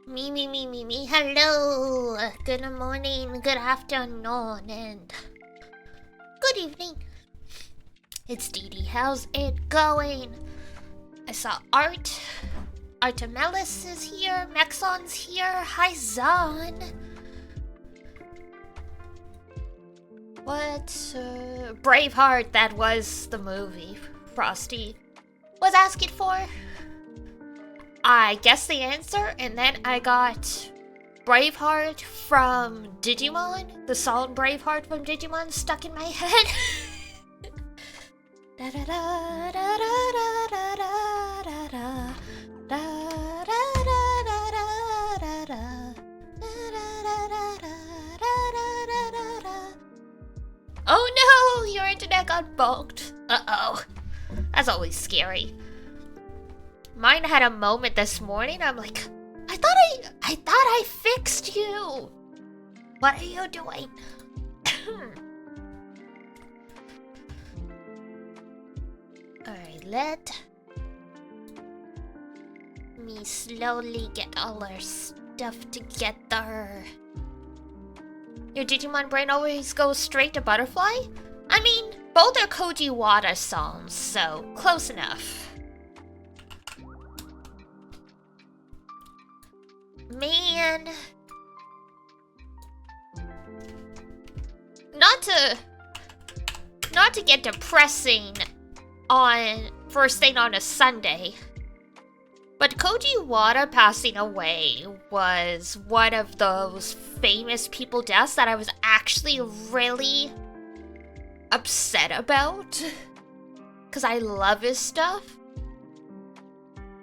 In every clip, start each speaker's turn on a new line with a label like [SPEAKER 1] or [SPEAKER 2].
[SPEAKER 1] Me. Hello. Good morning, good afternoon, and good evening. It's Dee Dee. How's it going? I saw Art. Artemelis is here. Mexon's here. Hi, Zon. What? Braveheart, that was the movie Frosty was asking for. I guessed the answer, and then I got Braveheart from Digimon. The song Braveheart from Digimon stuck in my head. Oh no, your internet got bugged. Uh-oh. That's always scary. Mine had a moment this morning. I'm like, I thought I fixed you. What are you doing? Alright, let me slowly get all our stuff together. Your Digimon brain always goes straight to Butterfly? I mean, both are Koji Wada songs, so close enough. Man, not to get depressing on first thing on a Sunday, but Koji Wada passing away was one of those famous people deaths that I was actually really upset about, because I love his stuff.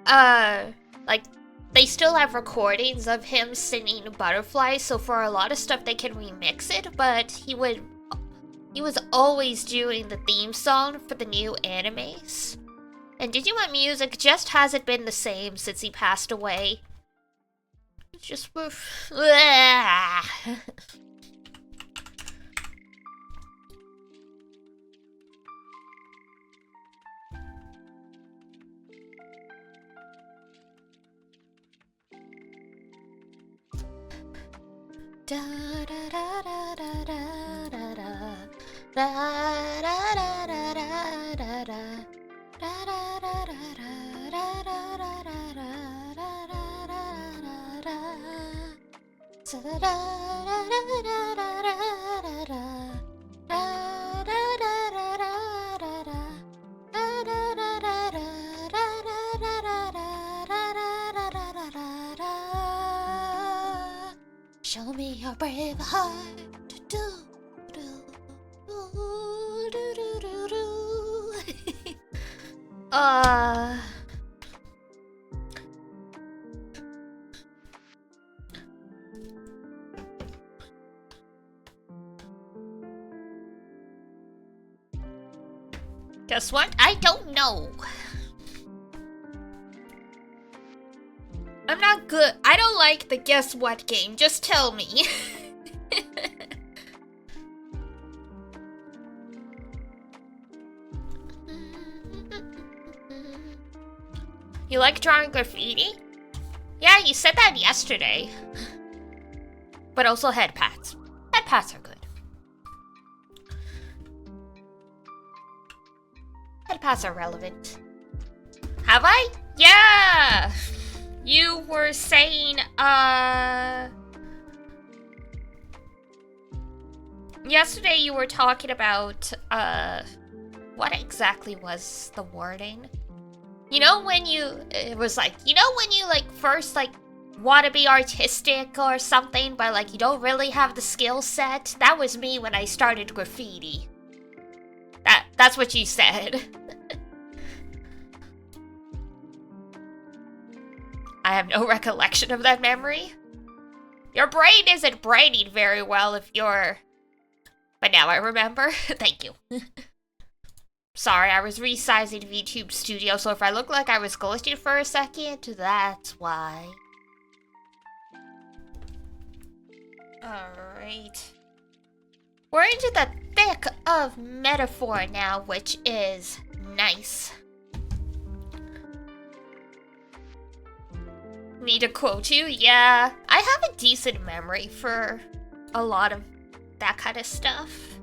[SPEAKER 1] Like, they still have recordings of him singing Butterfly, so for a lot of stuff they can remix it, but he was always doing the theme song for the new animes. And Digimon music just hasn't been the same since he passed away. It's just... Da da da da da da da da da da da da da da. Show me your brave heart. Guess what? I don't know. I'm not good. I don't like the guess what game. Just tell me. You like drawing graffiti? Yeah, you said that yesterday. But also head pats. Head pats are good. Head pats are relevant. Have I? Yeah! You were saying, yesterday you were talking about, what exactly was the wording? You know when it was like, you know when you, like, first, like, want to be artistic or something, but, like, you don't really have the skill set? That was me when I started graffiti. That's what you said. I have no recollection of that memory. Your brain isn't braining very well if you're... But now I remember. Thank you. Sorry, I was resizing VTube Studio, so if I look like I was glitching for a second, that's why. Alright. We're into the thick of metaphor now, which is nice. Need to quote you? Yeah. I have a decent memory for a lot of that kind of stuff.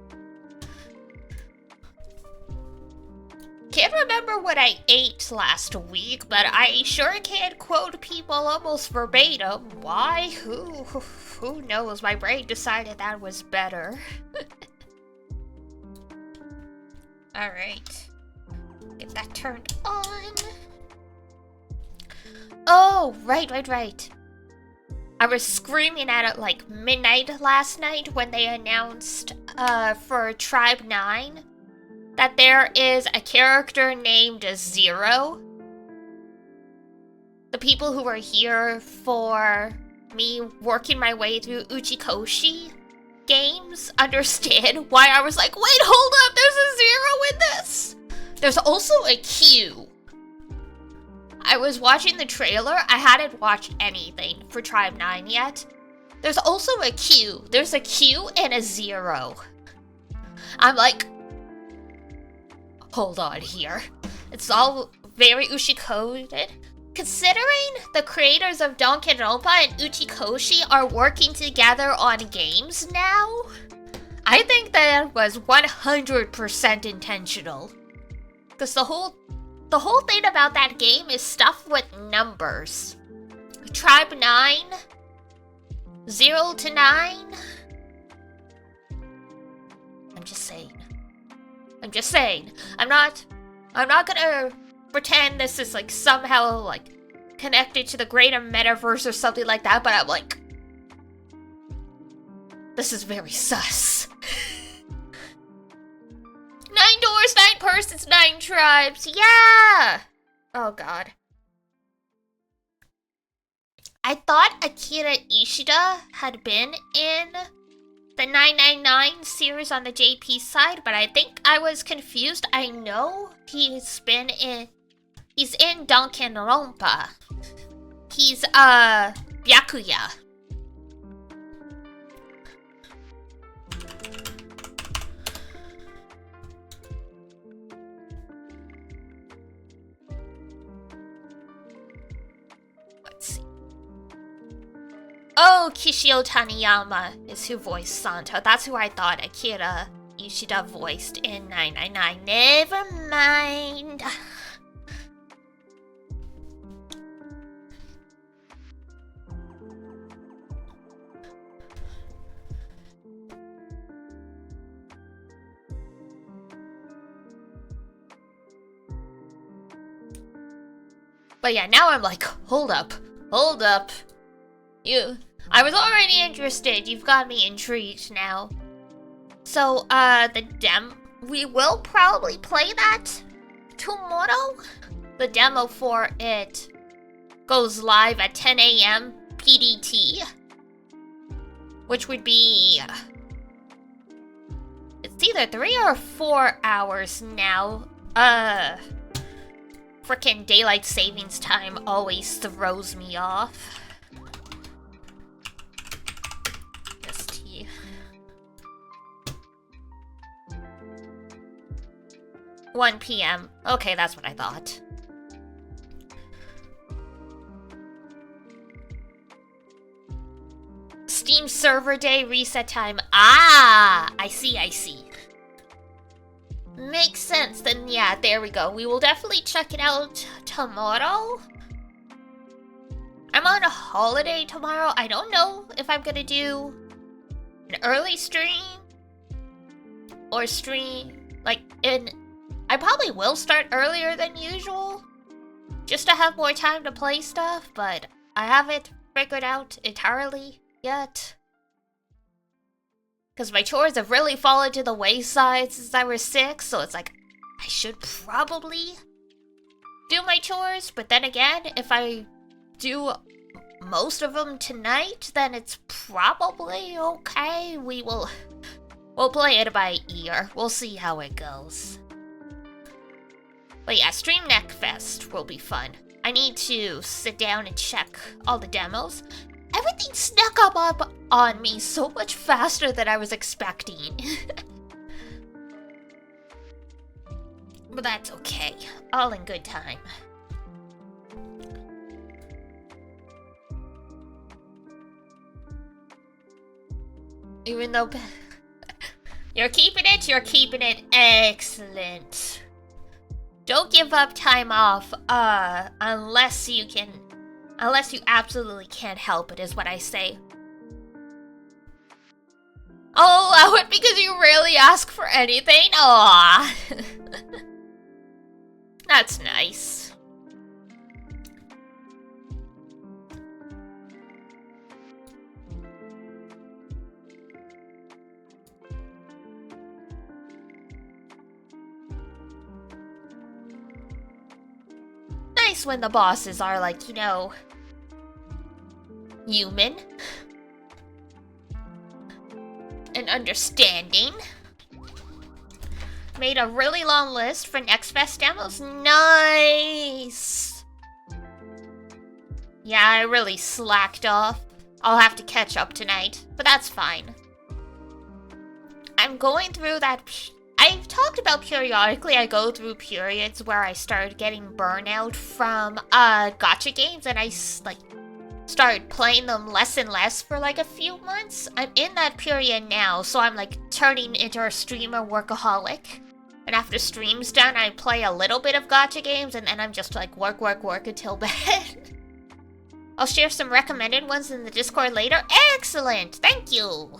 [SPEAKER 1] Can't remember what I ate last week, but I sure can quote people almost verbatim. Why? Who knows? My brain decided that was better. Alright. Get that turned on. Oh, right. I was screaming at it like midnight last night when they announced for Tribe 9 that there is a character named Zero. The people who were here for me working my way through Uchikoshi games understand why I was like, wait, hold up, there's a Zero in this! There's also a Q. I was watching the trailer. I hadn't watched anything for Tribe 9 yet. There's also a Q. There's a Q and a 0. I'm like, hold on here. It's all very Uchi-coded. Considering the creators of Danganronpa and Uchikoshi are working together on games now, I think that was 100% intentional. Because the whole thing about that game is stuff with numbers. Tribe 9, 0 to 9. I'm just saying. I'm not gonna pretend this is like somehow like connected to the greater metaverse or something like that, but I'm like, this is very sus. 9 doors, 9 persons, 9 tribes. Yeah! Oh god. I thought Akira Ishida had been in the 999 series on the JP side, but I think I was confused. I know he's in Danganronpa. He's, Byakuya. Oh, Kishio Taniyama is who voiced Santo. That's who I thought Akira Ishida voiced in 999. Never mind. But yeah, now I'm like, hold up. I was already interested. You've got me intrigued now. So, we will probably play that tomorrow. The demo for it goes live at 10 a.m. PDT. Which would be... it's either 3 or 4 hours now. Frickin' daylight savings time always throws me off. 1 p.m. Okay, that's what I thought. Steam server day reset time. Ah, I see. Makes sense. Then yeah, there we go. We will definitely check it out tomorrow. I'm on a holiday tomorrow. I don't know if I'm gonna do an early stream or stream like I probably will start earlier than usual, just to have more time to play stuff, but I haven't figured out entirely yet. Because my chores have really fallen to the wayside since I was 6, so it's like, I should probably do my chores, but then again, if I do most of them tonight, then it's probably okay. We'll play it by ear. We'll see how it goes. But yeah, Stream Neck Fest will be fun. I need to sit down and check all the demos. Everything snuck up on me so much faster than I was expecting. But that's okay. All in good time. Even though you're keeping it. Excellent. Don't give up time off, unless you absolutely can't help it, is what I say. I'll allow it because you rarely ask for anything? Aww. That's nice. Nice when the bosses are like, you know, human and understanding. Made a really long list for next best demos. Nice! Yeah, I really slacked off. I'll have to catch up tonight, but that's fine. I'm going through that. I've talked about periodically I go through periods where I started getting burnout from gacha games, and I like started playing them less and less for like a few months. I'm in that period now, so I'm like turning into a streamer workaholic. And after stream's done, I play a little bit of gacha games, and then I'm just like work until bed. I'll share some recommended ones in the Discord later. Excellent! Thank you!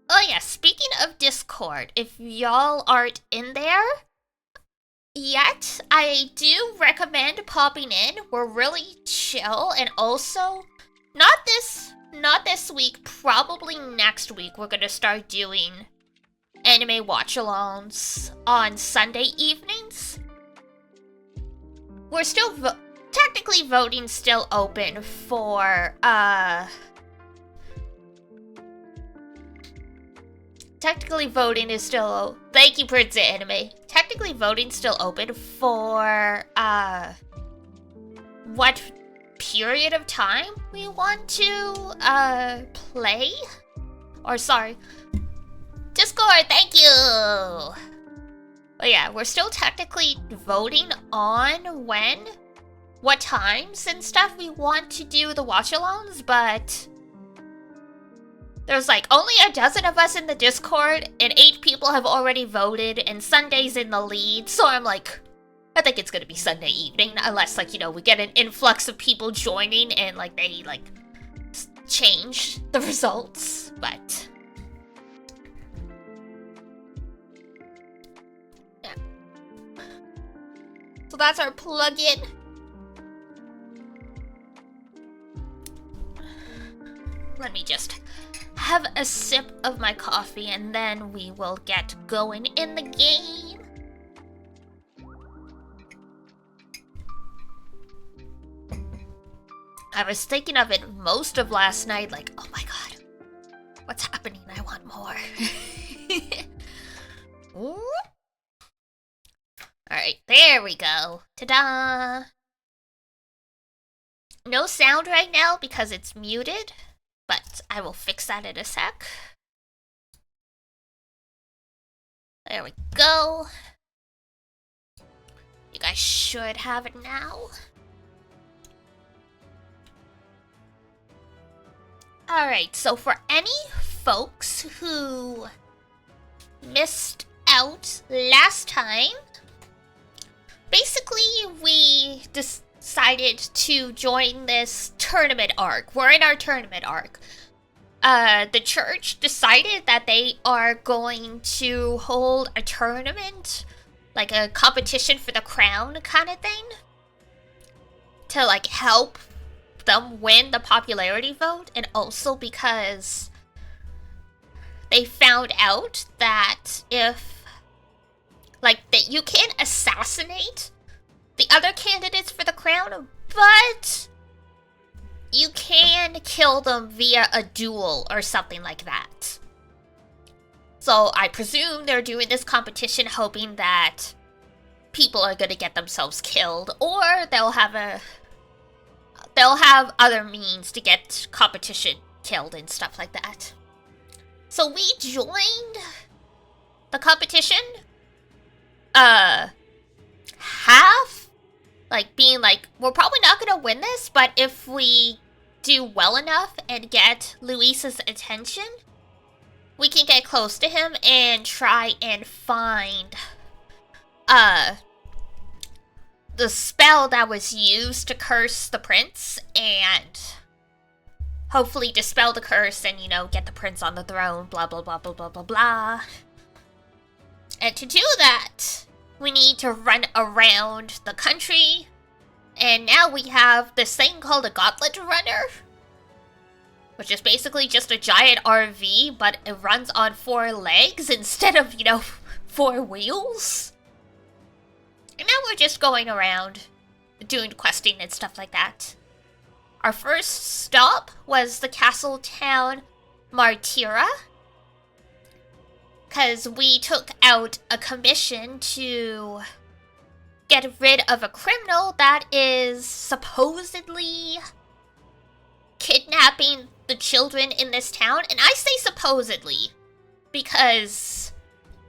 [SPEAKER 1] Oh yeah, speaking of Discord, if y'all aren't in there yet, I do recommend popping in. We're really chill, and also, not this week, probably next week, we're gonna start doing anime watch-alongs on Sunday evenings. We're still technically voting's still open for technically voting is still thank you Prince Anime. Technically voting's still open for what period of time we want to play. Or sorry, Discord, thank you. But yeah, we're still technically voting on what times and stuff we want to do the watch-alongs, but there's like only a dozen of us in the Discord, and 8 people have already voted, and Sunday's in the lead, so I'm like, I think it's gonna be Sunday evening, unless like, you know, we get an influx of people joining and like they like change the results, but yeah. So that's our plug-in. Let me just have a sip of my coffee and then we will get going in the game. I was thinking of it most of last night, like, oh my god, what's happening? I want more. Alright, there we go. Ta-da! No sound right now because it's muted, but I will fix that in a sec. There we go. You guys should have it now. Alright, so for any folks who missed out last time, basically we decided to join this tournament arc. We're in our tournament arc. The church decided that they are going to hold a tournament, like a competition for the crown kind of thing, to like help them win the popularity vote, and also because they found out that if like that you can assassinate the other candidates for the crown, but you can kill them via a duel or something like that. So I presume they're doing this competition hoping that people are gonna get themselves killed, or they'll have other means to get competition killed and stuff like that. So we joined the competition, half, like being like, we're probably not gonna win this, but if we do well enough and get Luis's attention, we can get close to him and try and find the spell that was used to curse the prince and hopefully dispel the curse and, you know, get the prince on the throne, blah blah blah blah blah blah blah. And to do that, we need to run around the country, and now we have this thing called a Gauntlet Runner, which is basically just a giant RV, but it runs on 4 legs instead of, you know, 4 wheels. And now we're just going around doing questing and stuff like that. Our first stop was the castle town Martira, because we took out a commission to get rid of a criminal that is supposedly kidnapping the children in this town. And I say supposedly because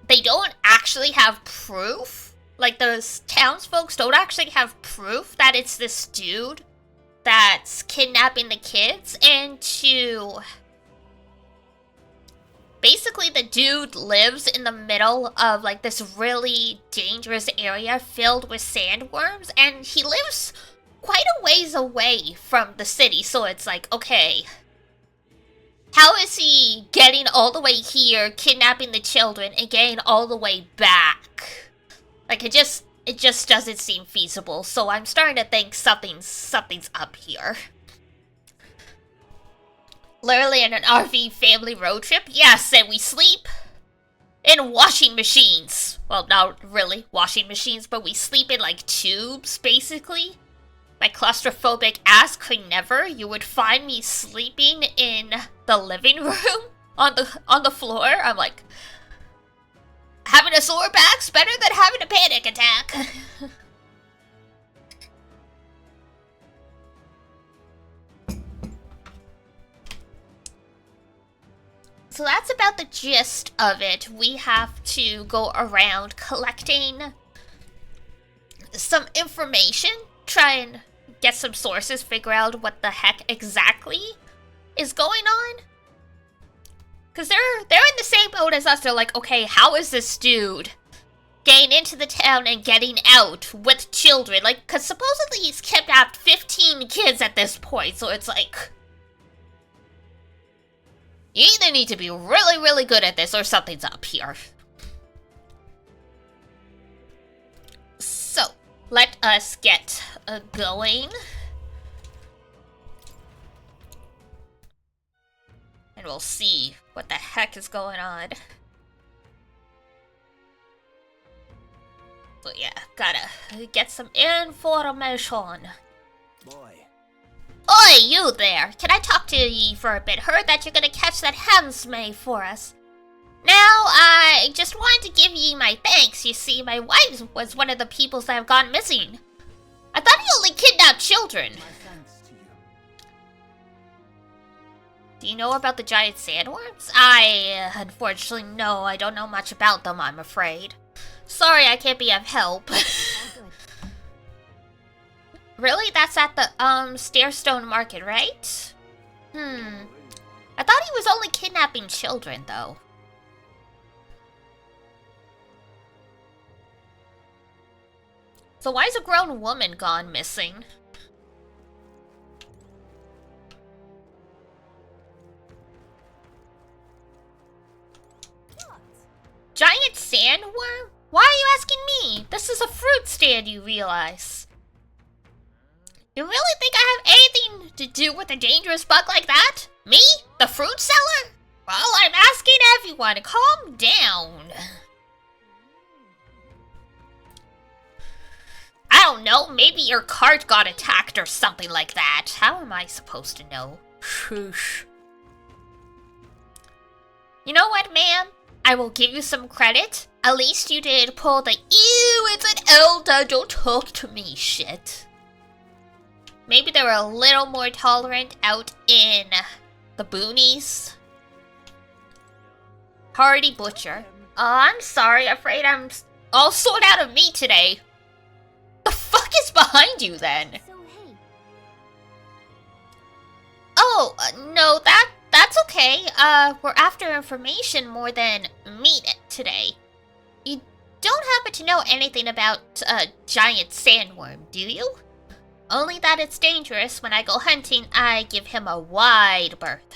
[SPEAKER 1] they don't actually have proof. Like, those townsfolk don't actually have proof that it's this dude that's kidnapping the kids. And basically, the dude lives in the middle of, like, this really dangerous area filled with sandworms, and he lives quite a ways away from the city, so it's like, okay, how is he getting all the way here, kidnapping the children, and getting all the way back? Like, it just doesn't seem feasible, so I'm starting to think something's up here. Literally in an RV family road trip? Yes, and we sleep in washing machines. Well, not really washing machines, but we sleep in, like, tubes, basically. My claustrophobic ass could never. You would find me sleeping in the living room on the floor. I'm like, having a sore back's better than having a panic attack. So that's about the gist of it. We have to go around collecting some information, try and get some sources, figure out what the heck exactly is going on. Because they're in the same boat as us. They're like, okay, how is this dude getting into the town and getting out with children? Like, because supposedly he's kidnapped 15 kids at this point, so it's like, you either need to be really, really good at this or something's up here. So, let us get going. And we'll see what the heck is going on. So yeah, gotta get some information.
[SPEAKER 2] Boy.
[SPEAKER 1] Oi, you there! Can I talk to ye for a bit? Heard that you're gonna catch that handsmaid for us. Now, I just wanted to give ye my thanks. You see, my wife was one of the peoples that have gone missing. I thought he only kidnapped children.
[SPEAKER 2] My thanks to you.
[SPEAKER 1] Do you know about the giant sandworms? Unfortunately, no. I don't know much about them, I'm afraid. Sorry, I can't be of help. Really? That's at the, Stairstone Market, right? I thought he was only kidnapping children, though. So why is a grown woman gone missing? Giant sandworm? Why are you asking me? This is a fruit stand, you realize. You really think I have anything to do with a dangerous bug like that? Me? The fruit seller? Well, I'm asking everyone to calm down. I don't know, maybe your cart got attacked or something like that. How am I supposed to know? Shoosh. You know what, ma'am? I will give you some credit. At least you did pull the ew, it's an elder, don't talk to me shit. Maybe they were a little more tolerant out in the boonies. Hardy Butcher. I'm sorry, afraid I'm all sorted out of meat today. The fuck is behind you then?
[SPEAKER 3] So hey,
[SPEAKER 1] Oh, no, that's okay. We're after information more than meat today. You don't happen to know anything about a giant sandworm, do you? Only that it's dangerous. When I go hunting, I give him a wide berth.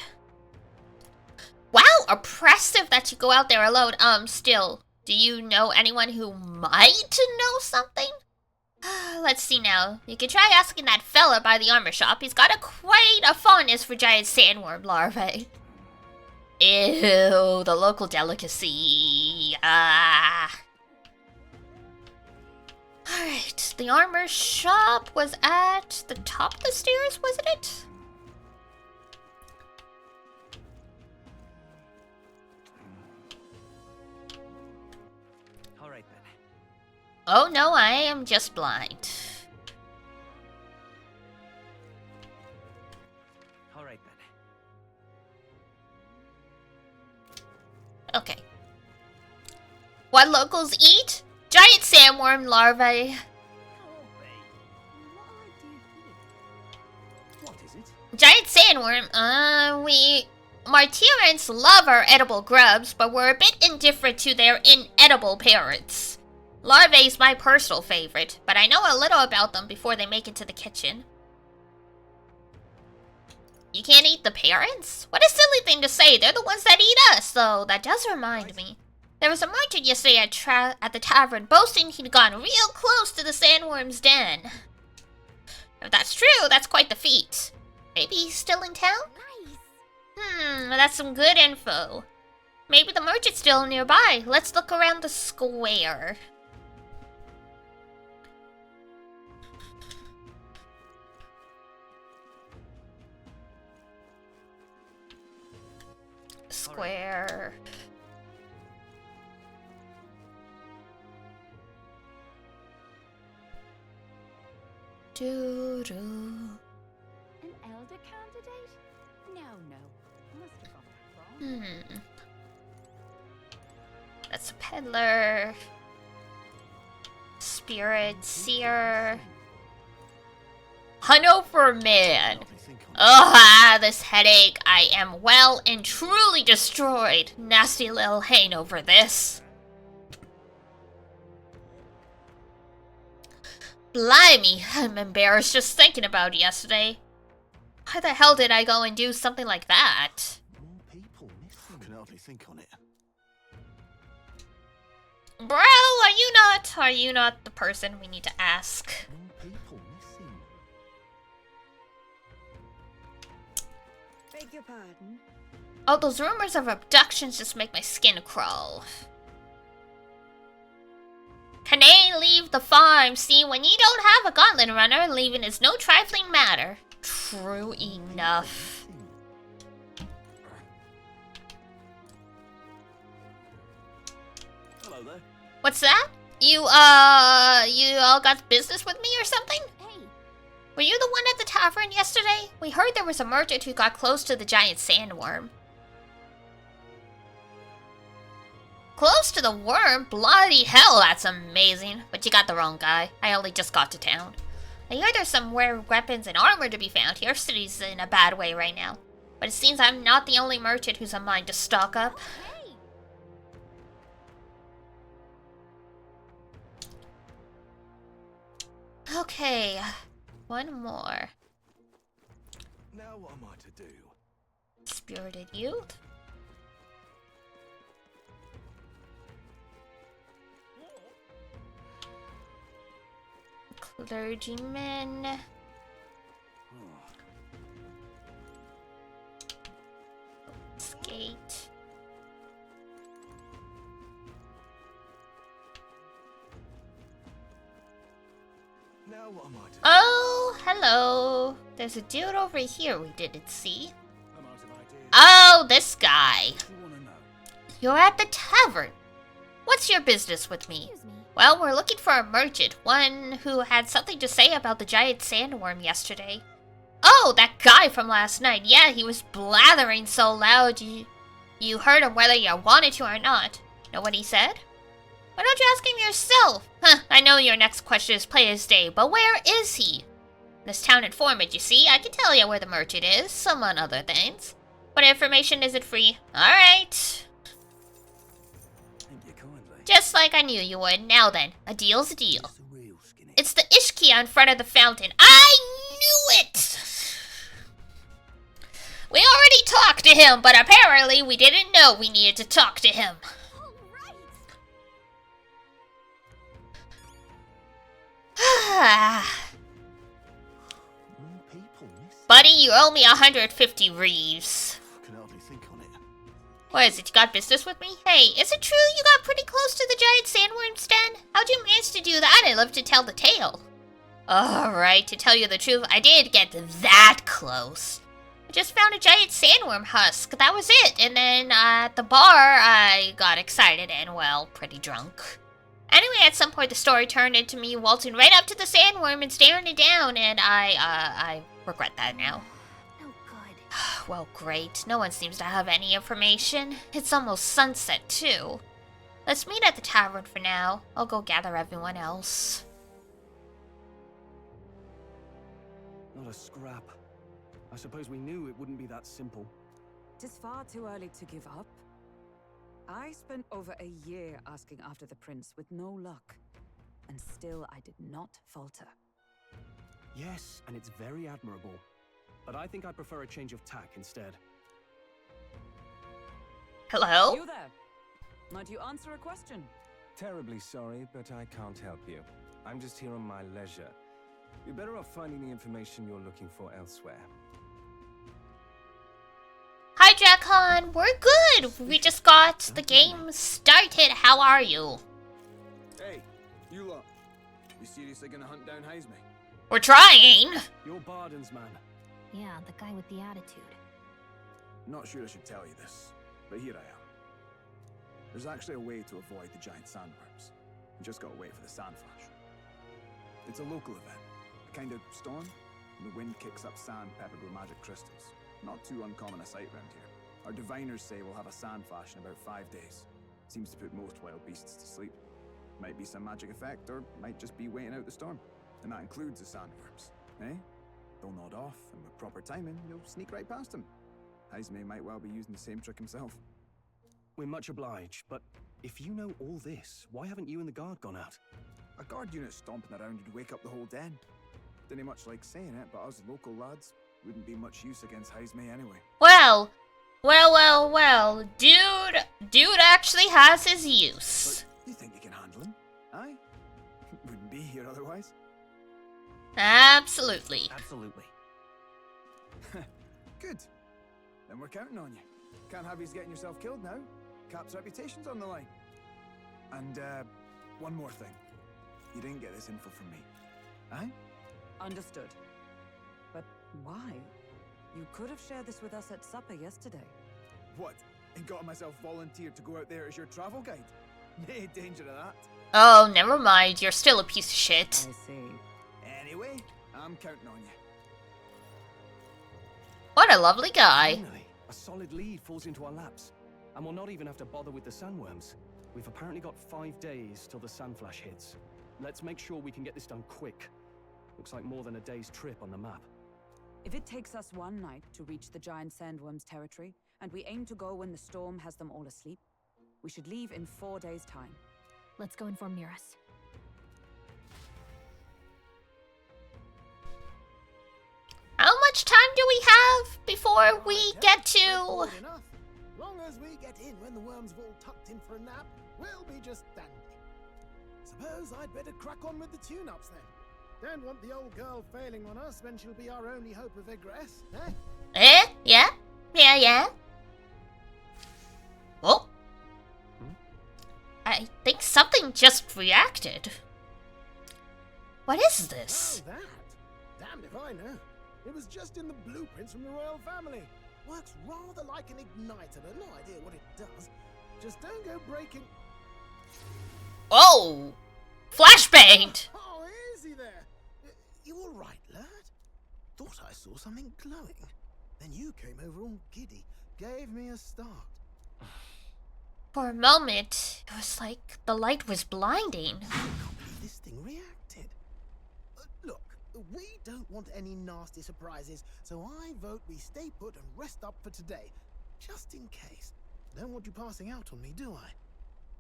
[SPEAKER 1] Wow, oppressive that you go out there alone. Still, do you know anyone who might know something? Let's see now. You can try asking that fella by the armor shop. He's got quite a fondness for giant sandworm larvae. Ew, the local delicacy. Alright, the armor shop was at the top of the stairs, wasn't it?
[SPEAKER 2] Alright then.
[SPEAKER 1] Oh no, I am just blind.
[SPEAKER 2] Alright then.
[SPEAKER 1] Okay. What locals eat? Giant sandworm larvae.
[SPEAKER 2] What is it?
[SPEAKER 1] Giant sandworm? Martyrants love our edible grubs, but we're a bit indifferent to their inedible parents. Larvae's my personal favorite, but I know a little about them before they make it to the kitchen. You can't eat the parents? What a silly thing to say, they're the ones that eat us, though. That does remind me. There was a merchant yesterday at the tavern boasting he'd gone real close to the sandworm's den. If that's true, that's quite the feat. Maybe he's still in town? Nice. That's some good info. Maybe the merchant's still nearby. Let's look around the square. Square. Doo-doo.
[SPEAKER 3] An elder candidate? No. Must have gone that far.
[SPEAKER 1] That's a peddler. Spirit seer. Hanover man. Ugh, this headache. I am well and truly destroyed. Nasty little hangover this. Blimey, I'm embarrassed just thinking about yesterday. Why the hell did I go and do something like that?
[SPEAKER 2] More people missing. I can hardly think on it.
[SPEAKER 1] Bro, are you not the person we need to ask?
[SPEAKER 2] More people missing.
[SPEAKER 3] Beg your pardon?
[SPEAKER 1] Oh, those rumors of abductions just make my skin crawl. Can they leave the farm? See, when you don't have a gauntlet runner, leaving is no trifling matter. True enough.
[SPEAKER 2] Hello there.
[SPEAKER 1] What's that? You all got business with me or something?
[SPEAKER 3] Hey,
[SPEAKER 1] Were you the one at the tavern yesterday? We heard there was a merchant who got close to the giant sandworm. Close to the worm? Bloody hell, that's amazing. But you got the wrong guy. I only just got to town. I hear there's some rare weapons and armor to be found here. City's in a bad way right now. But it seems I'm not the only merchant who's on mind to stock up.
[SPEAKER 3] hey!
[SPEAKER 1] Okay, one more.
[SPEAKER 2] Now what am I to do?
[SPEAKER 1] Spirited youth. Clergyman. Skate.
[SPEAKER 2] Now what am I to do?
[SPEAKER 1] Oh, hello. There's a dude over here we didn't see.
[SPEAKER 2] I'm out of ideas.
[SPEAKER 1] Oh, this guy.
[SPEAKER 2] What do you want to know?
[SPEAKER 1] You're at the tavern. What's your business with me?
[SPEAKER 3] Excuse me.
[SPEAKER 1] Well, we're looking for a merchant, one who had something to say about the giant sandworm yesterday. Oh, that guy from last night. Yeah, he was blathering so loud you heard him whether you wanted to or not. Know what he said? Why don't you ask him yourself? Huh, I know your next question is plain as day, but where is he? This town informant, you see, I can tell you where the merchant is, among other things. But information isn't free. Alright.
[SPEAKER 2] Thank you kindly.
[SPEAKER 1] Just like I knew you would. Now then, a deal's a deal.
[SPEAKER 2] It's a real skinny.
[SPEAKER 1] It's the Ishkia in front of the fountain. I knew it! We already talked to him, but apparently we didn't know we needed to talk to him.
[SPEAKER 3] All right.
[SPEAKER 2] People miss.
[SPEAKER 1] Buddy, you owe me 150 reeves.
[SPEAKER 2] I can hardly think on it.
[SPEAKER 1] What is it, you got business with me? Hey, is it true you got pretty close to the giant sandworm's den? How'd you manage to do that and live to tell the tale? Alright, to tell you the truth, I didn't get that close. I just found a giant sandworm husk, that was it. And then at the bar, I got excited and, well, pretty drunk. Anyway, at some point the story turned into me waltzing right up to the sandworm and staring it down, and I regret that now.
[SPEAKER 3] No good.
[SPEAKER 1] Well, great. No one seems to have any information. It's almost sunset, too. Let's meet at the tavern for now. I'll go gather everyone else.
[SPEAKER 4] Not a scrap. I suppose we knew it wouldn't be that simple.
[SPEAKER 5] Tis far too early to give up. I spent over a year asking after the prince with no luck. And still I did not falter.
[SPEAKER 4] Yes, and it's very admirable. But I think I prefer a change of tack instead.
[SPEAKER 1] Hello?
[SPEAKER 5] You there? Might you answer a question?
[SPEAKER 6] Terribly sorry, but I can't help you. I'm just here on my leisure. You're better off finding the information you're looking for elsewhere.
[SPEAKER 1] Hi, Jackon. We're good. We just got the game started. How are you?
[SPEAKER 2] Hey, you lot. You seriously gonna hunt down Hazme?
[SPEAKER 1] We're trying.
[SPEAKER 4] You're Barden's man.
[SPEAKER 3] Yeah, the guy with the attitude.
[SPEAKER 2] Not sure I should tell you this, but here I am. There's actually a way to avoid the giant sandworms. You just gotta wait for the sand flash. It's a local event, a kind of storm, and the wind kicks up sand peppered with magic crystals. Not too uncommon a sight round here. Our diviners say we'll have a sand flash in about 5 days. Seems to put most wild beasts to sleep. Might be some magic effect, or might just be waiting out the storm. And that includes the sandworms, eh? They'll nod off, and with proper timing, you'll sneak right past them. Hazme might well be using the same trick himself.
[SPEAKER 4] We're much obliged, but if you know all this, why haven't you and the guard gone out?
[SPEAKER 2] A guard unit stomping around would wake up the whole den. Didn't much like saying it, but us local lads wouldn't be much use against Hazme anyway.
[SPEAKER 1] Well. Dude actually has his use.
[SPEAKER 2] But you think you can handle him? Aye? Wouldn't be here otherwise.
[SPEAKER 1] Absolutely.
[SPEAKER 4] Absolutely.
[SPEAKER 2] Good. Then we're counting on you. Can't have you getting yourself killed now. Cap's reputation's on the line. And, one more thing. You didn't get this info from me. Aye?
[SPEAKER 5] Understood. But why? You could have shared this with us at supper yesterday.
[SPEAKER 2] What? And got myself volunteered to go out there as your travel guide? No danger of that.
[SPEAKER 1] Oh, never mind. You're still a piece of shit.
[SPEAKER 5] I see.
[SPEAKER 2] Anyway, I'm counting on you.
[SPEAKER 1] What a lovely guy.
[SPEAKER 4] Finally, a solid lead falls into our laps. And we'll not even have to bother with the sandworms. We've apparently got 5 days till the sand flash hits. Let's make sure we can get this done quick. Looks like more than a day's trip on the map.
[SPEAKER 5] If it takes us one night to reach the giant sandworm's territory, and we aim to go when the storm has them all asleep, we should leave in 4 days' time.
[SPEAKER 3] Let's go inform Miras.
[SPEAKER 1] How much time do we have before we get to...
[SPEAKER 7] Enough. Long as we get in when the worms have all tucked in for a nap, we'll be just dandy. Suppose I'd better crack on with the tune-ups then. Don't want the old girl failing on us when she'll be our only hope of egress, eh?
[SPEAKER 1] Eh? Yeah? Yeah. Oh. I think something just reacted. What is this?
[SPEAKER 7] Oh, that? Damned if I know. It was just in the blueprints from the royal family. Works rather like an igniter, but no idea what it does. Just don't go breaking...
[SPEAKER 1] Oh! Flashbanged!
[SPEAKER 7] Oh, easy there. You all right, lad? Thought I saw something glowing. Then you came over all giddy, gave me a start.
[SPEAKER 1] For a moment, it was like the light was blinding.
[SPEAKER 7] I can't believe this thing reacted. Look, We don't want any nasty surprises, so I vote we stay put and rest up for today. Just in case. Don't want you passing out on me, do I?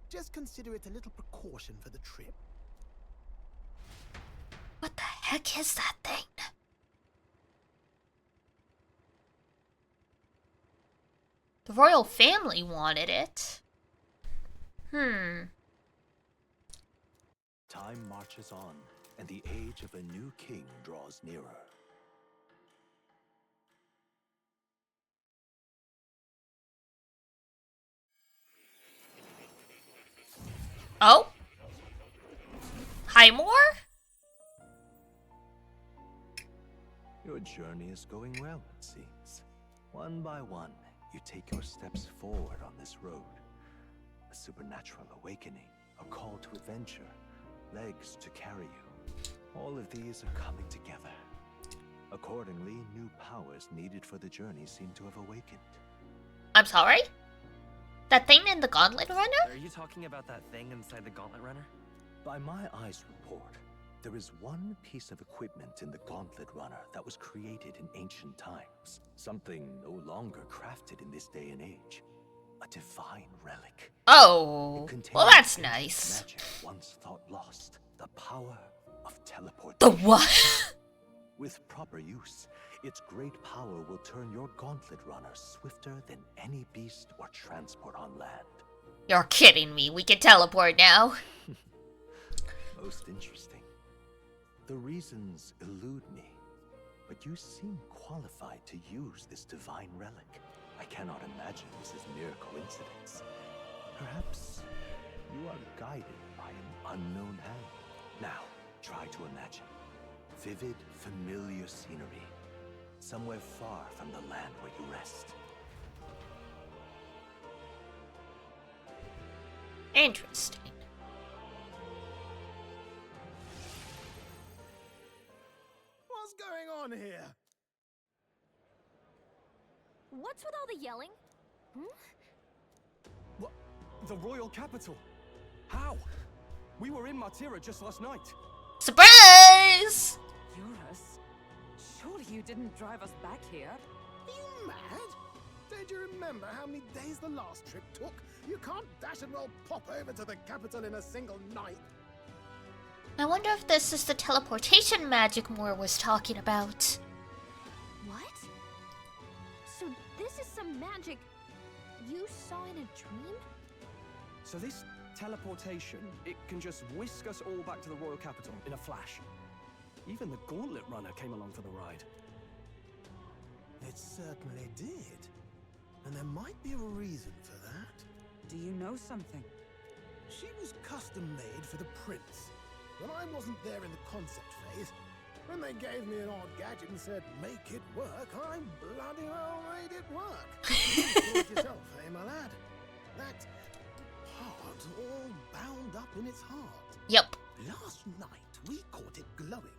[SPEAKER 7] Just consider it a little precaution for the trip.
[SPEAKER 1] What the heck is that thing? The royal family wanted it.
[SPEAKER 8] Time marches on, and the age of a new king draws nearer.
[SPEAKER 1] Oh? Highmore?
[SPEAKER 8] Your journey is going well, it seems. One by one, you take your steps forward on this road. A supernatural awakening, a call to adventure, legs to carry you. All of these are coming together. Accordingly, new powers needed for the journey seem to have awakened.
[SPEAKER 1] I'm sorry? That thing in the Gauntlet Runner?
[SPEAKER 4] Are you talking about that thing inside the Gauntlet Runner?
[SPEAKER 8] By my eyes report, there is one piece of equipment in the Gauntlet Runner that was created in ancient times. Something no longer crafted in this day and age. A divine relic.
[SPEAKER 1] Oh,
[SPEAKER 8] It contains
[SPEAKER 1] well that's
[SPEAKER 8] ancient
[SPEAKER 1] nice.
[SPEAKER 8] Magic once thought lost. The power of teleportation.
[SPEAKER 1] The what?
[SPEAKER 8] With proper use, its great power will turn your Gauntlet Runner swifter than any beast or transport on land.
[SPEAKER 1] You're kidding me, we can teleport now.
[SPEAKER 8] Most interesting. The reasons elude me, but you seem qualified to use this divine relic. I cannot imagine this is mere coincidence. Perhaps you are guided by an unknown hand. Now, try to imagine. Vivid, familiar scenery. Somewhere far from the land where you rest.
[SPEAKER 1] Interesting.
[SPEAKER 7] What's going on here?
[SPEAKER 3] What's with all the yelling?
[SPEAKER 4] What? The royal capital? How? We were in Martira just last night.
[SPEAKER 1] Surprise!
[SPEAKER 5] Eurus, surely you didn't drive us back here?
[SPEAKER 7] Are you mad? Don't you remember how many days the last trip took? You can't dash and roll pop over to the capital in a single night.
[SPEAKER 1] I wonder if this is the teleportation magic Moore was talking about.
[SPEAKER 3] What? So this is some magic you saw in a dream?
[SPEAKER 4] So this teleportation, it can just whisk us all back to the royal capital in a flash. Even the Gauntlet Runner came along for the ride.
[SPEAKER 7] It certainly did. And there might be a reason for that.
[SPEAKER 5] Do you know something?
[SPEAKER 7] She was custom made for the prince. When I wasn't there in the concept phase, when they gave me an odd gadget and said, make it work, I bloody well made it work. You saw it yourself, eh, my lad? That part all bound up in its heart.
[SPEAKER 1] Yep.
[SPEAKER 7] Last night, we caught it glowing.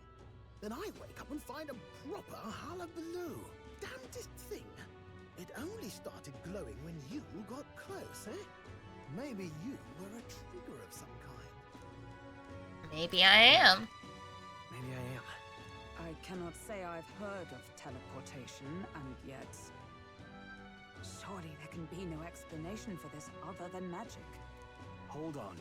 [SPEAKER 7] Then I wake up and find a proper hullabaloo. Damnedest thing. It only started glowing when you got close, eh? Maybe you were a trigger of some kind.
[SPEAKER 1] Maybe I am.
[SPEAKER 4] Maybe I am.
[SPEAKER 5] I cannot say I've heard of teleportation, and yet... surely there can be no explanation for this other than magic.
[SPEAKER 4] Hold on.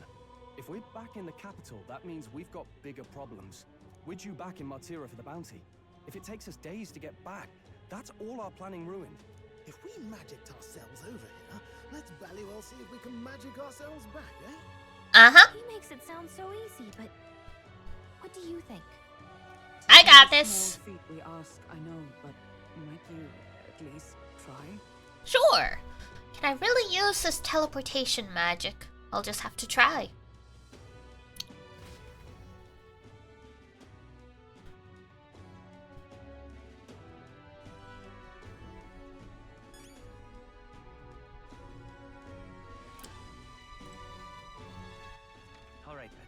[SPEAKER 4] If we're back in the capital, that means we've got bigger problems. We're due back in Martira for the bounty. If it takes us days to get back, that's all our planning ruined.
[SPEAKER 7] If we magicked ourselves over here, let's bally well see if we can magic ourselves back, eh?
[SPEAKER 1] Uh-huh.
[SPEAKER 3] He makes it sound so easy, but what do you think?
[SPEAKER 1] I got
[SPEAKER 5] Small
[SPEAKER 1] this.
[SPEAKER 5] feat we ask, I know, but might you at least try?
[SPEAKER 1] Sure. Can I really use this teleportation magic? I'll just have to try.
[SPEAKER 4] All right, then.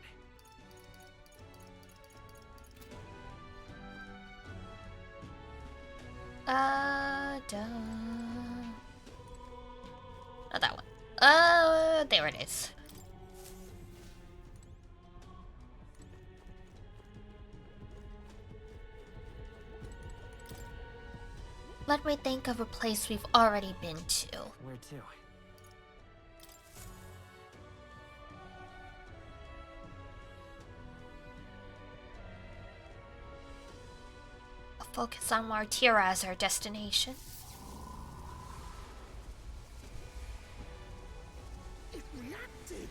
[SPEAKER 1] Not that one. There it is.
[SPEAKER 3] All
[SPEAKER 1] Let me think of a place we've already been to.
[SPEAKER 4] Where to?
[SPEAKER 1] I'll focus on Martira as our destination.
[SPEAKER 7] It reacted!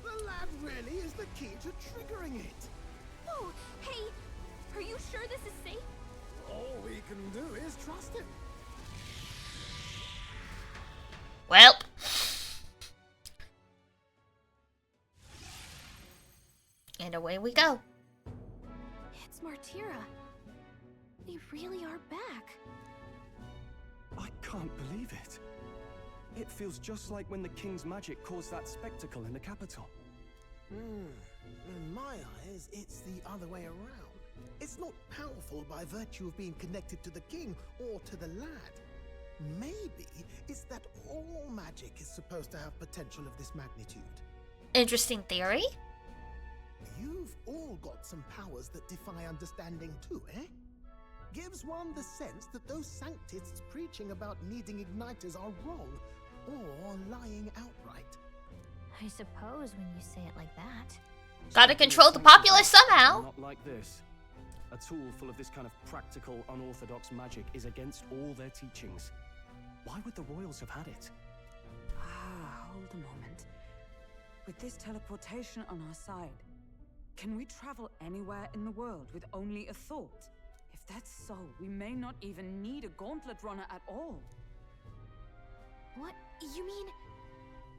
[SPEAKER 7] The lad really is the key to triggering it.
[SPEAKER 3] Oh, hey, are you sure this is safe?
[SPEAKER 7] All we can do is trust him.
[SPEAKER 1] Well. And away we go.
[SPEAKER 3] It's Martira. They really are back.
[SPEAKER 4] I can't believe it. It feels just like when the king's magic caused that spectacle in the capital.
[SPEAKER 7] In my eyes, it's the other way around. It's not powerful by virtue of being connected to the king or to the lad. Maybe it's that all magic is supposed to have potential of this magnitude.
[SPEAKER 1] Interesting theory.
[SPEAKER 7] You've all got some powers that defy understanding too, eh? Gives one the sense that those sanctists preaching about needing igniters are wrong or lying outright.
[SPEAKER 3] I suppose when you say it like that.
[SPEAKER 1] Gotta control the populace somehow.
[SPEAKER 4] Not like this. A tool full of this kind of practical, unorthodox magic is against all their teachings. Why would the royals have had it?
[SPEAKER 5] Hold a moment. With this teleportation on our side, can we travel anywhere in the world with only a thought? If that's so, we may not even need a gauntlet runner at all.
[SPEAKER 3] What? You mean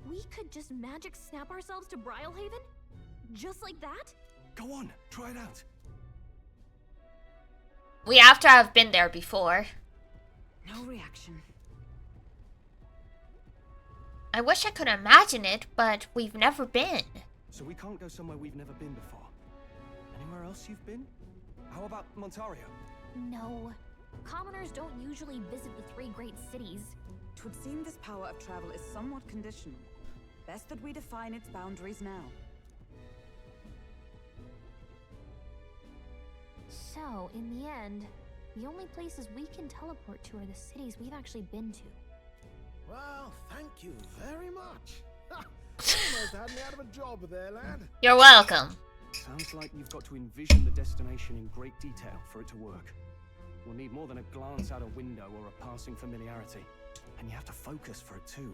[SPEAKER 3] we could just magic snap ourselves to Brylehaven? Just like that?
[SPEAKER 4] Go on, try it out.
[SPEAKER 1] We have to have been there before.
[SPEAKER 5] No reaction.
[SPEAKER 1] I wish I could imagine it, but we've never been.
[SPEAKER 4] So we can't go somewhere we've never been before. Anywhere else you've been? How about Montario?
[SPEAKER 3] No. Commoners don't usually visit the 3 great cities.
[SPEAKER 5] 'Twould seem this power of travel is somewhat conditional. Best that we define its boundaries now.
[SPEAKER 3] So, in the end, the only places we can teleport to are the cities we've actually been to.
[SPEAKER 7] Well, thank you very much. Almost had me out of a job there, lad.
[SPEAKER 1] You're welcome.
[SPEAKER 4] Sounds like you've got to envision the destination in great detail for it to work. We'll need more than a glance out a window or a passing familiarity. And you have to focus for it too.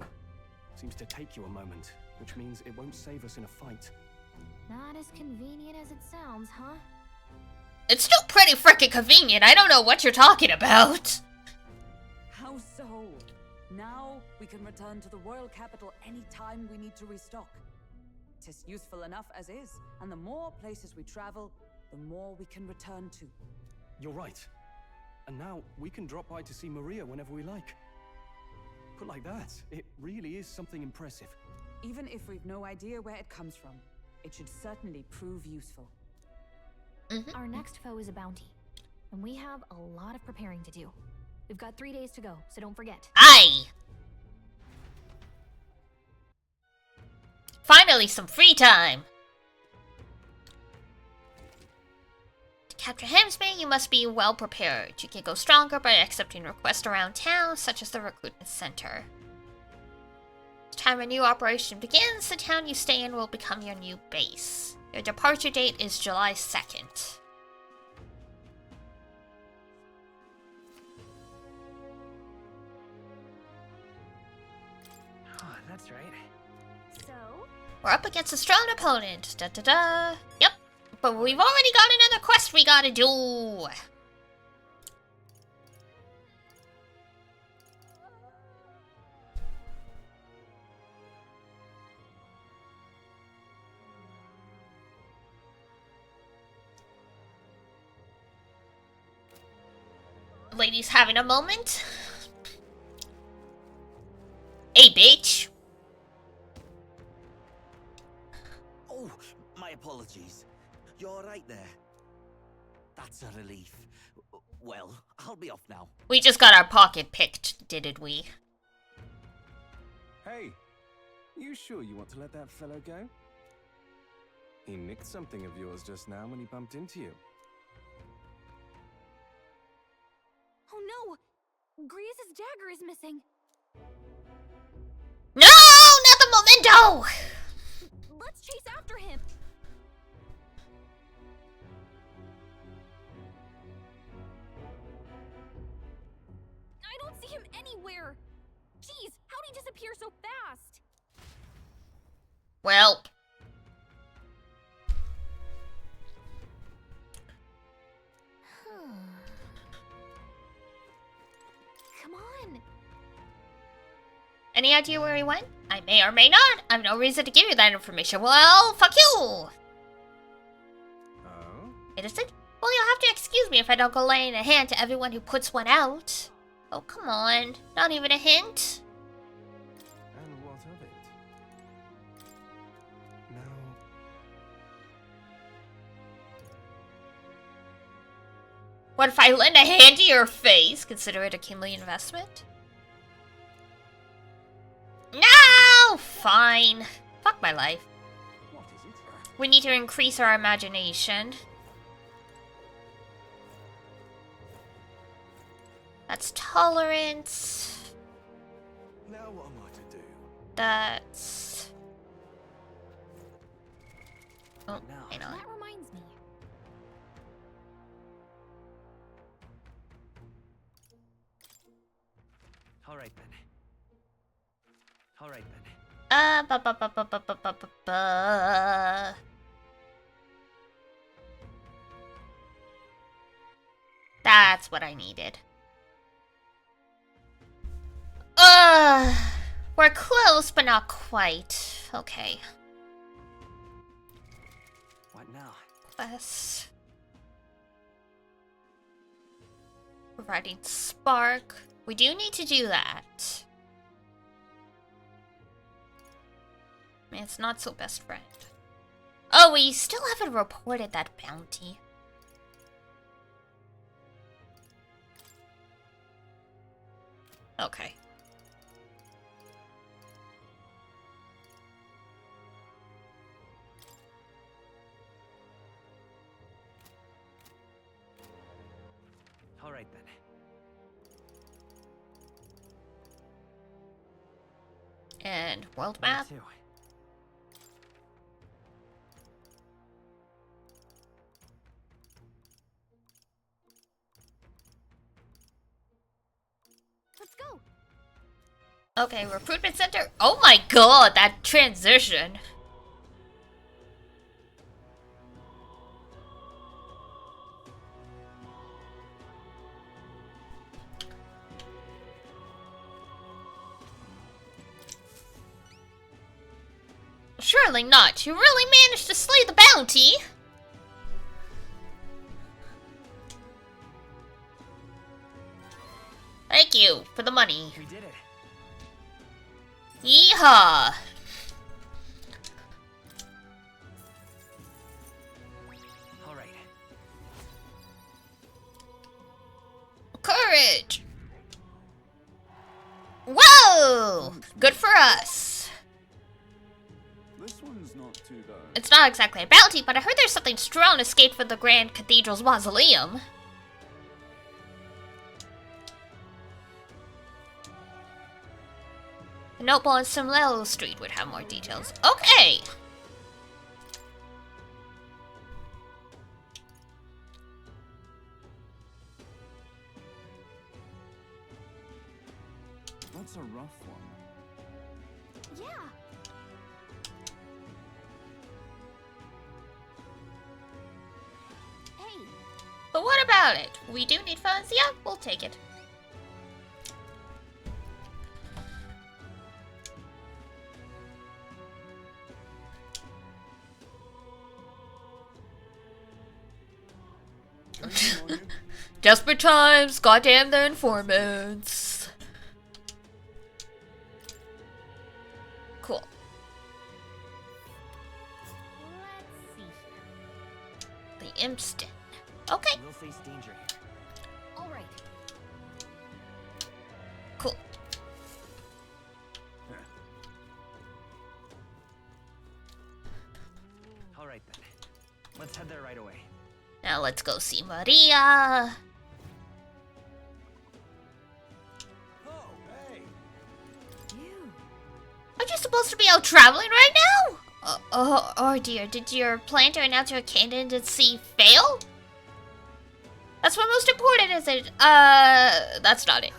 [SPEAKER 4] Seems to take you a moment, which means it won't save us in a fight.
[SPEAKER 3] Not as convenient as it sounds, huh?
[SPEAKER 1] It's still pretty freaking convenient. I don't know what you're talking about.
[SPEAKER 5] How so? Now we can return to the royal capital any time we need to restock. 'Tis useful enough as is, and the more places we travel, the more we can return to.
[SPEAKER 4] You're right. And now we can drop by to see Maria whenever we like. Put like that, it really is something impressive.
[SPEAKER 5] Even if we've no idea where it comes from, it should certainly prove useful.
[SPEAKER 3] Our next foe is a bounty, and we have a lot of preparing to do. We've got 3 days to go, so don't forget.
[SPEAKER 1] Aye. Finally, some free time. To capture Hamsbane, you must be well prepared. You can go stronger by accepting requests around town, such as the recruitment center. The time a new operation begins, the town you stay in will become your new base. Your departure date is July 2nd.
[SPEAKER 9] Oh, that's right.
[SPEAKER 3] So,
[SPEAKER 1] We're up against a strong opponent. Da da da. Yep. But we've already got another quest we gotta do. Ladies having a moment? Hey, bitch.
[SPEAKER 10] Oh, my apologies. You're right there. That's a relief. Well, I'll be off now.
[SPEAKER 1] We just got our pocket picked, didn't we?
[SPEAKER 6] Hey, you sure you want to let that fellow go? He nicked something of yours just now when he bumped into you.
[SPEAKER 3] oh no! Grease dagger is missing.
[SPEAKER 1] No, not the memento!
[SPEAKER 3] Let's chase after him. I don't see him anywhere. Jeez, how'd he disappear so fast?
[SPEAKER 1] Well.
[SPEAKER 3] Come on.
[SPEAKER 1] Any idea where he went? I may or may not. I have no reason to give you that information. Well, fuck you!
[SPEAKER 6] Oh?
[SPEAKER 1] Innocent? Well, you'll have to excuse me if I don't go laying a hand to everyone who puts one out. Oh, come on. Not even a hint?
[SPEAKER 6] And what of it? Now,
[SPEAKER 1] What if I lend a hand to your face? Consider it a kingly investment? No! Fine. Fuck my life.
[SPEAKER 8] What is it?
[SPEAKER 1] We need to increase our imagination. That's tolerance.
[SPEAKER 8] Now what am I to do?
[SPEAKER 1] That's... Oh,
[SPEAKER 10] Now.
[SPEAKER 1] hang on.
[SPEAKER 3] That reminds me.
[SPEAKER 4] All right then. All right then.
[SPEAKER 1] Ba ba ba ba ba ba ba ba ba. That's what I needed. We're close, but not quite. Okay.
[SPEAKER 4] What now?
[SPEAKER 1] Quest. Providing spark. We do need to do that. I mean, it's not so best friend. Oh, we still haven't reported that bounty. Okay.
[SPEAKER 4] All right then.
[SPEAKER 1] And world
[SPEAKER 4] Where
[SPEAKER 1] map.
[SPEAKER 4] to?
[SPEAKER 3] Let's go.
[SPEAKER 1] Okay, recruitment center. Oh my god, that transition. Surely not. You really managed to slay the bounty. Thank you for the money.
[SPEAKER 4] We did it.
[SPEAKER 1] Yeehaw!
[SPEAKER 4] All right.
[SPEAKER 1] Courage! Whoa! Good for us.
[SPEAKER 2] This one's not too bad.
[SPEAKER 1] It's not exactly a bounty, but I heard there's something strong escaped from the Grand Cathedral's mausoleum. The noble on Simlelo Street would have more details. Okay!
[SPEAKER 2] That's a rough one.
[SPEAKER 3] Yeah. Hey,
[SPEAKER 1] But what about it? We do need funds? Yeah, we'll take it. Desperate times, goddamn the informants. Cool.
[SPEAKER 3] let's see here.
[SPEAKER 1] The imp's den. Okay,
[SPEAKER 4] We'll face danger here.
[SPEAKER 3] All right.
[SPEAKER 1] cool.
[SPEAKER 4] All right then. Let's head there right away.
[SPEAKER 1] Now let's go see Maria. supposed to be out traveling right now? Oh dear, did your plan to announce your candidacy fail? That's what most important, is it? That's not it.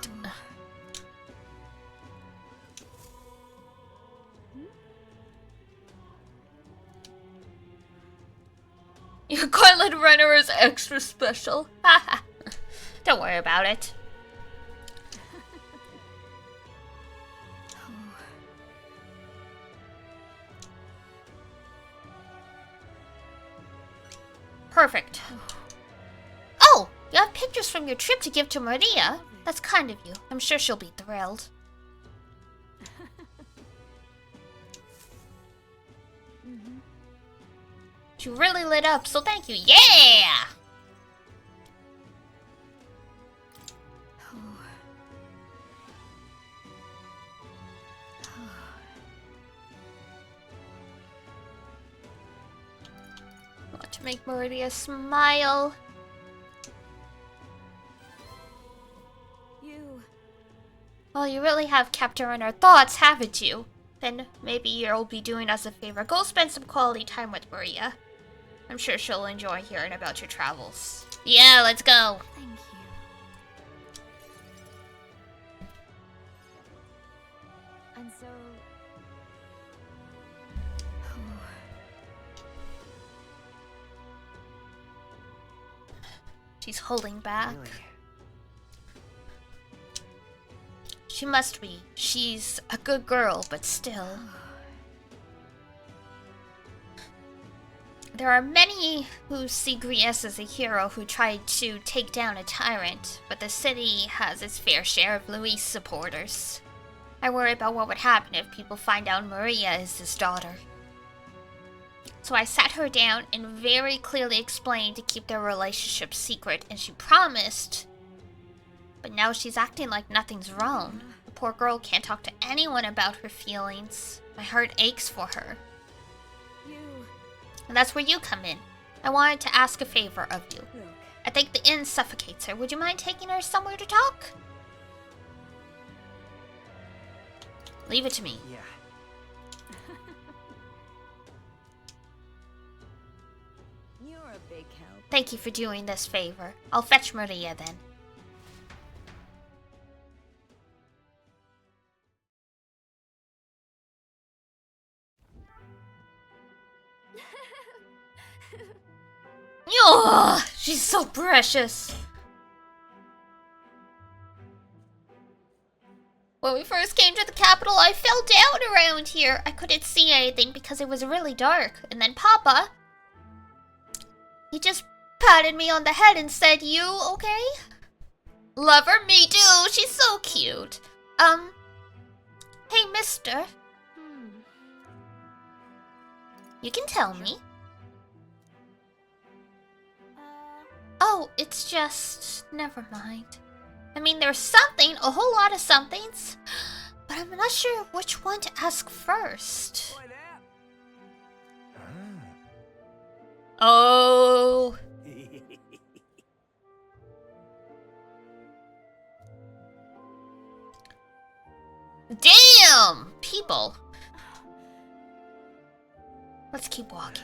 [SPEAKER 1] Your Gauntlet Runner is extra special. Haha. Don't worry about it. Perfect. Oh, you have pictures from your trip to give to Maria. That's kind of you. I'm sure she'll be thrilled. You really lit up, so thank you. Yeah! Want to make Maria smile. Well, you really have kept her in our thoughts, haven't you? Then maybe you'll be doing us a favor. Go spend some quality time with Maria. I'm sure she'll enjoy hearing about your travels. Yeah, let's go.
[SPEAKER 3] Thank you. And so...
[SPEAKER 1] She's holding back.
[SPEAKER 4] Really?
[SPEAKER 1] She must be. She's a good girl, but still. There are many who see Griess as a hero who tried to take down a tyrant, but the city has its fair share of Louis supporters. I worry about what would happen if people find out Maria is his daughter. So I sat her down and very clearly explained to keep their relationship secret, and she promised. But now she's acting like nothing's wrong. The poor girl can't talk to anyone about her feelings. My heart aches for her. And that's where you come in. I wanted to ask a favor of you. I think the inn suffocates her. Would you mind taking her somewhere to talk? Leave it to me.
[SPEAKER 4] Yeah.
[SPEAKER 3] You're a big help.
[SPEAKER 1] Thank you for doing this favor. I'll fetch Maria then. Oh, she's so precious. When we first came to the capital, I fell down around here. I couldn't see anything because it was really dark. And then Papa, he just patted me on the head and said, "You okay?" Love her, me too. She's so cute. Hey, mister. You can tell me. Oh, it's just... never mind. I mean, there's something, a whole lot of somethings, but I'm not sure which one to ask first. Oh. Damn! People. Let's keep walking.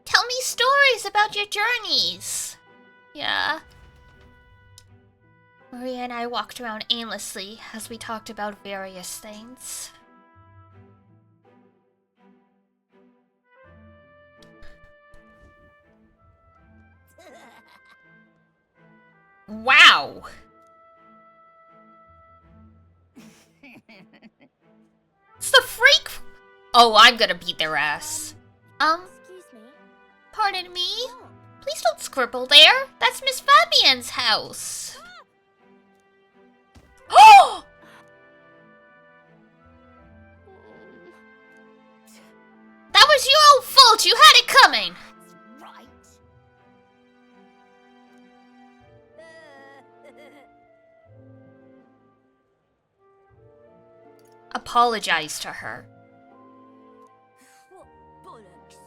[SPEAKER 1] Tell me stories about your journeys. Yeah. Maria and I walked around aimlessly as we talked about various things. Wow. It's the freak. Oh, I'm gonna beat their ass.
[SPEAKER 3] Excuse me.
[SPEAKER 1] Pardon me? Please don't scribble there. That's Miss Fabian's house. Oh! That was your own fault. You had it coming.
[SPEAKER 3] Right.
[SPEAKER 1] Apologize to her.
[SPEAKER 3] What bollocks.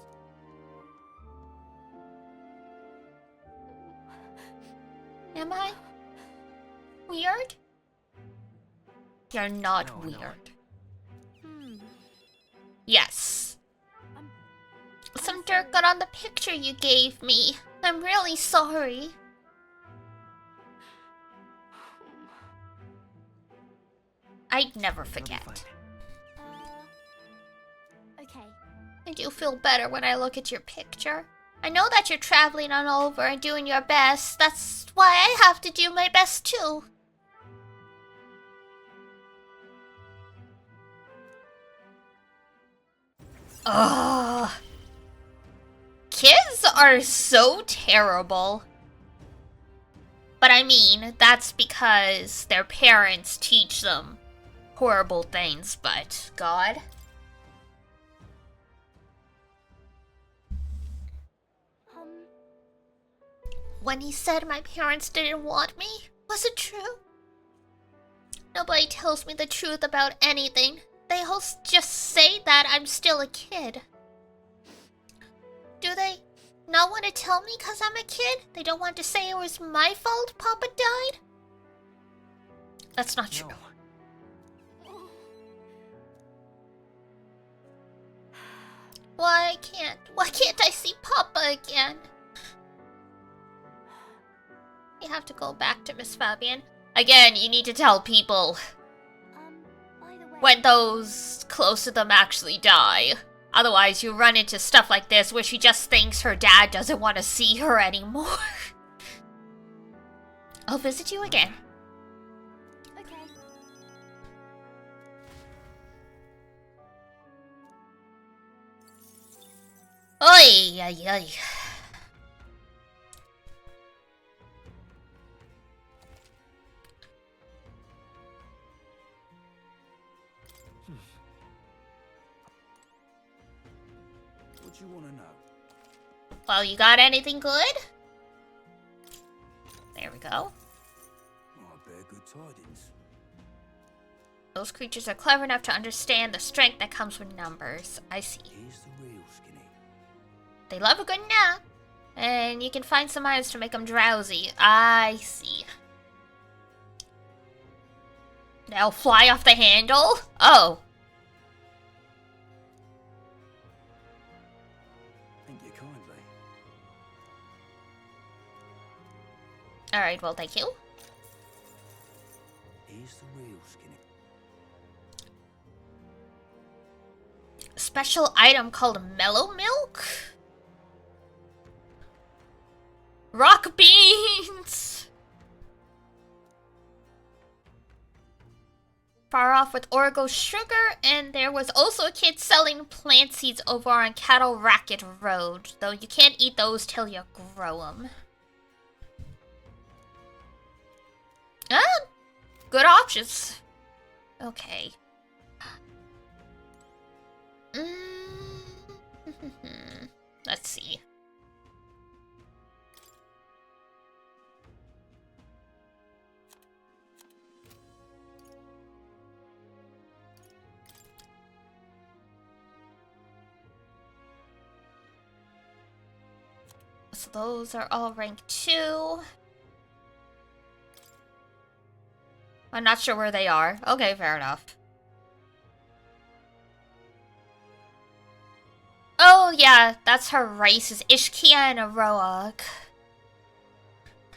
[SPEAKER 1] Am I? Weird? You're not
[SPEAKER 4] No,
[SPEAKER 1] weird.
[SPEAKER 3] Hmm.
[SPEAKER 1] Yes.
[SPEAKER 3] I'm
[SPEAKER 1] Some
[SPEAKER 3] sorry.
[SPEAKER 1] dirt got on the picture you gave me. I'm really sorry. I'd never
[SPEAKER 4] It'll be
[SPEAKER 1] forget.
[SPEAKER 4] fine.
[SPEAKER 3] Okay.
[SPEAKER 1] I do feel better when I look at your picture. I know that you're traveling on over and doing your best. That's why I have to do my best too. Ugh. Kids are so terrible. But I mean, that's because their parents teach them horrible things, but God. When he said my parents didn't want me, was it true? Nobody tells me the truth about anything. They just say that I'm still a kid. Do they not want to tell me because I'm a kid? They don't want to say it was my fault Papa died? That's not true.
[SPEAKER 4] No.
[SPEAKER 1] Why can't I see Papa again? You have to go back to Miss Fabian. Again, you need to tell people
[SPEAKER 3] By the way.
[SPEAKER 1] when those close to them actually die. Otherwise, you run into stuff like this where she just thinks her dad doesn't want to see her anymore. I'll visit you again.
[SPEAKER 3] Okay.
[SPEAKER 1] Oy, oy, oy.
[SPEAKER 2] What do you want to know?
[SPEAKER 1] Well, you got anything good? There we go.
[SPEAKER 2] Oh, I bear good tidings.
[SPEAKER 1] Those creatures are clever enough to understand the strength that comes with numbers. I see.
[SPEAKER 2] Here's the real skinny.
[SPEAKER 1] They love a good nap. And you can find some items to make them drowsy. I see. They'll fly off the handle? Oh.
[SPEAKER 2] Thank you kindly.
[SPEAKER 1] Alright, well, thank you.
[SPEAKER 2] Here's the real skinny.
[SPEAKER 1] Special item called Mellow Milk? Rock beans! Far off with Origo sugar, and there was also a kid selling plant seeds over on Cattle Racket Road, though you can't eat those till you grow them. Ah, good options. Okay. Let's see. So those are all rank 2. I'm not sure where they are. Okay, fair enough. Oh yeah, that's her races, Ishkia and Aroak.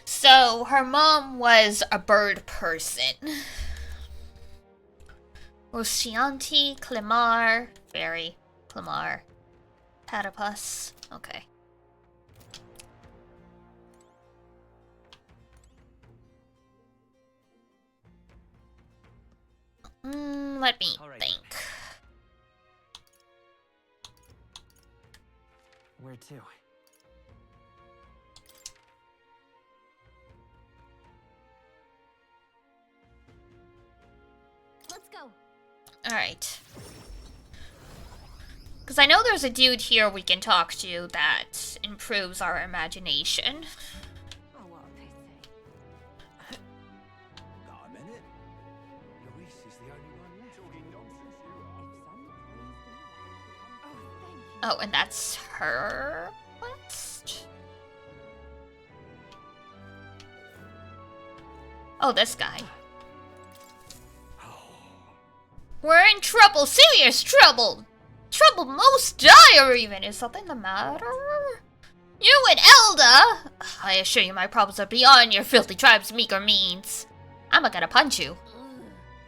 [SPEAKER 1] So her mom was a bird person. Roscianti, Clemar, Fairy, Clemar, Platypus. Okay. Let me
[SPEAKER 4] All right.
[SPEAKER 1] think.
[SPEAKER 4] Where to?
[SPEAKER 3] Let's go.
[SPEAKER 1] Alright. Because I know there's a dude here we can talk to that improves our imagination.
[SPEAKER 5] Oh, what a pity.
[SPEAKER 8] Got a minute? Luis is the only one left. Talking nonsense, you are.
[SPEAKER 5] Oh, thank you.
[SPEAKER 1] Oh, and that's her quest? Oh, this guy. We're in trouble, serious trouble! Trouble most dire even. Is something the matter? You and Elda! I assure you my problems are beyond your filthy tribe's meager means. I'm gonna punch you.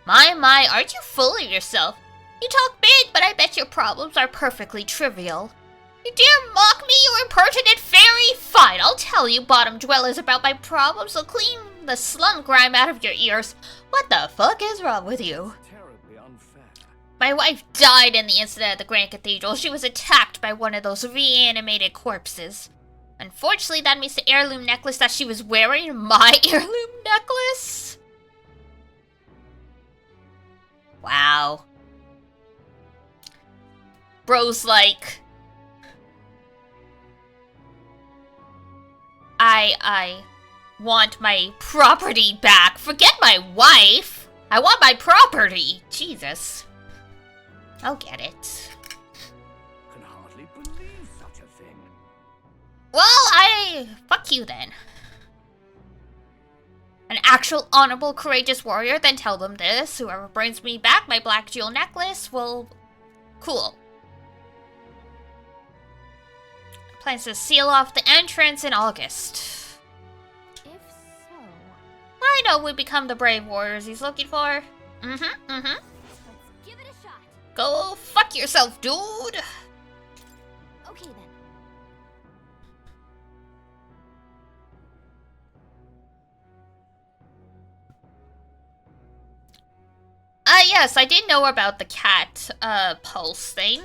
[SPEAKER 1] My, aren't you full of yourself? You talk big, but I bet your problems are perfectly trivial. You dare mock me, you impertinent fairy? Fine, I'll tell you bottom dwellers about my problems, so clean the slum grime out of your ears. What the fuck is wrong with you?
[SPEAKER 4] Terribly unfair.
[SPEAKER 1] My wife died in the incident at the Grand Cathedral. She was attacked by one of those reanimated corpses. Unfortunately, that means the heirloom necklace that she was wearing, my heirloom necklace? Wow. Bro's like... I want my property back. Forget my wife. I want my property. Jesus. I'll get it.
[SPEAKER 4] Can hardly believe such a thing.
[SPEAKER 1] Well, fuck you then. An actual honorable, courageous warrior, then tell them this. Whoever brings me back my black jewel necklace will... Cool. Plans to seal off the entrance in August.
[SPEAKER 3] If so,
[SPEAKER 1] I know we become the brave warriors he's looking for.
[SPEAKER 3] let's give it a shot.
[SPEAKER 1] Go fuck yourself, dude.
[SPEAKER 3] Okay then.
[SPEAKER 1] Yes, I did know about the cat, pulse thing.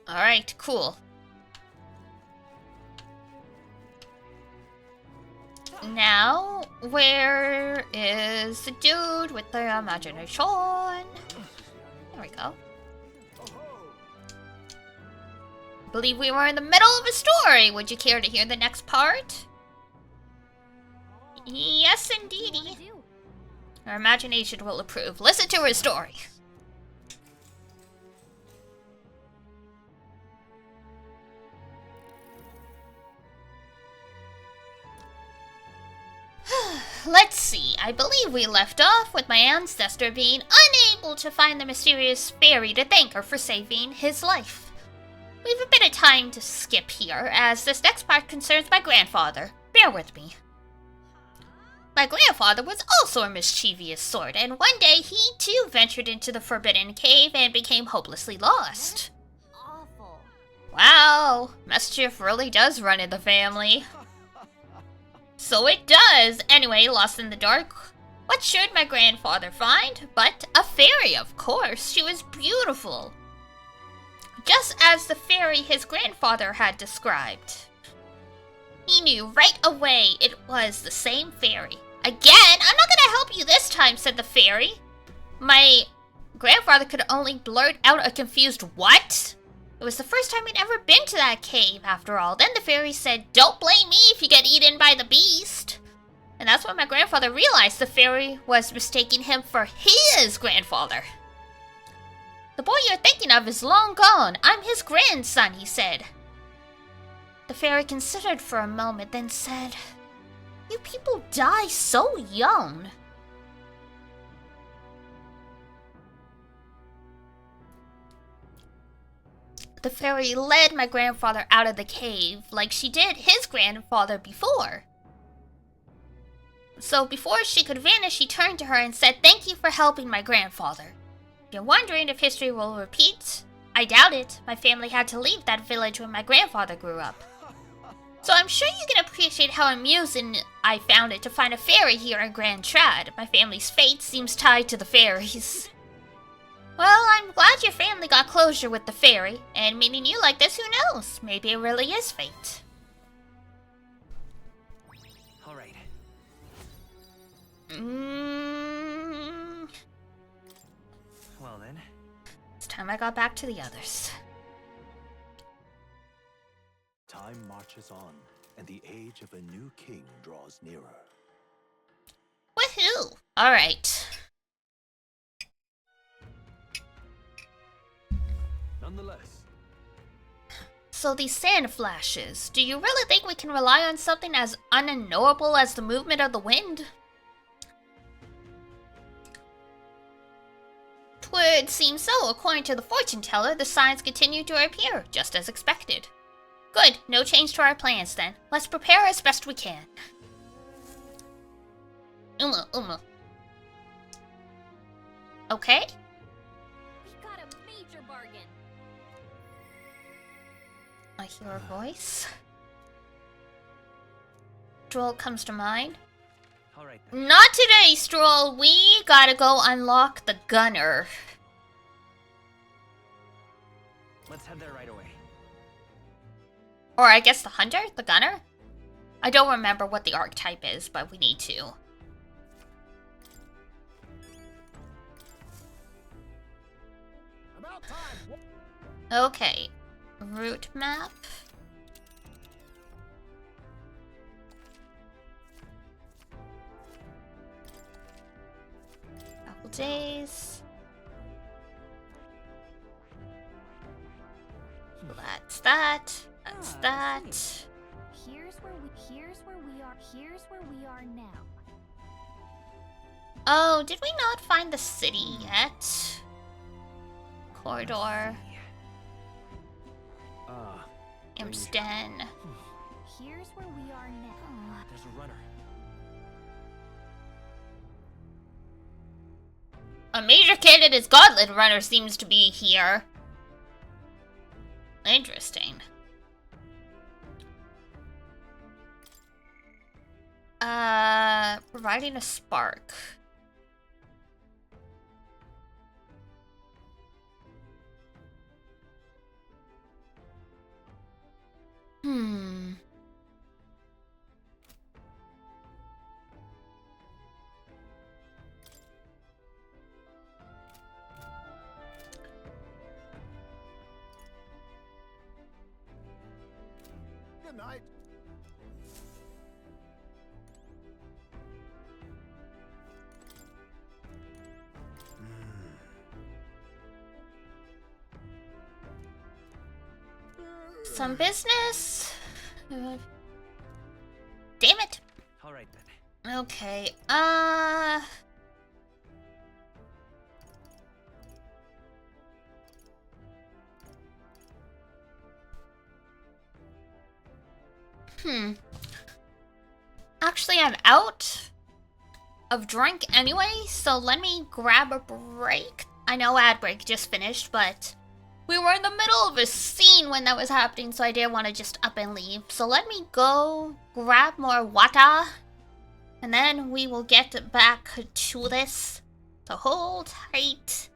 [SPEAKER 1] Alright, cool. Now, where is the dude with the imagination? There we go. I believe we were in the middle of a story. Would you care to hear the next part? Yes, indeedy. Her imagination will approve. Listen to her story. Let's see. I believe we left off with my ancestor being unable to find the mysterious fairy to thank her for saving his life. We've a bit of time to skip here, as this next part concerns my grandfather. Bear with me. My grandfather was also a mischievous sort, and one day he too ventured into the Forbidden Cave and became hopelessly lost.
[SPEAKER 3] Awful.
[SPEAKER 1] Wow, mischief really does run in the family. So it does. Anyway, lost in the dark. What should my grandfather find? But a fairy, of course. She was beautiful. Just as the fairy his grandfather had described. He knew right away it was the same fairy. Again? I'm not gonna help you this time, said the fairy. My grandfather could only blurt out a confused what? It was the first time he'd ever been to that cave, after all. Then the fairy said, don't blame me if you get eaten by the beast. And that's when my grandfather realized the fairy was mistaking him for his grandfather. The boy you're thinking of is long gone. I'm his grandson, he said. The fairy considered for a moment, then said, you people die so young. The fairy led my grandfather out of the cave like she did his grandfather before. So before she could vanish, he turned to her and said, thank you for helping my grandfather. If you're wondering if history will repeat, I doubt it. My family had to leave that village when my grandfather grew up. So I'm sure you can appreciate how amusing I found it to find a fairy here in Grand Trad. My family's fate seems tied to the fairies. Well, I'm glad your family got closure with the fairy, and meeting you like this, who knows? Maybe it really is fate.
[SPEAKER 10] Alright. Well then.
[SPEAKER 1] It's time I got back to the others.
[SPEAKER 8] Time marches on, and the age of a new king draws nearer.
[SPEAKER 1] Woohoo! Alright.
[SPEAKER 4] Nonetheless.
[SPEAKER 1] So these sand flashes, do you really think we can rely on something as unknowable as the movement of the wind? Twould seem so. According to the fortune teller, the signs continue to appear, just as expected. Good, no change to our plans then. Let's prepare as best we can. Uma. Okay.
[SPEAKER 3] We got a major bargain.
[SPEAKER 1] I hear a voice. Stroll comes to mind.
[SPEAKER 4] Alright.
[SPEAKER 1] Not today, Stroll. We gotta go unlock the gunner.
[SPEAKER 4] Let's head there right away.
[SPEAKER 1] Or I guess the hunter? The gunner? I don't remember what the archetype is, but we need to.
[SPEAKER 7] About time.
[SPEAKER 1] Okay. Route map. Couple days. That's that. That's that.
[SPEAKER 3] Here's where we are now.
[SPEAKER 1] Oh, did we not find the city yet? Corridor. Imsden.
[SPEAKER 3] Here's where we are now.
[SPEAKER 4] There's a runner.
[SPEAKER 1] A major candidate's gauntlet runner seems to be here. Interesting. Providing a spark.
[SPEAKER 7] Good night.
[SPEAKER 1] Some business? Damn it.
[SPEAKER 4] Alright then.
[SPEAKER 1] Okay, Actually, I'm out of drink anyway, so let me grab a break. I know ad break just finished, but we were in the middle of a scene when that was happening, so I didn't want to just up and leave. So let me go grab more water, and then we will get back to this. So hold tight.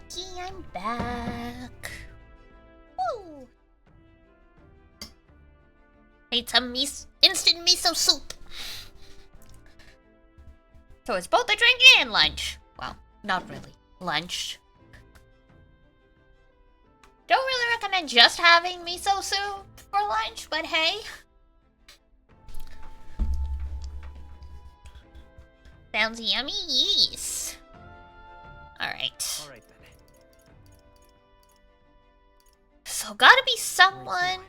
[SPEAKER 1] Okie, I'm back. Woo! Made some instant miso soup. So it's both a drink and lunch. Well, not really. Lunch. Don't really recommend just having miso soup for lunch, but hey. Sounds yummy, yes. Alright.
[SPEAKER 4] All right then.
[SPEAKER 1] So gotta be someone...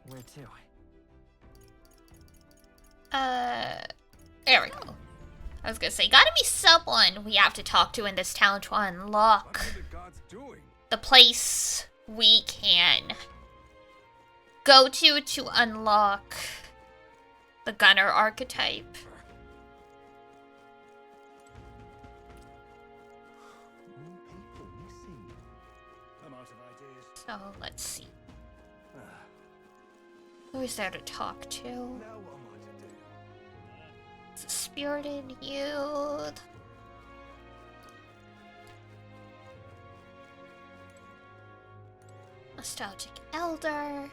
[SPEAKER 4] Where to?
[SPEAKER 1] There we go. I was gonna say, gotta be someone we have to talk to in this town to unlock
[SPEAKER 6] What are the gods doing?
[SPEAKER 1] the place we can go to unlock the gunner archetype.
[SPEAKER 8] More people missing.
[SPEAKER 7] I'm out of ideas.
[SPEAKER 1] So let's see. Who is there to talk to?
[SPEAKER 8] Now what am I to do?
[SPEAKER 1] It's a spirited youth. Nostalgic elder.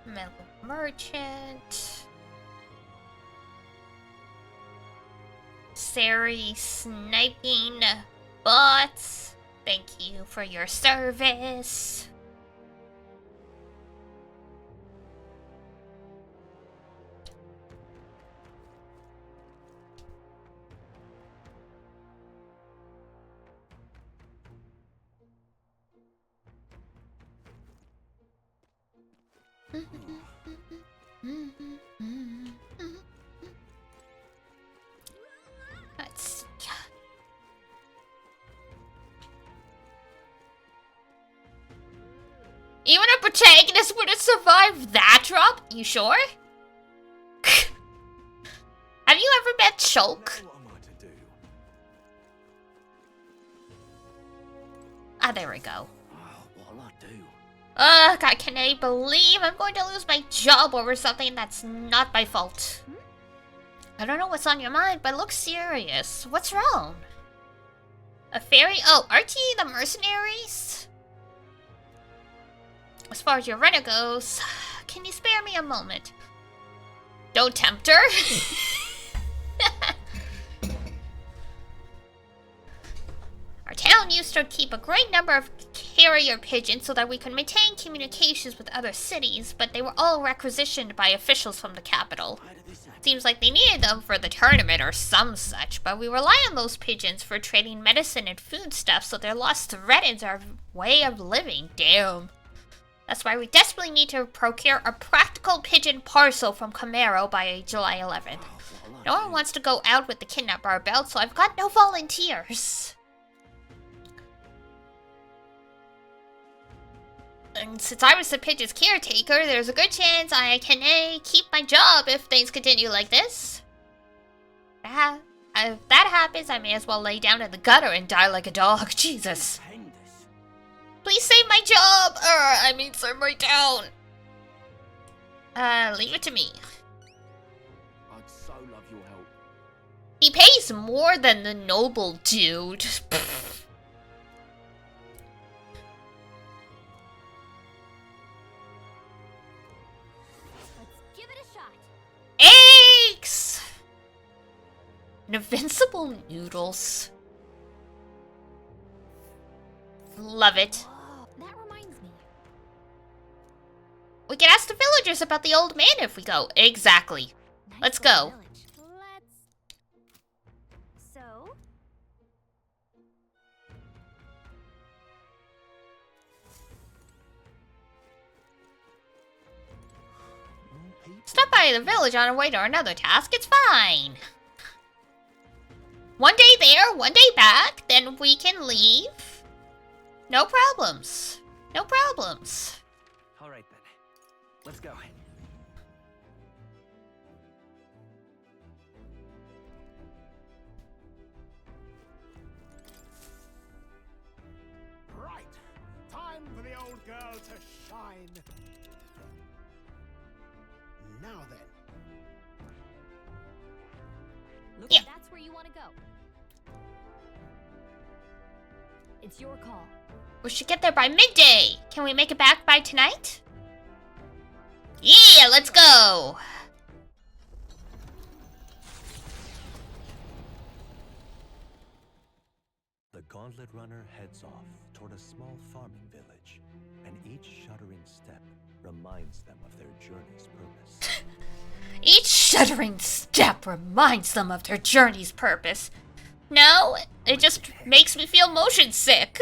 [SPEAKER 1] Metal merchant. Sari sniping bots. Thank you for your service. Let's see. Even a protagonist would have survived that drop? You sure? Have you ever met Shulk?
[SPEAKER 8] Now what am I to do?
[SPEAKER 1] Ah, there we go.
[SPEAKER 10] What'll I do?
[SPEAKER 1] Ugh, I can't believe I'm going to lose my job over something that's not my fault. I don't know what's on your mind, but it looks serious. What's wrong? A fairy? Oh, aren't you the mercenaries? As far as your runner goes, can you spare me a moment? Don't tempt her. Our town used to keep a great number of carrier pigeons so that we could maintain communications with other cities, but they were all requisitioned by officials from the capital.
[SPEAKER 10] Why did this happen?
[SPEAKER 1] Seems like they needed them for the tournament or some such, but we rely on those pigeons for trading medicine and foodstuffs, so their loss threatens our way of living. Damn. That's why we desperately need to procure a practical pigeon parcel from Camaro by July 11th.
[SPEAKER 10] What'll I
[SPEAKER 1] No
[SPEAKER 10] do?
[SPEAKER 1] one wants to go out with the kidnapper belt, so I've got no volunteers. And since I was the pigeon's caretaker, there's a good chance I can keep my job if things continue like this. If that happens, I may as well lay down in the gutter and die like a dog. Jesus.
[SPEAKER 10] Stupendous.
[SPEAKER 1] Please save my job! Save my town! Leave it to me.
[SPEAKER 10] I'd so love your help.
[SPEAKER 1] He pays more than the noble dude.
[SPEAKER 3] Let's give it a shot.
[SPEAKER 1] Eggs! Invincible noodles. Love it.
[SPEAKER 3] Whoa, that reminds me.
[SPEAKER 1] We can ask the villagers about the old man if we go. Exactly.
[SPEAKER 3] Nice
[SPEAKER 1] Let's
[SPEAKER 3] little
[SPEAKER 1] go.
[SPEAKER 3] village. So?
[SPEAKER 8] More people.
[SPEAKER 1] Stop by the village on our way to another task. It's fine. One day there, one day back, then we can leave. No problems. No problems.
[SPEAKER 4] All right then. Let's go.
[SPEAKER 7] Right. Time for the old girl to shine. Now then.
[SPEAKER 3] you want to go? It's your call.
[SPEAKER 1] We should get there by midday. Can we make it back by tonight? Yeah, let's go.
[SPEAKER 8] The Gauntlet Runner heads off toward a small farming village, and each shuddering step reminds them of their journey's purpose.
[SPEAKER 1] Each shuddering step reminds them of their journey's purpose. No, it just makes me feel motion sick.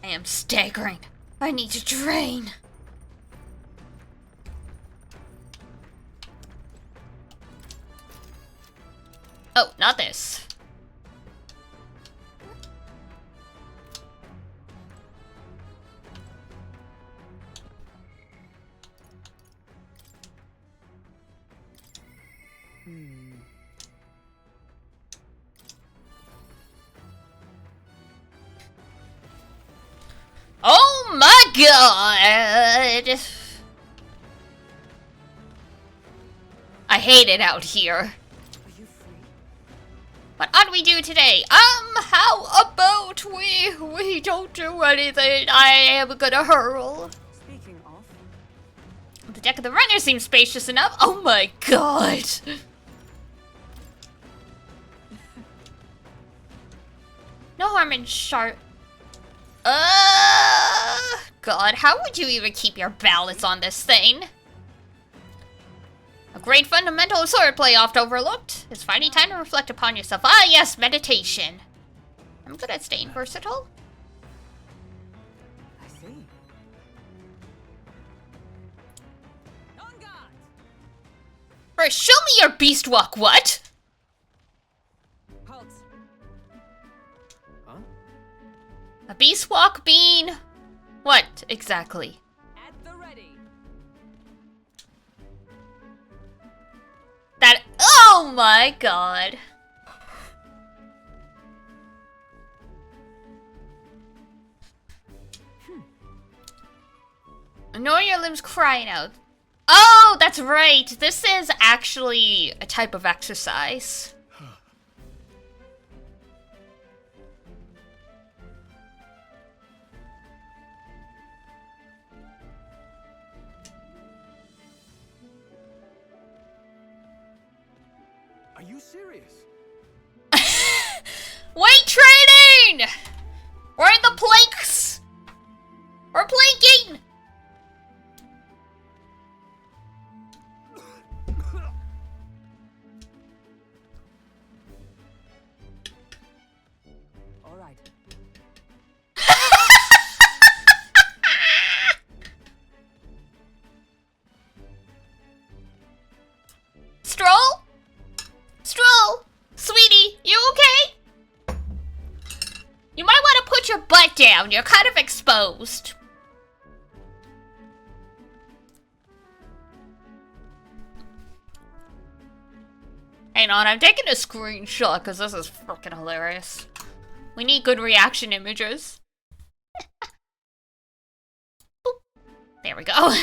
[SPEAKER 1] I am staggering. I need to drain. Oh, not this. Oh my god! I hate it out here.
[SPEAKER 5] Are you free?
[SPEAKER 1] What ought we do today? How about we don't do anything? I am gonna hurl.
[SPEAKER 5] Speaking of,
[SPEAKER 1] The deck of the runner seems spacious enough. Oh my god! No harm in sharp. God, how would you even keep your balance on this thing? A great fundamental swordplay oft overlooked is finding time to reflect upon yourself. Ah, yes, meditation. I'm good at staying versatile.
[SPEAKER 5] I see. On guard!
[SPEAKER 1] First, show me your beast walk. What?
[SPEAKER 5] Halt!
[SPEAKER 4] Huh?
[SPEAKER 1] A beast walk being what exactly?
[SPEAKER 5] At the ready.
[SPEAKER 1] That. Oh my god. Ignore your limbs crying out. Oh, that's right. This is actually a type of exercise.
[SPEAKER 4] Are you serious?
[SPEAKER 1] Weight training! We're in the planks! We're planking!
[SPEAKER 5] All right.
[SPEAKER 1] Stroll? Stroll? Sweetie, you okay? You might want to put your butt down. You're kind of exposed. Hang on, I'm taking a screenshot because this is freaking hilarious. We need good reaction images. Boop. There we go.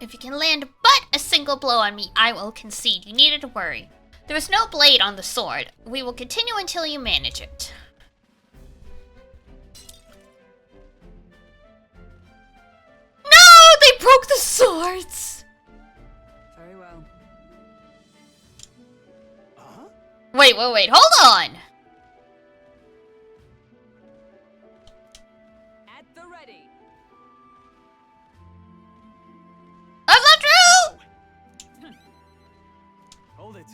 [SPEAKER 1] If you can land but a single blow on me, I will concede. You needed to worry. There is no blade on the sword. We will continue until you manage it. No! They broke the swords!
[SPEAKER 5] Very well.
[SPEAKER 4] Huh?
[SPEAKER 1] Wait, hold on!
[SPEAKER 5] At the ready.
[SPEAKER 1] That's not true!
[SPEAKER 4] Hold it.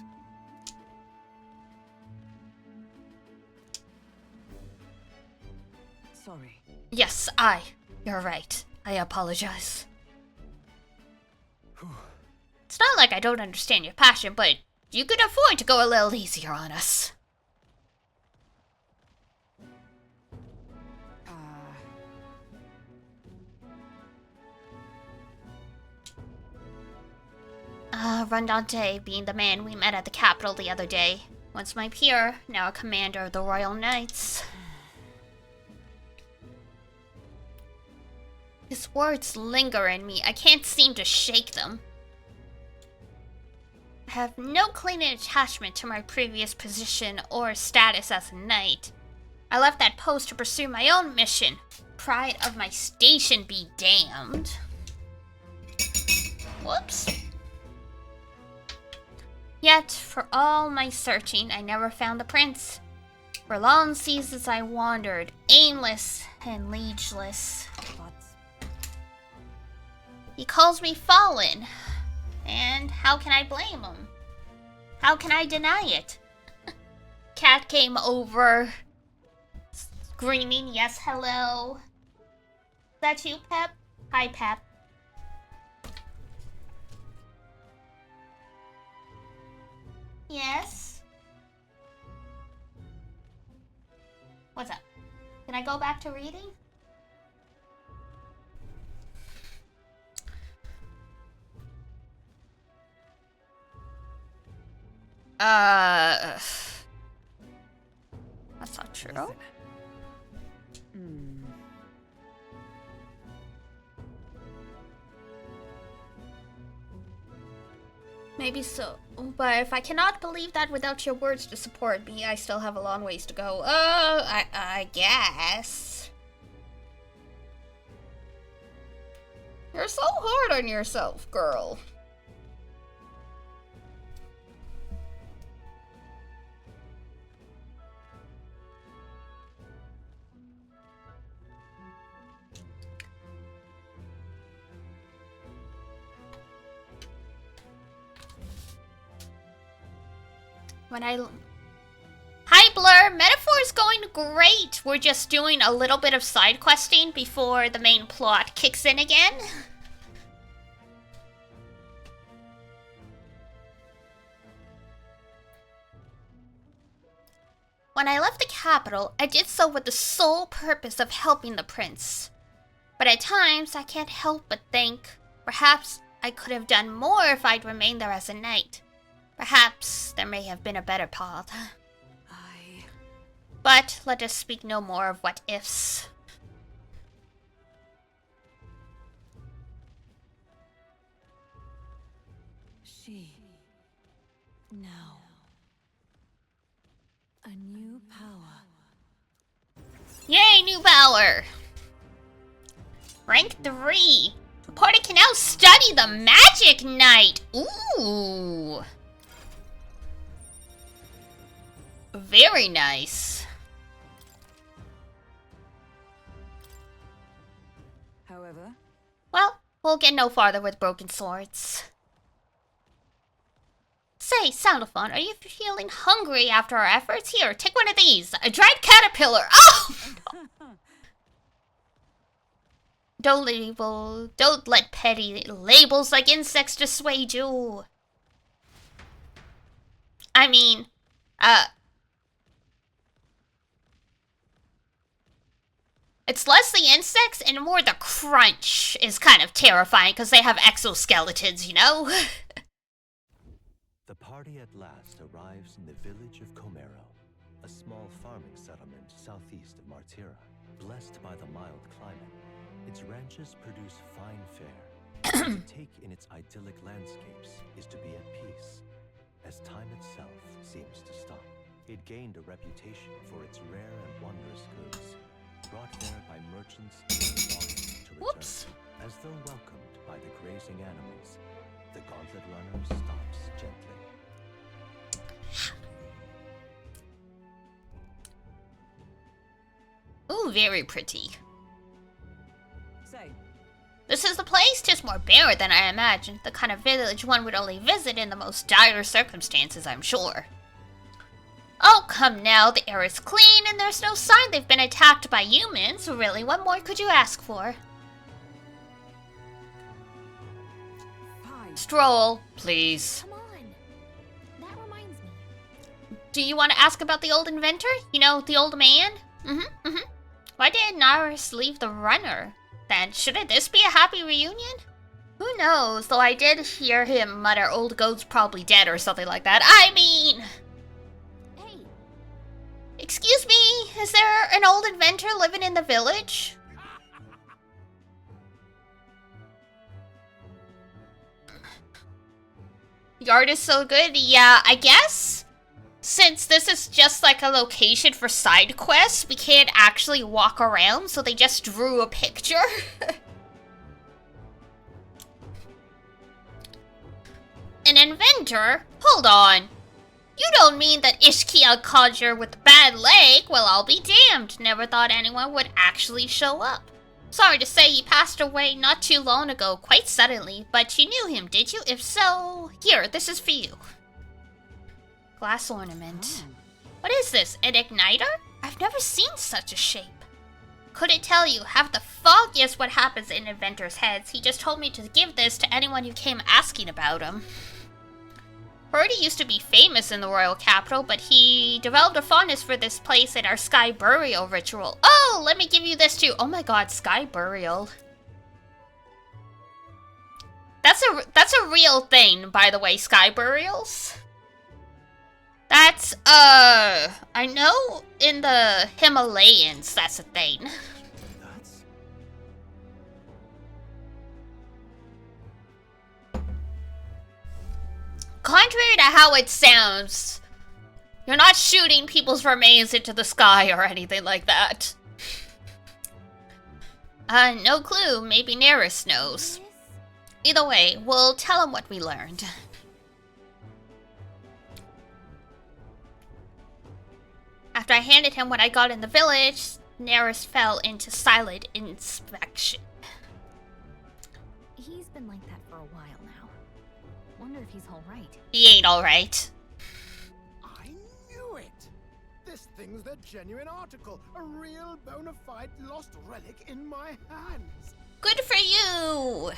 [SPEAKER 5] Sorry.
[SPEAKER 1] Yes, You're right. I apologize. It's not like I don't understand your passion, but you could afford to go a little easier on us. Rondante being the man we met at the capital the other day. Once my peer, now a commander of the Royal Knights. His words linger in me. I can't seem to shake them. I have no clinging attachment to my previous position or status as a knight. I left that post to pursue my own mission. Pride of my station be damned. Whoops. Yet, for all my searching, I never found the prince. For long seasons I wandered, aimless and liegeless. He calls me fallen. And how can I blame him? How can I deny it? Cat came over, screaming, yes, hello. Is that you, Pep? Hi, Pep. Yes? What's up? Can I go back to reading? That's not true. Maybe so, but if I cannot believe that without your words to support me, I still have a long ways to go. I guess. You're so hard on yourself, girl. Hi, Blur. Metaphor's going great. We're just doing a little bit of side questing before the main plot kicks in again. When I left the capital, I did so with the sole purpose of helping the prince. But at times, I can't help but think, perhaps I could have done more if I'd remained there as a knight. Perhaps there may have been a better path. But let us speak no more of what ifs.
[SPEAKER 5] She. Now. A new power.
[SPEAKER 1] Yay, new power! Rank 3. The party can now study the Magic Knight. Ooh. Very nice.
[SPEAKER 5] However,
[SPEAKER 1] well, we'll get no farther with broken swords. Say, Soundaphone, are you feeling hungry after our efforts? Here, take one of these. A dried caterpillar. Oh! Don't let petty labels like insects dissuade you. I mean, it's less the insects and more the crunch is kind of terrifying because they have exoskeletons, you know?
[SPEAKER 8] The party at last arrives in the village of Comero, a small farming settlement southeast of Martira. Blessed by the mild climate, its ranches produce fine fare. To take in its idyllic landscapes is to be at peace, as time itself seems to stop. It gained a reputation for its rare and wondrous goods, brought there by merchants to return.
[SPEAKER 1] Whoops.
[SPEAKER 8] As though welcomed by the grazing animals, the gauntlet runner stops gently.
[SPEAKER 1] Ooh, very pretty.
[SPEAKER 5] say,
[SPEAKER 1] This is the place, just more bare than I imagined. The kind of village one would only visit in the most dire circumstances, I'm sure. Oh, come now, the air is clean and there's no sign they've been attacked by humans. Really, what more could you ask for?
[SPEAKER 5] fine.
[SPEAKER 1] Stroll, please.
[SPEAKER 3] Come on. That reminds me.
[SPEAKER 1] Do you want to ask about the old inventor? You know, the old man? Why did Naris leave the runner? Then, shouldn't this be a happy reunion? Who knows, though I did hear him mutter old goat's probably dead or something like that. I mean... Excuse me, is there an old inventor living in the village? The art is so good, yeah, I guess? Since this is just like a location for side quests, we can't actually walk around, so they just drew a picture. An inventor? Hold on. You don't mean that Ishkiel conjure with the bad leg? Well, I'll be damned. Never thought anyone would actually show up. Sorry to say he passed away not too long ago, quite suddenly, but you knew him, did you? If so, here, this is for you. Glass ornament. What is this, an igniter? I've never seen such a shape. Couldn't tell you, have the foggiest what happens in inventors' heads. He just told me to give this to anyone who came asking about him. Heard he used to be famous in the royal capital, but he developed a fondness for this place in our sky burial ritual. Oh, let me give you this too. Oh my god, sky burial. That's a real thing, by the way, sky burials. That's, I know in the Himalayas that's a thing. Contrary to how it sounds, you're not shooting people's remains into the sky or anything like that. No clue. Maybe Neris knows. Either way, we'll tell him what we learned. After I handed him what I got in the village, Neris fell into silent inspection.
[SPEAKER 3] He's been like that for a while now. Wonder if he's alright.
[SPEAKER 1] He ain't alright.
[SPEAKER 7] I knew it! This thing's the genuine article. A real bona fide lost relic in my hands.
[SPEAKER 1] Good for you!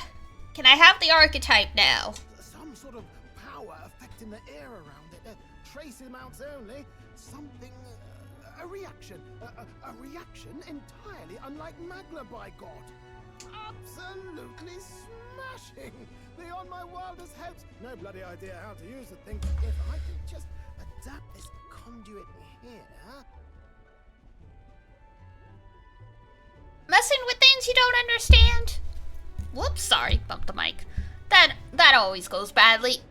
[SPEAKER 1] Can I have the archetype now?
[SPEAKER 7] Some sort of power affecting the air around it. Trace amounts only. Something... a reaction. A reaction entirely unlike Magla, by God. Absolutely smashing! Beyond my wildest hopes. No bloody idea how to use the thing. If I could just adapt this conduit here...
[SPEAKER 1] Messing with things you don't understand? Whoops, sorry, bumped the mic. That always goes badly.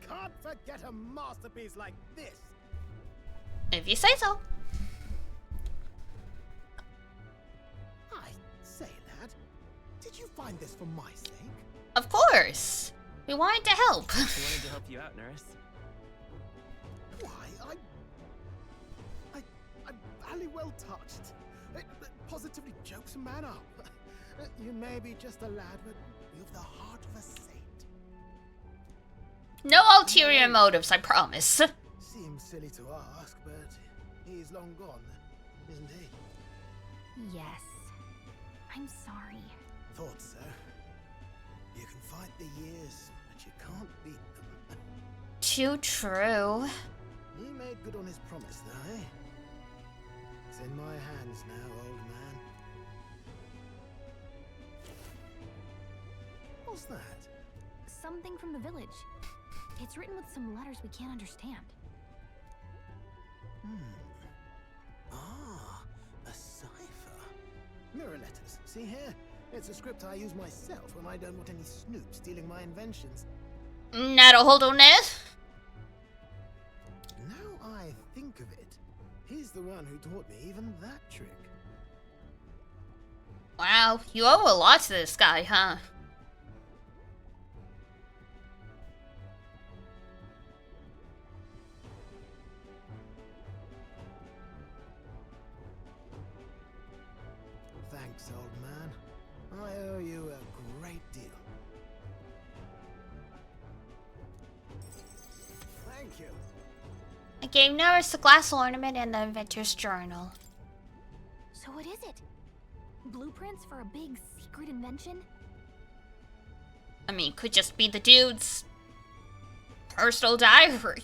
[SPEAKER 7] Can't forget a masterpiece like this.
[SPEAKER 1] If you say so.
[SPEAKER 7] I say, lad, did you find this for my sake?
[SPEAKER 1] Of course. We wanted to help.
[SPEAKER 9] We wanted to help you out, nurse.
[SPEAKER 7] Why, I'm barely well touched. It positively jokes a man up. You may be just a lad, but you've the heart of a saint.
[SPEAKER 1] No ulterior motives, I promise.
[SPEAKER 7] Seems silly to ask, but he's long gone, isn't he?
[SPEAKER 3] Yes. I'm sorry.
[SPEAKER 7] Thought so. You can fight the years, but you can't beat them.
[SPEAKER 1] Too true.
[SPEAKER 7] He made good on his promise, though, eh? It's in my hands now, old man. What's that?
[SPEAKER 3] Something from the village. It's written with some letters we can't understand.
[SPEAKER 7] Ah, a cipher. Mirror letters. See here? It's a script I use myself when I don't want any snoop stealing my inventions.
[SPEAKER 1] Not a hold on it.
[SPEAKER 7] Now I think of it, he's the one who taught me even that trick.
[SPEAKER 1] Wow, you owe a lot to this guy, huh?
[SPEAKER 7] Thanks, old man. I owe you a great deal. Thank you.
[SPEAKER 1] I gave Neris the glass ornament and the inventor's journal.
[SPEAKER 3] So what is it? Blueprints for a big secret invention?
[SPEAKER 1] I mean, could just be the dude's personal diary.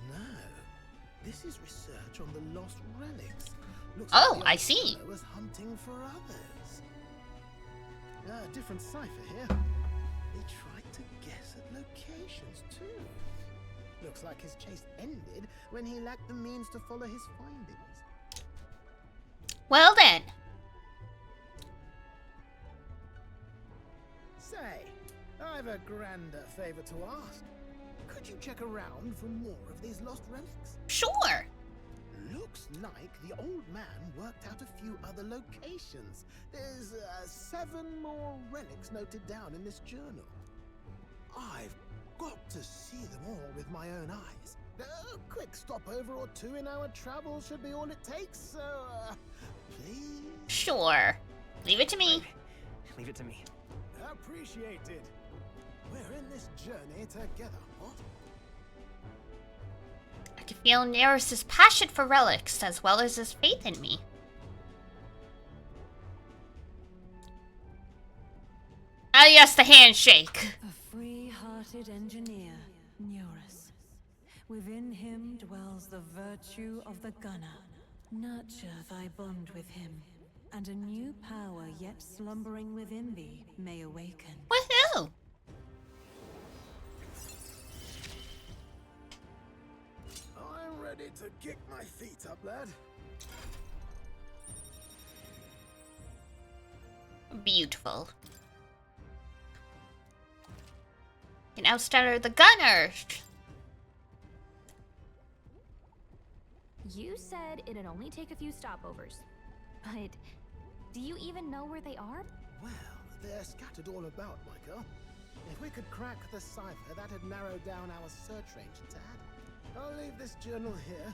[SPEAKER 7] No, this is research on the lost relics. Looks
[SPEAKER 1] Oh,
[SPEAKER 7] like the
[SPEAKER 1] I
[SPEAKER 7] old
[SPEAKER 1] see.
[SPEAKER 7] fellow was hunting for others. Different cipher here. They tried to guess at locations too. Looks like his chase ended when he lacked the means to follow his findings.
[SPEAKER 1] Well then.
[SPEAKER 7] Say, I've a grander favor to ask. Could you check around for more of these lost relics?
[SPEAKER 1] Sure.
[SPEAKER 7] Looks like the old man worked out a few other locations. There's 7 more relics noted down in this journal. I've got to see them all with my own eyes. A quick stopover or 2 in our travel should be all it takes, so please?
[SPEAKER 1] Sure. Leave it to me.
[SPEAKER 9] Leave it to me.
[SPEAKER 7] Appreciated. We're in this journey together, what?
[SPEAKER 1] I can feel Neris's passion for relics as well as his faith in me. Ah, yes, the handshake.
[SPEAKER 5] A free-hearted engineer, Neris. Within him dwells the virtue of the gunner. Nurture thy bond with him, and a new power yet slumbering within thee may awaken.
[SPEAKER 1] Woohoo!
[SPEAKER 7] I'm ready to kick my feet up, lad.
[SPEAKER 1] Beautiful. You can now start the gunner.
[SPEAKER 3] You said it'd only take a few stopovers. But do you even know where they are?
[SPEAKER 7] Well, they're scattered all about, my girl. If we could crack the cipher, that'd narrow down our search range a tad. I'll leave this journal here.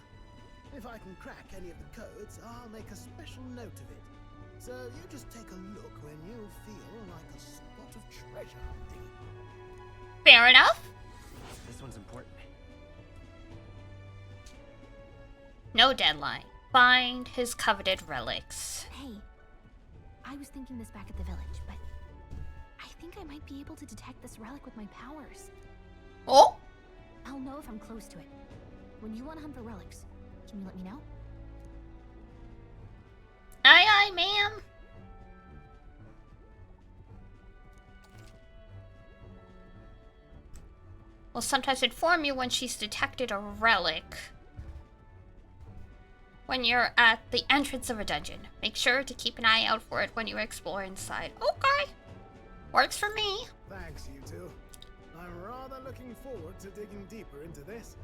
[SPEAKER 7] If I can crack any of the codes, I'll make a special note of it. So you just take a look when you feel like a spot of treasure hunting.
[SPEAKER 1] Fair enough.
[SPEAKER 9] This one's important.
[SPEAKER 1] No deadline. Find his coveted relics.
[SPEAKER 3] Hey, I was thinking this back at the village, but I think I might be able to detect this relic with my powers.
[SPEAKER 1] Oh?
[SPEAKER 3] I'll know if I'm close to it. When you want to hunt for relics, can you let me know?
[SPEAKER 1] Aye, aye, ma'am. Will sometimes inform you when she's detected a relic. When you're at the entrance of a dungeon, make sure to keep an eye out for it when you explore inside. Okay. Works for me.
[SPEAKER 7] Thanks, you two. I'm rather looking forward to digging deeper into this.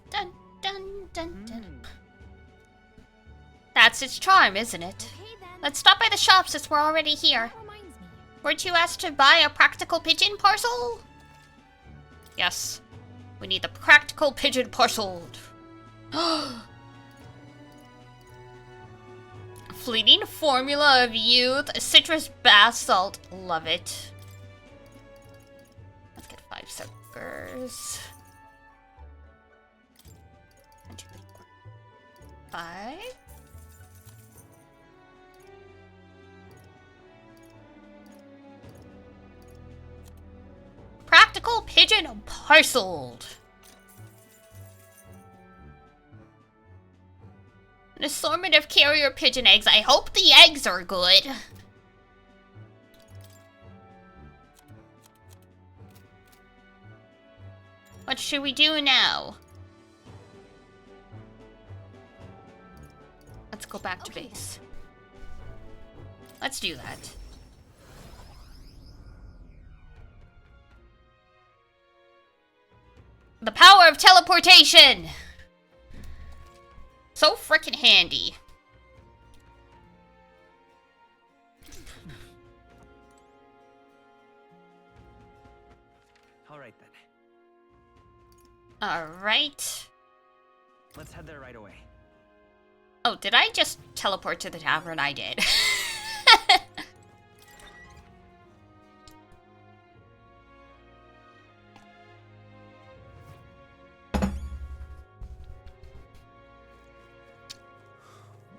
[SPEAKER 1] Dun, dun, dun, dun. That's its charm, isn't it?
[SPEAKER 3] Okay then.
[SPEAKER 1] Let's stop by the shop since we're already here.
[SPEAKER 3] That reminds me.
[SPEAKER 1] Weren't you asked to buy a practical pigeon parcel? Yes. We need the practical pigeon parcel. Fleeting formula of youth, citrus bath salt. Love it. Let's get 5 suckers. 1, 2, 3, 4, 5. Practical pigeon parceled. An assortment of carrier pigeon eggs. I hope the eggs are good. What should we do now? Let's go back to base. Let's do that. The power of teleportation! So frickin' handy.
[SPEAKER 9] Alright then.
[SPEAKER 1] Alright.
[SPEAKER 9] Let's head there right away.
[SPEAKER 1] Oh, did I just teleport to the tavern? I did.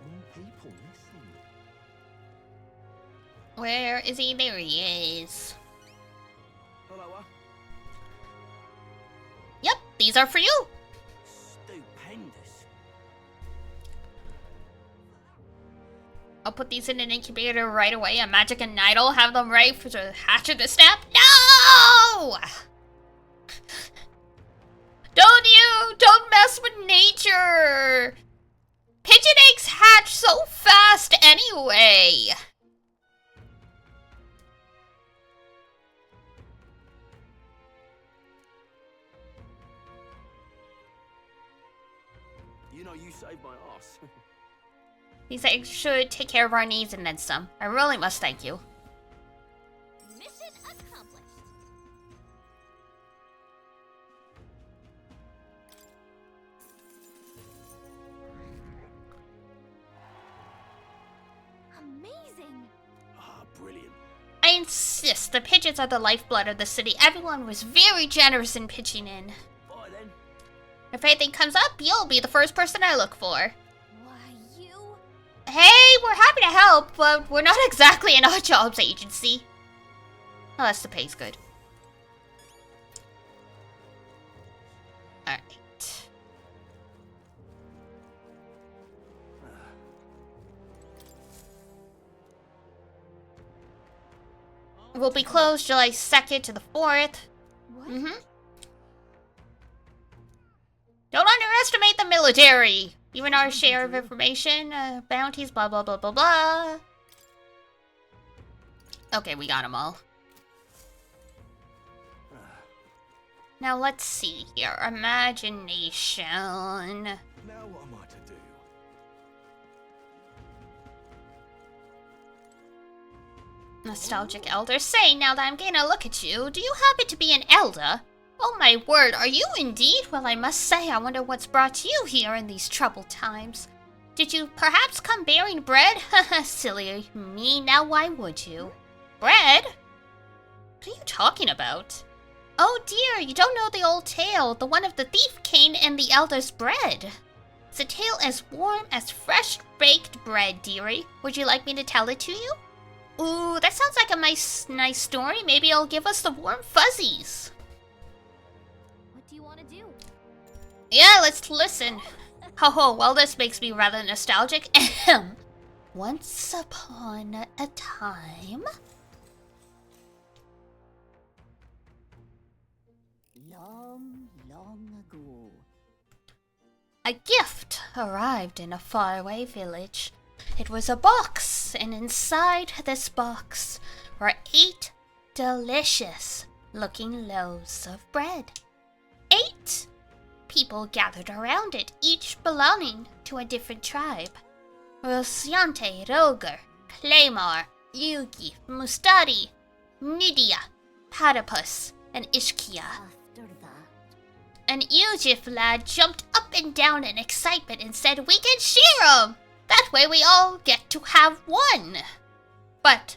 [SPEAKER 8] More people missing.
[SPEAKER 1] Where is he? There he is.
[SPEAKER 4] Hello,
[SPEAKER 1] Yep, these are for you.
[SPEAKER 10] Stupendous.
[SPEAKER 1] I'll put these in an incubator right away. A magic and Nidal have them ready for the hatch of the snap. No! Don't mess with nature. Pigeon eggs hatch so fast anyway.
[SPEAKER 4] You know you saved my ass.
[SPEAKER 1] These eggs should take care of our needs and then some. I really must thank you.
[SPEAKER 3] Mission accomplished. Amazing.
[SPEAKER 4] Brilliant.
[SPEAKER 1] I insist, the pigeons are the lifeblood of the city. Everyone was very generous in pitching in.
[SPEAKER 4] Bye then.
[SPEAKER 1] If anything comes up, you'll be the first person I look for.
[SPEAKER 3] Why, you...
[SPEAKER 1] Hey, we're happy to help, but we're not exactly an odd jobs agency. Unless the pay's good. Alright. We'll be closed July 2nd to the 4th.
[SPEAKER 3] What?
[SPEAKER 1] Don't underestimate the military. Even our share of information, bounties, blah blah blah blah blah. Okay, we got them all. Now let's see here. Imagination.
[SPEAKER 4] Now what am I to do?
[SPEAKER 1] Nostalgic elder, say now that I'm getting a look at you, do you happen to be an elder? Oh my word, are you indeed? Well, I must say, I wonder what's brought you here in these troubled times. Did you perhaps come bearing bread? Haha, silly me, now why would you? Bread? What are you talking about? Oh dear, you don't know the old tale, the one of the thief cane and the elder's bread. It's a tale as warm as fresh baked bread, dearie. Would you like me to tell it to you? Ooh, that sounds like a nice story. Maybe it'll give us the warm fuzzies.
[SPEAKER 3] What do you want to do?
[SPEAKER 1] Yeah, let's listen. Ho ho, well this makes me rather nostalgic. Ahem. Once upon a time...
[SPEAKER 11] Long ago.
[SPEAKER 1] A gift arrived in a faraway village. It was a box, and inside this box were 8 delicious-looking loaves of bread. 8 people gathered around it, each belonging to a different tribe. Rosiante, Roger, Claymore, Yugi, Mustari, Nydia, Platypus, and Ishkia.
[SPEAKER 11] After that,
[SPEAKER 1] An Ujif lad jumped up and down in excitement and said, "We can share 'em! That way we all get to have one." But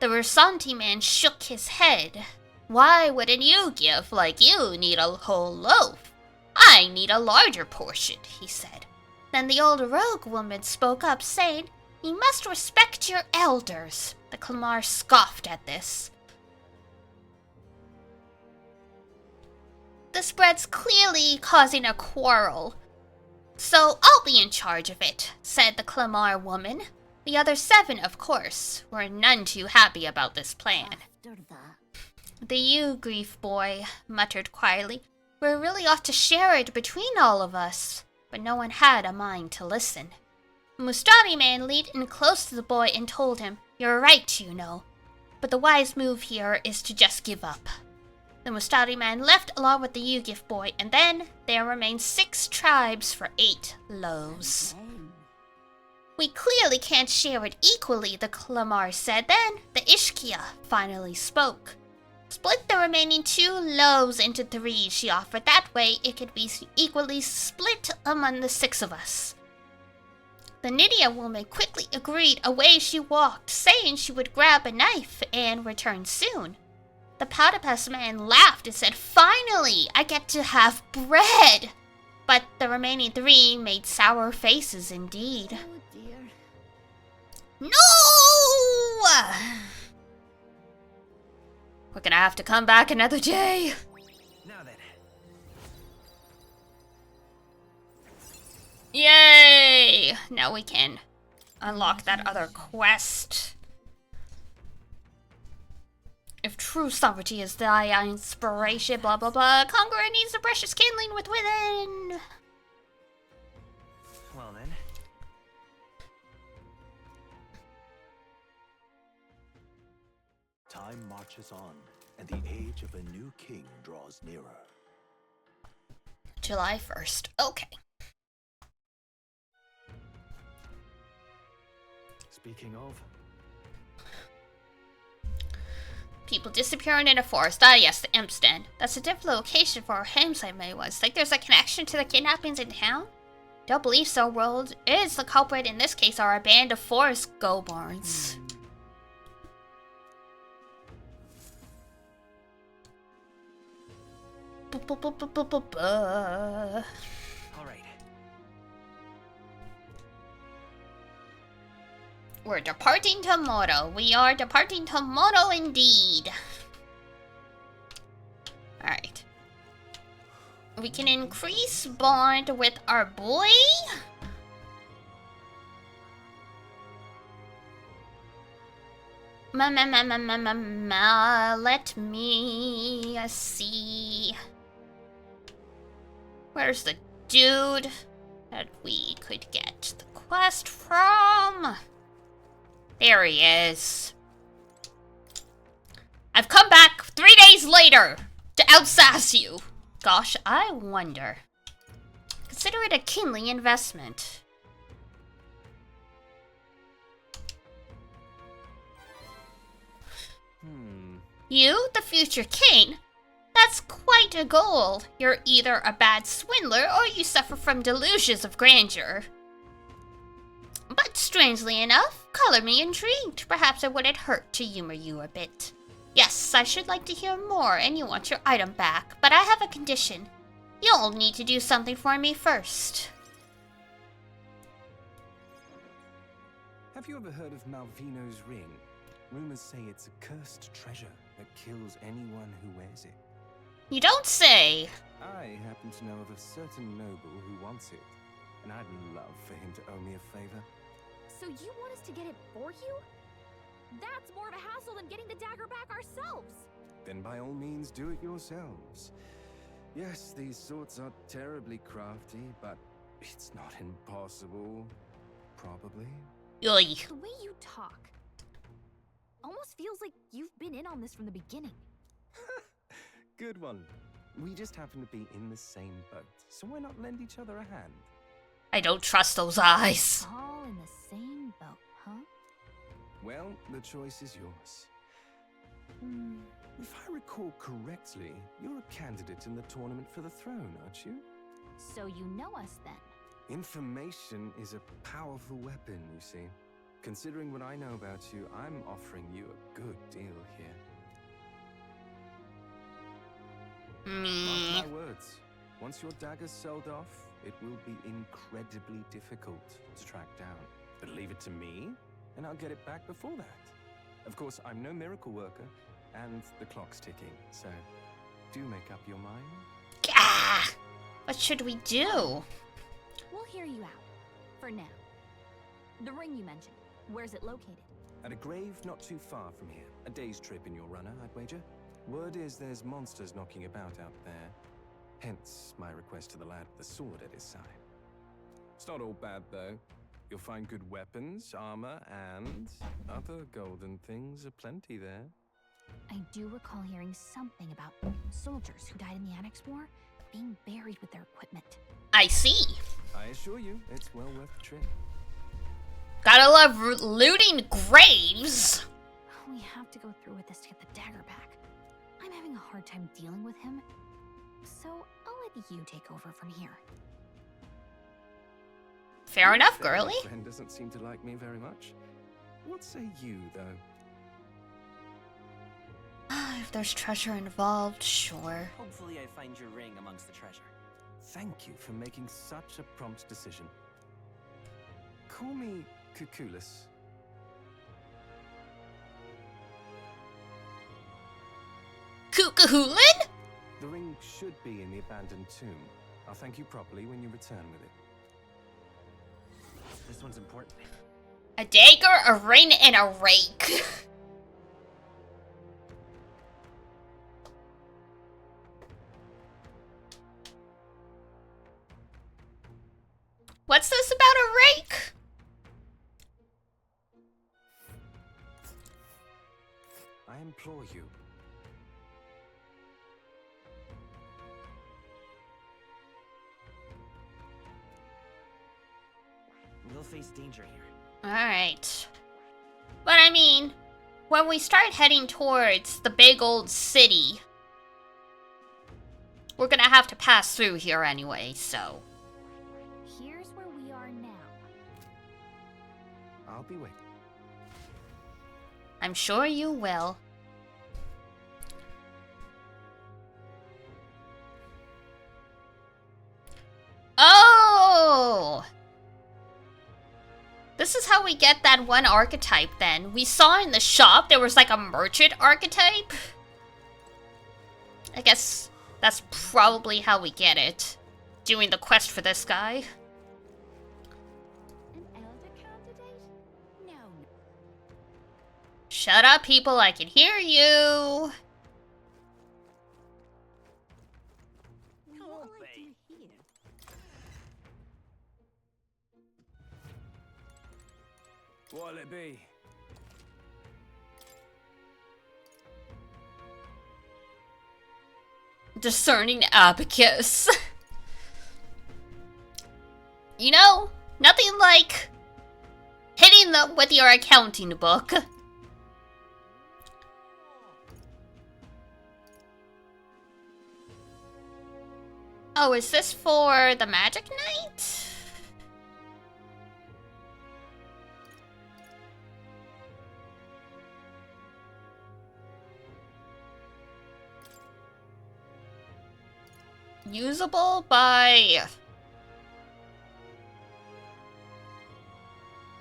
[SPEAKER 1] the Versanti man shook his head. "Why would an Ujif like you need a whole loaf? I need a larger portion," he said. Then the old rogue woman spoke up, saying, "You must respect your elders." The Clamar scoffed at this. "The spread's clearly causing a quarrel, so I'll be in charge of it," said the Clamar woman. The other 7, of course, were none too happy about this plan.
[SPEAKER 11] after that,
[SPEAKER 1] The Ugrief boy muttered quietly, "We really ought to share it between all of us." But no one had a mind to listen. Mustari man leaned in close to the boy and told him, "You're right, you know. But the wise move here is to just give up." The Mustari man left along with the Ugif boy, and then there remained 6 tribes for 8 loaves.
[SPEAKER 11] then,
[SPEAKER 1] "We clearly can't share it equally," the Clamar said. Then the Ishkia finally spoke. "Split the remaining 2 loaves into 3, she offered. That way it could be equally split among the 6 of us. The Nydia woman quickly agreed. Away she walked, saying she would grab a knife and return soon. The Platypus man laughed and said, "Finally, I get to have bread!" But the remaining 3 made sour faces indeed.
[SPEAKER 11] oh dear.
[SPEAKER 1] No! We're gonna have to come back another day.
[SPEAKER 9] Now then.
[SPEAKER 1] Yay! Now we can unlock that other quest. If true sovereignty is thy inspiration, blah blah blah, conqueror needs the precious kindling within.
[SPEAKER 9] Well then.
[SPEAKER 8] Time marches on, and the age of a new king draws nearer.
[SPEAKER 1] July 1st. Okay.
[SPEAKER 4] Speaking of,
[SPEAKER 1] People disappearing in a forest. Ah, yes, the Imp's Den. That's a different location for our home site, may was. Think there's a connection to the kidnappings in town? Don't believe so, world. Is the culprit in this case are a band of forest go-barns.
[SPEAKER 9] All right.
[SPEAKER 1] We're departing tomorrow. We are departing tomorrow indeed. Alright. We can increase bond with our boy. Let me see. Where's the dude that we could get the quest from? There he is. I've come back 3 days later to outsass you. Gosh, I wonder. Consider it a kindling investment. You, the future king? That's quite a goal. You're either a bad swindler or you suffer from delusions of grandeur. But strangely enough, color me intrigued. Perhaps it wouldn't hurt to humor you a bit. Yes, I should like to hear more, and you want your item back, but I have a condition. You'll need to do something for me first.
[SPEAKER 6] Have you ever heard of Malvino's ring? Rumors say it's a cursed treasure that kills anyone who wears it.
[SPEAKER 1] You don't say!
[SPEAKER 6] I happen to know of a certain noble who wants it, and I'd love for him to owe me a favor.
[SPEAKER 3] So you want us to get it for you? That's more of a hassle than getting the dagger back ourselves.
[SPEAKER 6] Then by all means do it yourselves. Yes, these swords are terribly crafty, but it's not impossible. Probably.
[SPEAKER 1] Oy.
[SPEAKER 3] The way you talk almost feels like you've been in on this from the beginning.
[SPEAKER 6] Good one. We just happen to be in the same boat, so why not lend each other a hand?
[SPEAKER 1] I don't trust those eyes.
[SPEAKER 3] All in the same boat, huh?
[SPEAKER 6] Well, the choice is yours. If I recall correctly, you're a candidate in the tournament for the throne, aren't you?
[SPEAKER 3] So you know us then?
[SPEAKER 6] Information is a powerful weapon, you see. Considering what I know about you, I'm offering you a good deal here. Mark my words. Once your dagger's sold off, it will be incredibly difficult to track down. But leave it to me, and I'll get it back before that. Of course, I'm no miracle worker, and the clock's ticking, so do make up your mind.
[SPEAKER 1] Gah! What should we do?
[SPEAKER 3] We'll hear you out. For now. The ring you mentioned, where's it located?
[SPEAKER 6] At a grave not too far from here. A day's trip in your runner, I'd wager. Word is there's monsters knocking about out there. Hence my request to the lad with the sword at his side. It's not all bad, though. You'll find good weapons, armor, and other golden things aplenty there.
[SPEAKER 3] I do recall hearing something about soldiers who died in the Annex War being buried with their equipment.
[SPEAKER 1] I see.
[SPEAKER 6] I assure you, it's well worth the trip.
[SPEAKER 1] Gotta love looting graves.
[SPEAKER 3] We have to go through with this to get the dagger back. I'm having a hard time dealing with him, so I'll let you take over from here.
[SPEAKER 1] Fair enough, girly.
[SPEAKER 6] My friend doesn't seem to like me very much. What say you, though?
[SPEAKER 1] If there's treasure involved, sure.
[SPEAKER 9] Hopefully I find your ring amongst the treasure.
[SPEAKER 6] Thank you for making such a prompt decision. Call me Cuculus.
[SPEAKER 1] Kukahulin?
[SPEAKER 6] The ring should be in the abandoned tomb. I'll thank you properly when you return with it.
[SPEAKER 9] This one's important.
[SPEAKER 1] A dagger, a ring, and a rake. What's this about a rake?
[SPEAKER 6] I implore you.
[SPEAKER 9] We'll face danger here.
[SPEAKER 1] Alright. But I mean, when we start heading towards the big old city, we're gonna have to pass through here anyway, so.
[SPEAKER 3] Here's where we are now.
[SPEAKER 6] I'll be waiting.
[SPEAKER 1] I'm sure you will. Oh! This is how we get that one archetype then. We saw in the shop there was like a merchant archetype. I guess that's probably how we get it. Doing the quest for this guy.
[SPEAKER 3] An elder candidate? No.
[SPEAKER 1] Shut up, people, I can hear you.
[SPEAKER 3] What will I do here?
[SPEAKER 2] What'll it be?
[SPEAKER 1] Discerning abacus. You know, nothing like hitting them with your accounting book. Oh, is this for the Magic Knight? Usable by...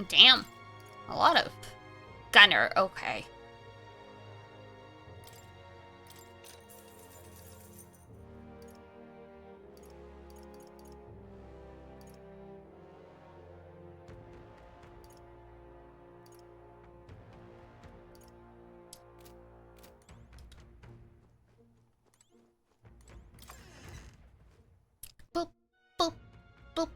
[SPEAKER 1] Damn. A lot of gunner, okay. Boop, boop, boop.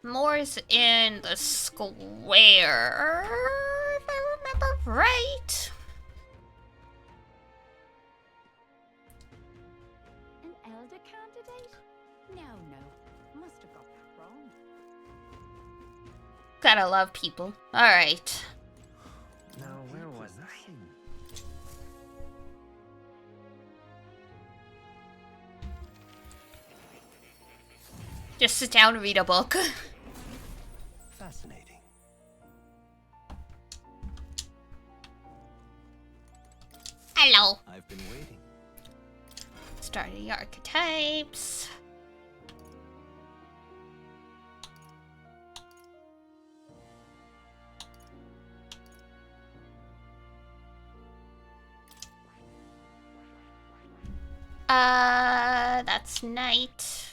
[SPEAKER 1] More's in the square, if I remember right.
[SPEAKER 3] An elder candidate? No. Must have got that wrong.
[SPEAKER 1] Gotta love people. Alright.
[SPEAKER 9] Now, where was I?
[SPEAKER 1] Just sit down and read a book.
[SPEAKER 8] Fascinating.
[SPEAKER 1] Hello.
[SPEAKER 8] I've been waiting.
[SPEAKER 1] Starting archetypes. That's Knight.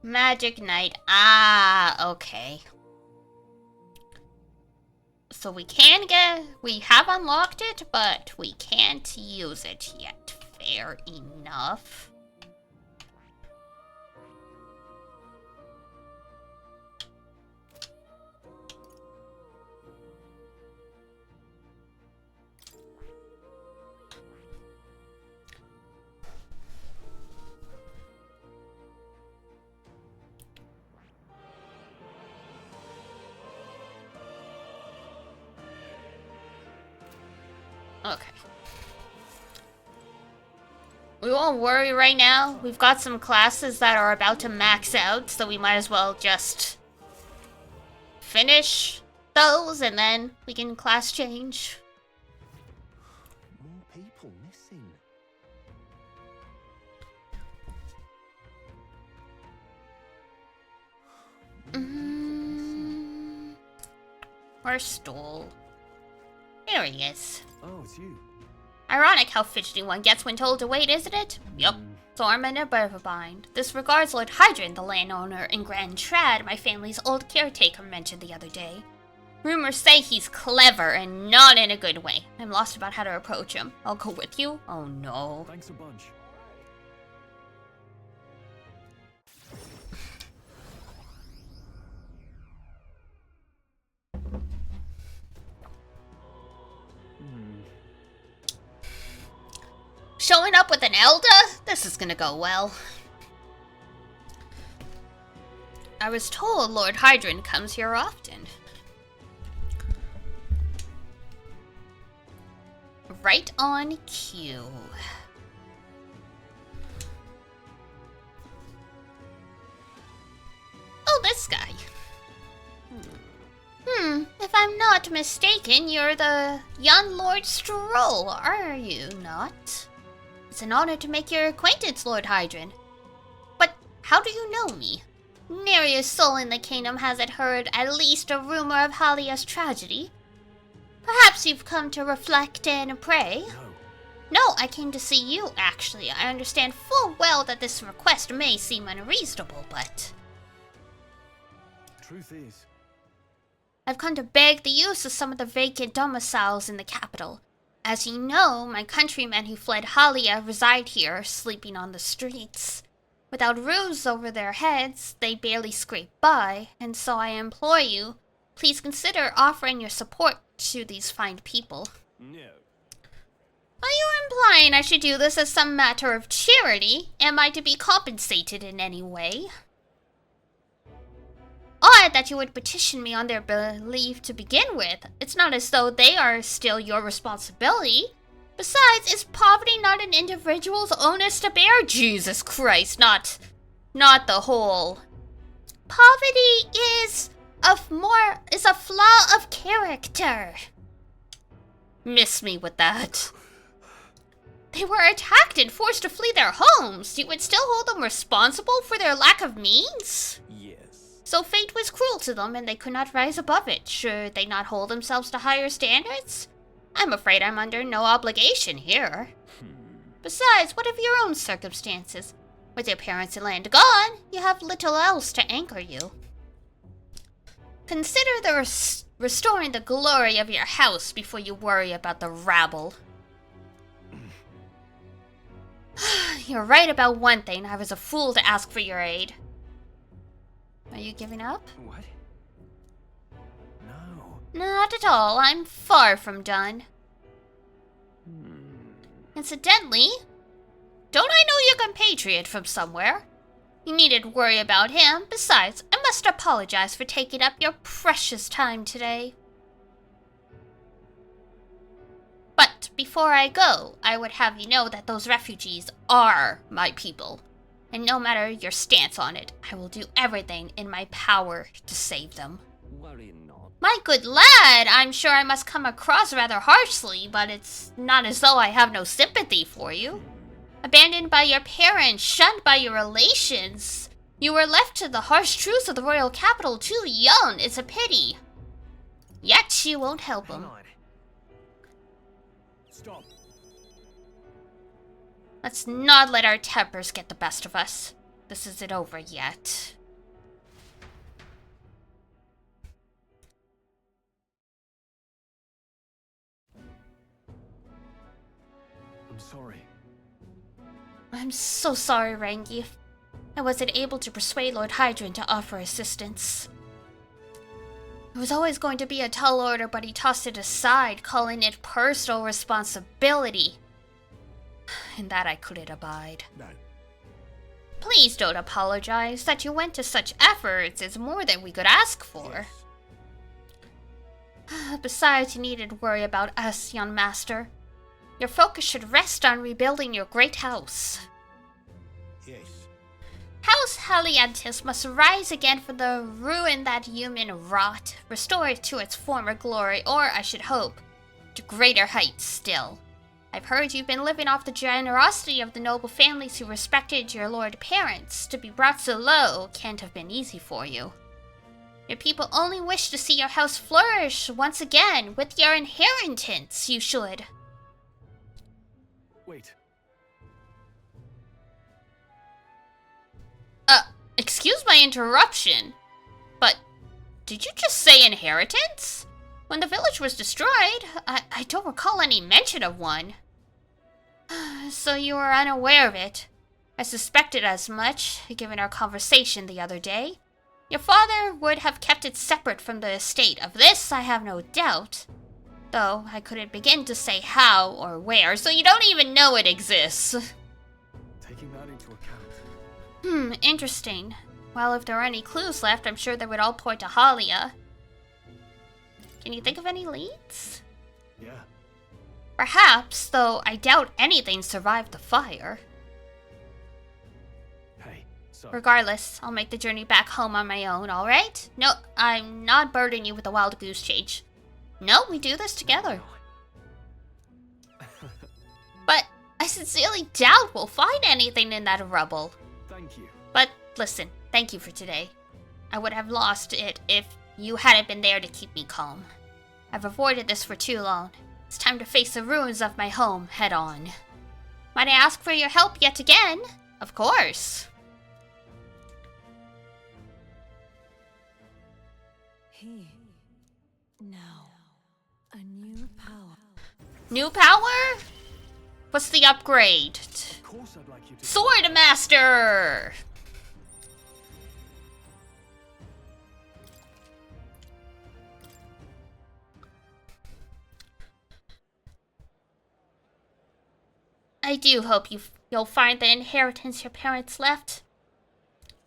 [SPEAKER 1] Magic Knight. Ah, okay. So we have unlocked it, but we can't use it yet. Fair enough. Okay. We won't worry right now. We've got some classes that are about to max out, so we might as well just finish those and then we can class change.
[SPEAKER 8] More people missing.
[SPEAKER 1] Or stool. Here he is.
[SPEAKER 4] Oh, it's you.
[SPEAKER 1] Ironic how fidgety one gets when told to wait, isn't it? Yup. So I'm in a bit of a bind. This regards Lord Hydron, the landowner in Grand Trad my family's old caretaker mentioned the other day. Rumors say he's clever and not in a good way. I'm lost about how to approach him. I'll go with you? Oh no.
[SPEAKER 4] Thanks a bunch.
[SPEAKER 1] Showing up with an elder? This is gonna go well. I was told Lord Hydron comes here often. Right on cue. Oh, this guy. If I'm not mistaken, you're the young Lord Stroll, are you not? It's an honor to make your acquaintance, Lord Hydron. But how do you know me? Nary a soul in the kingdom hasn't heard at least a rumor of Halia's tragedy. Perhaps you've come to reflect and pray? No, I came to see you, actually. I understand full well that this request may seem unreasonable, but...
[SPEAKER 4] Truth is,
[SPEAKER 1] I've come to beg the use of some of the vacant domiciles in the capital. As you know, my countrymen who fled Halia reside here, sleeping on the streets. Without roofs over their heads, they barely scrape by, and so I implore you, please consider offering your support to these fine people.
[SPEAKER 4] no.
[SPEAKER 1] Are you implying I should do this as some matter of charity? Am I to be compensated in any way? Odd that you would petition me on their belief to begin with. It's not as though they are still your responsibility. Besides, is poverty not an individual's onus to bear? Jesus Christ, not the whole. Poverty is a flaw of character. Miss me with that. They were attacked and forced to flee their homes. You would still hold them responsible for their lack of means?
[SPEAKER 6] Yes.
[SPEAKER 1] So fate was cruel to them and they could not rise above it. Should they not hold themselves to higher standards? I'm afraid I'm under no obligation here. Besides, what of your own circumstances? With your parents and land gone, you have little else to anchor you. Consider restoring the glory of your house before you worry about the rabble. You're right about one thing. I was a fool to ask for your aid. Are you giving up?
[SPEAKER 6] What? No.
[SPEAKER 1] Not at all. I'm far from done. Incidentally, don't I know your compatriot from somewhere? You needn't worry about him. Besides, I must apologize for taking up your precious time today. But before I go, I would have you know that those refugees are my people. And no matter your stance on it, I will do everything in my power to save them.
[SPEAKER 6] Worry not.
[SPEAKER 1] My good lad, I'm sure I must come across rather harshly, but it's not as though I have no sympathy for you. Abandoned by your parents, shunned by your relations, you were left to the harsh truths of the royal capital too young. It's a pity. Yet you won't help
[SPEAKER 6] Hang
[SPEAKER 1] him.
[SPEAKER 6] on.
[SPEAKER 4] Stop.
[SPEAKER 1] Let's not let our tempers get the best of us. This isn't over yet.
[SPEAKER 4] I'm sorry.
[SPEAKER 1] I'm so sorry, Rangi. I wasn't able to persuade Lord Hydron to offer assistance. It was always going to be a tall order, but he tossed it aside, calling it personal responsibility. And that I couldn't abide.
[SPEAKER 2] No.
[SPEAKER 1] Please don't apologize. That you went to such efforts is more than we could ask for. Besides, you needn't worry about us, young master. Your focus should rest on rebuilding your great house.
[SPEAKER 2] Yes.
[SPEAKER 1] House Heliantis must rise again from the ruin that human wrought, restore it to its former glory, or, I should hope, to greater heights still. I've heard you've been living off the generosity of the noble families who respected your lord parents. To be brought so low can't have been easy for you. Your people only wish to see your house flourish once again with your inheritance, you should.
[SPEAKER 4] Wait.
[SPEAKER 1] Excuse my interruption, but did you just say inheritance? When the village was destroyed, I don't recall any mention of one. So you were unaware of it. I suspected as much, given our conversation the other day. Your father would have kept it separate from the estate. Of this, I have no doubt. Though I couldn't begin to say how or where, so you don't even know it exists.
[SPEAKER 4] Taking that into account.
[SPEAKER 1] Interesting. Well, if there are any clues left, I'm sure they would all point to Halia. Can you think of any leads?
[SPEAKER 4] Yeah.
[SPEAKER 1] Perhaps, though I doubt anything survived the fire.
[SPEAKER 4] Hey, so...
[SPEAKER 1] Regardless, I'll make the journey back home on my own, alright? No, I'm not burdening you with a wild goose chase. No, we do this together. But I sincerely doubt we'll find anything in that rubble.
[SPEAKER 4] Thank you.
[SPEAKER 1] But listen, thank you for today. I would have lost it if you hadn't been there to keep me calm. I've avoided this for too long. It's time to face the ruins of my home head on. Might I ask for your help yet again? Of course.
[SPEAKER 3] Now, a new power.
[SPEAKER 1] New power? What's the upgrade?
[SPEAKER 4] Of course I'd like you to...
[SPEAKER 1] Sword Master! I do hope you'll find the inheritance your parents left.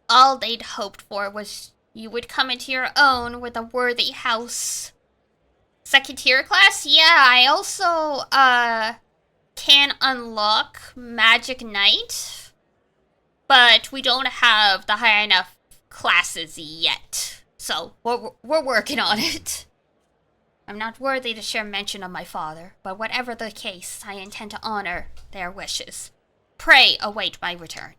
[SPEAKER 1] All they'd hoped for was you would come into your own with a worthy house. Second tier class? Yeah, I also, can unlock Magic Knight. But we don't have the high enough classes yet. So, we're working on it. I'm not worthy to share mention of my father, but whatever the case, I intend to honor their wishes. Pray await my return.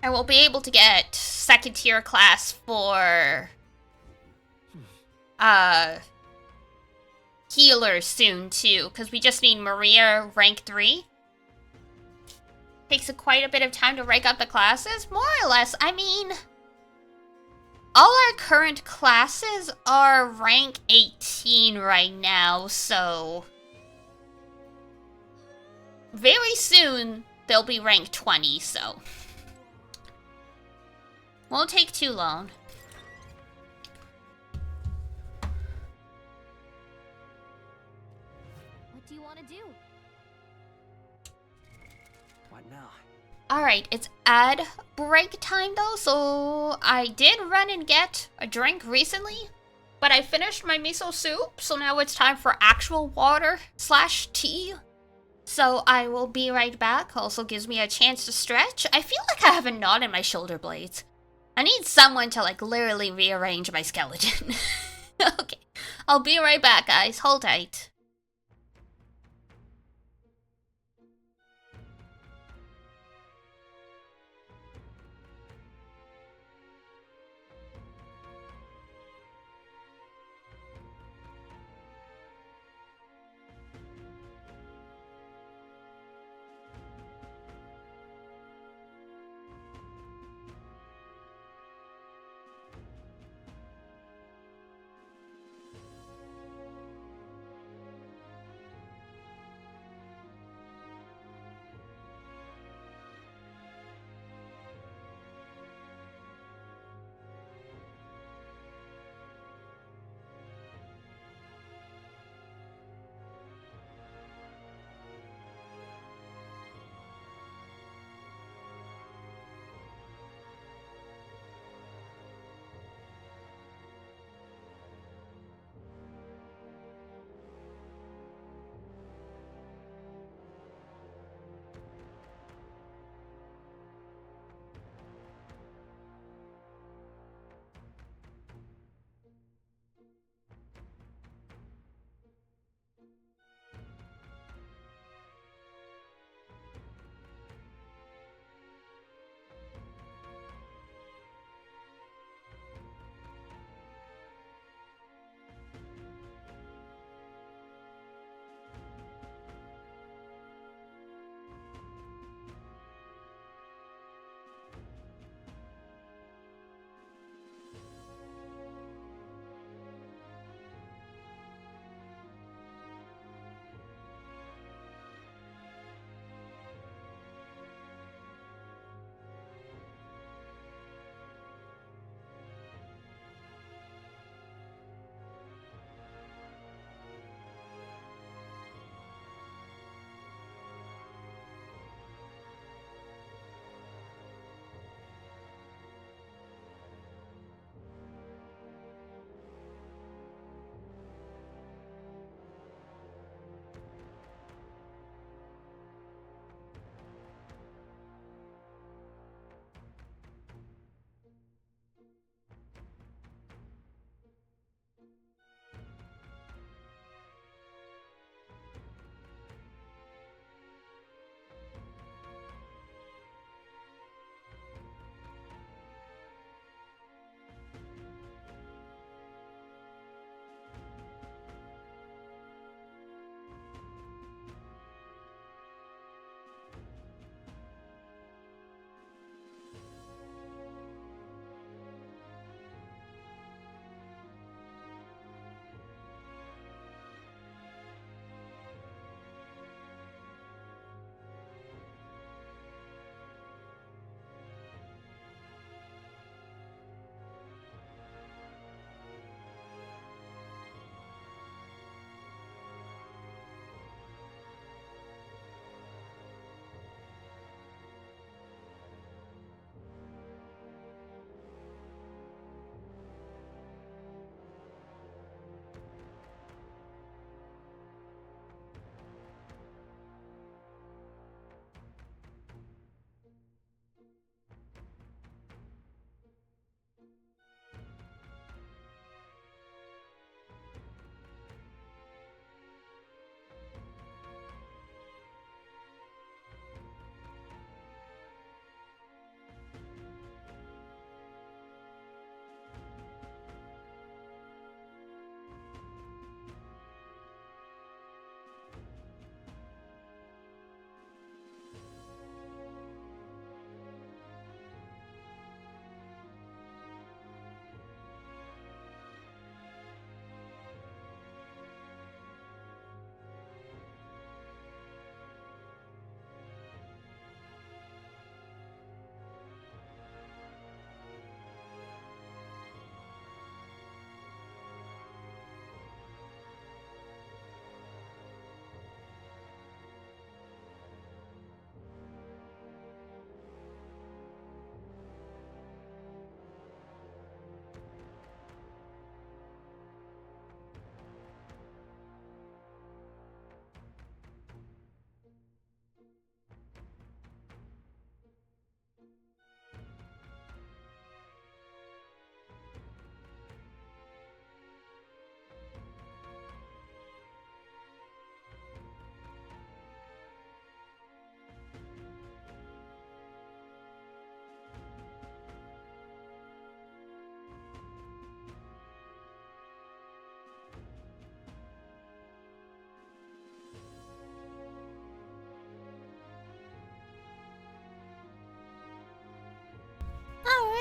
[SPEAKER 1] I will be able to get second tier class for healer soon too, because we just need Maria rank 3. Takes quite a bit of time to rank up the classes, more or less. I mean, all our current classes are rank 18 right now, so very soon they'll be rank 20, so won't take too long.
[SPEAKER 3] What do you want to do?
[SPEAKER 9] What now?
[SPEAKER 1] Alright, it's ad break time though, so I did run and get a drink recently, but I finished my miso soup, so now it's time for actual water/tea. So I will be right back. Also gives me a chance to stretch. I feel like I have a knot in my shoulder blades. I need someone to like literally rearrange my skeleton. Okay, I'll be right back, guys. Hold tight.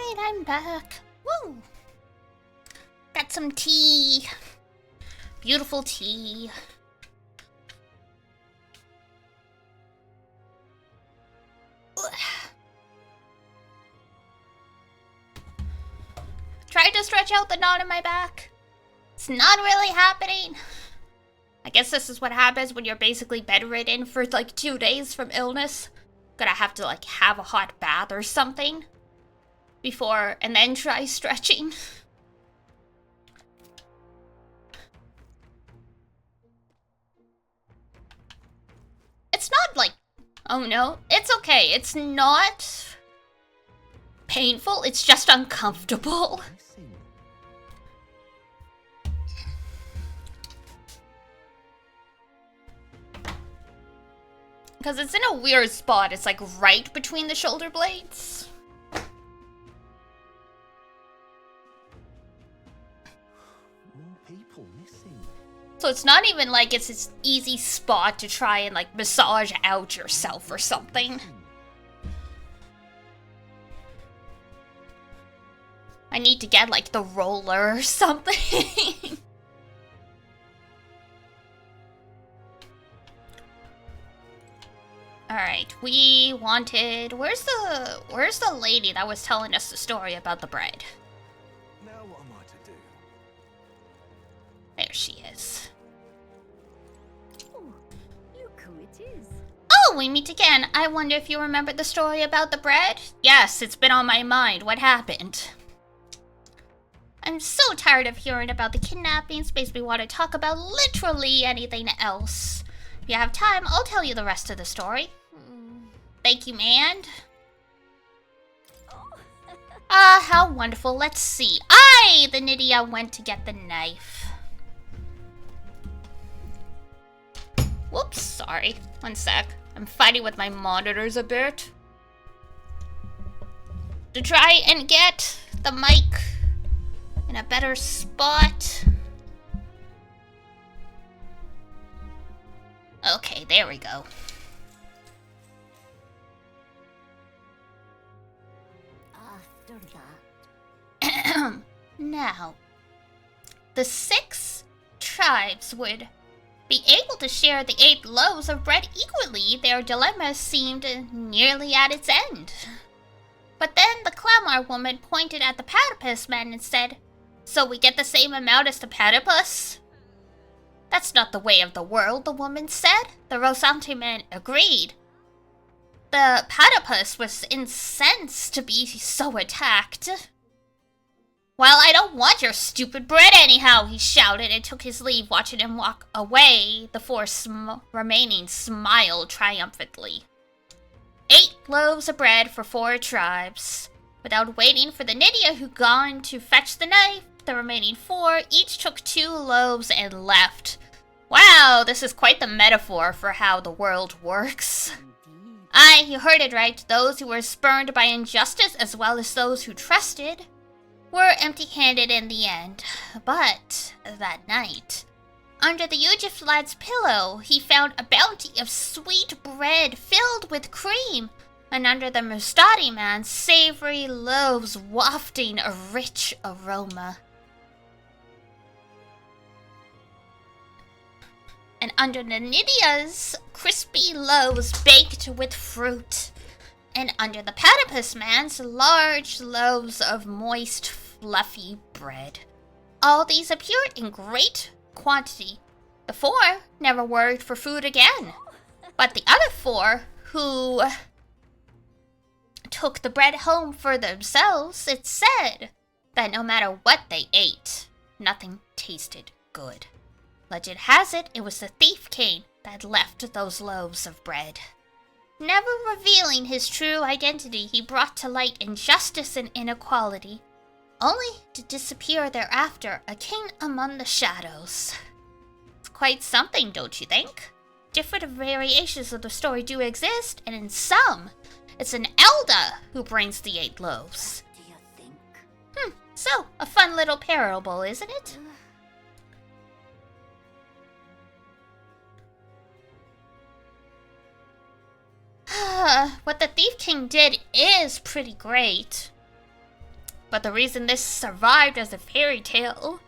[SPEAKER 1] Alright, I'm back. Woo! Got some tea. Beautiful tea. Tried to stretch out the knot in my back. It's not really happening. I guess this is what happens when you're basically bedridden for like 2 days from illness. Gonna have to like have a hot bath or something before and then try stretching. It's not like, oh no, it's okay. It's not painful, it's just uncomfortable. Because it's in a weird spot. It's like right between the shoulder blades.
[SPEAKER 8] More people missing.
[SPEAKER 1] So it's not even like it's this easy spot to try and like massage out yourself or something. I need to get like the roller or something. Alright, we wanted... Where's the lady that was telling us the story about the bread?
[SPEAKER 6] Now what am I to do?
[SPEAKER 1] There she is.
[SPEAKER 3] Oh, look who it is.
[SPEAKER 1] Oh, we meet again. I wonder if you remember the story about the bread? Yes, it's been on my mind. What happened? I'm so tired of hearing about the kidnappings. Makes me want to talk about literally anything else. If you have time, I'll tell you the rest of the story. Thank you, man. Ah, how wonderful. Let's see. The Nydia went to get the knife. Whoops, sorry. One sec. I'm fighting with my monitors a bit. To try and get the mic in a better spot. Okay, there we go.
[SPEAKER 11] After that.
[SPEAKER 1] Now, the 6 tribes would be able to share the 8 loaves of bread equally. Their dilemma seemed nearly at its end. But then the Clamor woman pointed at the platypus man and said, "So we get the same amount as the platypus?" "That's not the way of the world," the woman said. The Rosante man agreed. The platypus was incensed to be so attacked. "Well, I don't want your stupid bread anyhow," he shouted and took his leave, watching him walk away. The 4 remaining smiled triumphantly. 8 loaves of bread for 4 tribes. Without waiting for the Nydia who'd gone to fetch the knife, the remaining 4 each took 2 loaves and left. Wow, this is quite the metaphor for how the world works. Aye, you heard it right. Those who were spurned by injustice, as well as those who trusted, were empty-handed in the end. But that night, under the Ujif lad's pillow, he found a bounty of sweet bread filled with cream, and under the Mustadi man's savory loaves wafting a rich aroma. And under the Nydia's crispy loaves baked with fruit. And under the platypus man's large loaves of moist, fluffy bread. All these appeared in great quantity. The 4 never worried for food again. But the other 4, who took the bread home for themselves, it said that no matter what they ate, nothing tasted good. Legend has it, it was the thief king that left those loaves of bread. Never revealing his true identity, he brought to light injustice and inequality, only to disappear thereafter, a king among the shadows. It's quite something, don't you think? Different variations of the story do exist, and in some, it's an elder who brings the 8 loaves.
[SPEAKER 11] What do you think?
[SPEAKER 1] So, a fun little parable, isn't it? What the Thief King did is pretty great. But the reason this survived as a fairy tale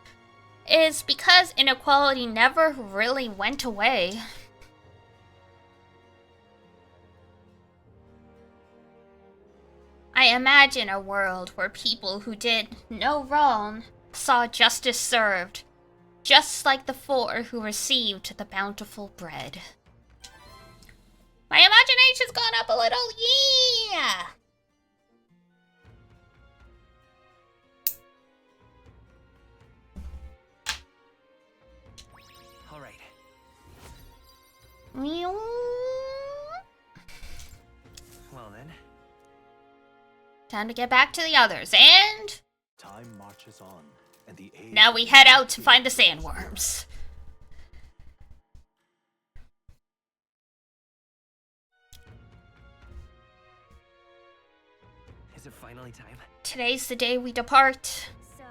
[SPEAKER 1] is because inequality never really went away. I imagine a world where people who did no wrong saw justice served, just like the 4 who received the bountiful bread. My imagination's gone up a little, yeah!
[SPEAKER 9] All right. Well then.
[SPEAKER 1] Time to get back to the others, and
[SPEAKER 8] Time marches on, and the age
[SPEAKER 1] now we head out to find the sandworms.
[SPEAKER 9] Is it finally time?
[SPEAKER 1] Today's the day we depart.
[SPEAKER 3] So?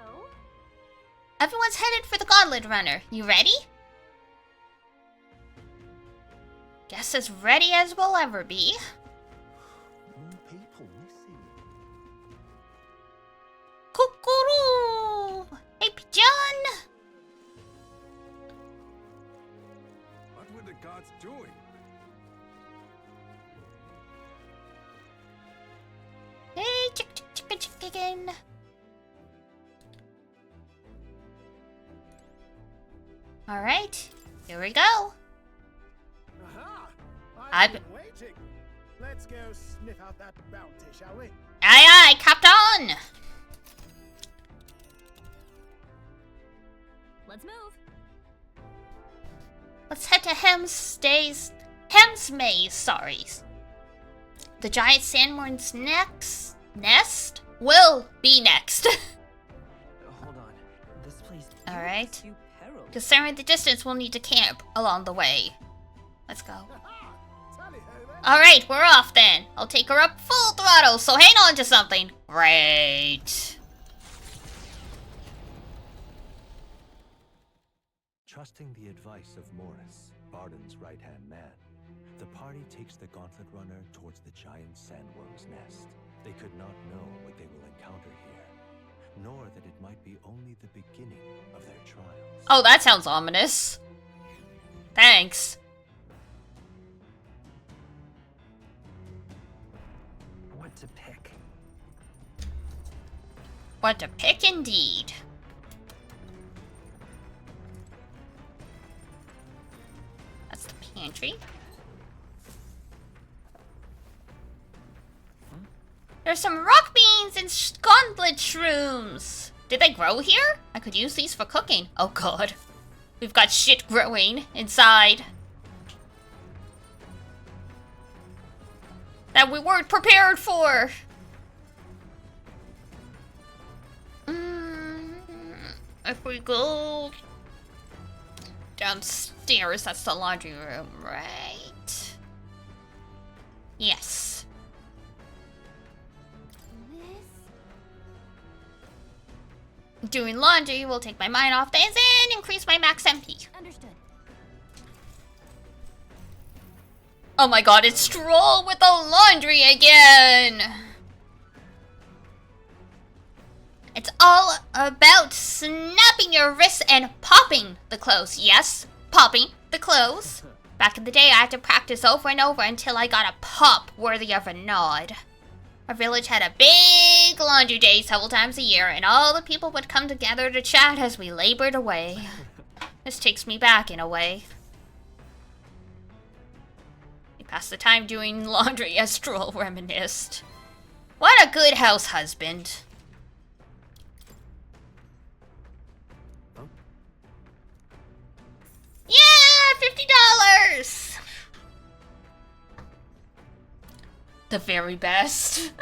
[SPEAKER 1] Everyone's headed for the Gauntlet Runner. You ready? Guess as ready as we'll ever be.
[SPEAKER 8] More people missing.
[SPEAKER 1] Kukuru! Hey, John!
[SPEAKER 2] What were the gods doing?
[SPEAKER 1] Hey, chicken. Alright, here we go.
[SPEAKER 7] Aha!
[SPEAKER 1] I've
[SPEAKER 7] been waiting. Let's go sniff out that bounty, shall we?
[SPEAKER 1] Aye, Captain!
[SPEAKER 3] Let's move.
[SPEAKER 1] Let's head to Hem's Maze, sorry. The giant sandworm's nest will be next.
[SPEAKER 9] Hold on. This place.
[SPEAKER 1] Alright.
[SPEAKER 5] You peril.
[SPEAKER 1] Considering the distance, we'll need to camp along the way. Let's go.
[SPEAKER 7] Aha! Tally-ho then.
[SPEAKER 1] Alright, we're off then. I'll take her up full throttle, so hang on to something. Great.
[SPEAKER 8] Trusting the advice of Morris, Barden's right-hand man, the party takes the Gauntlet Runner towards the giant sandworm's nest. They could not know what they will encounter here, nor that it might be only the beginning of their trials.
[SPEAKER 1] Oh, that sounds ominous. Thanks.
[SPEAKER 9] What to pick?
[SPEAKER 1] What to pick indeed. That's the pantry. There's some rock beans and gauntlet shrooms. Did they grow here? I could use these for cooking. Oh god. We've got shit growing inside that we weren't prepared for. If we go downstairs, that's the laundry room, right? Yes. Doing laundry will take my mind off things and increase my max MP.
[SPEAKER 3] Understood.
[SPEAKER 1] Oh my god, it's Stroll with the laundry again! It's all about snapping your wrists and popping the clothes. Yes, popping the clothes. Back in the day, I had to practice over and over until I got a pop worthy of a nod. Our village had a big laundry day several times a year, and all the people would come together to chat as we labored away. This takes me back in a way. We passed the time doing laundry as Stroll reminisced. What a good house husband. Yeah, $50! The very best.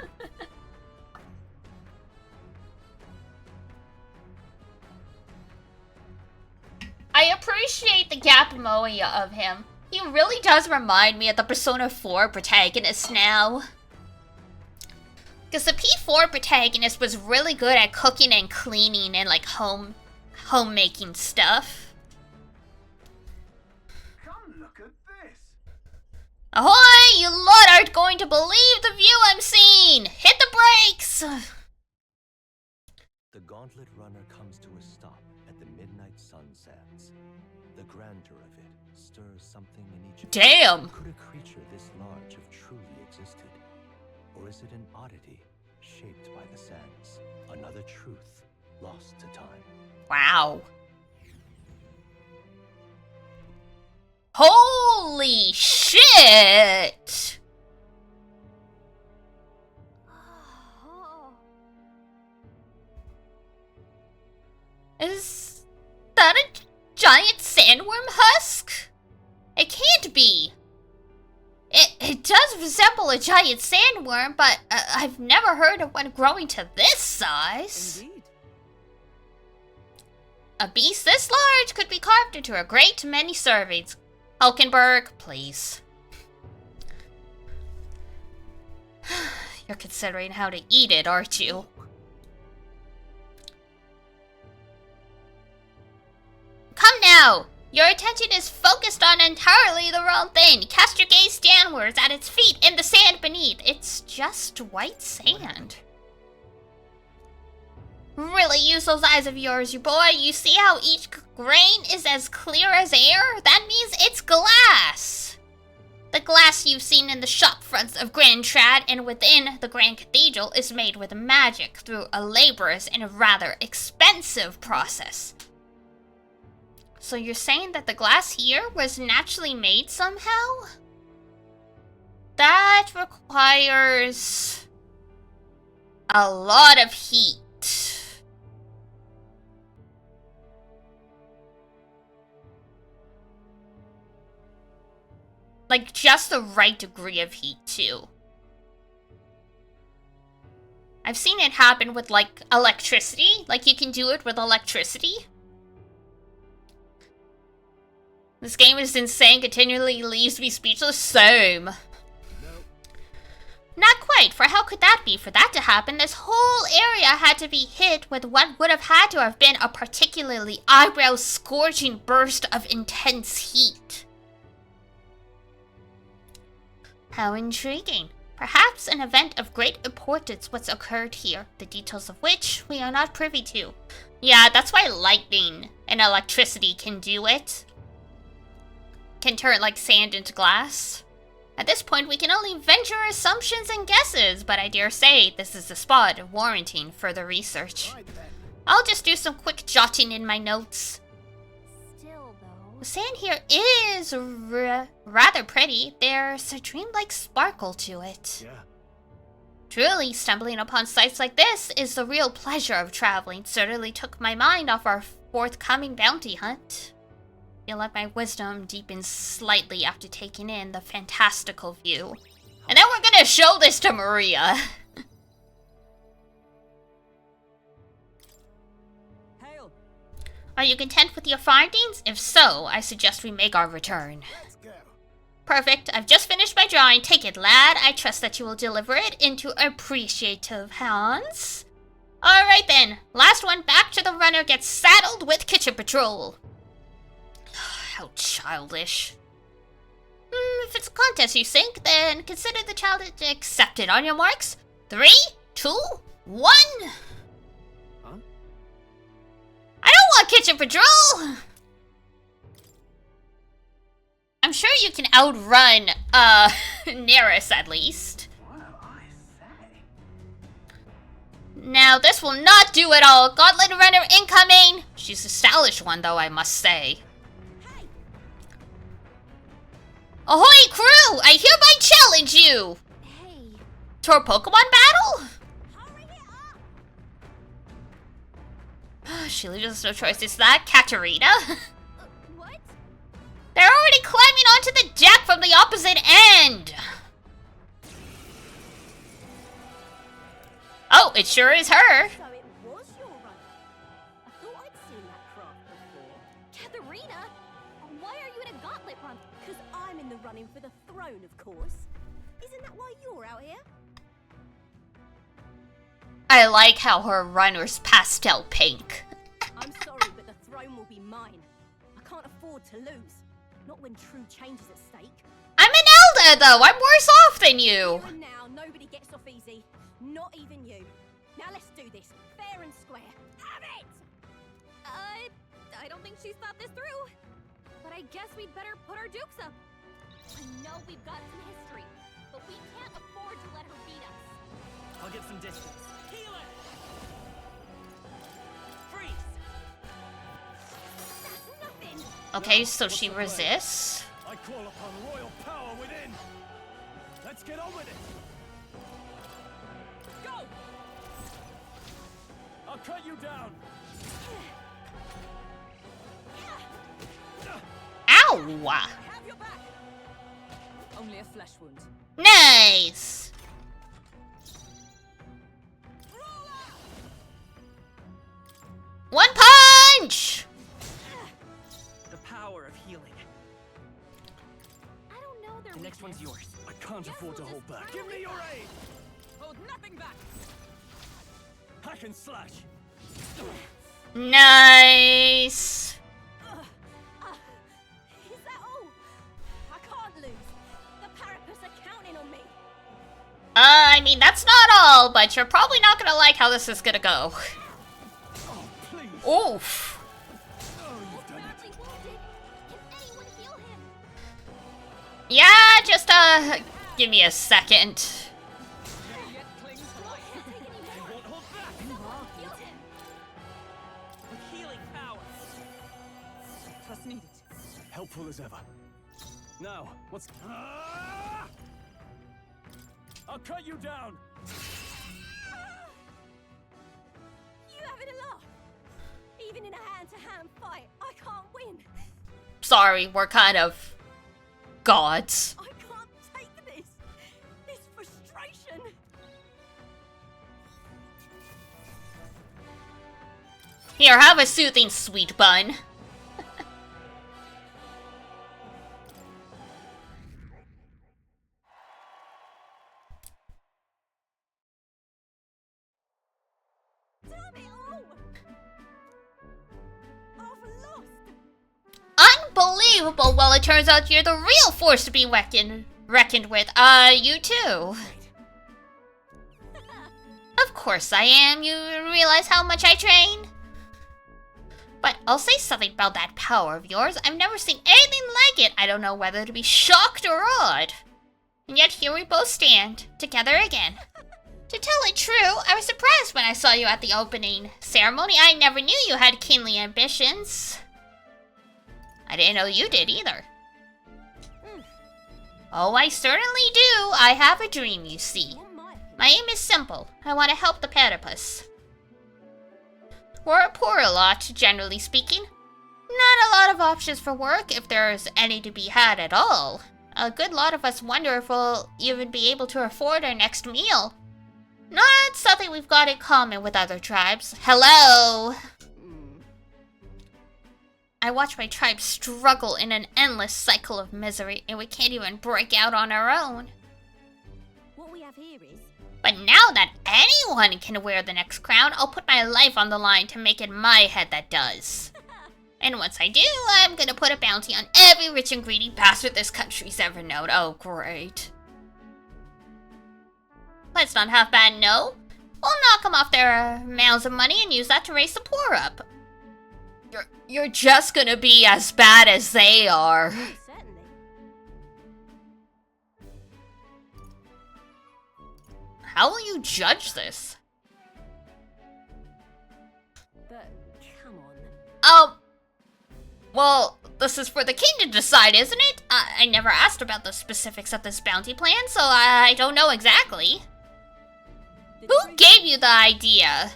[SPEAKER 1] I appreciate the gap moe of him. He really does remind me of the Persona 4 protagonist now. Because the P4 protagonist was really good at cooking and cleaning and like homemaking stuff.
[SPEAKER 2] Come look at this.
[SPEAKER 1] Ahoy! You lot aren't going to believe the view I'm seeing! Hit the brakes!
[SPEAKER 8] The Gauntlet Runner comes to a stop at the Midnight Sun Sands. The grandeur of it stirs something in each.
[SPEAKER 1] Damn!
[SPEAKER 8] Could a creature this large have truly existed? Or is it an oddity shaped by the sands? Another truth lost to time.
[SPEAKER 1] Wow. Holy shit! Is that a giant sandworm husk? It can't be. It does resemble a giant sandworm, but I've never heard of one growing to this size.
[SPEAKER 5] Indeed.
[SPEAKER 1] A beast this large could be carved into a great many servings. Hulkenberg, please. You're considering how to eat it, aren't you? Come now! Your attention is focused on entirely the wrong thing. Cast your gaze downwards at its feet in the sand beneath. It's just white sand. Really use those eyes of yours, you boy. You see how each grain is as clear as air? That means it's glass. The glass you've seen in the shop fronts of Grand Trad and within the Grand Cathedral is made with magic through a laborious and rather expensive process. So you're saying that the glass here was naturally made somehow? That requires a lot of heat. Like, just the right degree of heat, too. I've seen it happen with, like, electricity. Like, you can do it with electricity. This game is insane, continually leaves me speechless. Same.
[SPEAKER 2] No.
[SPEAKER 1] Not quite, for how could that be? For that to happen, this whole area had to be hit with what would have had to have been a particularly eyebrow-scorching burst of intense heat. How intriguing. Perhaps an event of great importance was occurred here, the details of which we are not privy to. Yeah, that's why lightning and electricity can do it. Can turn like sand into glass. At this point, we can only venture assumptions and guesses, but I dare say this is the spot warranting further research.
[SPEAKER 7] Right then.
[SPEAKER 1] I'll just do some quick jotting in my notes.
[SPEAKER 3] Still, though.
[SPEAKER 1] The sand here is rather pretty. There's a dreamlike sparkle to it.
[SPEAKER 2] Yeah.
[SPEAKER 1] Truly, stumbling upon sights like this is the real pleasure of traveling. Certainly took my mind off our forthcoming bounty hunt. Feel like my wisdom deepens slightly after taking in the fantastical view. And then we're gonna show this to Maria.
[SPEAKER 5] Hail!
[SPEAKER 1] Are you content with your findings? If so, I suggest we make our return.
[SPEAKER 7] Let's go.
[SPEAKER 1] Perfect. I've just finished my drawing. Take it, lad. I trust that you will deliver it into appreciative hands. Alright then. Last one back to the runner gets saddled with kitchen patrol. How childish. If it's a contest you think, then consider the challenge accepted. On your marks. 3, 2, 1.
[SPEAKER 2] Huh?
[SPEAKER 1] I don't want kitchen patrol! I'm sure you can outrun, Neris at least. Now, this will not do at all. Gauntlet Runner incoming! She's a stylish one, though, I must say. Ahoy, crew! I hereby challenge you!
[SPEAKER 3] Hey,
[SPEAKER 1] To a Pokemon battle?
[SPEAKER 3] hurry it up!
[SPEAKER 1] She leaves us no choice. It's that Katarina.
[SPEAKER 3] What?
[SPEAKER 1] They're already climbing onto the deck from the opposite end! Oh, it sure is her.
[SPEAKER 3] So it was your runner. I thought I'd seen that craft before. Katharina? Why are you in a gauntlet run? Because I'm in the running for the throne, of course. Isn't that why you're out here?
[SPEAKER 1] I like how her runner's pastel pink.
[SPEAKER 3] I'm sorry, but the throne will be mine. I can't afford to lose. Not when true change is at stake.
[SPEAKER 1] I'm an elder, though. I'm worse off than you.
[SPEAKER 3] Here and now, nobody gets off easy. Not even you. Now let's do this. Fair fair and square. Have it! I don't think she's thought this through. But I guess we'd better put our dukes up. I know we've got some history, but we can't afford to let her beat us.
[SPEAKER 9] I'll get some distance. Healer! Freeze!
[SPEAKER 3] That's nothing!
[SPEAKER 1] Okay, so she resists.
[SPEAKER 4] I call upon royal power within. Let's get on with it. Go! I'll cut you down.
[SPEAKER 1] Ow!
[SPEAKER 5] Have your back. Only a flesh wound.
[SPEAKER 1] Nice! One punch!
[SPEAKER 9] The power of healing.
[SPEAKER 3] I don't know their
[SPEAKER 9] The next one's yours.
[SPEAKER 4] I can't afford to hold back. Give me your aid.
[SPEAKER 5] Hold nothing back.
[SPEAKER 4] Hack and slash.
[SPEAKER 1] Nice!
[SPEAKER 3] Is that all? I can't lose. The Parapus are counting on me.
[SPEAKER 1] I mean, that's not all, but you're probably not gonna like how this is gonna go.
[SPEAKER 4] Oh, please.
[SPEAKER 1] Oof.
[SPEAKER 4] Oh, you've done it.
[SPEAKER 3] Badly wounded. Can anyone heal him?
[SPEAKER 1] Yeah, just, give me a second.
[SPEAKER 5] Yet clings to life.
[SPEAKER 3] Can't take any more.
[SPEAKER 9] Won't hold back.
[SPEAKER 3] Someone heal him.
[SPEAKER 9] With healing power.
[SPEAKER 5] Trust needed.
[SPEAKER 4] Helpful as ever. Now, what's... Ah! I'll cut you down.
[SPEAKER 3] You having a laugh? Even in a hand-to-hand fight, I can't win.
[SPEAKER 1] Sorry, we're kind of gods.
[SPEAKER 3] I can't take this. This frustration.
[SPEAKER 1] Here, have a soothing sweet bun.
[SPEAKER 3] Damn it all! I've lost.
[SPEAKER 1] Unbelievable! Well, it turns out you're the real force to be reckoned with. You too. Of course I am. You realize how much I train? But I'll say something about that power of yours. I've never seen anything like it. I don't know whether to be shocked or awed. And yet here we both stand, together again. To tell it true, I was surprised when I saw you at the opening ceremony. I never knew you had keenly ambitions. I didn't know you did either. Oh, I certainly do. I have a dream, you see. My aim is simple. I want to help the platypus. We're a poor lot, generally speaking. Not a lot of options for work, if there's any to be had at all. A good lot of us wonder if we'll even be able to afford our next meal. Not something we've got in common with other tribes. Hello! I watch my tribe struggle in an endless cycle of misery, and we can't even break out on our own.
[SPEAKER 3] What we have here is...
[SPEAKER 1] But now that anyone can wear the next crown, I'll put my life on the line to make it my head that does. And once I do, I'm gonna put a bounty on every rich and greedy bastard this country's ever known. Oh, great. Let's not have bad, no. We'll knock them off their mounds of money and use that to raise the poor up. You're just gonna be as bad as they are.
[SPEAKER 3] Certainly.
[SPEAKER 1] How will you judge this?
[SPEAKER 3] But, come on.
[SPEAKER 1] Well, this is for the king to decide, isn't it? I never asked about the specifics of this bounty plan, so I don't know exactly. Who gave you the idea?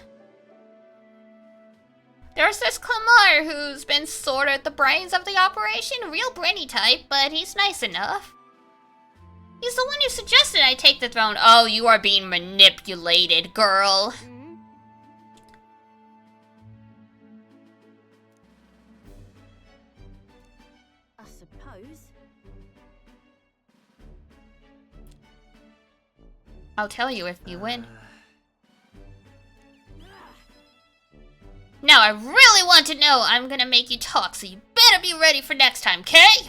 [SPEAKER 1] There's this Clamar who's been sort of the brains of the operation, real brainy type, but he's nice enough. He's the one who suggested I take the throne. Oh, you are being manipulated, girl.
[SPEAKER 3] I suppose.
[SPEAKER 1] I'll tell you if you win. Now I really want to know. I'm gonna make you talk, so you better be ready for next time, okay?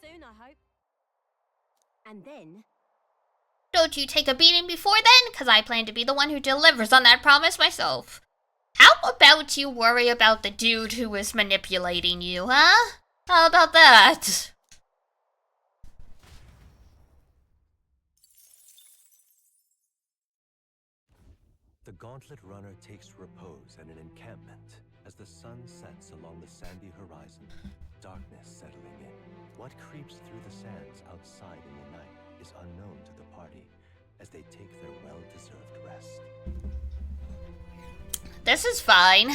[SPEAKER 3] soon, I hope. And then...
[SPEAKER 1] Don't you take a beating before then, because I plan to be the one who delivers on that promise myself. How about you worry about the dude who was manipulating you, huh? How about that?
[SPEAKER 8] The Gauntlet Runner takes repose at an encampment as the sun sets along the sandy horizon, darkness settling in. What creeps through the sands outside in the night is unknown to the party as they take their well-deserved rest.
[SPEAKER 1] This is fine.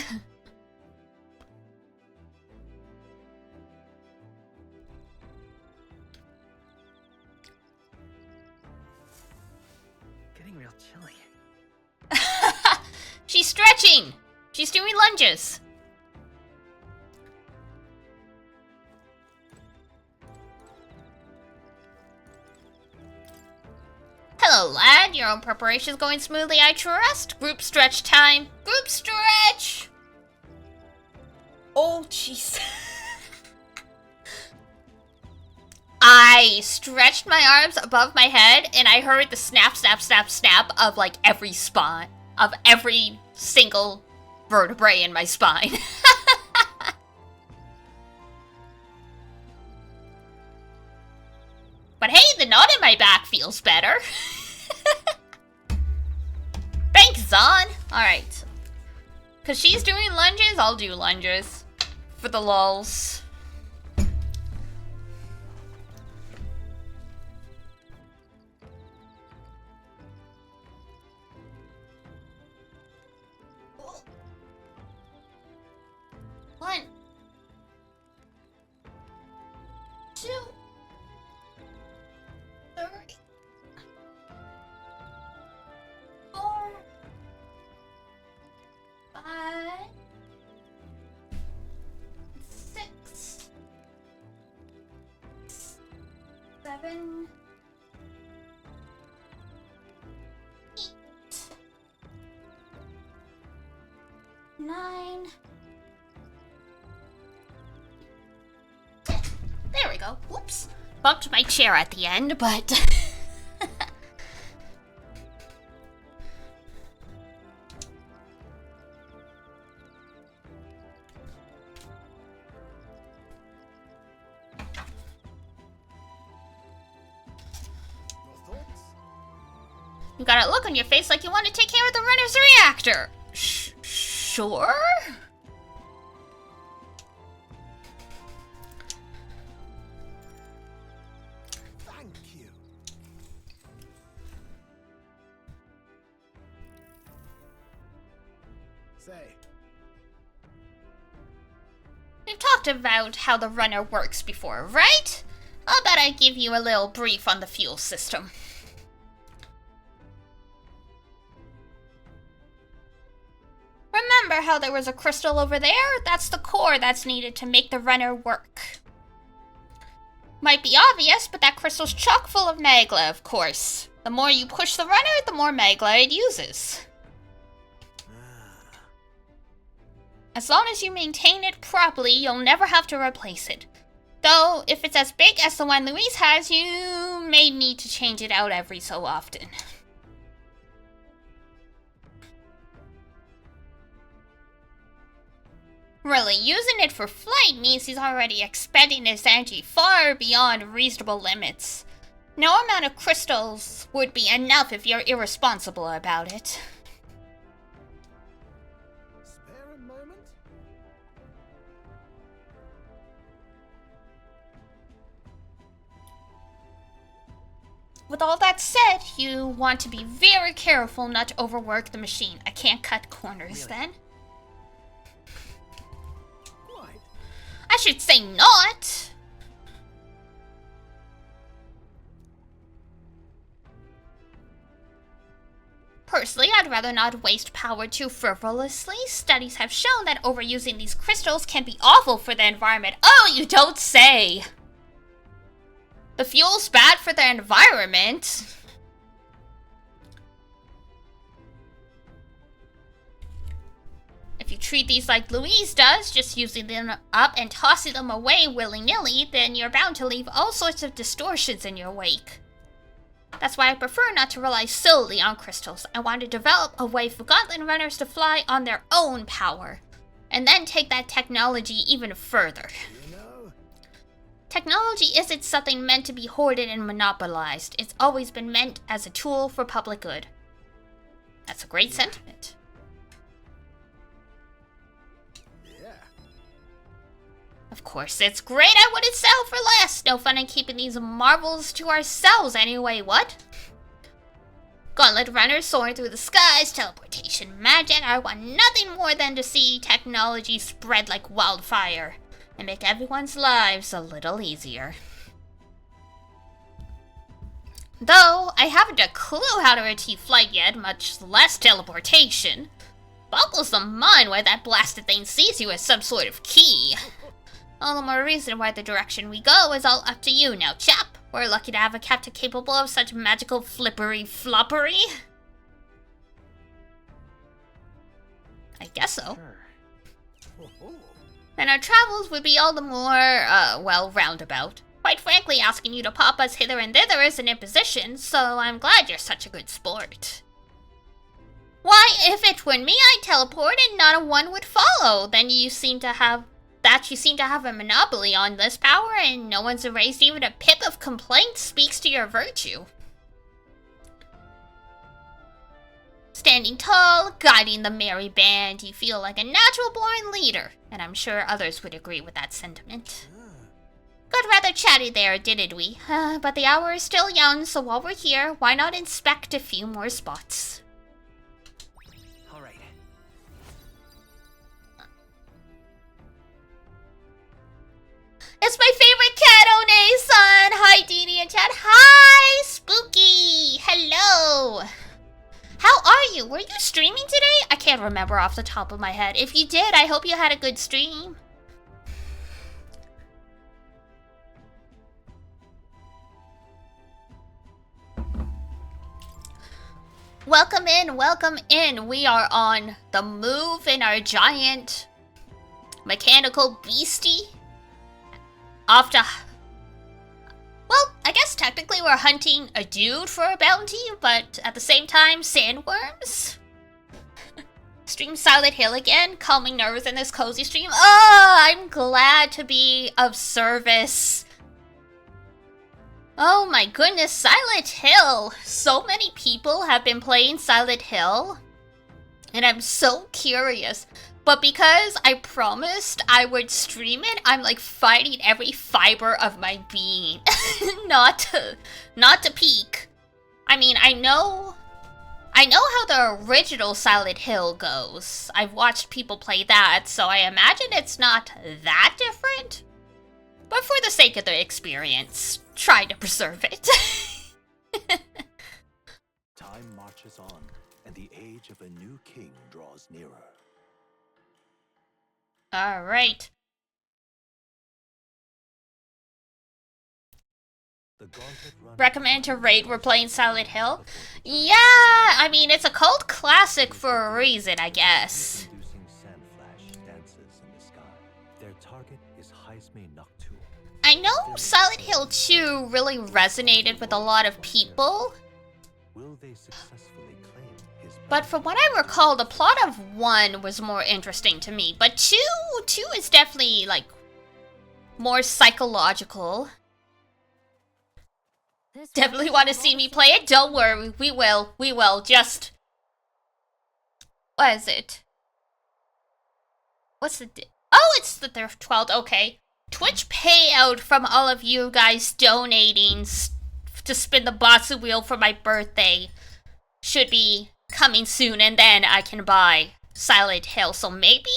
[SPEAKER 9] Getting real chilly.
[SPEAKER 1] She's stretching! She's doing lunges. Hello, lad. Your own preparation's going smoothly, I trust. Group stretch time. Group stretch! Oh, jeez. I stretched my arms above my head, and I heard the snap, snap, snap, snap of, like, every spine. Of every single vertebrae in my spine. But hey, the knot in my back feels better. Thanks, Zon. Alright. Because she's doing lunges, I'll do lunges. For the lulz. One. 2. 3. 4. 5. 6. 7. 8. 9. There we go. Whoops. Bumped my chair at the end, but... You got a look on your face like you want to take care of the runner's reactor. Sure?
[SPEAKER 7] Thank you. Say,
[SPEAKER 1] We've talked about how the runner works before, right? How about I give you a little brief on the fuel system? Remember how there was a crystal over there? That's the core that's needed to make the runner work. Might be obvious, but that crystal's chock full of magla, of course. The more you push the runner, the more magla it uses. As long as you maintain it properly, you'll never have to replace it. Though, if it's as big as the one Louise has, you may need to change it out every so often. Really, using it for flight means he's already expending his energy far beyond reasonable limits. No amount of crystals would be enough if you're irresponsible about it.
[SPEAKER 7] spare a moment?
[SPEAKER 1] With all that said, you want to be very careful not to overwork the machine. I can't cut corners then.
[SPEAKER 7] Quite.
[SPEAKER 1] I should say not. Personally, I'd rather not waste power too frivolously. Studies have shown that overusing these crystals can be awful for the environment. Oh, you don't say! The fuel's bad for the environment. If you treat these like Louise does, just using them up and tossing them away willy-nilly, then you're bound to leave all sorts of distortions in your wake. That's why I prefer not to rely solely on crystals. I want to develop a way for gauntlet runners to fly on their own power, and then take that technology even further. Technology isn't something meant to be hoarded and monopolized. It's always been meant as a tool for public good. That's a great sentiment. Of course, it's great. I wouldn't sell for less. No fun in keeping these marvels to ourselves anyway, what? Gauntlet runners soaring through the skies, teleportation magic. I want nothing more than to see technology spread like wildfire and make everyone's lives a little easier. Though, I haven't a clue how to achieve flight yet, much less teleportation. Boggles the mind why that blasted thing sees you as some sort of key. All the more reason why the direction we go is all up to you now, chap. We're lucky to have a captain capable of such magical flippery-floppery. I guess so. Then our travels would be all the more, well, roundabout. Quite frankly, asking you to pop us hither and thither is an imposition, so I'm glad you're such a good sport. Why, if it were me, I'd teleport and not a one would follow. Then you seem to have a monopoly on this power, and no one's raised even a pip of complaint speaks to your virtue. Standing tall, guiding the merry band, you feel like a natural-born leader, and I'm sure others would agree with that sentiment. Got rather chatty there, didn't we? But the hour is still young, so while we're here, why not inspect a few more spots?
[SPEAKER 10] Alright.
[SPEAKER 1] It's my favorite cat, One-san! Hi, Deanie and chat. Hi, Spooky! Hello! How are you? Were you streaming today? I can't remember off the top of my head. If you did, I hope you had a good stream. Welcome in, welcome in. We are on the move in our giant mechanical beastie. Off to... Well, I guess technically we're hunting a dude for a bounty, but at the same time, sandworms? Stream Silent Hill again, calming nerves in this cozy stream. Oh, I'm glad to be of service. Oh my goodness, Silent Hill! So many people have been playing Silent Hill, and I'm so curious. But because I promised I would stream it, I'm like fighting every fiber of my being not to peek. I mean, I know how the original Silent Hill goes. I've watched people play that, so I imagine it's not that different. But for the sake of the experience, try to preserve it.
[SPEAKER 8] Time marches on, and the age of a new king draws nearer.
[SPEAKER 1] Alright. Recommend to raid, we're playing Silent Hill? Yeah, I mean, it's a cult classic for a reason, I guess. I know Silent Hill 2 really resonated with a lot of people. But from what I recall, the plot of 1 was more interesting to me. But 2 is definitely, like, more psychological. Definitely want to see me play it? Don't worry, we will, just... What is it? What's the... Oh, it's the 12th, okay. Twitch payout from all of you guys donating to spin the Batsu wheel for my birthday should be coming soon, and then I can buy Silent Hill. So maybe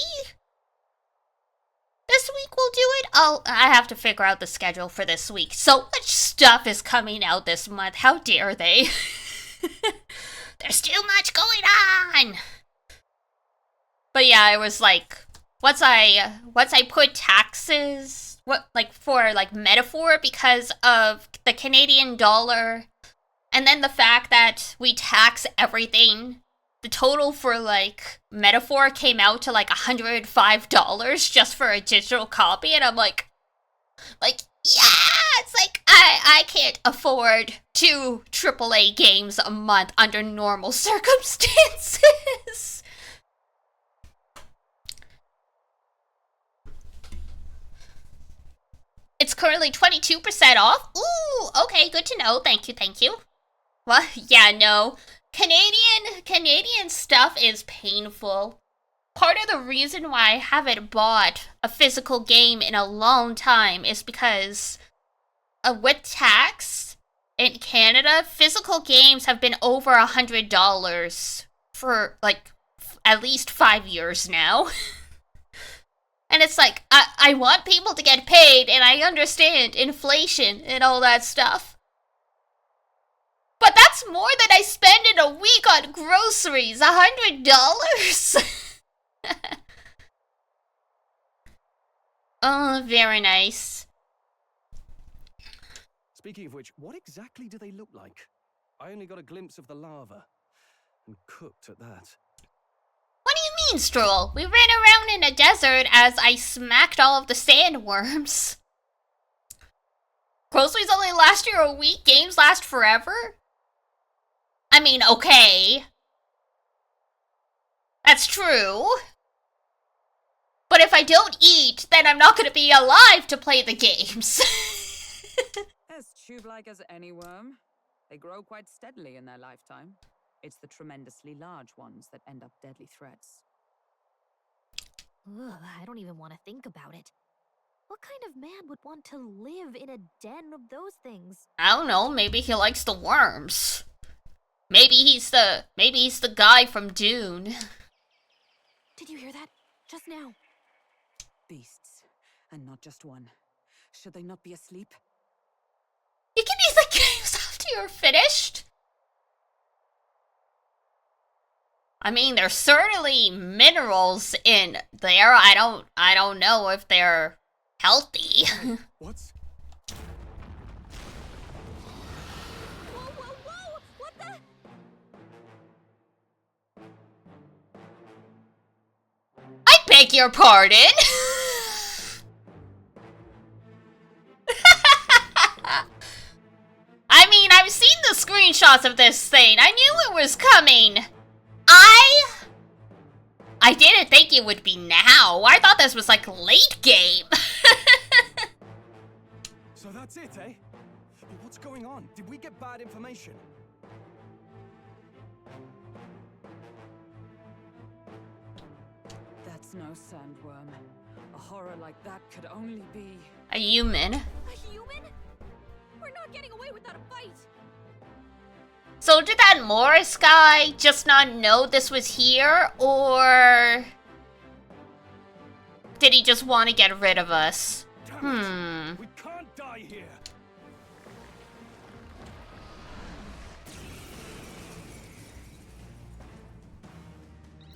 [SPEAKER 1] this week we'll do it. I have to figure out the schedule for this week. So much stuff is coming out this month. How dare they? There's too much going on. But yeah, it was like once I put taxes, for metaphor, because of the Canadian dollar, and then the fact that we tax everything the total for like Metaphor came out to like $105 just for a digital copy, and I'm like, yeah, it's like I can't afford 2 AAA games a month under normal circumstances. It's currently 22% off. Ooh, okay, good to know. Thank you, thank you. Well, yeah, no. Canadian stuff is painful. Part of the reason why I haven't bought a physical game in a long time is because with tax in Canada, physical games have been over $100 for like at least 5 years now. And it's like, I want people to get paid, and I understand inflation and all that stuff. But that's more than I spend in a week on groceries, $100. Oh, very nice.
[SPEAKER 4] Speaking of which, what exactly do they look like? I only got a glimpse of the lava. And cooked at that.
[SPEAKER 1] What do you mean, Stroll? We ran around in a desert as I smacked all of the sandworms. Groceries only last you a week, games last forever? I mean, okay. That's true. But if I don't eat, then I'm not going to be alive to play the games.
[SPEAKER 5] As tube-like as any worm, they grow quite steadily in their lifetime. It's the tremendously large ones that end up deadly threats.
[SPEAKER 3] Ugh, I don't even want to think about it. What kind of man would want to live in a den of those things?
[SPEAKER 1] I don't know, maybe he likes the worms. Maybe he's the guy from Dune.
[SPEAKER 3] Did you hear that? Just now.
[SPEAKER 5] Beasts, and not just one. Should they not be asleep?
[SPEAKER 1] You can use the games after you're finished. I mean, there's certainly minerals in there. I don't know if they're healthy.
[SPEAKER 4] What's...
[SPEAKER 3] Whoa, whoa, whoa! What the?
[SPEAKER 1] I beg your pardon. I mean, I've seen the screenshots of this thing. I knew it was coming. I didn't think it would be now. I thought this was like late game.
[SPEAKER 4] So that's it, eh? But what's going on? Did we get bad information?
[SPEAKER 5] That's no sandworm. A horror like that could only be...
[SPEAKER 1] A human.
[SPEAKER 3] A human? We're not getting away without a fight.
[SPEAKER 1] So did that Morris guy just not know this was here, or did he just want to get rid of us?
[SPEAKER 4] We can't die here.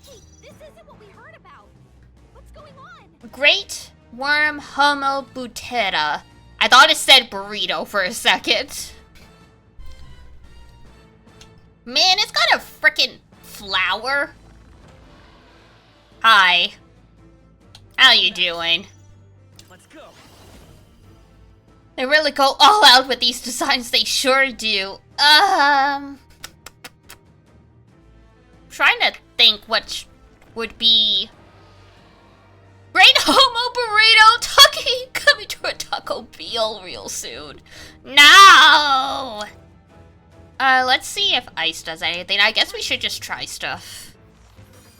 [SPEAKER 3] Hey, this isn't what we heard about. What's going on?
[SPEAKER 1] Great Worm Homo Butera. I thought it said burrito for a second. Man, it's got a frickin' flower. Hi. How you doing?
[SPEAKER 9] Let's go.
[SPEAKER 1] They really go all out with these designs, they sure do. Trying to think what would be... Great Homo Burrito Tucky coming to a Taco Bell real soon. No! Let's see if ice does anything. I guess we should just try stuff.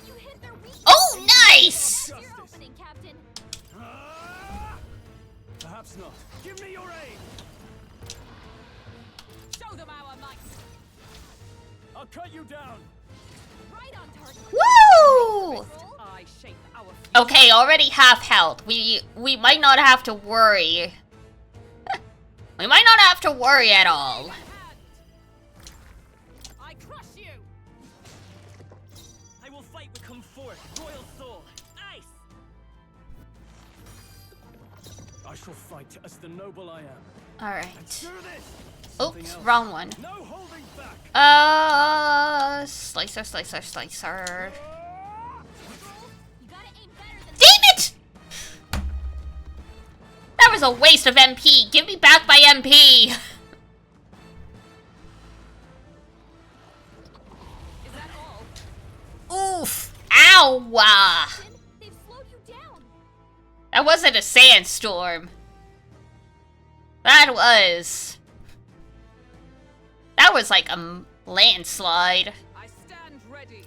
[SPEAKER 3] You hit their weak
[SPEAKER 1] Oh, nice!
[SPEAKER 3] That's your opening, Captain.
[SPEAKER 4] Perhaps not. Give me your aim.
[SPEAKER 5] Show them our might!
[SPEAKER 4] I'll cut you down.
[SPEAKER 3] Right on target.
[SPEAKER 1] Woo!
[SPEAKER 5] I shape our
[SPEAKER 1] Okay, already half health. We might not have to worry. We might not have to worry at all.
[SPEAKER 3] I crush you.
[SPEAKER 9] I will fight with come forth, royal soul. Ice!
[SPEAKER 4] I shall fight as the noble I am.
[SPEAKER 1] Alright.
[SPEAKER 4] Let's do this.
[SPEAKER 1] Oops, wrong one.
[SPEAKER 9] No holding back.
[SPEAKER 1] Slicer, slicer, slicer.
[SPEAKER 3] You gotta aim better than
[SPEAKER 1] Damn it! That was a waste of MP. Give me back my MP.
[SPEAKER 3] Is that all?
[SPEAKER 1] Oof. Ow.
[SPEAKER 3] They've slowed you down.
[SPEAKER 1] That wasn't a sandstorm. That was like a landslide.
[SPEAKER 5] I stand ready.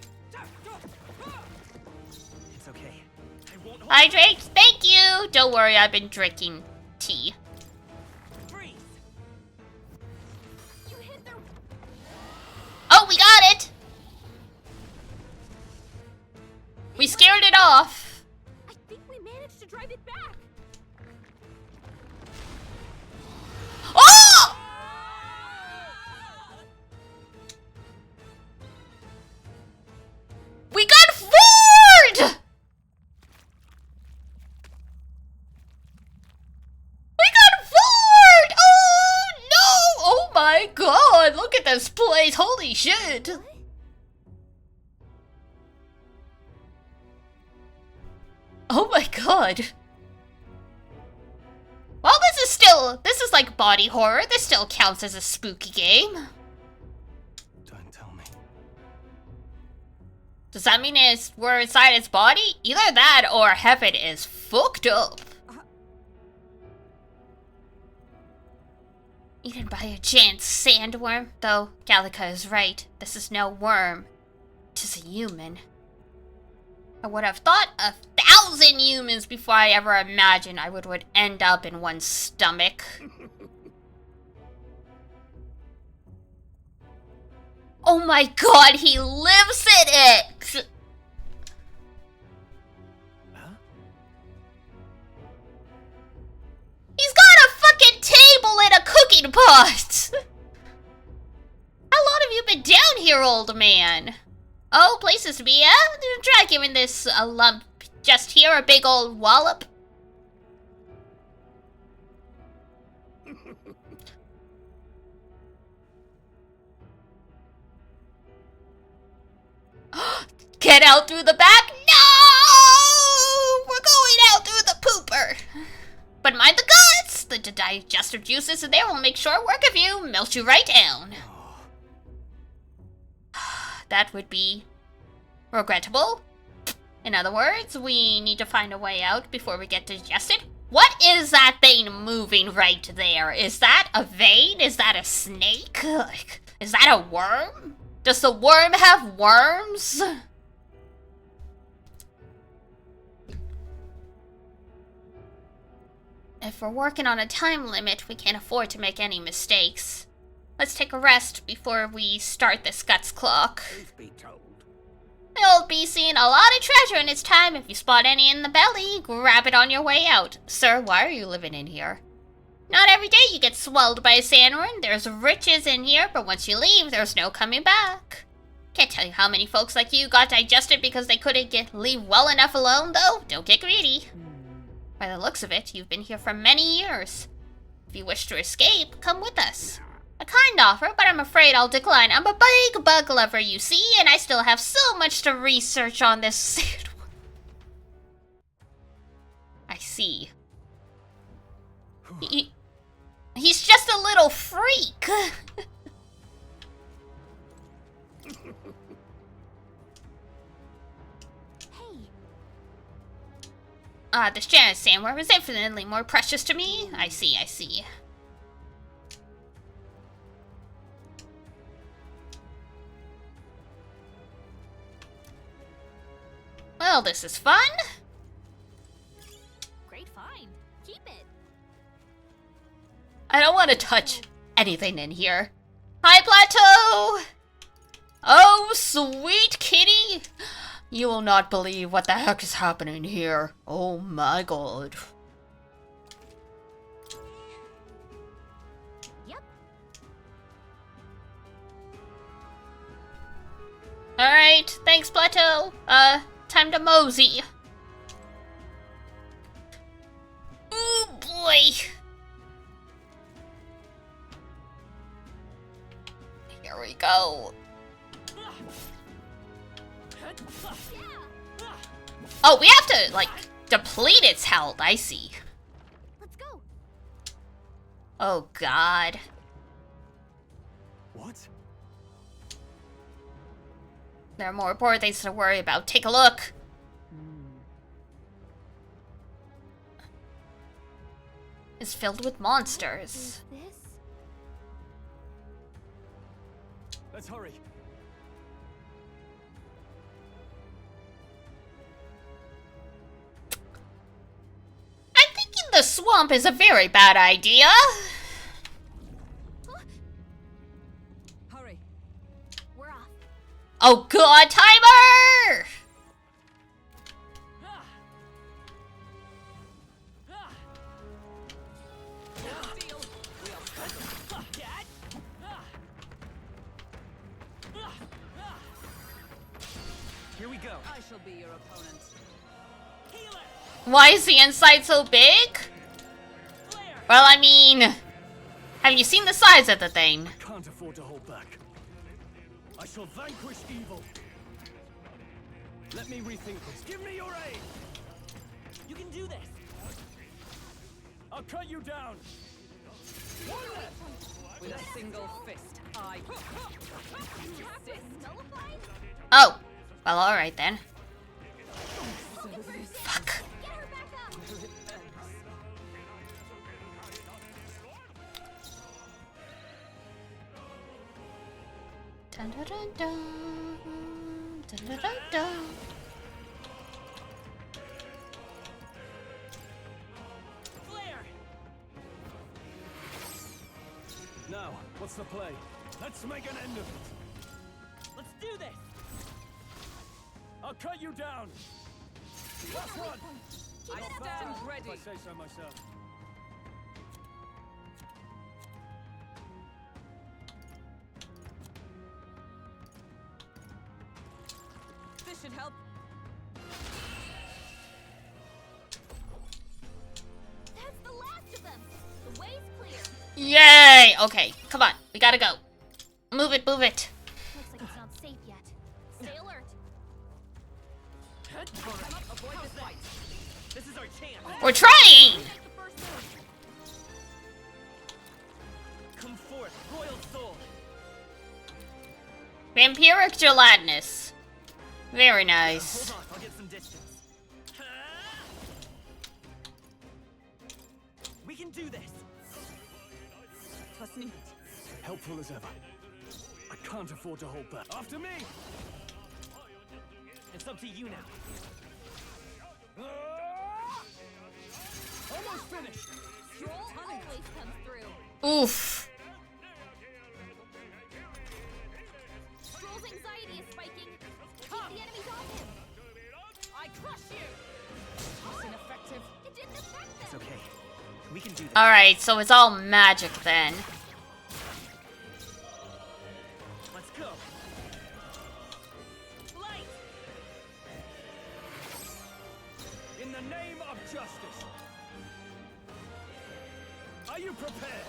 [SPEAKER 9] It's okay. I won't hold.
[SPEAKER 1] Hydrate, thank you. Don't worry, I've been drinking tea.
[SPEAKER 9] Freeze.
[SPEAKER 3] You hit their.
[SPEAKER 1] Oh, we got it. We scared it off.
[SPEAKER 3] I think we managed to drive it back.
[SPEAKER 1] Oh! We got forward! We got forward! Oh no! Oh my god! Look at this place! Holy shit! Oh my god. Well, this is like body horror. This still counts as a spooky game.
[SPEAKER 4] Don't tell me.
[SPEAKER 1] Does that mean we're inside its body? Either that or heaven is fucked up. Eaten by a giant sandworm? Though, Gallica is right. This is no worm. It is a human. I would have thought 1,000 humans before I ever imagined I would end up in one's stomach. Oh my god, he lives in it!
[SPEAKER 4] Huh?
[SPEAKER 1] He's got a fucking table and a cooking pot! How long have you been down here, old man? Oh, places to be, eh? Try giving this a lump just here, a big old wallop. Get out through the back? No! We're going out through the pooper. But mind the guts! The digestive juices in there will make short work of you, melt you right down. That would be regrettable. In other words, we need to find a way out before we get digested. What is that thing moving right there? Is that a vein? Is that a snake? Like, is that a worm? Does the worm have worms? If we're working on a time limit, we can't afford to make any mistakes. Let's take a rest before we start this guts clock.
[SPEAKER 10] Truth be told,
[SPEAKER 1] You'll be seeing a lot of treasure in its time. If you spot any in the belly, grab it on your way out. Sir, why are you living in here? Not every day you get swallowed by a sandworm. There's riches in here, but once you leave, there's no coming back. Can't tell you how many folks like you got digested because they couldn't leave well enough alone, though. Don't get greedy. By the looks of it, you've been here for many years. If you wish to escape, come with us. A kind offer, but I'm afraid I'll decline. I'm a big bug lover, you see, and I still have so much to research on this sandworm. I see. He's just a little freak. This giant sandworm is infinitely more precious to me. I see, I see. Well, this is fun.
[SPEAKER 3] Great find. Keep it.
[SPEAKER 1] I don't want to touch anything in here. Hi, Plateau! Oh, sweet kitty! You will not believe what the heck is happening here. Oh my god.
[SPEAKER 3] Yep.
[SPEAKER 1] Alright, thanks, Plateau. Time to mosey. Ooh, boy. go. Oh, we have to, like, deplete its health. I see.
[SPEAKER 3] Let's go.
[SPEAKER 1] Oh, God.
[SPEAKER 4] What?
[SPEAKER 1] There are more important things to worry about. Take a look. It's filled with monsters.
[SPEAKER 3] Is this?
[SPEAKER 4] Let's hurry.
[SPEAKER 1] I'm thinking the swamp is a very bad idea.
[SPEAKER 5] Hurry.
[SPEAKER 3] We're off.
[SPEAKER 1] Oh, God, timer!
[SPEAKER 9] Here we go.
[SPEAKER 5] I shall be your opponent.
[SPEAKER 1] Why is the inside so big? Well, I mean, have you seen the size of the thing?
[SPEAKER 4] Can't afford to hold back. I shall vanquish evil. Let me rethink this. Give me your aid.
[SPEAKER 9] You can do this.
[SPEAKER 4] I'll cut you down.
[SPEAKER 5] With a single fist, I...
[SPEAKER 3] Nullified?
[SPEAKER 1] Oh, well, alright then. Fuck.
[SPEAKER 3] Get her back up.
[SPEAKER 1] Dun dun dun dun. Dun dun dun dun.
[SPEAKER 9] Flare.
[SPEAKER 4] Now, what's the play? Let's make an end of it.
[SPEAKER 9] Let's do this.
[SPEAKER 4] I'll cut you down. Last one.
[SPEAKER 3] Keep
[SPEAKER 5] I
[SPEAKER 3] it up.
[SPEAKER 5] stand
[SPEAKER 4] If I
[SPEAKER 5] ready.
[SPEAKER 4] say so myself.
[SPEAKER 5] This should help.
[SPEAKER 3] That's the last of them. The way's clear.
[SPEAKER 1] Yay! Okay, come on, we gotta go. Move it, move it.
[SPEAKER 3] Looks like it's not safe yet. Stay alert.
[SPEAKER 5] Come up, avoid this fight.
[SPEAKER 9] This is our chance.
[SPEAKER 1] We're trying!
[SPEAKER 3] Make the first move.
[SPEAKER 9] Come forth, royal soul.
[SPEAKER 1] Vampiric gelatinous. Very nice.
[SPEAKER 9] Hold on, I'll get some distance. We can do this.
[SPEAKER 5] Trust me.
[SPEAKER 4] Helpful as ever. I can't afford to hold back. After me!
[SPEAKER 9] It's up to you now.
[SPEAKER 4] Almost finished.
[SPEAKER 3] Stroll always comes through.
[SPEAKER 1] Oof.
[SPEAKER 3] Stroll's anxiety is spiking. Keep the enemies off him.
[SPEAKER 5] I crush you. That's ineffective.
[SPEAKER 3] It didn't affect
[SPEAKER 9] It's
[SPEAKER 3] them.
[SPEAKER 9] okay. We can do this.
[SPEAKER 1] Alright, so it's all magic then.
[SPEAKER 9] Let's go. Light.
[SPEAKER 4] In the name of justice. Are you prepared?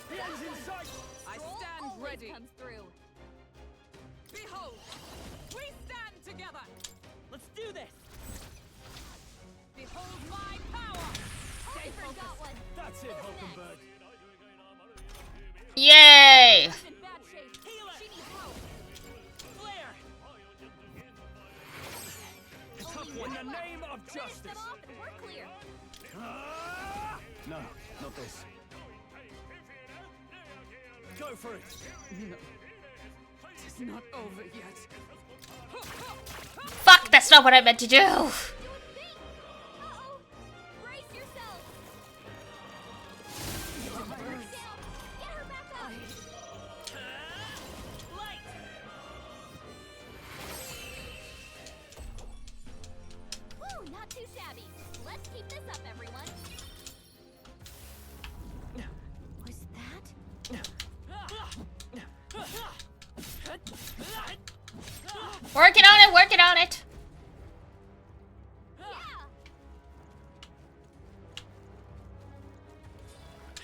[SPEAKER 4] The end's in sight.
[SPEAKER 5] I
[SPEAKER 3] Stroll
[SPEAKER 5] stand
[SPEAKER 3] always
[SPEAKER 5] ready.
[SPEAKER 3] comes through.
[SPEAKER 5] Behold, we stand together.
[SPEAKER 9] Let's do this.
[SPEAKER 5] Behold my power.
[SPEAKER 3] I forgot one.
[SPEAKER 4] That's it,
[SPEAKER 3] Who's
[SPEAKER 4] Hulkenberg.
[SPEAKER 1] Yay!
[SPEAKER 3] next? In bad shape. She needs help.
[SPEAKER 9] Flare. A tough
[SPEAKER 3] Only
[SPEAKER 9] one.
[SPEAKER 4] In the
[SPEAKER 3] left.
[SPEAKER 4] name of
[SPEAKER 3] Finish
[SPEAKER 4] justice.
[SPEAKER 3] them off and we're clear.
[SPEAKER 4] No, not this. Go for it.
[SPEAKER 5] No. It's not over yet.
[SPEAKER 1] Fuck, that's not what I meant to do!
[SPEAKER 3] Uh-oh. Brace yourself. Down. Get her back up.
[SPEAKER 9] Light.
[SPEAKER 3] Woo, not too shabby. Let's keep this up, everyone. Was that?
[SPEAKER 1] Working on it, working on it!
[SPEAKER 3] Yeah.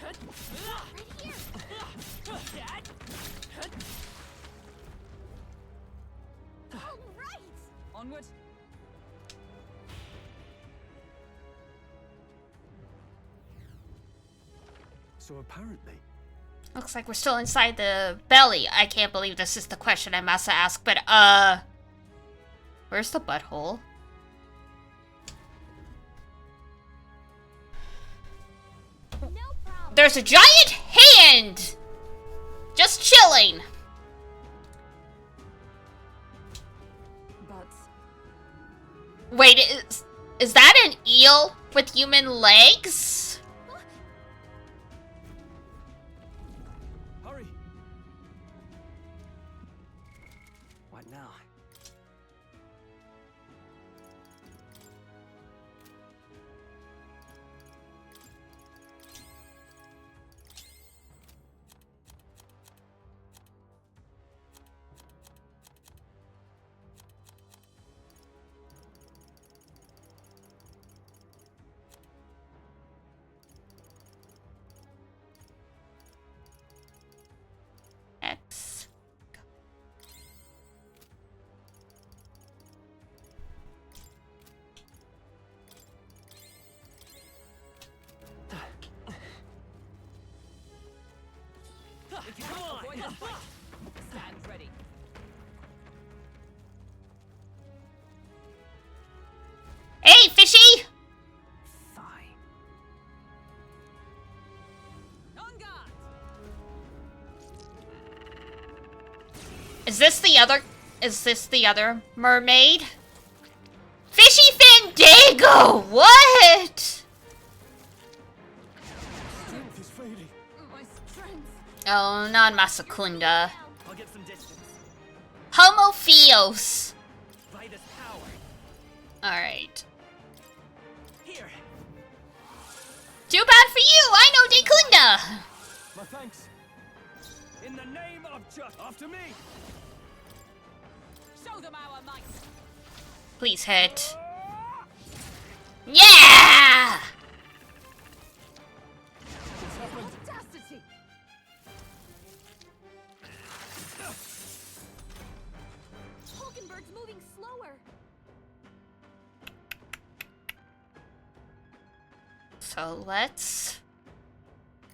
[SPEAKER 3] Right here.
[SPEAKER 5] Onward.
[SPEAKER 4] So apparently,
[SPEAKER 1] Looks like we're still inside the belly. I can't believe this is the question I must ask, but where's the butthole?
[SPEAKER 3] No problem.
[SPEAKER 1] There's a giant hand! Just chilling.
[SPEAKER 5] But
[SPEAKER 1] Wait, is that an eel with human legs?
[SPEAKER 4] hurry!
[SPEAKER 10] What now?
[SPEAKER 1] X.
[SPEAKER 9] Come on!
[SPEAKER 5] avoid the fight. Stand ready.
[SPEAKER 1] Hey, fishy!
[SPEAKER 10] Fine.
[SPEAKER 5] On guard.
[SPEAKER 1] Is this the other mermaid? Fishy Fandango! What?
[SPEAKER 4] Strength is fading.
[SPEAKER 5] My strength.
[SPEAKER 1] Oh, not Masakunda.
[SPEAKER 9] I'll get some distance.
[SPEAKER 1] Homo Theos.
[SPEAKER 9] By this power.
[SPEAKER 1] Alright.
[SPEAKER 9] Here.
[SPEAKER 1] Too bad for you, I know Dekunda!
[SPEAKER 4] My thanks. In the name of just after me.
[SPEAKER 5] Show them our might.
[SPEAKER 1] Please hit. Yeah!
[SPEAKER 4] What's happened?
[SPEAKER 5] Audacity.
[SPEAKER 3] Hulkenberg's moving slower.
[SPEAKER 1] So let's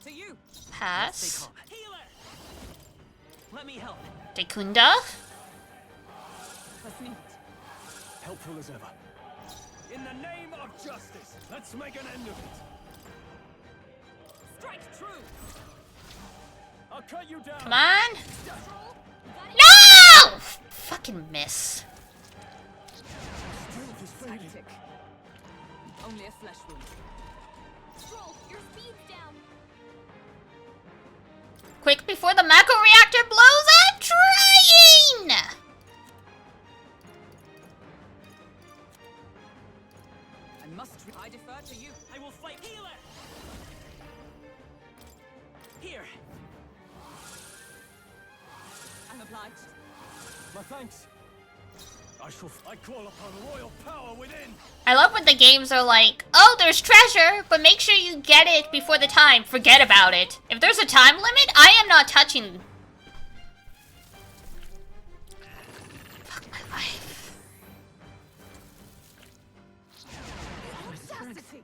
[SPEAKER 5] To you.
[SPEAKER 9] Stay
[SPEAKER 1] pass.
[SPEAKER 9] calm. Healer! Let me help.
[SPEAKER 1] Dekunda?
[SPEAKER 5] Let's meet.
[SPEAKER 4] Helpful as ever. In the name of justice, let's make an end of it.
[SPEAKER 5] Strike true.
[SPEAKER 4] I'll cut you down.
[SPEAKER 1] Come on.
[SPEAKER 3] Troll, you got it?
[SPEAKER 1] No! Fucking miss.
[SPEAKER 4] Strength is fading.
[SPEAKER 5] Tactic. Only a flesh wound.
[SPEAKER 3] Troll, your speed's down.
[SPEAKER 1] Quick before the macro reactor blows up! Trying!
[SPEAKER 5] I must. I defer to you.
[SPEAKER 9] I will fight. Healer! Here.
[SPEAKER 5] I'm obliged.
[SPEAKER 4] My thanks. I call upon royal power within.
[SPEAKER 1] I love when the games are like, oh, there's treasure, but make sure you get it before the time. Forget about it. If there's a time limit, I am not touching. Fuck my life.
[SPEAKER 5] Audacity.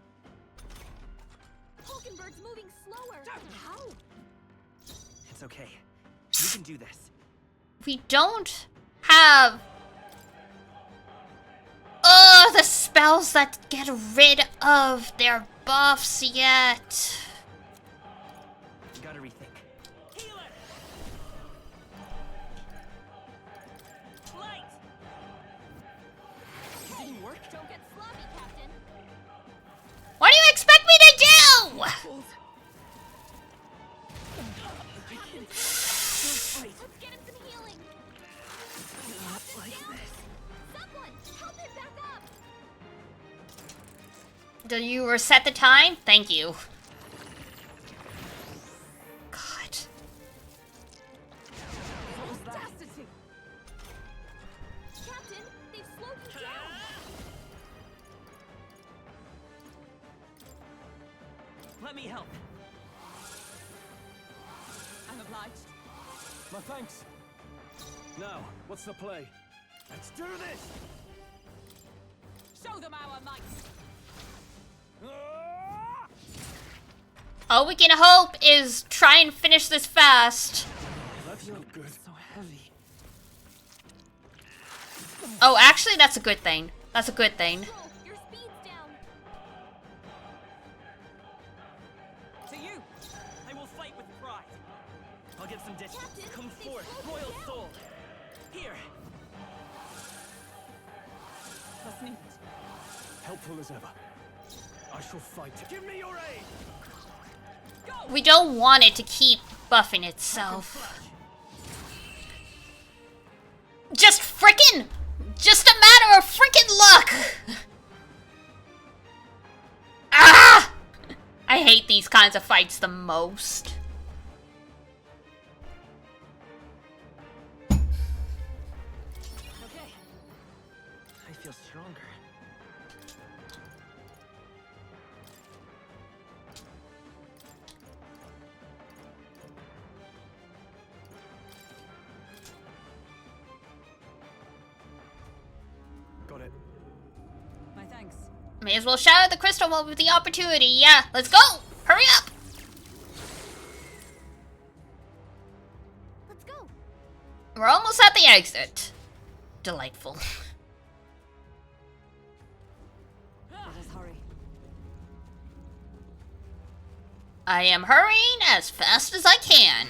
[SPEAKER 3] Hulkenberg's moving slower. How?
[SPEAKER 9] It's okay. We can do this.
[SPEAKER 1] We don't have... Oh, the spells that get rid of their buffs yet.
[SPEAKER 9] Gotta rethink. Healer! Light! It didn't work?
[SPEAKER 3] Don't get sloppy, Captain.
[SPEAKER 1] What do you expect me to do?
[SPEAKER 3] Let's get him some healing. Someone, help him back up.
[SPEAKER 1] Do you reset the time? Thank you. God.
[SPEAKER 5] Audacity.
[SPEAKER 3] Captain, they've slowed you down.
[SPEAKER 9] Let me help.
[SPEAKER 5] I'm obliged.
[SPEAKER 4] My thanks. Now, what's the play? Let's do this.
[SPEAKER 1] All we can hope is try and finish this fast.
[SPEAKER 4] That's not good. So heavy.
[SPEAKER 1] Oh, actually, that's a good thing. That's a good thing.
[SPEAKER 3] Your speed's down.
[SPEAKER 9] To you! I will fight with pride. I'll get some distance.
[SPEAKER 3] Captain,
[SPEAKER 9] Come
[SPEAKER 3] they
[SPEAKER 9] forth,
[SPEAKER 3] slowed you
[SPEAKER 9] royal
[SPEAKER 3] down.
[SPEAKER 9] soul. Here.
[SPEAKER 5] Let's need.
[SPEAKER 4] Helpful as ever. I shall fight. Give me your aid!
[SPEAKER 1] We don't want it to keep buffing itself. Just a matter of frickin' luck! Ah! I hate these kinds of fights the most.
[SPEAKER 9] Okay. I feel stronger.
[SPEAKER 4] Got it.
[SPEAKER 5] My thanks.
[SPEAKER 1] May as well shatter the crystal while with the opportunity. Yeah, let's go! Hurry up!
[SPEAKER 3] Let's go.
[SPEAKER 1] We're almost at the exit. Delightful.
[SPEAKER 5] Let us hurry.
[SPEAKER 1] I am hurrying as fast as I can.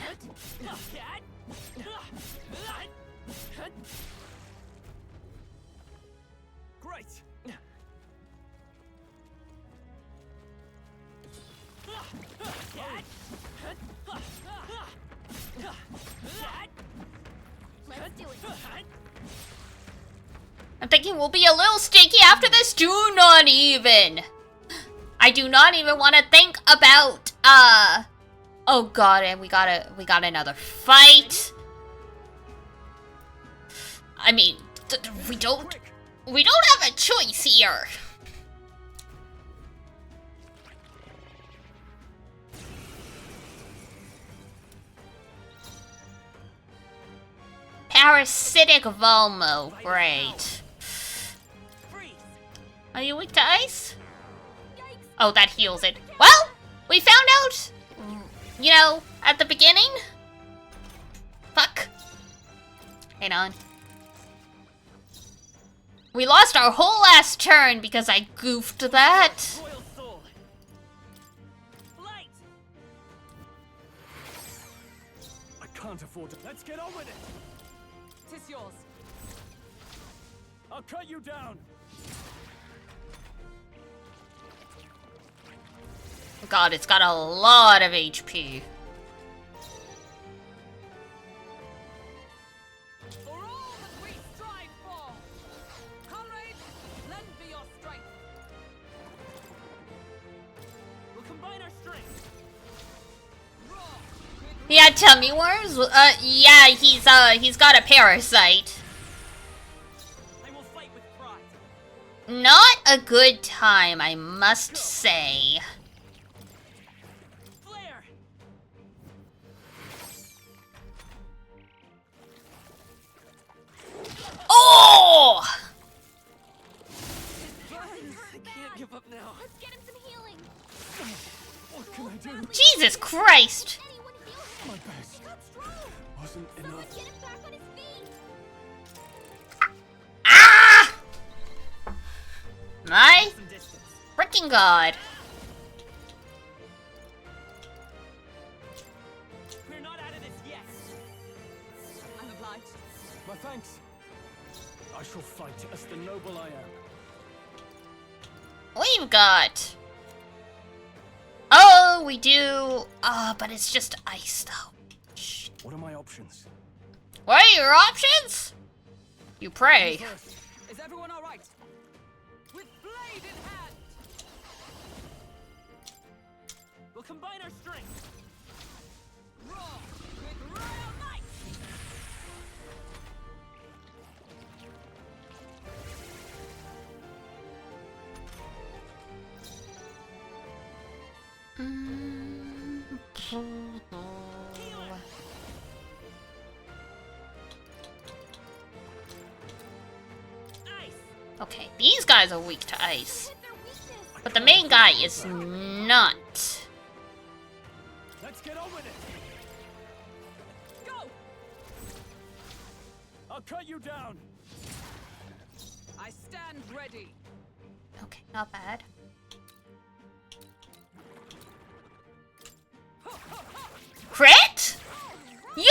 [SPEAKER 9] Great.
[SPEAKER 3] Let's do it.
[SPEAKER 1] I'm thinking we'll be a little stinky after this. Do not even. I do not even want to think about, oh god, and we got another fight. I mean, we don't have a choice here. Parasitic Volmo, great. Are you weak to ice? Oh, that heals it. Well, we found out, you know, at the beginning. Fuck. Hang on. We lost our whole last turn because I goofed that.
[SPEAKER 9] Royal soul. Light.
[SPEAKER 4] I can't afford to. Let's get on with it.
[SPEAKER 5] Tis yours.
[SPEAKER 4] I'll cut you down.
[SPEAKER 1] God, it's got a lot of HP.
[SPEAKER 5] For all that we strive for, comrades, lend me your strength.
[SPEAKER 9] We'll combine our strength.
[SPEAKER 1] Yeah, tummy worms? Yeah, he's got a parasite.
[SPEAKER 9] I will fight with pride.
[SPEAKER 1] Not a good time, I must say.
[SPEAKER 9] Flare.
[SPEAKER 1] Oh!
[SPEAKER 9] I can't give up now.
[SPEAKER 3] Let's get him some healing.
[SPEAKER 4] What can I do?
[SPEAKER 1] Jesus Christ!
[SPEAKER 3] Anyone heal him.
[SPEAKER 4] My best
[SPEAKER 3] He got strong.
[SPEAKER 4] wasn't
[SPEAKER 3] Someone
[SPEAKER 4] enough.
[SPEAKER 3] get him back on his feet.
[SPEAKER 1] Ah! My
[SPEAKER 9] Some distance.
[SPEAKER 1] freaking god.
[SPEAKER 9] We're not out of this yet.
[SPEAKER 5] I'm obliged.
[SPEAKER 4] My thanks. I shall fight as the noble I am.
[SPEAKER 1] We've got... Oh, we do... but it's just ice, though. Shh.
[SPEAKER 4] What are my options?
[SPEAKER 1] What are your options? You pray.
[SPEAKER 4] First,
[SPEAKER 5] Is everyone all right? With blade in hand.
[SPEAKER 9] We'll combine our strength.
[SPEAKER 5] Roar with royal might.
[SPEAKER 9] Ice.
[SPEAKER 1] Okay, these guys are weak to ice. But the main guy is not.
[SPEAKER 4] Let's get on with it.
[SPEAKER 3] Go!
[SPEAKER 4] I'll cut you down.
[SPEAKER 5] I stand ready.
[SPEAKER 1] Okay, not bad. Crit? Yo!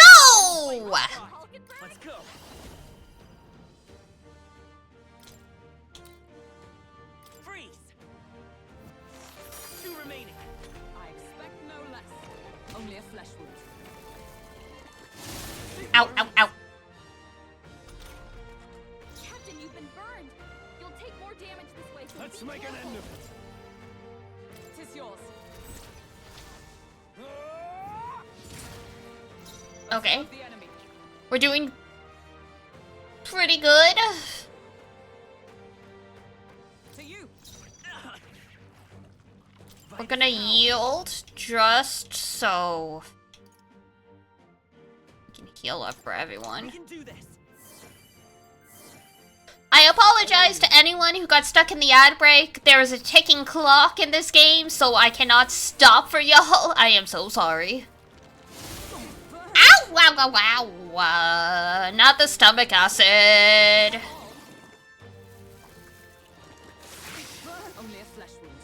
[SPEAKER 9] Let's go. Freeze. 2 remaining.
[SPEAKER 5] I expect no less. Only a flesh wound.
[SPEAKER 1] Ow, ow, ow.
[SPEAKER 3] Captain, you've been burned. You'll take more damage this way, so
[SPEAKER 4] Let's
[SPEAKER 3] be
[SPEAKER 4] make
[SPEAKER 3] careful.
[SPEAKER 4] an end of it.
[SPEAKER 5] Tis yours.
[SPEAKER 1] Okay,
[SPEAKER 5] The enemy.
[SPEAKER 1] we're doing pretty good.
[SPEAKER 5] To you.
[SPEAKER 1] We're gonna yield just so we can heal up for
[SPEAKER 9] We
[SPEAKER 1] everyone.
[SPEAKER 9] can do this.
[SPEAKER 1] I apologize to anyone who got stuck in the ad break. There is a ticking clock in this game, so I cannot stop for y'all. I am so sorry. Ow! Wow, wow, wow. Not the stomach acid.
[SPEAKER 5] Only a flesh wound.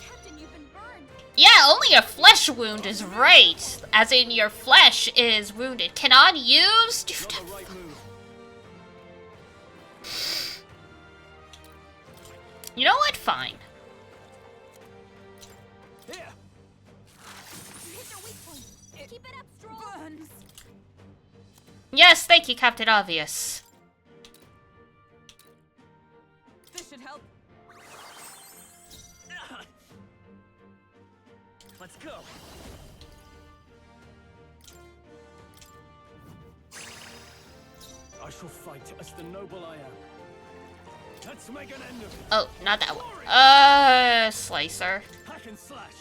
[SPEAKER 3] Captain, you've been burned.
[SPEAKER 1] Yeah, only a flesh wound is right. As in, your flesh is wounded. Cannot use...
[SPEAKER 4] Not the right move.
[SPEAKER 1] You know what? Fine.
[SPEAKER 4] Here.
[SPEAKER 3] You hit your weak point. Keep it up, Stroll.
[SPEAKER 5] Burns.
[SPEAKER 1] Yes, thank you, Captain Obvious.
[SPEAKER 5] This should help.
[SPEAKER 9] Let's go.
[SPEAKER 4] I shall fight as the noble I am. Let's make an end of it.
[SPEAKER 1] Oh, not that one. Slicer.
[SPEAKER 4] Hack and slash.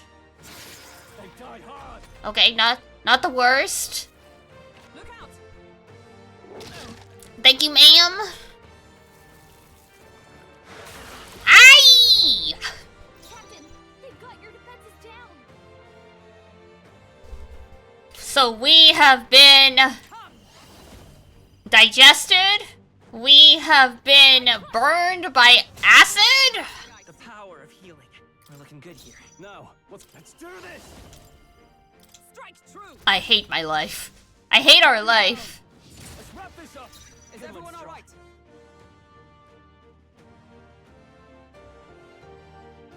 [SPEAKER 4] They die hard.
[SPEAKER 1] Okay, not the worst.
[SPEAKER 5] Look out.
[SPEAKER 1] Thank you, ma'am. Aye!
[SPEAKER 3] Captain, they've got your defenses down.
[SPEAKER 1] So we have been digested. We have been burned by acid.
[SPEAKER 9] The power of healing. We're looking good here.
[SPEAKER 4] Now, let's do this.
[SPEAKER 5] Strike true.
[SPEAKER 1] I hate my life. I hate our life.
[SPEAKER 4] Let's wrap this up.
[SPEAKER 5] Is everyone all right?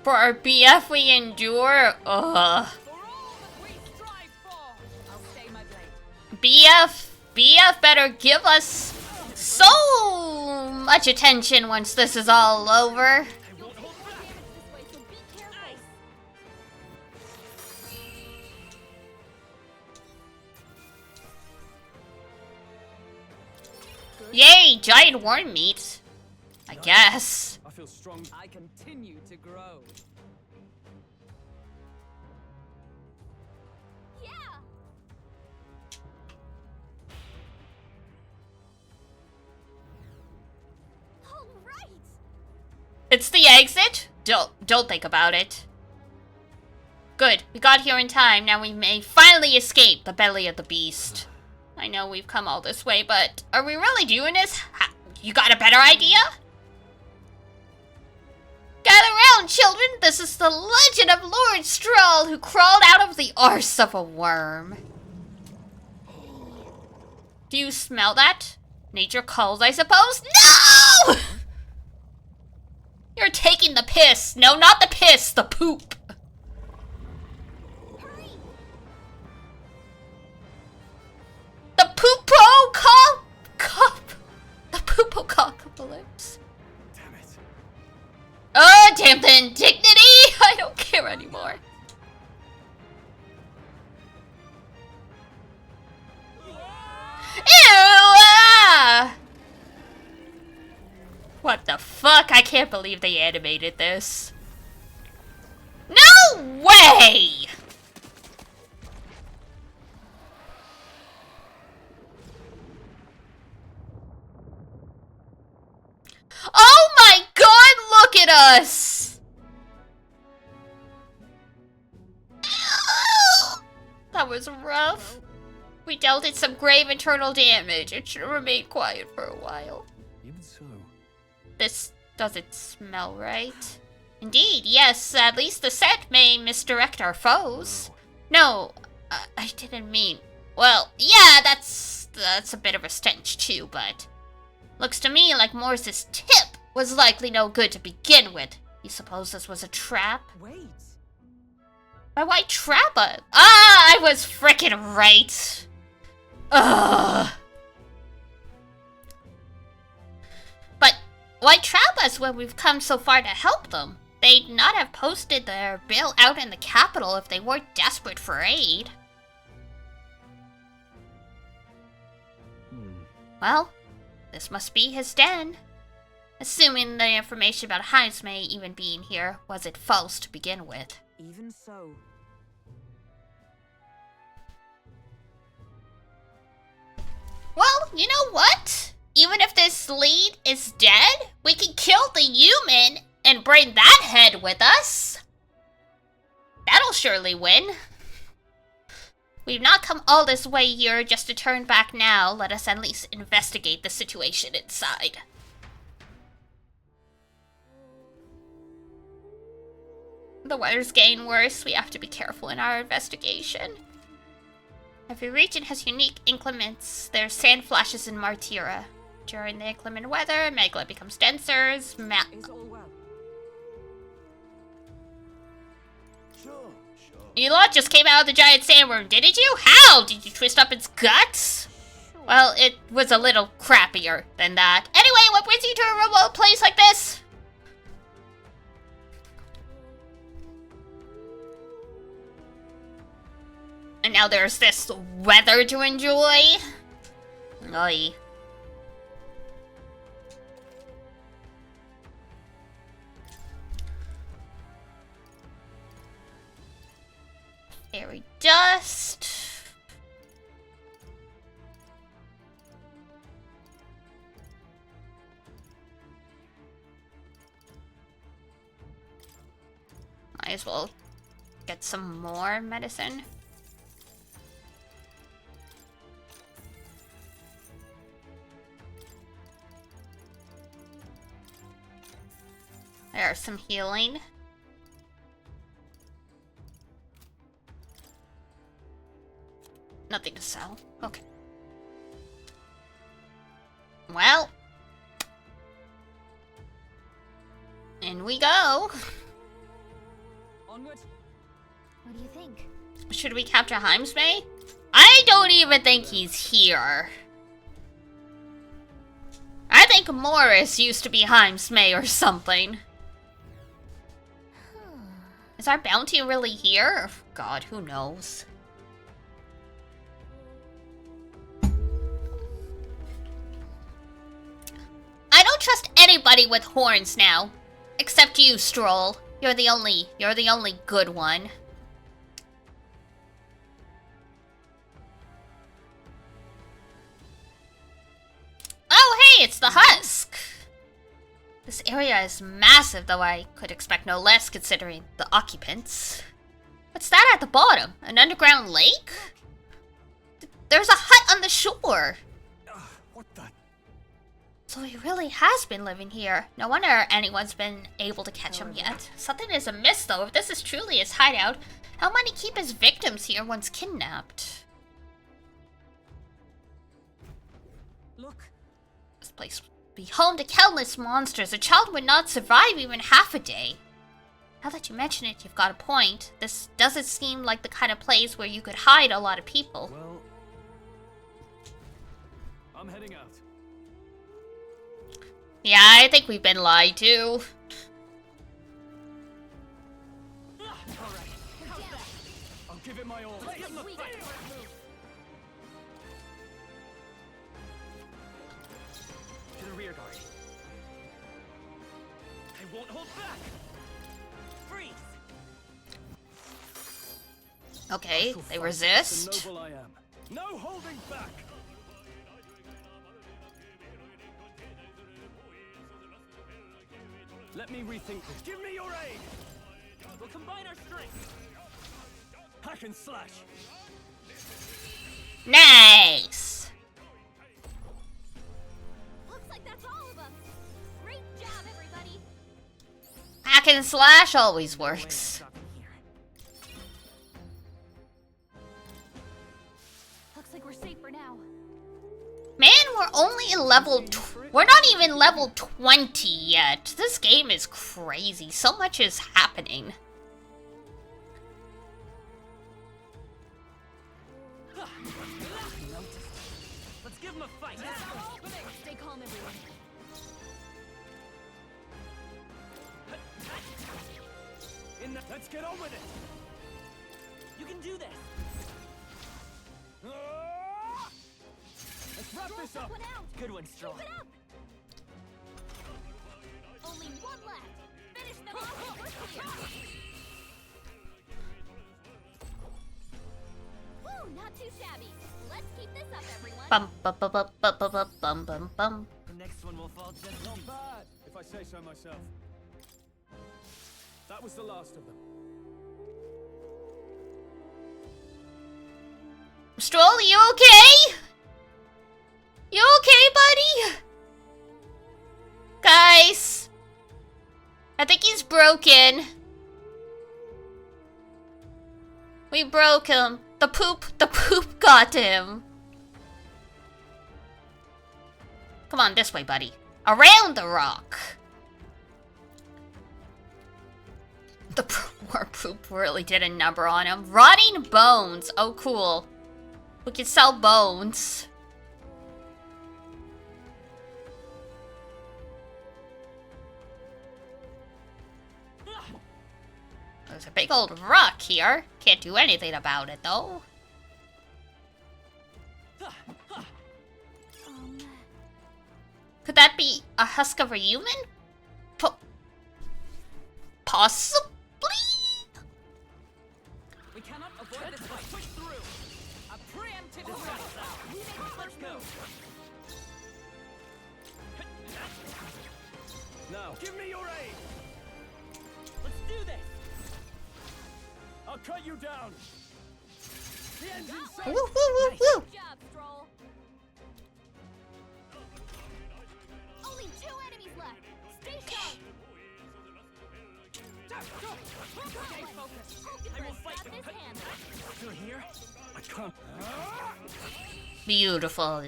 [SPEAKER 1] For our BF we endure.
[SPEAKER 5] For all that we strive for. I'll stay my blade.
[SPEAKER 1] BF better give us so much attention once this is all over.
[SPEAKER 3] You'll take more damage this way, so be careful.
[SPEAKER 1] Yay, giant worm meat. I guess.
[SPEAKER 4] I feel strong.
[SPEAKER 5] I continue to grow.
[SPEAKER 3] Yeah. All right.
[SPEAKER 1] It's the exit? Don't think about it. Good, we got here in time. Now we may finally escape the belly of the beast. I know we've come all this way, but are we really doing this? You got a better idea? Gather round, children! This is the legend of Lord Stroll, who crawled out of the arse of a worm. Do you smell that? Nature calls, I suppose? No! You're taking the piss. No, not the piss, the poop.
[SPEAKER 3] Hurry.
[SPEAKER 1] The poopocalypse.
[SPEAKER 4] Damn it.
[SPEAKER 1] Oh, damn the indignity! I don't care anymore. Ew! Ah! What the fuck? I can't believe they animated this. No way! was rough. We dealt it some grave internal damage. It should have remained quiet for a while.
[SPEAKER 4] Even so.
[SPEAKER 1] This doesn't smell right. Indeed, yes, at least the scent may misdirect our foes. No, I didn't mean... Well, yeah, that's a bit of a stench too, but... Looks to me like Morris's tip was likely no good to begin with. You suppose this was a trap?
[SPEAKER 5] Wait.
[SPEAKER 1] But why trap us? Ah, I was frickin' right. Ugh. But why trap us when we've come so far to help them? They'd not have posted their bill out in the capital if they weren't desperate for aid. Well, this must be his den. Assuming the information about Hives May even being here wasn't false to begin with.
[SPEAKER 5] Even so.
[SPEAKER 1] Well, you know what? Even if this lead is dead, we can kill the human and bring that head with us. That'll surely win. We've not come all this way here just to turn back now. Let us at least investigate the situation inside. The weather's getting worse. We have to be careful in our investigation. Every region has unique inclements. There's sand flashes in Martira. During the inclement weather, Megla becomes denser.
[SPEAKER 5] Is all well?
[SPEAKER 2] Sure.
[SPEAKER 1] You lot just came out of the giant sandworm, didn't you? How? Did you twist up its guts? Well, it was a little crappier than that. Anyway, what brings you to a remote place like this? And now there's this weather to enjoy. Oy. Fairy dust. Might as well get some more medicine. There's some healing. Nothing to sell. Okay. Well. In we go.
[SPEAKER 5] Onward.
[SPEAKER 3] What do you think?
[SPEAKER 1] Should we capture Hives May? I don't even think he's here. I think Morris used to be Hives May or something. Is our bounty really here? God, who knows? I don't trust anybody with horns now. Except you, Stroll. You're the only good one. Oh, hey, it's the husk! This area is massive, though I could expect no less considering the occupants. What's that at the bottom? An underground lake? There's a hut on the shore!
[SPEAKER 4] What the?
[SPEAKER 1] So he really has been living here. No wonder anyone's been able to catch him yet. Something is amiss, though. If this is truly his hideout, how might he keep his victims here once kidnapped?
[SPEAKER 5] Look.
[SPEAKER 1] This place would be home to countless monsters. A child would not survive even half a day. Now that you mention it, you've got a point. This doesn't seem like the kind of place where you could hide a lot of people.
[SPEAKER 4] Well, I'm heading out.
[SPEAKER 1] Yeah, I think we've been lied to.
[SPEAKER 4] I'll give it my all.
[SPEAKER 9] To the rear guard. I won't hold back. Freeze.
[SPEAKER 1] Okay, they resist.
[SPEAKER 4] The noble I am. No holding back. Let me rethink this. Give me your aid.
[SPEAKER 9] We'll combine our strength.
[SPEAKER 4] Hack and slash.
[SPEAKER 1] Nice!
[SPEAKER 3] Looks like that's all of them. Great job, everybody.
[SPEAKER 1] Hack and slash always works.
[SPEAKER 3] Looks like we're safe for now.
[SPEAKER 1] Man, we're only level we're not even level 20 yet. This game is crazy. So much is happening.
[SPEAKER 9] Let's give him a fight.
[SPEAKER 3] Stay calm, everyone.
[SPEAKER 4] Let's get on with it!
[SPEAKER 9] You can do this.
[SPEAKER 4] Let's wrap this up!
[SPEAKER 3] One out.
[SPEAKER 9] Good one, Straw.
[SPEAKER 3] Keep it up. Only one left. Finish them off. We're clear. Woo, not too shabby. Let's keep this up, everyone.
[SPEAKER 1] Bum bum bum bum bum bum bum bum bum.
[SPEAKER 9] The next one will fall just
[SPEAKER 4] Not bad, if I say so myself. That was the last of them.
[SPEAKER 1] Stroll, you okay? You okay, buddy? Guys, I think he's broken. We broke him. The poop got him. Come on, this way, buddy. Around the rock. The poor poop really did a number on him. Rotting bones. Oh, cool. We can sell bones. There's a big old rock here. Can't do anything about it, though. Could that be a husk of a human? Possibly?
[SPEAKER 9] We cannot avoid this fight. Push through. A preemptive strike. Let's go.
[SPEAKER 4] Now, give me your aid!
[SPEAKER 9] Let's do this.
[SPEAKER 4] I'll cut you down! The engine's safe!
[SPEAKER 1] Woo, woo, woo, woo.
[SPEAKER 3] Good job, Stroll. Only 2 enemies left. Stay sharp. Stay focused.
[SPEAKER 9] I will fight
[SPEAKER 3] Got
[SPEAKER 9] them.
[SPEAKER 3] this hand.
[SPEAKER 9] Still here?
[SPEAKER 4] I can't.
[SPEAKER 1] Beautiful.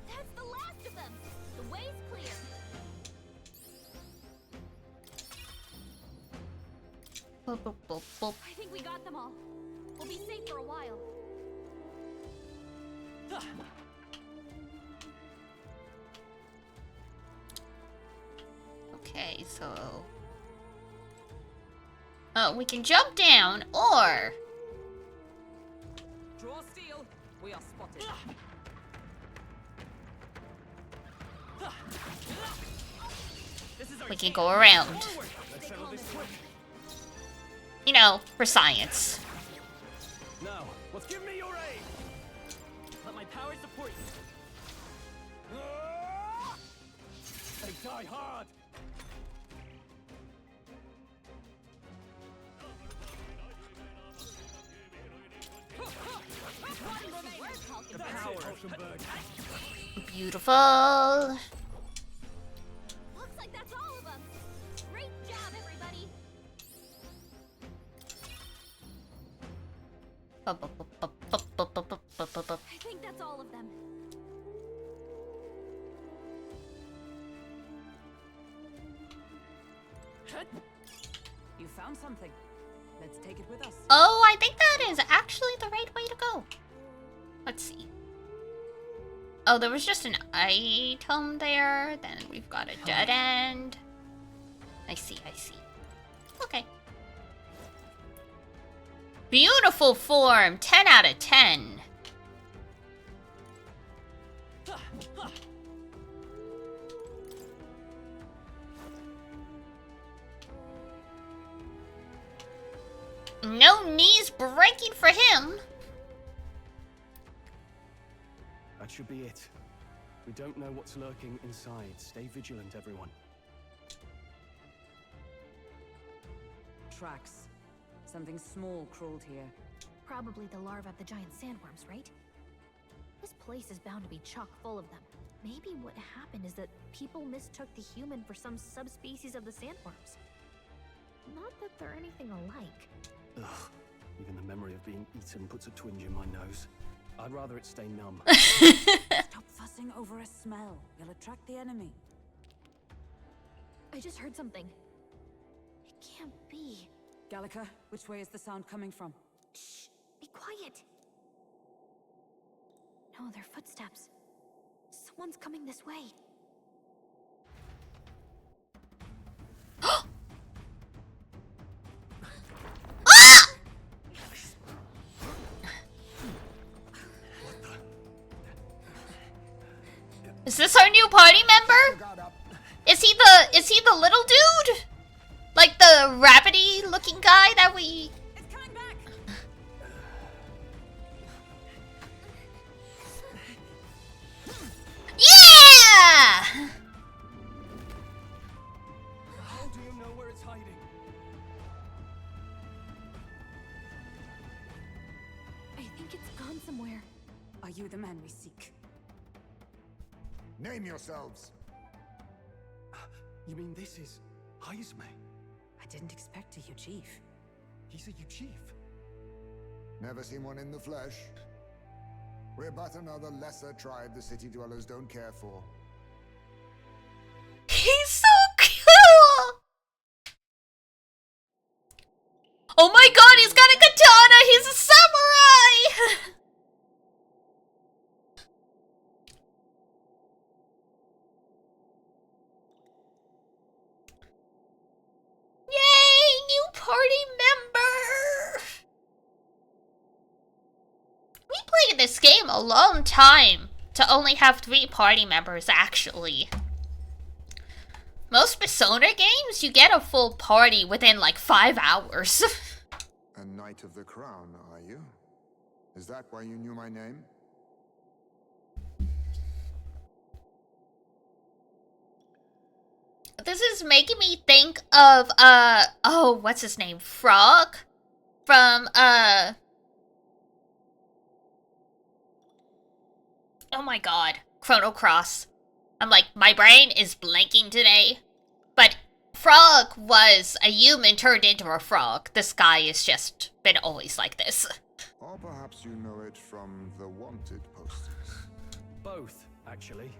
[SPEAKER 3] That's the last of them. The way's clear.
[SPEAKER 1] Boop, boop, boop, boop.
[SPEAKER 3] I think we got them all. We'll be safe for a while.
[SPEAKER 1] Okay, so... Oh, we can jump down, or...
[SPEAKER 5] Draw steel. We are spotted.
[SPEAKER 9] This is our
[SPEAKER 1] We can
[SPEAKER 9] chance.
[SPEAKER 1] go around.
[SPEAKER 9] Forward.
[SPEAKER 4] Let's settle this quick.
[SPEAKER 1] You know, for science.
[SPEAKER 4] Now, let's give me your aid!
[SPEAKER 9] Let my power support you.
[SPEAKER 4] They die hard!
[SPEAKER 9] The power.
[SPEAKER 1] Beautiful.
[SPEAKER 3] Looks like that's all of them. Great job, everybody. I think that's all of them.
[SPEAKER 5] You found something. Let's take it with us.
[SPEAKER 1] Oh, I think that is actually the right way to go. Let's see. Oh, there was just an item there. Then we've got a dead end. I see, I see. Okay. Beautiful form. 10 out of 10. No knees breaking for him.
[SPEAKER 4] That should be it. We don't know what's lurking inside. Stay vigilant, everyone.
[SPEAKER 5] Tracks. Something small crawled here.
[SPEAKER 3] probably the larvae of the giant sandworms, right? This place is bound to be chock full of them. Maybe what happened is that people mistook the human for some subspecies of the sandworms. Not that they're anything alike.
[SPEAKER 4] Ugh. Even the memory of being eaten puts a twinge in my nose. I'd rather it stay numb.
[SPEAKER 5] Stop fussing over a smell. You'll attract the enemy.
[SPEAKER 3] I just heard something. It can't be.
[SPEAKER 5] Gallica, which way is the sound coming from?
[SPEAKER 3] Shh! Be quiet! No, they're footsteps. Someone's coming this way.
[SPEAKER 1] Is this our new party member? Is he the little dude? Like the rabbity looking guy that we...
[SPEAKER 5] It's coming back!
[SPEAKER 1] Yeah!
[SPEAKER 4] How do you know where it's hiding?
[SPEAKER 3] I think it's gone somewhere.
[SPEAKER 5] Are you the man we seek?
[SPEAKER 12] Name yourselves.
[SPEAKER 4] You mean this is Heisme?
[SPEAKER 5] I didn't expect a chief.
[SPEAKER 4] He's a chief.
[SPEAKER 12] Never seen one in the flesh. We're but another lesser tribe the city dwellers don't care for.
[SPEAKER 1] He's so cool! Oh my god, he's got a katana! He's a samurai! Yay! New party member! We played this game a long time to only have 3 party members, actually. Most Persona games, you get a full party within like 5 hours.
[SPEAKER 12] A Knight of the Crown, are you? Is that why you knew my name?
[SPEAKER 1] This is making me think of, oh, what's his name? Frog? From, oh my god, Chrono Cross. I'm like, my brain is blanking today. But Frog was a human turned into a frog. This guy has just been always like this.
[SPEAKER 12] Or perhaps you know it from the wanted posters.
[SPEAKER 4] Both, actually.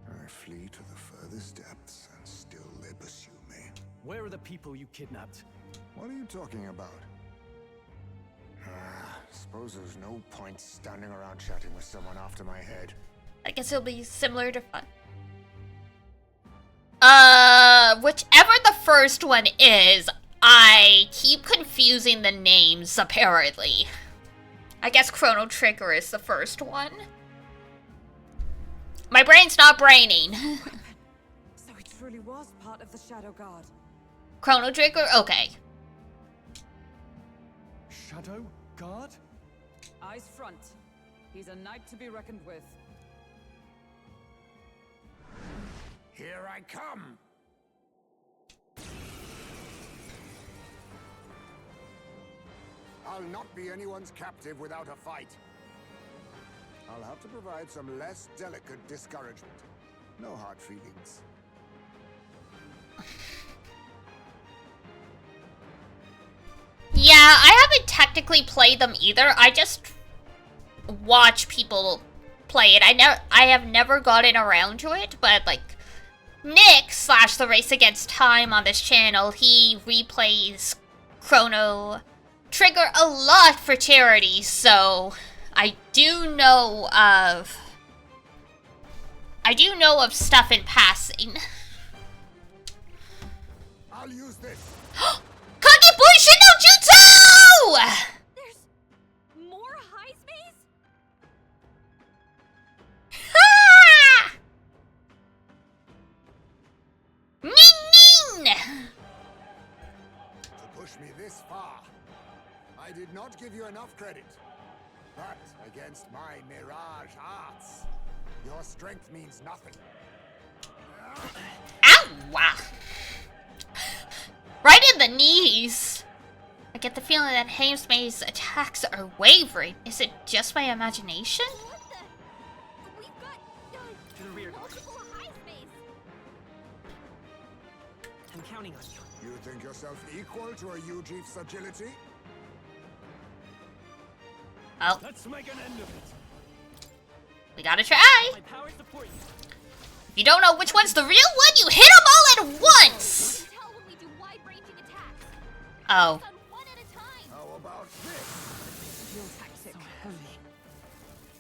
[SPEAKER 12] I flee to the furthest depths, and still they pursue me.
[SPEAKER 4] Where are the people you kidnapped?
[SPEAKER 12] What are you talking about? Suppose there's no point standing around chatting with someone after my head.
[SPEAKER 1] I guess it'll be similar to fun. Whichever the first one is, I keep confusing the names, apparently. I guess Chrono Trigger is the first one. My brain's not braining.
[SPEAKER 5] So it truly was part of the Shadow Guard.
[SPEAKER 1] Chrono Trigger? Okay.
[SPEAKER 4] Shadow Guard?
[SPEAKER 5] Eyes front. He's a knight to be reckoned with.
[SPEAKER 12] Here I come! I'll not be anyone's captive without a fight. I'll have to provide some less delicate discouragement. No hard feelings.
[SPEAKER 1] Yeah, I haven't technically played them either. I just watch people play it. I have never gotten around to it, but like Nick / The Race Against Time on this channel, he replays Chrono Trigger a lot for charity, so I do know of stuff in passing.
[SPEAKER 12] I'll use this.
[SPEAKER 1] Kagebushin no Jutsu!
[SPEAKER 3] There's more Heismes?
[SPEAKER 1] Ha! Ning ning!
[SPEAKER 12] To push me this far, I did not give you enough credit. But against my mirage arts, your strength means nothing.
[SPEAKER 1] Ow! Right in the knees. I get the feeling that Hamesmay's attacks are wavering. Is it just my imagination?
[SPEAKER 3] What the? We've got
[SPEAKER 9] To the rear.
[SPEAKER 3] multiple high space.
[SPEAKER 9] I'm counting on you.
[SPEAKER 12] You think yourself equal to a Ujeef's agility?
[SPEAKER 1] Well,
[SPEAKER 4] Let's make an end of it.
[SPEAKER 1] we gotta try.
[SPEAKER 9] My power support you.
[SPEAKER 1] If you don't know which one's the real one, you hit them all at once!
[SPEAKER 3] You can tell when we do wide-ranging attacks.
[SPEAKER 1] Oh.
[SPEAKER 3] Focus on one at a time.
[SPEAKER 12] How about this?
[SPEAKER 5] Your tactic.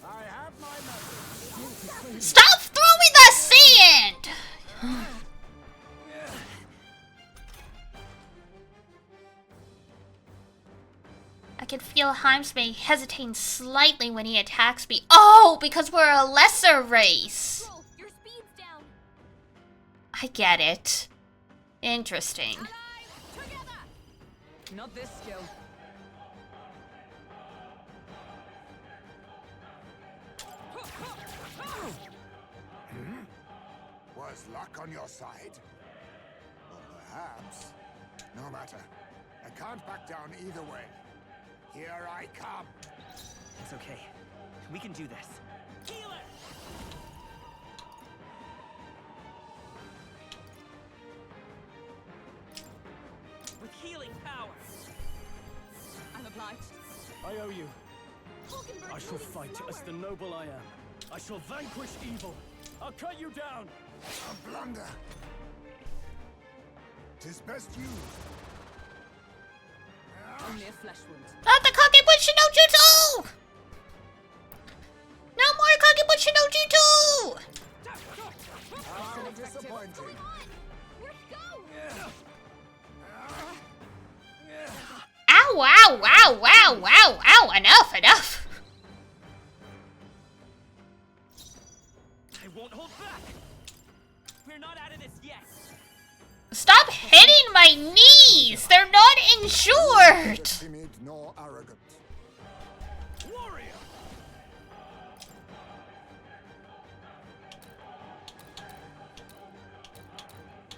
[SPEAKER 12] I have my method.
[SPEAKER 1] Stop throwing the sand! I can feel Hamesmay hesitating slightly when he attacks me. Oh, because we're a lesser race.
[SPEAKER 3] Roll, your speed's down.
[SPEAKER 1] I get it. Interesting.
[SPEAKER 3] Together.
[SPEAKER 5] Not this skill.
[SPEAKER 12] Was luck on your side? Or perhaps. No matter. I can't back down either way. Here I come.
[SPEAKER 9] It's okay. We can do this. Healer! With healing power.
[SPEAKER 5] I'm obliged.
[SPEAKER 4] I owe you.
[SPEAKER 3] Hulkenberg's
[SPEAKER 4] I shall
[SPEAKER 3] moving
[SPEAKER 4] fight
[SPEAKER 3] slower.
[SPEAKER 4] as the noble I am. I shall vanquish evil. I'll cut you down.
[SPEAKER 12] A blunder. 'Tis best you.
[SPEAKER 5] Only a flesh wound.
[SPEAKER 1] Not the Kagebutsu no Jutsu! No more Kagebutsu no Jutsu!
[SPEAKER 12] How disappointing.
[SPEAKER 3] Where'd it go?
[SPEAKER 1] Ow, ow, ow, ow, ow, ow, enough, enough.
[SPEAKER 9] I won't hold back. We're not out of this yet.
[SPEAKER 1] Stop hitting my knees! They're not insured!
[SPEAKER 12] Timid nor arrogant.
[SPEAKER 4] Warrior!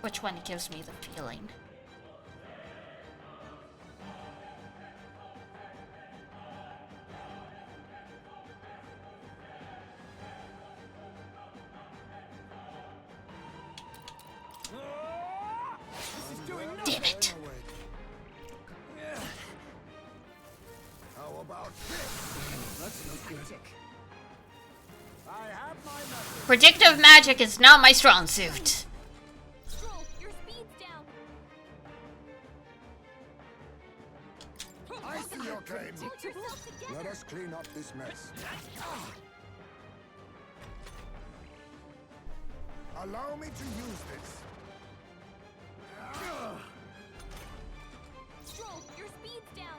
[SPEAKER 1] Which one gives me the feeling?
[SPEAKER 4] This is doing nothing.
[SPEAKER 1] Damn it.
[SPEAKER 12] How about this?
[SPEAKER 4] That's no good.
[SPEAKER 12] I have my method.
[SPEAKER 1] Predictive magic is not my strong suit.
[SPEAKER 3] Stroll, your speed's down.
[SPEAKER 12] I see your game.
[SPEAKER 3] Hold yourself together.
[SPEAKER 12] Let us clean up this mess. Allow me to use this.
[SPEAKER 3] Stroll, your speed's down.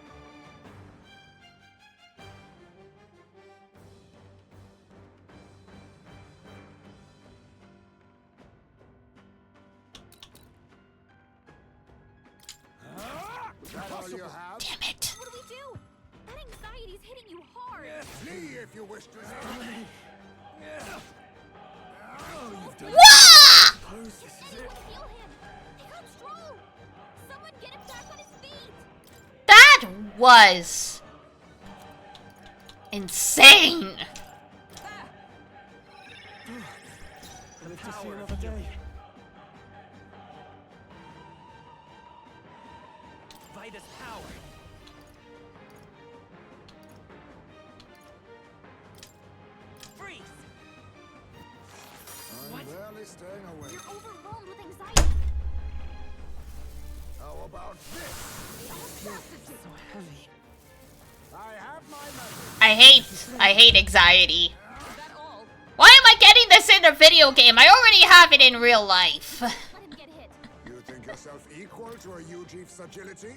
[SPEAKER 12] Is that all you have?
[SPEAKER 1] Damn it.
[SPEAKER 3] What do we do? That anxiety's hitting you hard.
[SPEAKER 12] Flee if you wish to live.
[SPEAKER 1] Wah!
[SPEAKER 3] Anyone heal him? They got Stroll. Someone get him back on his feet.
[SPEAKER 1] That was insane.
[SPEAKER 4] Live to see another day.
[SPEAKER 9] Vitus power. Freeze!
[SPEAKER 12] I'm barely staying awake.
[SPEAKER 3] You're overwhelmed with anxiety.
[SPEAKER 12] How about this?
[SPEAKER 5] So heavy.
[SPEAKER 12] I have my method.
[SPEAKER 1] I hate anxiety.
[SPEAKER 5] Is that all?
[SPEAKER 1] Why am I getting this in a video game? I already have it in real life.
[SPEAKER 3] Let him get hit.
[SPEAKER 12] You think yourself equal to a Ujeef's agility?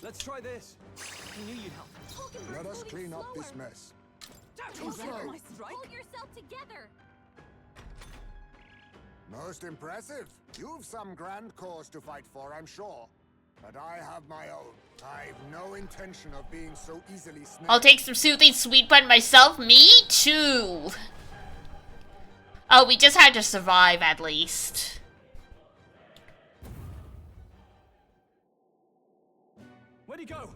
[SPEAKER 4] Let's try this.
[SPEAKER 9] I knew you'd help.
[SPEAKER 3] Hulkenberg's
[SPEAKER 12] Let us
[SPEAKER 3] moving
[SPEAKER 12] clean up
[SPEAKER 3] slower.
[SPEAKER 12] this mess.
[SPEAKER 5] Is that
[SPEAKER 12] slow.
[SPEAKER 5] my strike?
[SPEAKER 3] Hold yourself together.
[SPEAKER 12] Most impressive. You've some grand cause to fight for, I'm sure. But I have my own. I've no intention of being so easily snared.
[SPEAKER 1] I'll take some soothing sweet bun myself. Me too. Oh, we just had to survive at least.
[SPEAKER 4] Where'd he go?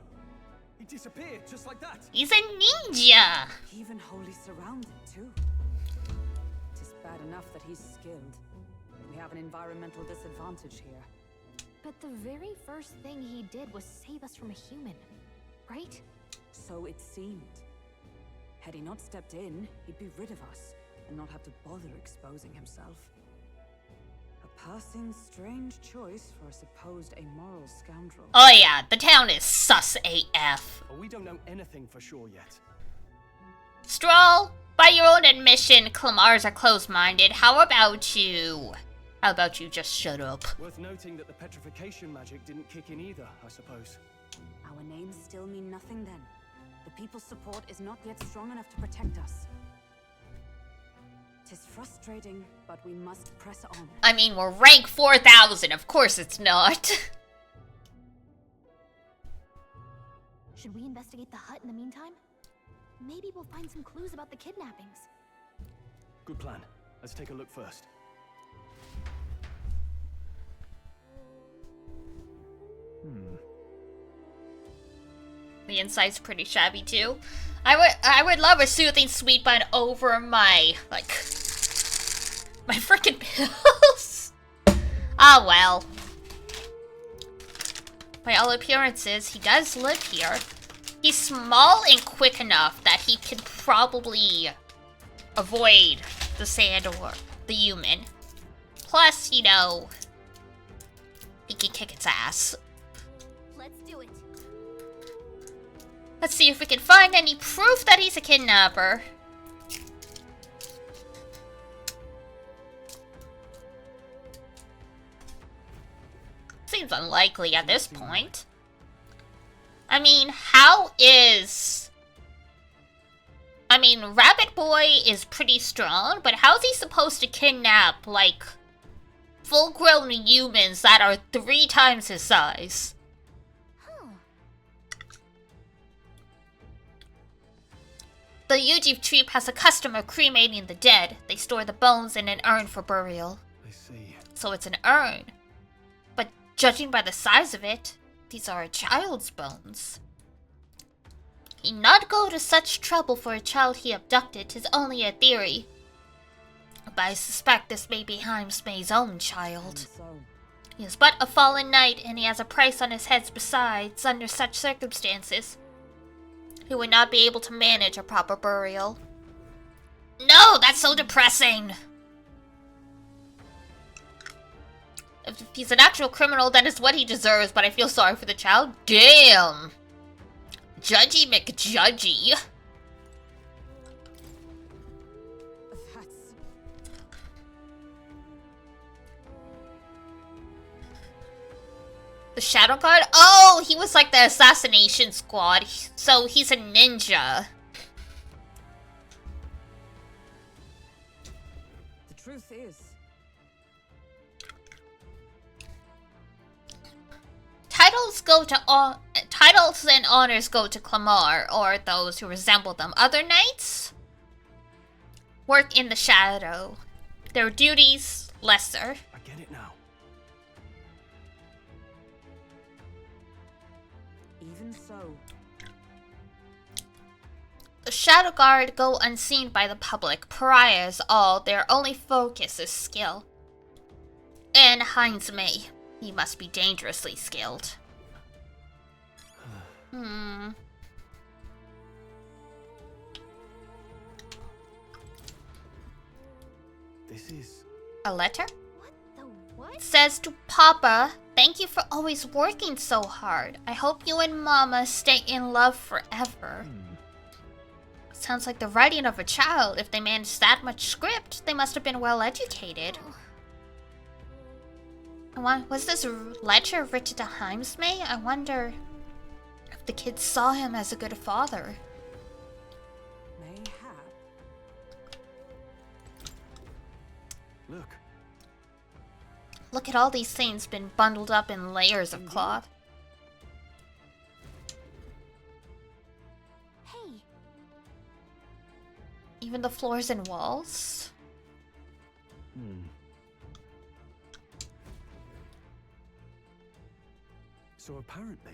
[SPEAKER 4] He disappeared just like that.
[SPEAKER 1] He's a ninja.
[SPEAKER 5] Even wholly surrounded, too. It is bad enough that he's skilled. We have an environmental disadvantage here.
[SPEAKER 3] But the very first thing he did was save us from a human, right?
[SPEAKER 5] So it seemed. Had he not stepped in, he'd be rid of us, and not have to bother exposing himself. A passing strange choice for a supposed amoral scoundrel.
[SPEAKER 1] Oh yeah, the town is sus AF.
[SPEAKER 4] But we don't know anything for sure yet.
[SPEAKER 1] Stroll, by your own admission, Clamars are closed-minded. How about you just shut up?
[SPEAKER 4] Worth noting that the petrification magic didn't kick in either, I suppose.
[SPEAKER 5] Our names still mean nothing then. The people's support is not yet strong enough to protect us. 'Tis frustrating, but we must press on.
[SPEAKER 1] I mean, we're rank 4,000. Of course it's not.
[SPEAKER 3] Should we investigate the hut in the meantime? Maybe we'll find some clues about the kidnappings.
[SPEAKER 4] Good plan. Let's take a look first.
[SPEAKER 1] The inside's pretty shabby too. I would love a soothing sweet bun over my freaking pills. Ah well. By all appearances, he does live here. He's small and quick enough that he can probably avoid the sand or the human. Plus, you know, he can kick its ass.
[SPEAKER 3] Let's do it.
[SPEAKER 1] Let's see if we can find any proof that he's a kidnapper. Seems unlikely at this point. I mean, Rabbit Boy is pretty strong, but how's he supposed to kidnap, like, full-grown humans that are 3 times his size? The Yuji troop has a custom of cremating the dead. They store the bones in an urn for burial.
[SPEAKER 4] I see.
[SPEAKER 1] So it's an urn. But judging by the size of it, these are a child's bones. He'd not go to such trouble for a child he abducted. 'Tis only a theory. But I suspect this may be May's own child. He is but a fallen knight, and he has a price on his head besides. Under such circumstances, he would not be able to manage a proper burial. No, that's so depressing! If he's an actual criminal, that is what he deserves, but I feel sorry for the child. Damn! Judgy McJudgy. The Shadow Guard? Oh, he was like the assassination squad, so he's a ninja.
[SPEAKER 5] The truth is,
[SPEAKER 1] titles and honors go to Clamar, or those who resemble them. Other knights work in the shadow. Their duties lesser.
[SPEAKER 4] I get it now.
[SPEAKER 5] even so,
[SPEAKER 1] The Shadow Guard go unseen by the public. Pariahs all, their only focus is skill. And Heinz May. He must be dangerously skilled.
[SPEAKER 4] This is...
[SPEAKER 1] A letter?
[SPEAKER 3] What the what?
[SPEAKER 1] It says to Papa, thank you for always working so hard. I hope you and Mama stay in love forever. Sounds like the writing of a child. If they managed that much script, they must have been well educated. Was this letter written to Heimsmay? I wonder if the kids saw him as a good father.
[SPEAKER 5] mayhap.
[SPEAKER 4] Look.
[SPEAKER 1] Look at all these things been bundled up in layers of cloth.
[SPEAKER 3] Hey,
[SPEAKER 1] Even the floors and walls.
[SPEAKER 4] So apparently...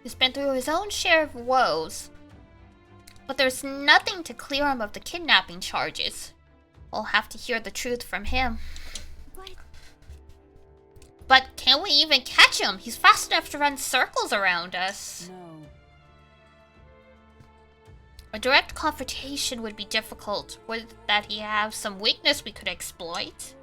[SPEAKER 1] He's been through his own share of woes, but there's nothing to clear him of the kidnapping charges. We'll have to hear the truth from him. But can we even catch him? He's fast enough to run circles around us.
[SPEAKER 5] No.
[SPEAKER 1] A direct confrontation would be difficult. Would that he have some weakness we could exploit?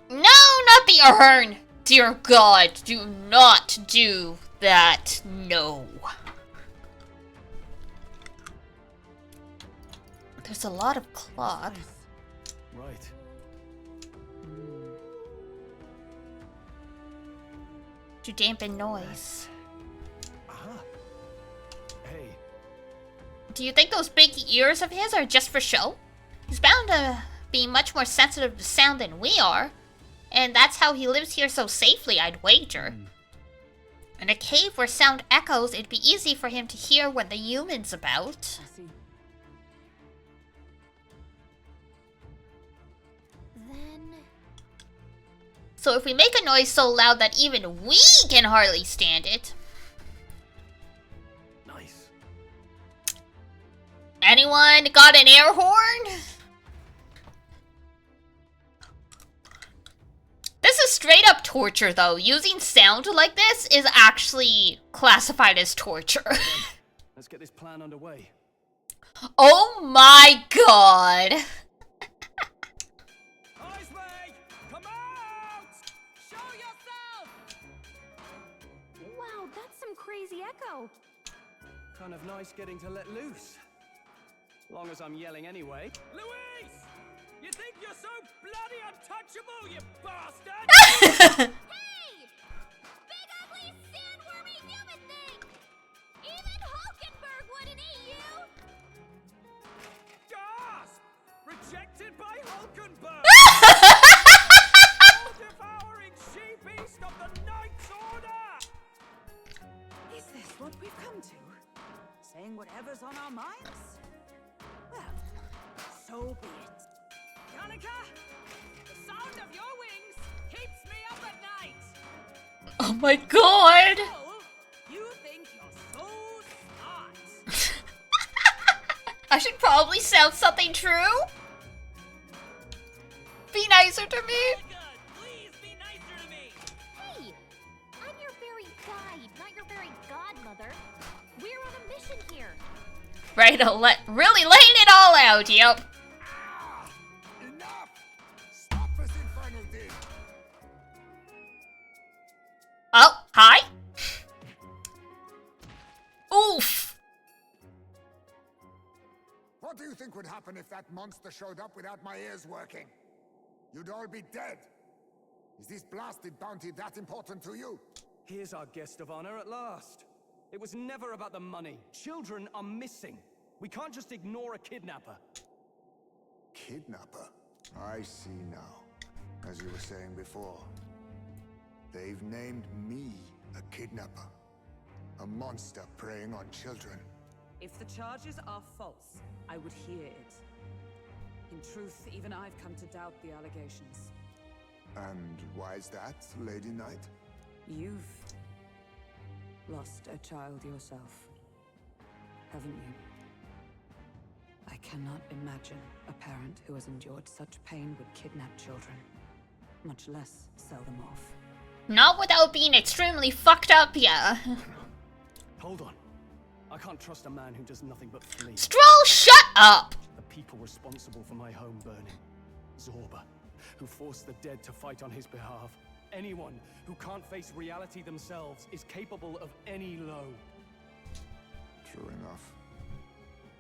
[SPEAKER 1] No, not the urn! Dear God, do not do that. No. There's a lot of cloth.
[SPEAKER 4] Right.
[SPEAKER 1] To dampen noise.
[SPEAKER 4] Aha. Hey.
[SPEAKER 1] Do you think those big ears of his are just for show? He's bound to be much more sensitive to sound than we are. And that's how he lives here so safely, I'd wager. In a cave where sound echoes, it'd be easy for him to hear when the human's about.
[SPEAKER 5] I see.
[SPEAKER 1] So if we make a noise so loud that even we can hardly stand it.
[SPEAKER 4] Nice.
[SPEAKER 1] Anyone got an air horn? This is straight up torture though. Using sound like this is actually classified as torture.
[SPEAKER 4] Let's get this plan underway.
[SPEAKER 1] Oh my god.
[SPEAKER 3] Crazy echo.
[SPEAKER 4] Kind of nice getting to let loose. Long as I'm yelling anyway.
[SPEAKER 9] Louise! You think you're so bloody untouchable, you bastard?
[SPEAKER 3] Hey! Big ugly sandwormy human thing! Even Hulkenberg wouldn't eat you!
[SPEAKER 9] Gasp! Rejected by Hulkenberg! All-devouring she-beast of the Knight's Order!
[SPEAKER 5] Is this what we've come to? Saying whatever's on our minds? Well, so be it.
[SPEAKER 9] Kanika, the sound of your wings keeps me up at night.
[SPEAKER 1] Oh my god.
[SPEAKER 9] Oh, you think you're so smart.
[SPEAKER 1] I should probably sound something true. Be nicer to me.
[SPEAKER 9] Please be nicer to me.
[SPEAKER 3] Hey! I'm your fairy guide, not your fairy godmother. We're on a mission here.
[SPEAKER 1] Right, really laying it all out, yep.
[SPEAKER 12] Enough! Stop this infernal din!
[SPEAKER 1] Oh, hi. Oof.
[SPEAKER 12] What do you think would happen if that monster showed up without my ears working? You'd all be dead. Is this blasted bounty that important to you?
[SPEAKER 4] Here's our guest of honor at last. It was never about the money. Children are missing. We can't just ignore a kidnapper.
[SPEAKER 12] Kidnapper? I see now. As you were saying before, they've named me a kidnapper. A monster preying on children.
[SPEAKER 5] If the charges are false, I would hear it. In truth, even I've come to doubt the allegations.
[SPEAKER 12] And why is that, Lady Knight?
[SPEAKER 5] You've lost a child yourself, haven't you? I cannot imagine a parent who has endured such pain would kidnap children, much less sell them off.
[SPEAKER 1] Not without being extremely fucked up, yeah.
[SPEAKER 4] Hold on. I can't trust a man who does nothing but flee.
[SPEAKER 1] Stroll, shut up!
[SPEAKER 4] The people responsible for my home burning. Zorba, who forced the dead to fight on his behalf. Anyone who can't face reality themselves is capable of any low.
[SPEAKER 12] True enough.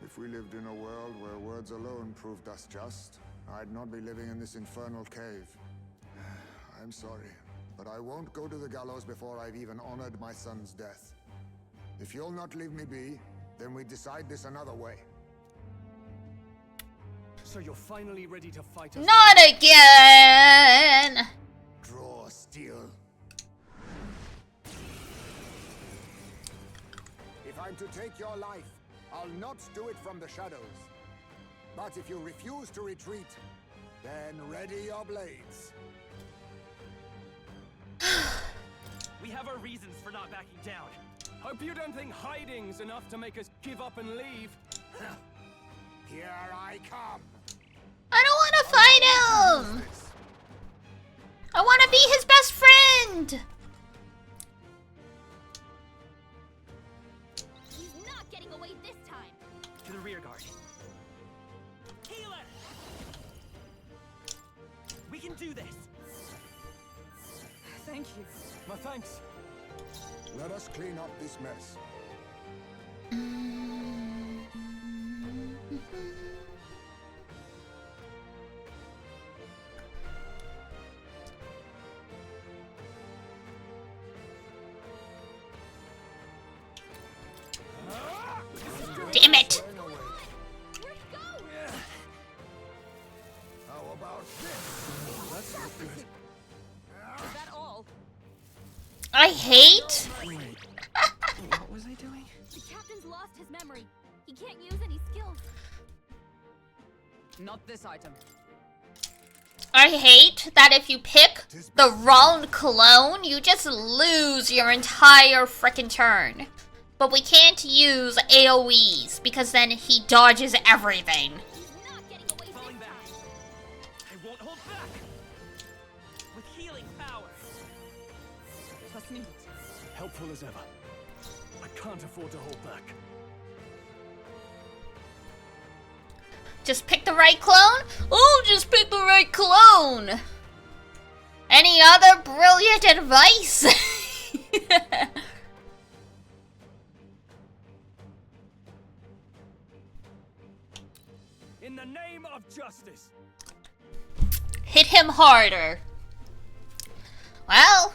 [SPEAKER 12] If we lived in a world where words alone proved us just, I'd not be living in this infernal cave. I'm sorry, but I won't go to the gallows before I've even honored my son's death. If you'll not leave me be, then we decide this another way.
[SPEAKER 4] So you're finally ready to fight us?
[SPEAKER 1] Not again!
[SPEAKER 12] Draw steel. If I'm to take your life, I'll not do it from the shadows. But if you refuse to retreat, then ready your blades.
[SPEAKER 9] We have our reasons for not backing down.
[SPEAKER 4] Hope you don't think hiding's enough to make us give up and leave.
[SPEAKER 12] Here I come.
[SPEAKER 1] I don't want to fight him! I want to be his best friend!
[SPEAKER 3] He's not getting away this time.
[SPEAKER 9] To the rear guard. Healer! We can do this.
[SPEAKER 5] Thank you.
[SPEAKER 4] My thanks.
[SPEAKER 12] Let us clean up this mess.
[SPEAKER 1] Damn it!
[SPEAKER 3] Where'd he go?
[SPEAKER 12] How about this?
[SPEAKER 4] That's not good.
[SPEAKER 5] Is that all?
[SPEAKER 1] I hate...
[SPEAKER 6] What was I doing?
[SPEAKER 3] The captain's lost his memory. He can't use any skills.
[SPEAKER 5] Not this item.
[SPEAKER 1] I hate that if you pick the wrong clone, you just lose your entire frickin' turn. But we can't use AoEs, because then he dodges everything.
[SPEAKER 3] He's not getting away this
[SPEAKER 9] Falling back.
[SPEAKER 3] time.
[SPEAKER 9] I won't hold back. With healing power.
[SPEAKER 5] Trust me.
[SPEAKER 4] Helpful as ever. I can't afford to hold back.
[SPEAKER 1] Just pick the right clone? Oh, just pick the right clone! Any other brilliant advice?
[SPEAKER 4] In the name of justice.
[SPEAKER 1] Hit him harder. Well.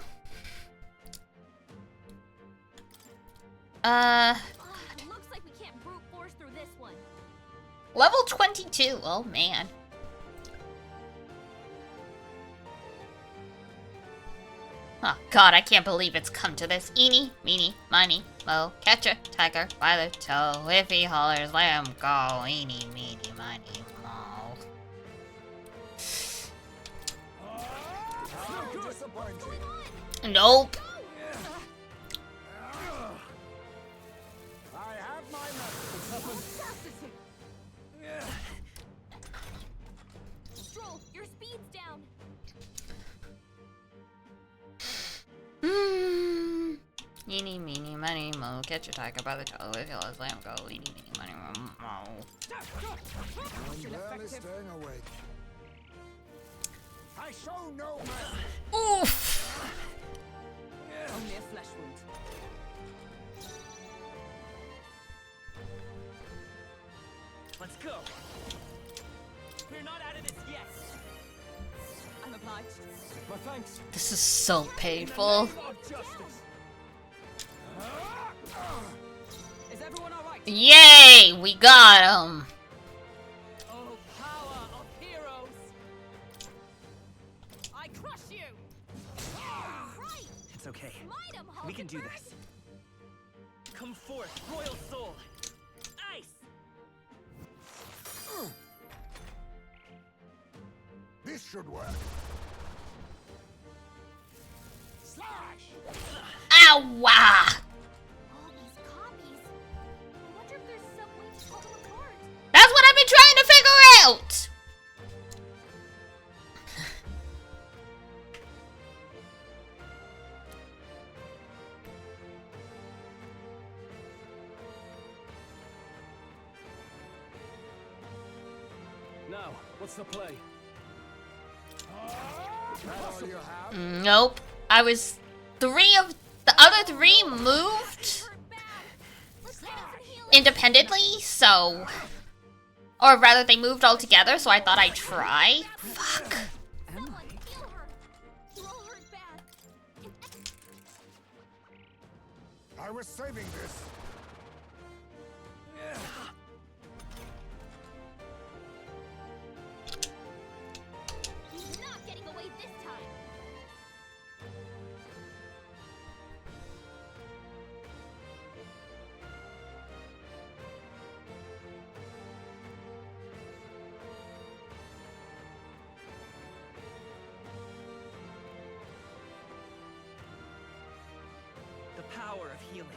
[SPEAKER 3] Looks like we can't brute force through this one.
[SPEAKER 1] Level 22. Oh, man. Oh, God, I can't believe it's come to this. Eeny, meeny, miny, mo. Catch a tiger by the toe. If he hollers, let him go. Eeny, meeny, miny, mo.
[SPEAKER 12] How disappointing.
[SPEAKER 1] Nope.
[SPEAKER 12] I have my methods.
[SPEAKER 3] Stroll, your speed's down.
[SPEAKER 1] Eeny, meeny, miny, mo. Catch a tiger by the toe. If he hollers, let him go. Eeny, meeny, miny, mo.
[SPEAKER 12] I'm barely staying awake. I show no mercy.
[SPEAKER 1] Oof.
[SPEAKER 5] Only a flesh wound.
[SPEAKER 9] Let's go. We're not out of this yet.
[SPEAKER 5] I'm obliged.
[SPEAKER 4] My thanks.
[SPEAKER 1] This is so painful.
[SPEAKER 4] Of justice.
[SPEAKER 5] Is everyone alright?
[SPEAKER 1] Yay! We got him.
[SPEAKER 9] Oh, power of heroes.
[SPEAKER 3] I crush you. Right.
[SPEAKER 9] It's okay.
[SPEAKER 3] Smite him,
[SPEAKER 9] We can do
[SPEAKER 3] Hulkenberg.
[SPEAKER 9] this. Come forth, royal soul. Ice.
[SPEAKER 12] This should work. Slash!
[SPEAKER 1] Ow!
[SPEAKER 3] All these copies. I wonder if there's some way to pull them apart.
[SPEAKER 1] That's what I've been trying to figure out!
[SPEAKER 4] Now, what's the play?
[SPEAKER 12] That all you have?
[SPEAKER 1] Nope. I was... The other three moved
[SPEAKER 3] Hurt bad. Let's get some healing.
[SPEAKER 1] independently, so... Or rather, they moved all together, so I thought I'd try. Fuck.
[SPEAKER 3] Someone heal her. We're all hurt bad.
[SPEAKER 12] I was saving this.
[SPEAKER 3] He's not getting away this time.
[SPEAKER 9] power of healing.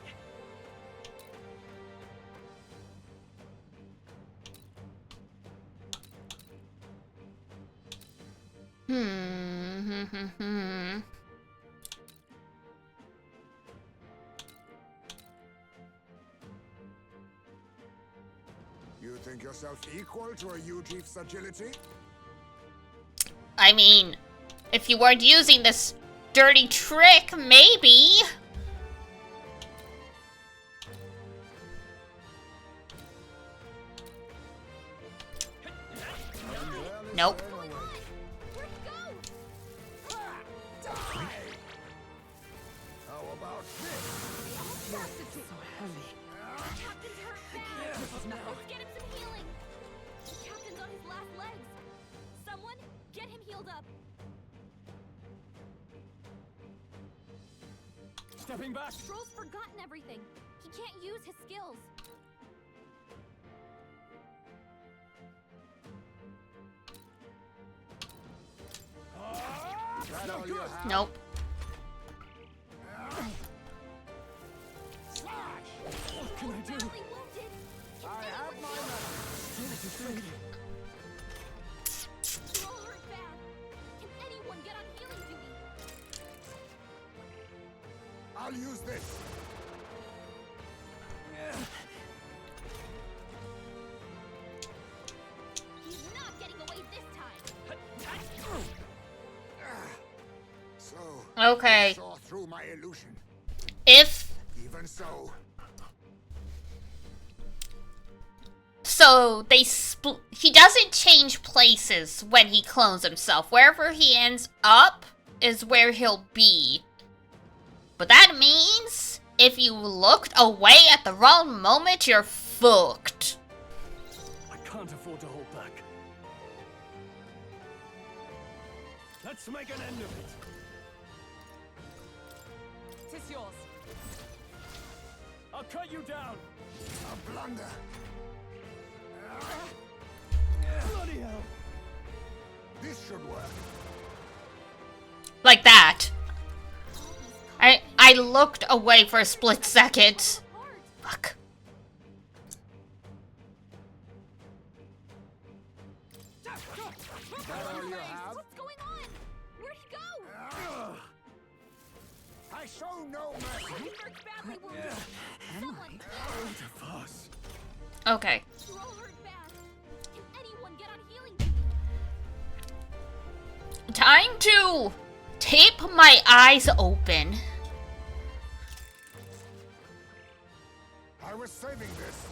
[SPEAKER 12] You think yourself equal to a Ujief's agility?
[SPEAKER 1] I mean, if you weren't using this dirty trick, maybe. Nope.
[SPEAKER 12] How about this?
[SPEAKER 5] So heavy.
[SPEAKER 3] Captain's hurt bad. Let's get him some healing. The captain's on his last legs. Someone, get him healed up.
[SPEAKER 4] Stepping back.
[SPEAKER 3] Stroll's forgotten everything. He can't use his skills.
[SPEAKER 12] That all you have?
[SPEAKER 1] Nope.
[SPEAKER 4] What can I do?
[SPEAKER 3] Badly wounded.
[SPEAKER 12] I have my medicine.
[SPEAKER 3] Stroll hurt bad. Can anyone get on healing duty?
[SPEAKER 12] I'll use this.
[SPEAKER 3] He's not getting away this time.
[SPEAKER 12] So,
[SPEAKER 1] Okay.
[SPEAKER 12] saw through my illusion.
[SPEAKER 1] If
[SPEAKER 12] Even so,
[SPEAKER 1] so, he doesn't change places when he clones himself. Wherever he ends up is where he'll be. But that means if you looked away at the wrong moment, you're fucked.
[SPEAKER 4] I can't afford to hold back. Let's make an end of it.
[SPEAKER 5] Tis yours.
[SPEAKER 4] I'll cut you down.
[SPEAKER 12] a blunder.
[SPEAKER 4] Bloody hell.
[SPEAKER 12] This should work.
[SPEAKER 1] Like that. I looked away for a split second. Fuck.
[SPEAKER 3] What's going on? Where'd he go?
[SPEAKER 12] I show no mercy.
[SPEAKER 3] Heisenberg's badly wounded. Someone,
[SPEAKER 4] Fuss.
[SPEAKER 1] Okay.
[SPEAKER 3] Stroll hurt bad. Can anyone get on healing duty?
[SPEAKER 1] Time to tape my eyes open.
[SPEAKER 12] I was saving this.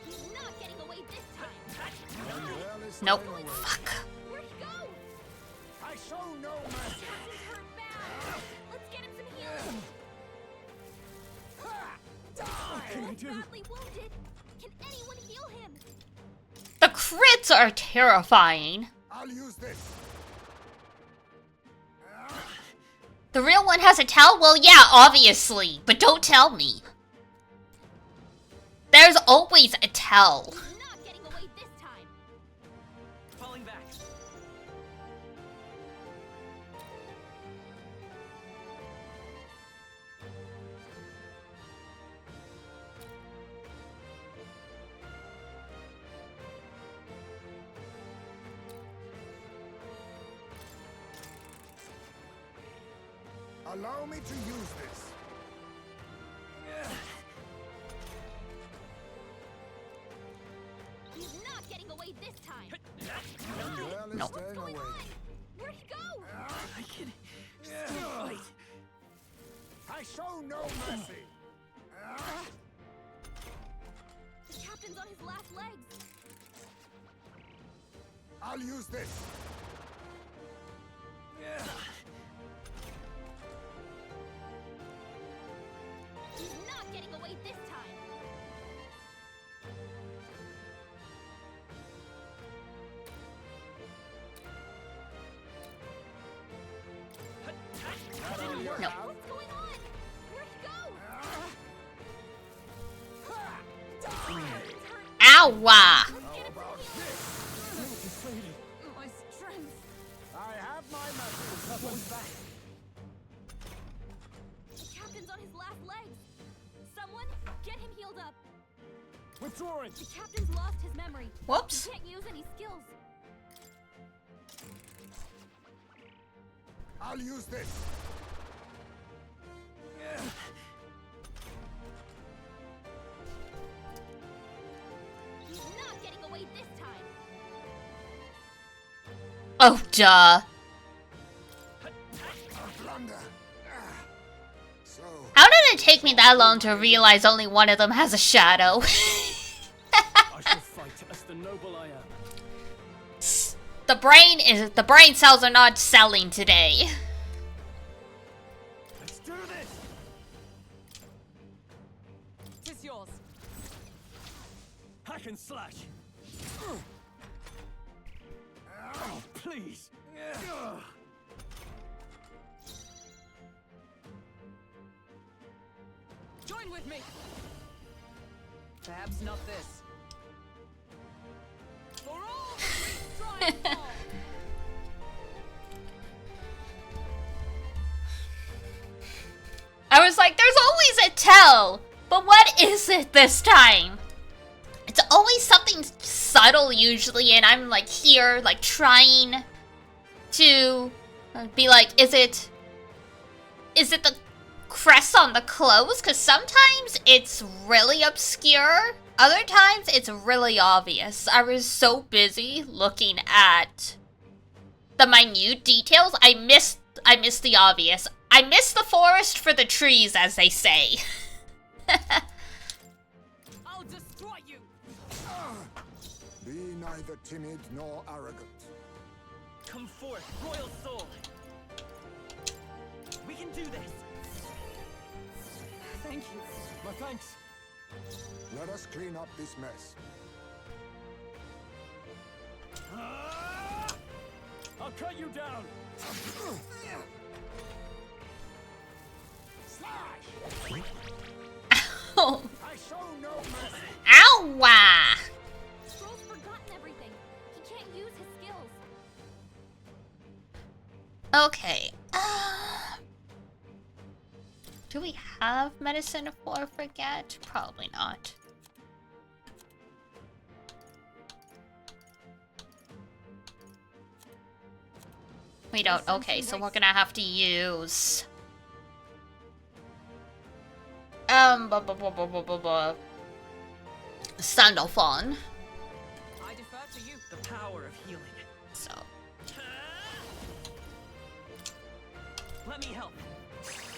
[SPEAKER 3] He's not getting away this time.
[SPEAKER 1] Nope. Fuck.
[SPEAKER 3] Where'd he go?
[SPEAKER 12] I show no mercy.
[SPEAKER 3] Captain's hurt bad. Let's get him some healing.
[SPEAKER 4] What can I do?
[SPEAKER 3] Badly wounded. Can anyone heal him?
[SPEAKER 1] The crits are terrifying.
[SPEAKER 12] I'll use this.
[SPEAKER 1] The real one has a tell? Well, yeah, obviously. But don't tell me. There's always a tell.
[SPEAKER 3] He's not getting away this time.
[SPEAKER 9] Falling back.
[SPEAKER 12] Allow me to use this.
[SPEAKER 3] He's not getting away this time.
[SPEAKER 12] Well, it's
[SPEAKER 1] Nope.
[SPEAKER 12] staying
[SPEAKER 3] Going
[SPEAKER 12] awake.
[SPEAKER 3] on? Where'd he go?
[SPEAKER 9] I can still fight.
[SPEAKER 12] I show no mercy.
[SPEAKER 3] The captain's on his last legs.
[SPEAKER 12] I'll use this.
[SPEAKER 3] He's not getting away this time.
[SPEAKER 1] No.
[SPEAKER 3] What's going on? Where'd he go?
[SPEAKER 1] Ow!
[SPEAKER 3] Let's get him some healing.
[SPEAKER 5] My strength.
[SPEAKER 12] I
[SPEAKER 3] The captain's on his last legs. Someone, get him healed up.
[SPEAKER 7] Withdrawing.
[SPEAKER 3] The captain's lost his memory.
[SPEAKER 1] Whoops.
[SPEAKER 3] He can't use any skills.
[SPEAKER 12] I'll use this.
[SPEAKER 3] He's not getting away this time.
[SPEAKER 1] Oh, duh.
[SPEAKER 12] Blunder. So,
[SPEAKER 1] How did it take me that long to realize only one of them has a shadow?
[SPEAKER 4] I shall fight as the noble I am.
[SPEAKER 1] The brain cells are not selling today.
[SPEAKER 4] Let's do this.
[SPEAKER 5] Tis yours.
[SPEAKER 4] Hack and slash. Oh, please.
[SPEAKER 5] Join with me. Perhaps not this. For all the great strive
[SPEAKER 1] I was like, there's always a tell, but what is it this time? It's always something subtle usually, and I'm like here, like trying to be like, is it the crest on the clothes? Because sometimes it's really obscure, other times it's really obvious. I was so busy looking at the minute details, I missed the obvious. I missed the forest for the trees, as they say.
[SPEAKER 5] I'll destroy you.
[SPEAKER 12] be neither timid nor arrogant.
[SPEAKER 9] Come forth, royal soul. We can do this.
[SPEAKER 5] Thank you.
[SPEAKER 4] My thanks.
[SPEAKER 12] Let us clean up this mess.
[SPEAKER 4] I'll cut you down.
[SPEAKER 1] Ow!
[SPEAKER 12] I show no mercy.
[SPEAKER 1] Ow!
[SPEAKER 3] Stroll's forgotten everything. He can't use his skills.
[SPEAKER 1] Okay. Do we have medicine for forget? Probably not. We don't. Okay, so we're gonna have to use Sandalphon.
[SPEAKER 5] I defer to you.
[SPEAKER 9] The power of healing.
[SPEAKER 1] So
[SPEAKER 9] Let me help.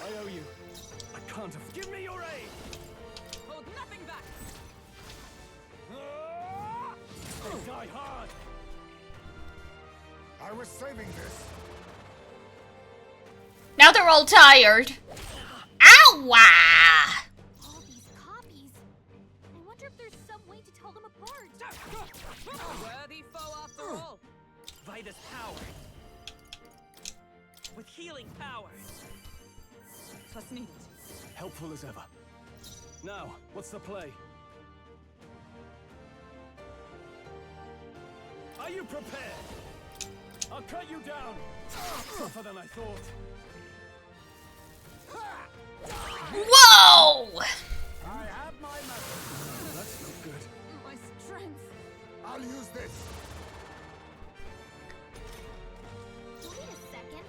[SPEAKER 4] I owe you. I can't have. Give me your aid.
[SPEAKER 5] Hold nothing back.
[SPEAKER 4] They die hard.
[SPEAKER 12] I was saving this.
[SPEAKER 1] now they're all tired. Ow!
[SPEAKER 3] All these copies. I wonder if there's some way to tell them apart.
[SPEAKER 5] A worthy foe after all.
[SPEAKER 9] Vitus power. With healing power.
[SPEAKER 5] Plus needed.
[SPEAKER 4] Helpful as ever. Now, what's the play? Are you prepared? I'll cut you down. Tougher than I thought.
[SPEAKER 1] Whoa!
[SPEAKER 12] I have my method.
[SPEAKER 4] That's no good.
[SPEAKER 5] My strength.
[SPEAKER 12] I'll use this.
[SPEAKER 3] Wait a second.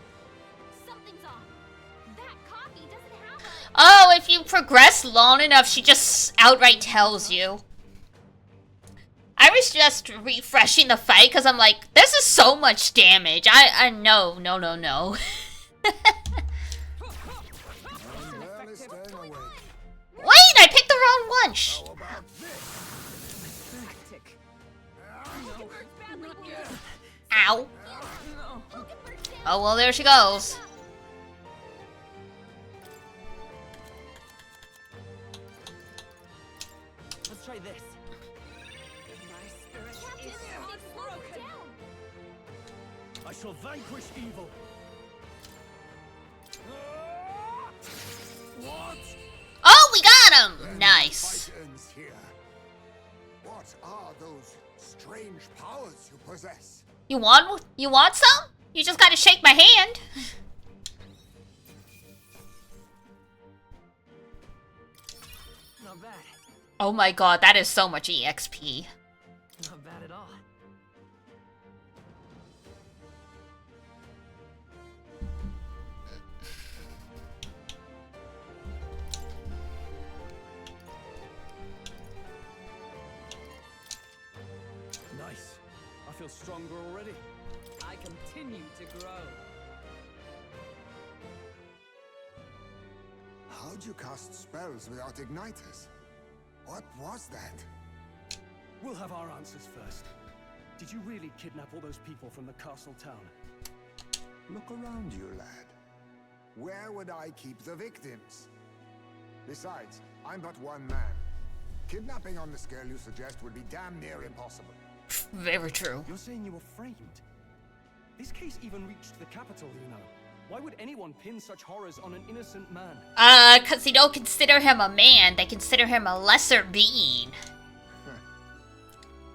[SPEAKER 3] Something's off. That copy doesn't have a...
[SPEAKER 1] Oh, if you progress long enough, she just outright tells you. I was just refreshing the fight because I'm like, this is so much damage. I no.
[SPEAKER 12] Barely staying awake.
[SPEAKER 1] Wait, I picked the wrong one. Shh.
[SPEAKER 12] How about this?
[SPEAKER 5] Tactic.
[SPEAKER 3] Badly wounded.
[SPEAKER 1] Ow.
[SPEAKER 5] No.
[SPEAKER 3] Hulkenberg's down.
[SPEAKER 1] Oh, well, there she goes.
[SPEAKER 9] Let's try this.
[SPEAKER 5] My spirit
[SPEAKER 3] Captain,
[SPEAKER 5] is
[SPEAKER 3] they've slowed us down.
[SPEAKER 4] I shall vanquish evil.
[SPEAKER 12] What?
[SPEAKER 1] Oh, we got him.
[SPEAKER 12] Then
[SPEAKER 1] Nice.
[SPEAKER 12] the fight ends here. What are those strange powers you possess?
[SPEAKER 1] You want some? You just gotta shake my hand.
[SPEAKER 9] Not bad.
[SPEAKER 1] Oh my god, that is so much EXP.
[SPEAKER 9] Not bad at all.
[SPEAKER 4] Nice. I feel stronger already.
[SPEAKER 5] I continue to grow.
[SPEAKER 12] How'd you cast spells without igniters? What was that?
[SPEAKER 4] We'll have our answers first. Did you really kidnap all those people from the castle town?
[SPEAKER 12] Look around you, lad. Where would I keep the victims? Besides, I'm but one man. Kidnapping on the scale you suggest would be damn near impossible.
[SPEAKER 1] Very true.
[SPEAKER 4] You're saying you were framed? This case even reached the capital, you know. Why would anyone pin such horrors on an innocent man?
[SPEAKER 1] Cause they don't consider him a man, they consider him a lesser being.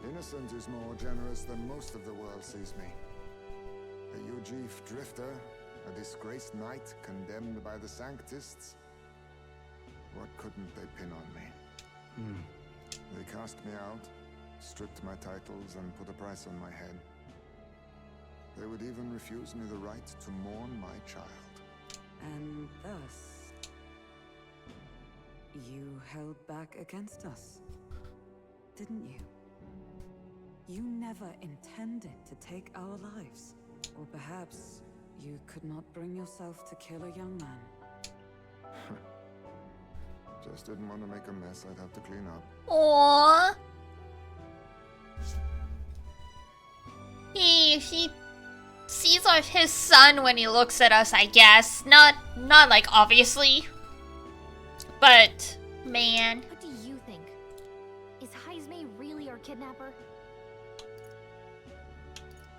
[SPEAKER 12] Innocent is more generous than most of the world sees me. A Ujif drifter, a disgraced knight condemned by the Sanctists. What couldn't they pin on me? They cast me out, stripped my titles, and put a price on my head. They would even refuse me the right to mourn my child.
[SPEAKER 5] And thus, you held back against us, didn't you? You never intended to take our lives. Or perhaps you could not bring yourself to kill a young man.
[SPEAKER 12] Just didn't want to make a mess I'd have to clean up.
[SPEAKER 1] Aww. He sees his son when he looks at us, I guess. Not like obviously. But, man.
[SPEAKER 3] What do you think? Is Heisme really our kidnapper?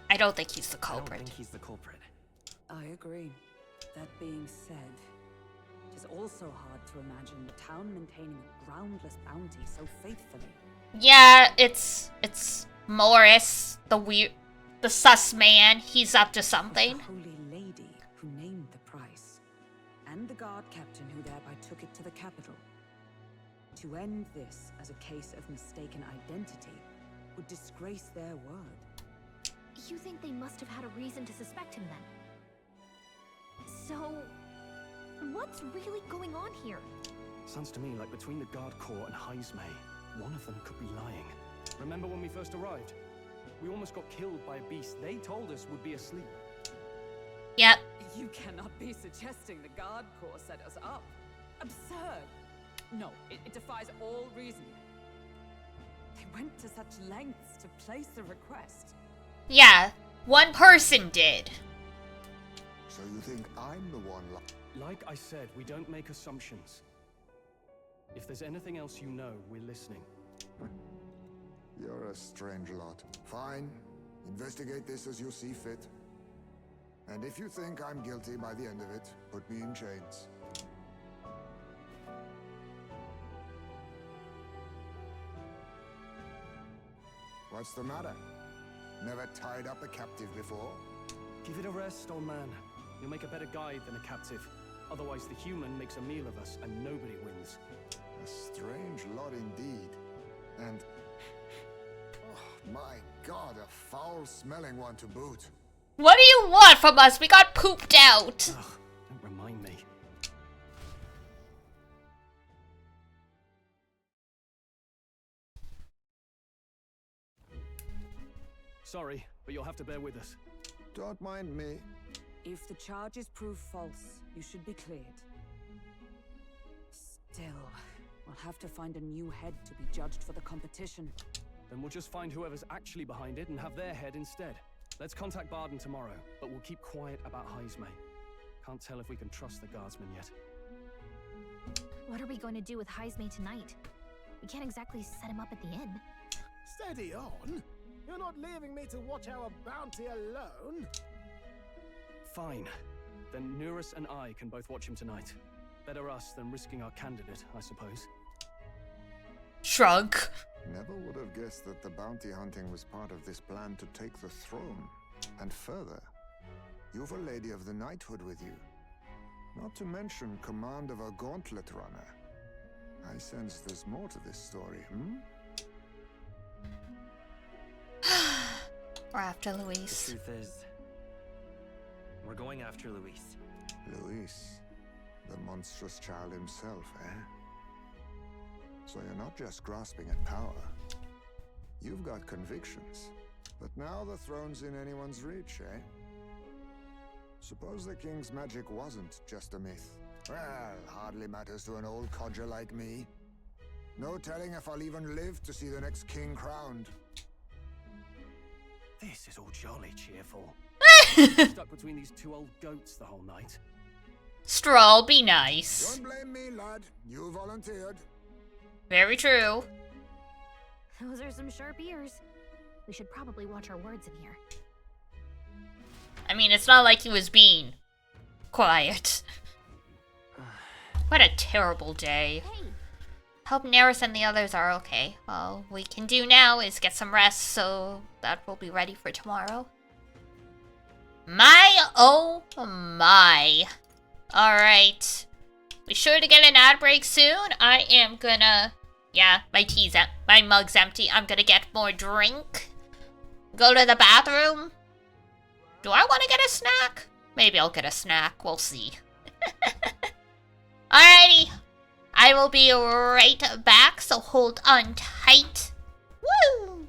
[SPEAKER 1] I don't think he's the
[SPEAKER 9] I
[SPEAKER 1] culprit.
[SPEAKER 9] don't think he's the culprit.
[SPEAKER 5] I agree. That being said, it is also hard to imagine the town maintaining a groundless bounty so faithfully.
[SPEAKER 1] Yeah, it's Morris, the sus man. He's up to something.
[SPEAKER 5] The holy lady who named the price, and the guard captain who thereby took it to the capital. To end this as a case of mistaken identity would disgrace their word.
[SPEAKER 3] You think they must have had a reason to suspect him then? So, what's really going on here?
[SPEAKER 4] Sounds to me like between the guard corps and Heisme, one of them could be lying. Remember when we first arrived? We almost got killed by a beast they told us would be asleep.
[SPEAKER 1] Yep.
[SPEAKER 5] You cannot be suggesting the guard corps set us up. Absurd. No, it defies all reason. They went to such lengths to place the request.
[SPEAKER 1] Yeah, one person did.
[SPEAKER 12] So you think I'm the one
[SPEAKER 4] Like I said, we don't make assumptions. If there's anything else you know, we're listening.
[SPEAKER 12] You're a strange lot. Fine. Investigate this as you see fit. And if you think I'm guilty by the end of it, put me in chains. What's the matter? Never tied up a captive before?
[SPEAKER 4] Give it a rest, old man. You'll make a better guide than a captive. Otherwise, the human makes a meal of us, and nobody wins.
[SPEAKER 12] A strange lot indeed. And... oh, my God, a foul-smelling one to boot.
[SPEAKER 1] What do you want from us? We got pooped out.
[SPEAKER 4] Ugh, don't remind me. Sorry, but you'll have to bear with us.
[SPEAKER 12] Don't mind me.
[SPEAKER 5] If the charges prove false, you should be cleared. Still, we'll have to find a new head to be judged for the competition.
[SPEAKER 4] Then we'll just find whoever's actually behind it and have their head instead. Let's contact Barden tomorrow, but we'll keep quiet about Heisme. Can't tell if we can trust the guardsmen yet.
[SPEAKER 3] What are we going to do with Heisme tonight? We can't exactly set him up at the inn.
[SPEAKER 7] Steady on. You're not leaving me to watch our bounty alone.
[SPEAKER 4] Fine. Then Nurus and I can both watch him tonight. Better us than risking our candidate, I suppose.
[SPEAKER 1] Shrug.
[SPEAKER 12] Never would have guessed that the bounty hunting was part of this plan to take the throne. And further, You've a Lady of the Knighthood with you. Not to mention command of a gauntlet runner. I sense there's more to this story, hmm?
[SPEAKER 1] We're after
[SPEAKER 6] The
[SPEAKER 1] Luis.
[SPEAKER 6] truth is, we're going after Luis.
[SPEAKER 12] Luis, the monstrous child himself, eh? So you're not just grasping at power. You've got convictions. But now the throne's in anyone's reach, eh? Suppose the king's magic wasn't just a myth. Well, hardly matters to an old codger like me. No telling if I'll even live to see the next king crowned.
[SPEAKER 4] This is all jolly cheerful. Stuck between these two old goats the whole night.
[SPEAKER 1] Stroll, be nice.
[SPEAKER 12] Don't blame me, lad. You volunteered.
[SPEAKER 1] Very true.
[SPEAKER 3] Those are some sharp ears. We should probably watch our words in here.
[SPEAKER 1] I mean, it's not like he was being quiet. What a terrible day.
[SPEAKER 3] Hey,
[SPEAKER 1] Hope Neris and the others are okay. All we can do now is get some rest so that we'll be ready for tomorrow. My, oh my. Alright. Be sure to get an ad break soon. I am gonna... Yeah, my mug's empty. I'm gonna get more drink. Go to the bathroom. Do I want to get a snack? Maybe I'll get a snack. We'll see. Alrighty. I will be right back, so hold on tight. Woo!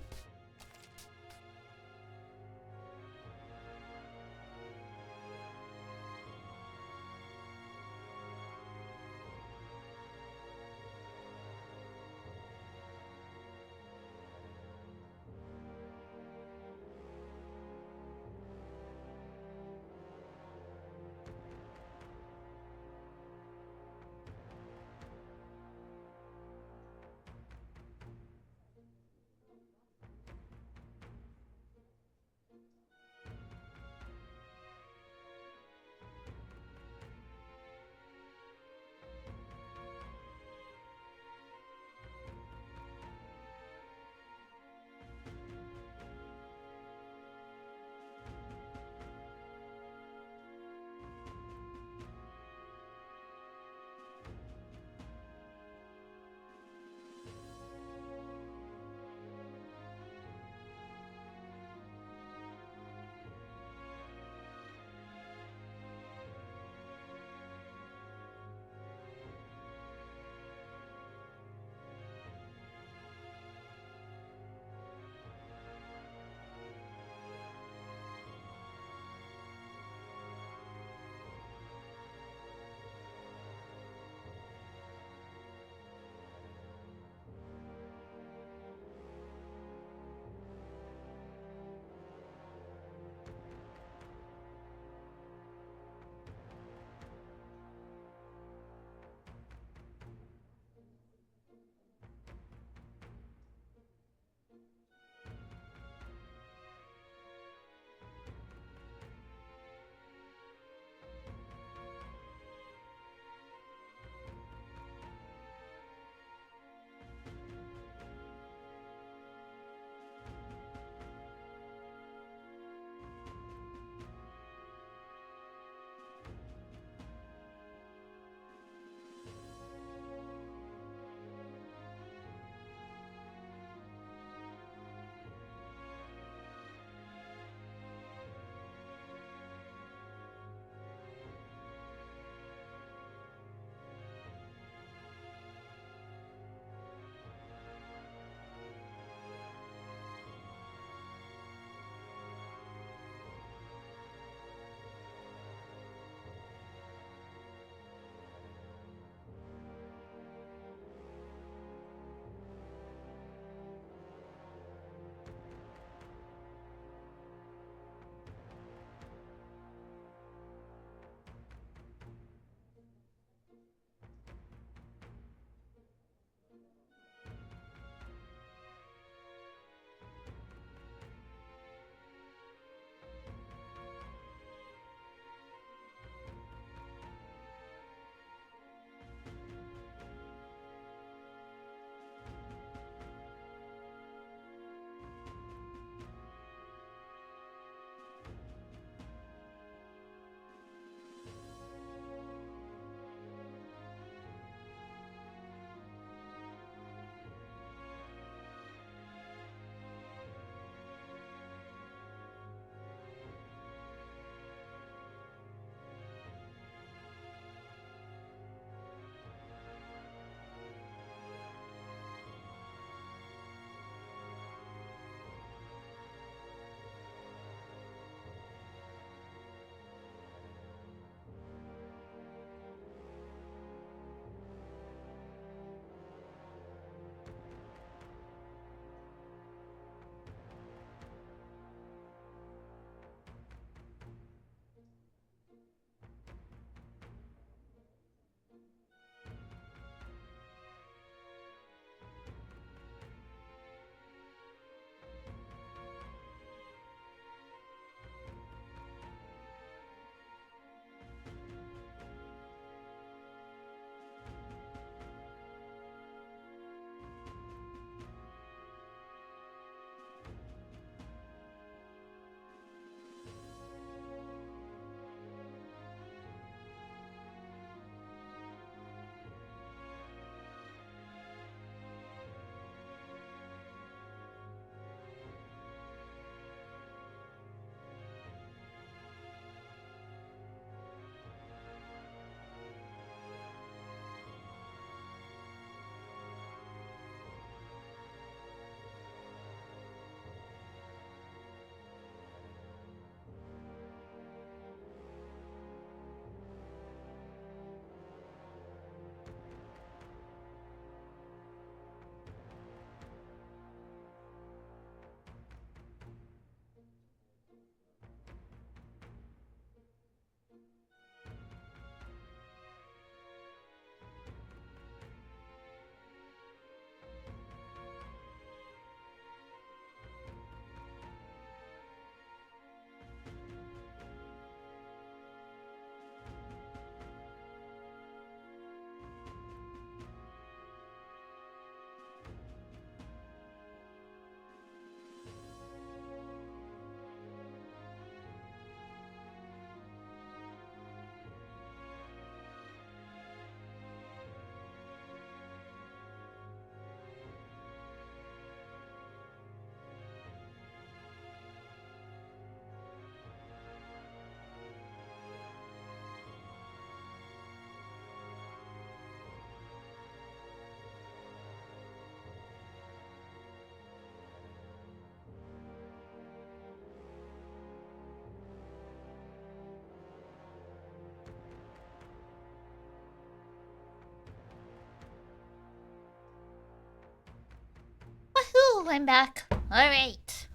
[SPEAKER 1] Woo, I'm back. Alright.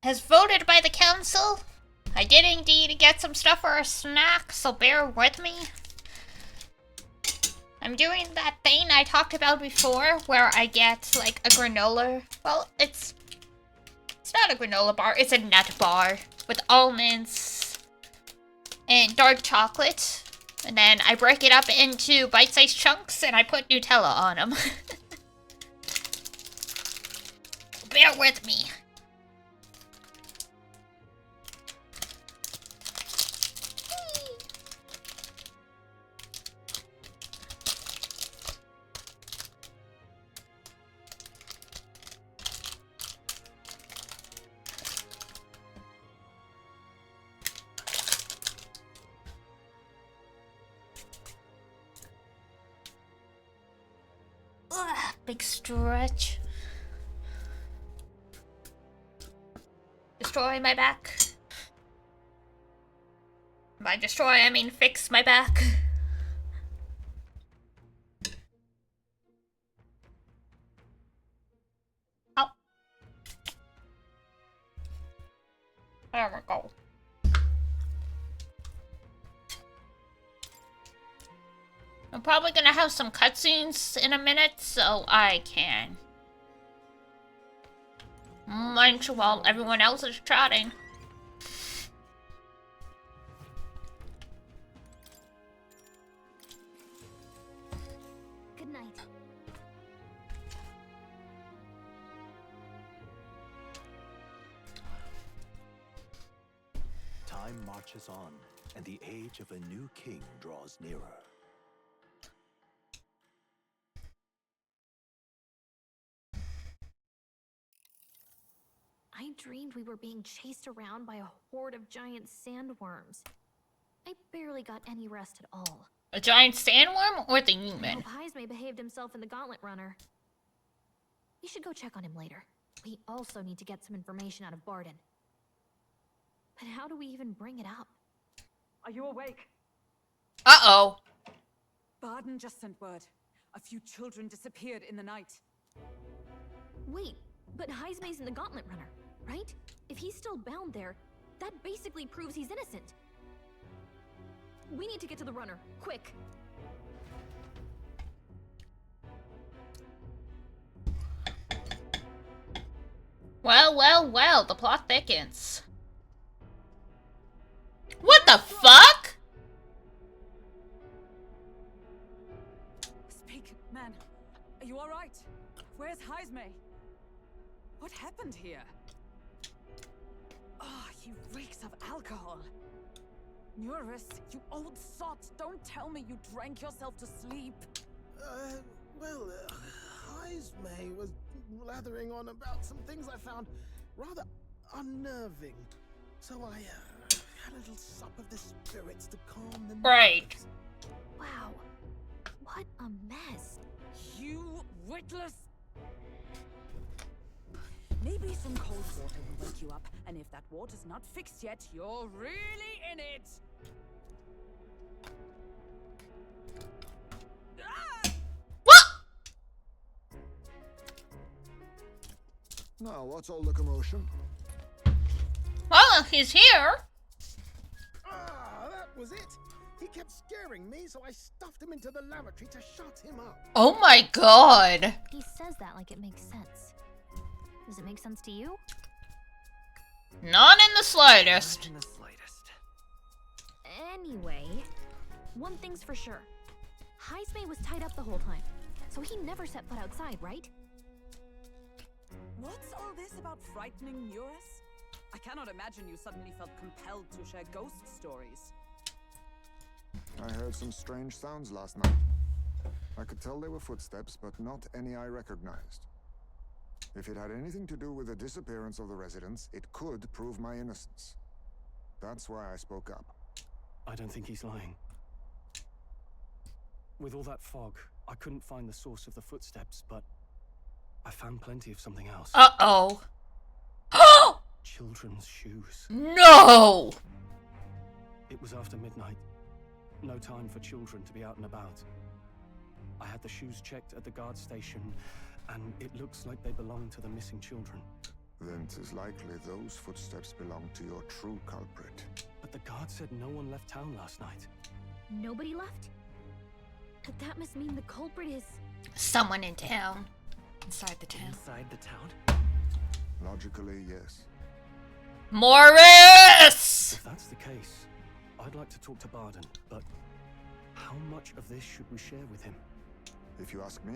[SPEAKER 1] As voted by the council, I did indeed get some stuff for a snack, so bear with me. I'm doing that thing I talked about before, where I get, like, a granola. Well, it's not a granola bar, it's a nut bar with almonds and dark chocolate. And then I break it up into bite-sized chunks and I put Nutella on them. Bear with me. Ugh, big stretch. Destroy my back. By destroy, I mean fix my back. Oh. There we go. I'm probably gonna have some cutscenes in a minute, so I can munch while everyone else is chatting.
[SPEAKER 3] Good night.
[SPEAKER 8] Time marches on, and the age of a new king draws nearer.
[SPEAKER 3] I dreamed we were being chased around by a horde of giant sandworms. I barely got any rest at all.
[SPEAKER 1] A giant sandworm or the
[SPEAKER 3] I
[SPEAKER 1] human?
[SPEAKER 3] hope Heismay behaved himself in the Gauntlet Runner. We should go check on him later. We also need to get some information out of Barden. But how do we even bring it up?
[SPEAKER 5] Are you awake?
[SPEAKER 1] Uh-oh.
[SPEAKER 5] Barden just sent word. A few children disappeared in the night.
[SPEAKER 3] Wait, but Heismay's in the Gauntlet Runner, right? If he's still bound there, that basically proves he's innocent. We need to get to the runner, quick.
[SPEAKER 1] Well, well, well, the plot thickens. What the fuck?
[SPEAKER 5] Speak, man. Are you alright? Where's Heismay? What happened here? Ah, he reeks of alcohol. Eurus, you old sot, don't tell me you drank yourself to sleep.
[SPEAKER 7] Heismay was blathering on about some things I found rather unnerving. So I had a little sup of the spirits to calm the nerves.
[SPEAKER 1] Right.
[SPEAKER 3] Wow, what a mess.
[SPEAKER 5] You witless. Maybe some cold water will wake you up, and if that water's not fixed yet, you're really in it.
[SPEAKER 1] What?
[SPEAKER 12] Now, what's all the commotion?
[SPEAKER 1] Well, he's here.
[SPEAKER 7] Ah, that was it. He kept scaring me, so I stuffed him into the lavatory to shut him up.
[SPEAKER 1] Oh my god.
[SPEAKER 3] He says that like it makes sense. Does it make sense to you?
[SPEAKER 1] Not in the slightest.
[SPEAKER 6] Not in the slightest.
[SPEAKER 3] Anyway, one thing's for sure. Heismay was tied up the whole time, so he never set foot outside, right?
[SPEAKER 5] What's all this about frightening Eurus? I cannot imagine you suddenly felt compelled to share ghost stories.
[SPEAKER 12] I heard some strange sounds last night. I could tell they were footsteps, but not any I recognized. If it had anything to do with the disappearance of the residents, it could prove my innocence. That's why I spoke up.
[SPEAKER 4] I don't think he's lying. With all that fog, I couldn't find the source of the footsteps, but I found plenty of something else.
[SPEAKER 1] Uh-oh.
[SPEAKER 4] Children's shoes.
[SPEAKER 1] No!
[SPEAKER 4] It was after midnight. No time for children to be out and about. I had the shoes checked at the guard station, And it looks like they belong to the missing children.
[SPEAKER 12] Then 'tis likely those footsteps belong to your true culprit.
[SPEAKER 4] But the guard said no one left town last night.
[SPEAKER 3] Nobody left? That must mean the culprit is...
[SPEAKER 1] Someone in town.
[SPEAKER 9] Inside the town? Inside the town?
[SPEAKER 12] Logically, yes.
[SPEAKER 1] Morris!
[SPEAKER 4] If that's the case, I'd like to talk to Barden, but how much of this should we share with him?
[SPEAKER 12] If you ask me,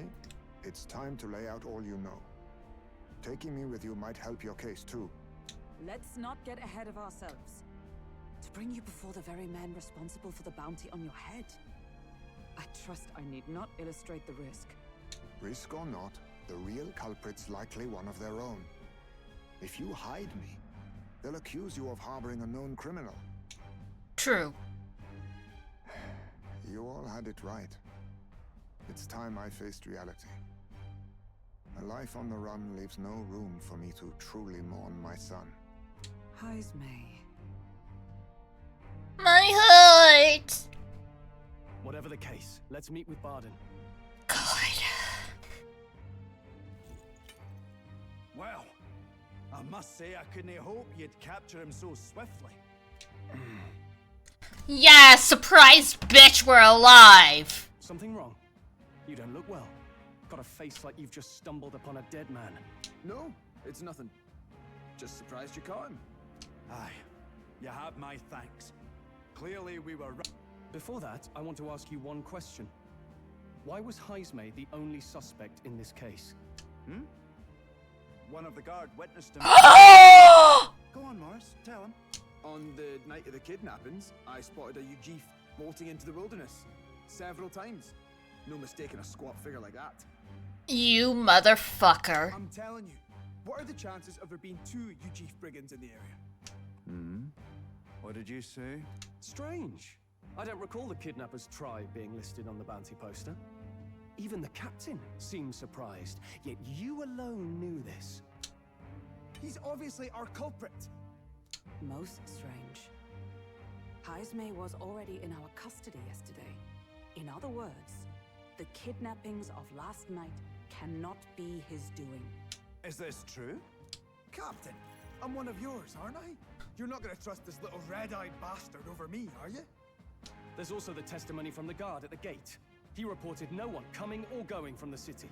[SPEAKER 12] it's time to lay out all you know. Taking me with you might help your case too.
[SPEAKER 5] Let's not get ahead of ourselves. To bring you before the very man responsible for the bounty on your head. I trust I need not illustrate the risk.
[SPEAKER 12] Risk or not, the real culprit's likely one of their own. If you hide me, they'll accuse you of harboring a known criminal.
[SPEAKER 1] True.
[SPEAKER 12] You all had it right. It's time I faced reality. A life on the run leaves no room for me to truly mourn my son.
[SPEAKER 5] Heismay.
[SPEAKER 1] My heart!
[SPEAKER 4] Whatever the case, let's meet with Barden.
[SPEAKER 1] God.
[SPEAKER 2] Well, I must say I couldn't hope you'd capture him so swiftly.
[SPEAKER 1] Yeah, surprise, bitch, we're alive!
[SPEAKER 4] Something wrong? You don't look well. Got a face like you've just stumbled upon a dead man.
[SPEAKER 2] No, it's nothing. Just surprised you caught him. Aye, you have my thanks. Clearly we were right.
[SPEAKER 4] Before that, I want to ask you one question. Why was Heismay the only suspect in this case?
[SPEAKER 2] One of the guard witnessed him. Go on, Morris, tell him. On the night of the kidnappings, I spotted a Ujif bolting into the wilderness. Several times. No mistaking a squat figure like that.
[SPEAKER 1] You motherfucker.
[SPEAKER 2] I'm telling you, what are the chances of there being 2 Ujif brigands in the area?
[SPEAKER 6] What did you say?
[SPEAKER 4] Strange. I don't recall the kidnappers' tribe being listed on the bounty poster. Even the captain seemed surprised, yet you alone knew this.
[SPEAKER 2] He's obviously our culprit.
[SPEAKER 5] Most strange. Heismay was already in our custody yesterday. In other words, the kidnappings of last night cannot be his doing.
[SPEAKER 2] Is this true? Captain, I'm one of yours, aren't I? You're not gonna trust this little red-eyed bastard over me, are you?
[SPEAKER 4] There's also the testimony from the guard at the gate. He reported no one coming or going from the city.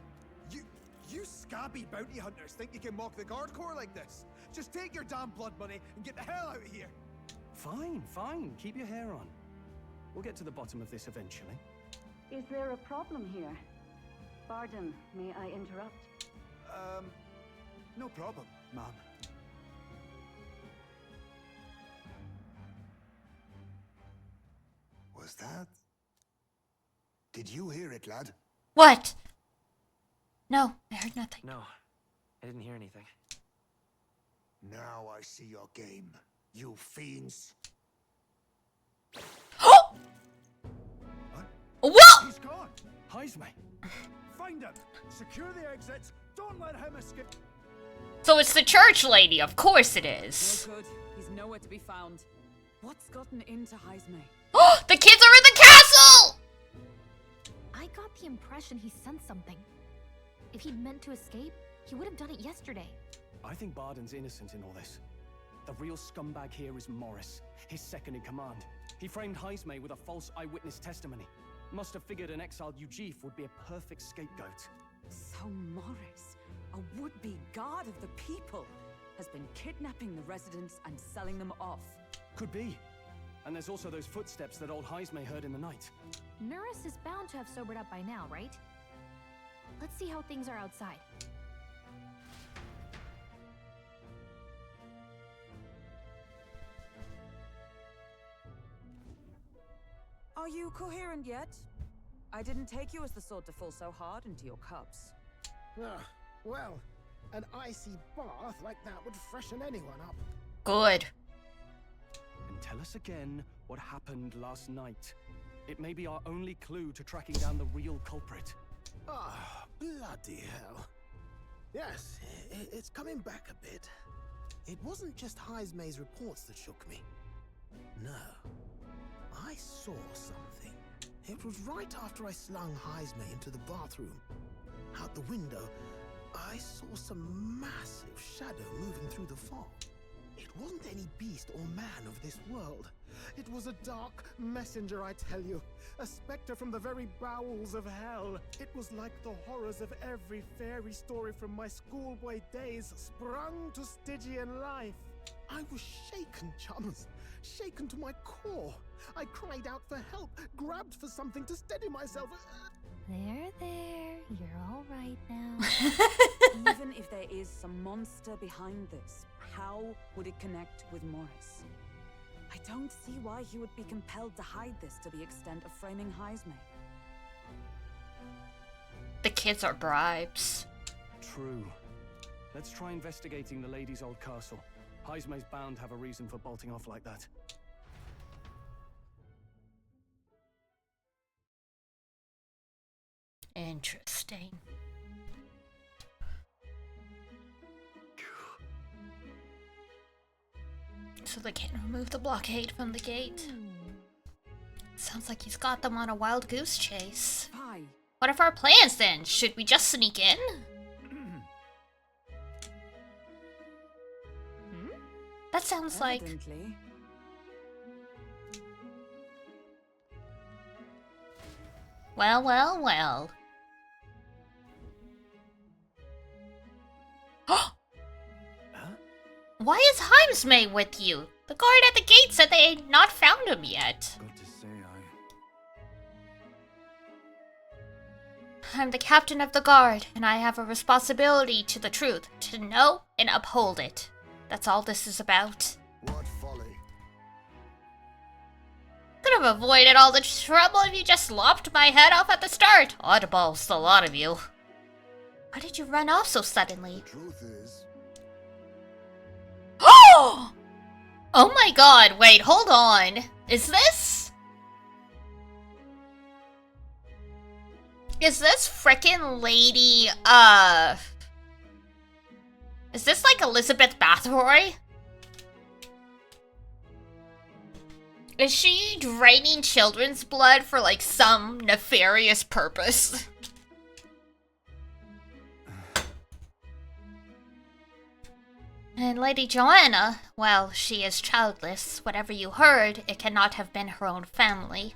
[SPEAKER 2] You scabby bounty hunters think you can mock the guard corps like this? Just take your damn blood money and get the hell out of here!
[SPEAKER 4] Fine, fine. Keep your hair on. We'll get to the bottom of this eventually.
[SPEAKER 13] Is there a problem here? Barden, may I interrupt?
[SPEAKER 2] No problem, ma'am.
[SPEAKER 12] Was that? Did you hear it, lad?
[SPEAKER 1] What? No, I heard nothing.
[SPEAKER 9] No, I didn't hear anything.
[SPEAKER 12] Now I see your game, you fiends.
[SPEAKER 1] Oh!
[SPEAKER 2] What?
[SPEAKER 1] What?
[SPEAKER 2] He's gone!
[SPEAKER 4] Heismay!
[SPEAKER 2] Find him! Secure the exits! Don't let him escape!
[SPEAKER 1] So it's the church lady, of course it is.
[SPEAKER 5] No good. He's nowhere to be found. What's gotten into Heismay?
[SPEAKER 1] Oh, the kids are in the castle!
[SPEAKER 3] I got the impression he sensed something. If he'd meant to escape, he would have done it yesterday.
[SPEAKER 4] I think Barden's innocent in all this. The real scumbag here is Morris, his second in command. He framed Heismay with a false eyewitness testimony. Must have figured an exiled Ujif would be a perfect scapegoat.
[SPEAKER 5] So Morris, a would-be guard of the people, has been kidnapping the residents and selling them off.
[SPEAKER 4] Could be. And there's also those footsteps that old Heismay heard in the night.
[SPEAKER 3] Norris is bound to have sobered up by now, right? Let's see how things are outside.
[SPEAKER 5] Are you coherent yet? I didn't take you as the sort to fall so hard into your cups.
[SPEAKER 7] Well, an icy bath like that would freshen anyone up.
[SPEAKER 1] Good.
[SPEAKER 4] And tell us again what happened last night. It may be our only clue to tracking down the real culprit.
[SPEAKER 7] Ah, bloody hell. Yes, it's coming back a bit. It wasn't just Heismay's reports that shook me. No. I saw something. It was right after I slung Heismay into the bathroom. Out the window, I saw some massive shadow moving through the fog. It wasn't any beast or man of this world. It was a dark messenger, I tell you. A specter from the very bowels of hell. It was like the horrors of every fairy story from my schoolboy days sprung to Stygian life. I was shaken, chums. Shaken to my core. I cried out for help, grabbed for something to steady myself.
[SPEAKER 3] There. You're all right now.
[SPEAKER 5] Even if there is some monster behind this, how would it connect with Morris? I don't see why he would be compelled to hide this to the extent of framing Heismay.
[SPEAKER 1] The kids are bribes.
[SPEAKER 4] True. Let's try investigating the lady's old castle. Heismay's bound to have a reason for bolting off like that.
[SPEAKER 1] Interesting. So they can't remove the blockade from the gate. Sounds like he's got them on a wild goose chase.
[SPEAKER 5] Hi.
[SPEAKER 1] What are our plans then? Should we just sneak in? That sounds like...
[SPEAKER 5] Evidently.
[SPEAKER 1] Well. Why is Heimsmay with you? The guard at the gate said they had not found him yet.
[SPEAKER 4] Got to say,
[SPEAKER 1] I'm the captain of the guard, and I have a responsibility to the truth, to know and uphold it. That's all this is about.
[SPEAKER 12] What folly.
[SPEAKER 1] Could have avoided all the trouble if you just lopped my head off at the start. Oddballs, the lot of you. Why did you run off so suddenly?
[SPEAKER 12] Truth is,
[SPEAKER 1] Oh my god, wait, hold on. Is this frickin' lady, is this like Elizabeth Bathory? Is she draining children's blood for like some nefarious purpose? And Lady Joanna, well, she is childless. Whatever you heard, it cannot have been her own family.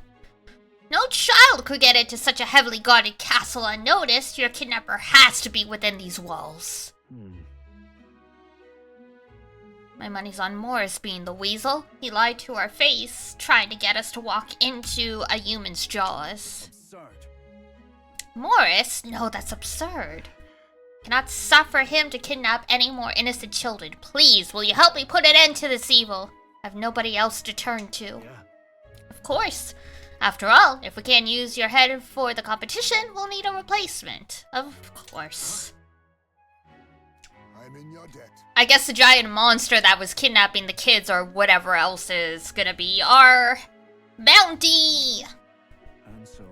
[SPEAKER 1] No child could get into such a heavily guarded castle unnoticed. Your kidnapper has to be within these walls. My money's on Morris being the weasel. He lied to our face, trying to get us to walk into a human's jaws.
[SPEAKER 4] absurd.
[SPEAKER 1] Morris? No, that's absurd. Cannot suffer him to kidnap any more innocent children. Please, will you help me put an end to this evil? I have nobody else to turn to.
[SPEAKER 4] Yeah.
[SPEAKER 1] Of course. After all, if we can't use your head for the competition, we'll need a replacement. Of course.
[SPEAKER 12] I'm in your debt.
[SPEAKER 1] I guess the giant monster that was kidnapping the kids or whatever else is gonna be our bounty!
[SPEAKER 4] And so?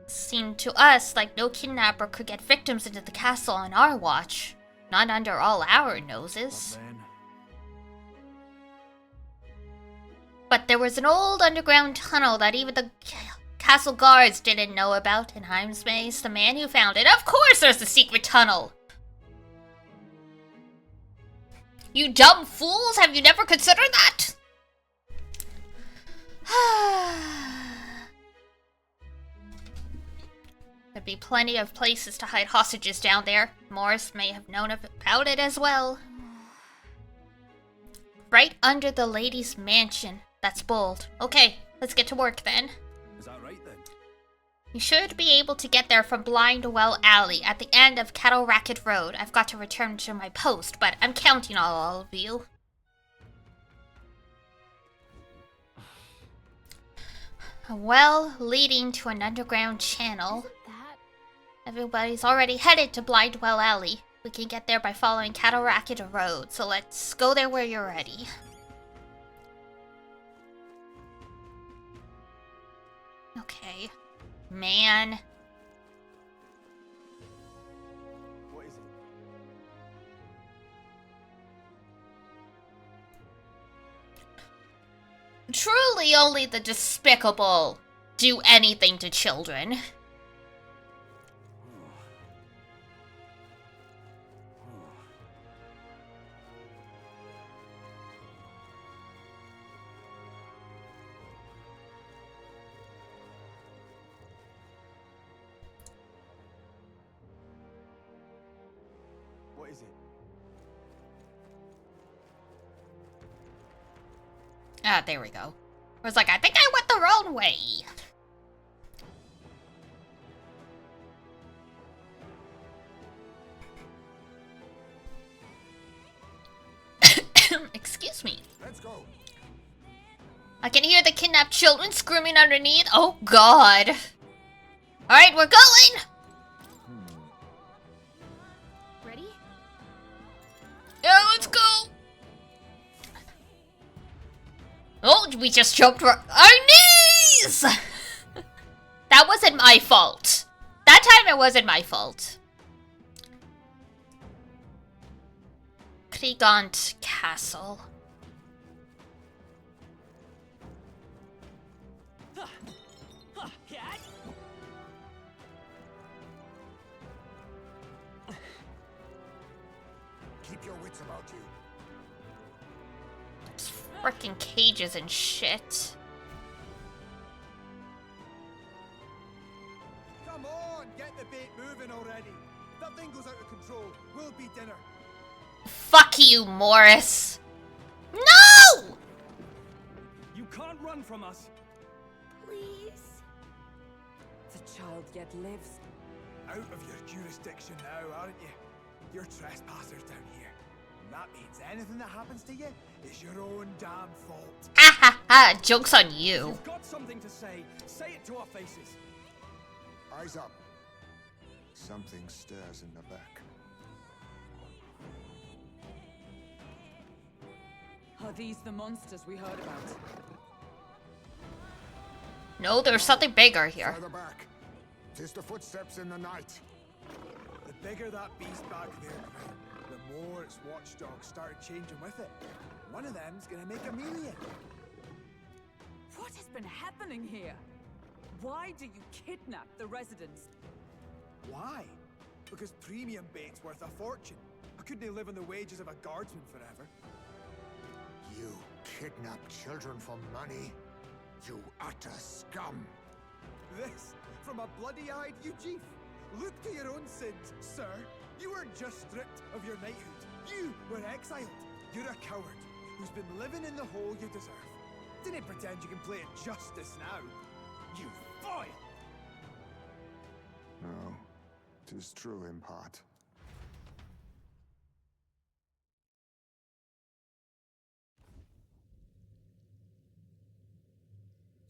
[SPEAKER 1] Seemed to us like no kidnapper could get victims into the castle on our watch. Not under all our noses.
[SPEAKER 4] But then...
[SPEAKER 1] But there was an old underground tunnel that even the castle guards didn't know about, and Heimsmay's the man who found it. Of course there's a secret tunnel! You dumb fools! Have you never considered that? There'd be plenty of places to hide hostages down there. Morris may have known about it as well. Right under the lady's mansion. That's bold. Okay, let's get to work then.
[SPEAKER 4] Is that right then?
[SPEAKER 1] You should be able to get there from Blindwell Alley at the end of Cattle Racket Road. I've got to return to my post, but I'm counting on all of you. A well leading to an underground channel. Everybody's already headed to Blindwell Alley. We can get there by following Cattle Racket Road, so let's go there where you're ready. Okay. Man.
[SPEAKER 2] What is it?
[SPEAKER 1] Truly only the despicable do anything to children.
[SPEAKER 4] is it?
[SPEAKER 1] Ah, there we go. I was like, I think I went the wrong way. Excuse me.
[SPEAKER 12] Let's go.
[SPEAKER 1] I can hear the kidnapped children screaming underneath. Oh god. Alright, we're going!
[SPEAKER 3] Ready?
[SPEAKER 1] Yeah, let's go! Oh, we just jumped our knees! That wasn't my fault. That time it wasn't my fault. Kriegant Castle.
[SPEAKER 12] Keep your wits about you.
[SPEAKER 1] Frickin' cages and shit.
[SPEAKER 2] Come on, get the bait moving already. If that thing goes out of control, we'll be dinner.
[SPEAKER 1] Fuck you, Morris. No!
[SPEAKER 4] You can't run from us.
[SPEAKER 3] Please.
[SPEAKER 5] The child yet lives.
[SPEAKER 2] Out of your jurisdiction now, aren't you? You're trespassers down here. And that means anything that happens to you is your own damn fault.
[SPEAKER 1] Ha ha ha, joke's on you.
[SPEAKER 4] You've got something to say. Say it to our faces.
[SPEAKER 12] Eyes up. Something stirs in the back.
[SPEAKER 5] Are these the monsters we heard about?
[SPEAKER 1] No, there's something bigger here.
[SPEAKER 12] Further back. 'Tis the footsteps in the night.
[SPEAKER 2] The bigger that beast back there, the more its watchdogs started changing with it. One of them's gonna make a million.
[SPEAKER 5] What has been happening here? Why do you kidnap the residents?
[SPEAKER 2] Why? Because premium bait's worth a fortune. I couldn't live on the wages of a guardsman forever.
[SPEAKER 12] You kidnap children for money? You utter scum!
[SPEAKER 2] This from a bloody-eyed Eugene. Look to your own sins, sir. You weren't just stripped of your knighthood. You were exiled. You're a coward who's been living in the hole you deserve. Didn't pretend you can play at justice now. You foil!
[SPEAKER 12] No, 'tis true in part.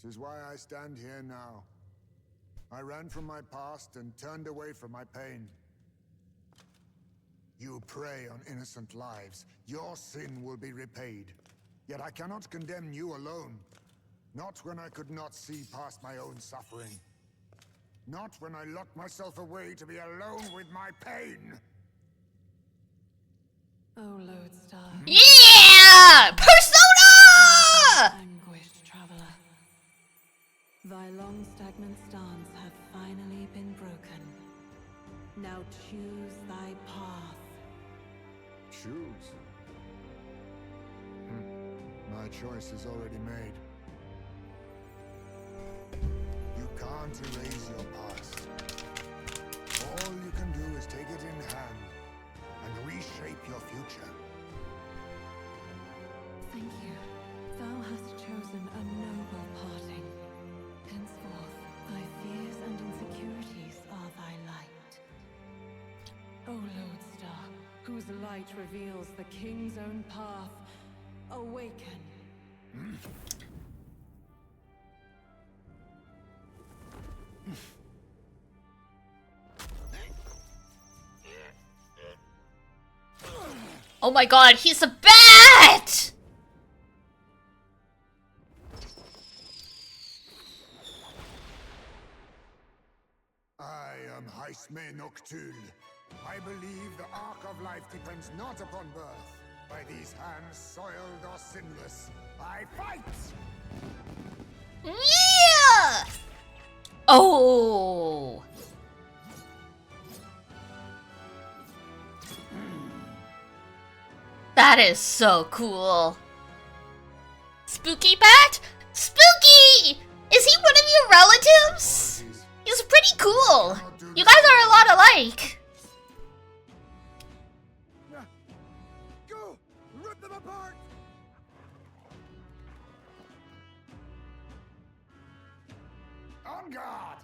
[SPEAKER 12] Tis why I stand here now. I ran from my past and turned away from my pain. You prey on innocent lives. Your sin will be repaid. Yet I cannot condemn you alone. Not when I could not see past my own suffering. Not when I locked myself away to be alone with my pain.
[SPEAKER 14] Oh, Lodestar.
[SPEAKER 1] Yeah! Persona!
[SPEAKER 14] Anguished traveler. Thy long stagnant stance hath finally been broken. Now choose thy path.
[SPEAKER 12] Choose? My choice is already made. You can't erase your past. All you can do is take it in hand and reshape your future.
[SPEAKER 14] Thank you. Thou hast chosen a noble parting. Henceforth, thy fears and insecurities are thy light. O Lodestar, whose light reveals the king's own path, awaken.
[SPEAKER 1] Oh my god, he's a bat!
[SPEAKER 12] I am Haisme Noctul. I believe the arc of life depends not upon birth. By these hands, soiled or sinless, I fight!
[SPEAKER 1] Yeah! Oh! That is so cool. Spooky Bat? Spooky! Is he one of your relatives? He's pretty cool. You guys are a lot alike.
[SPEAKER 12] Vanguard!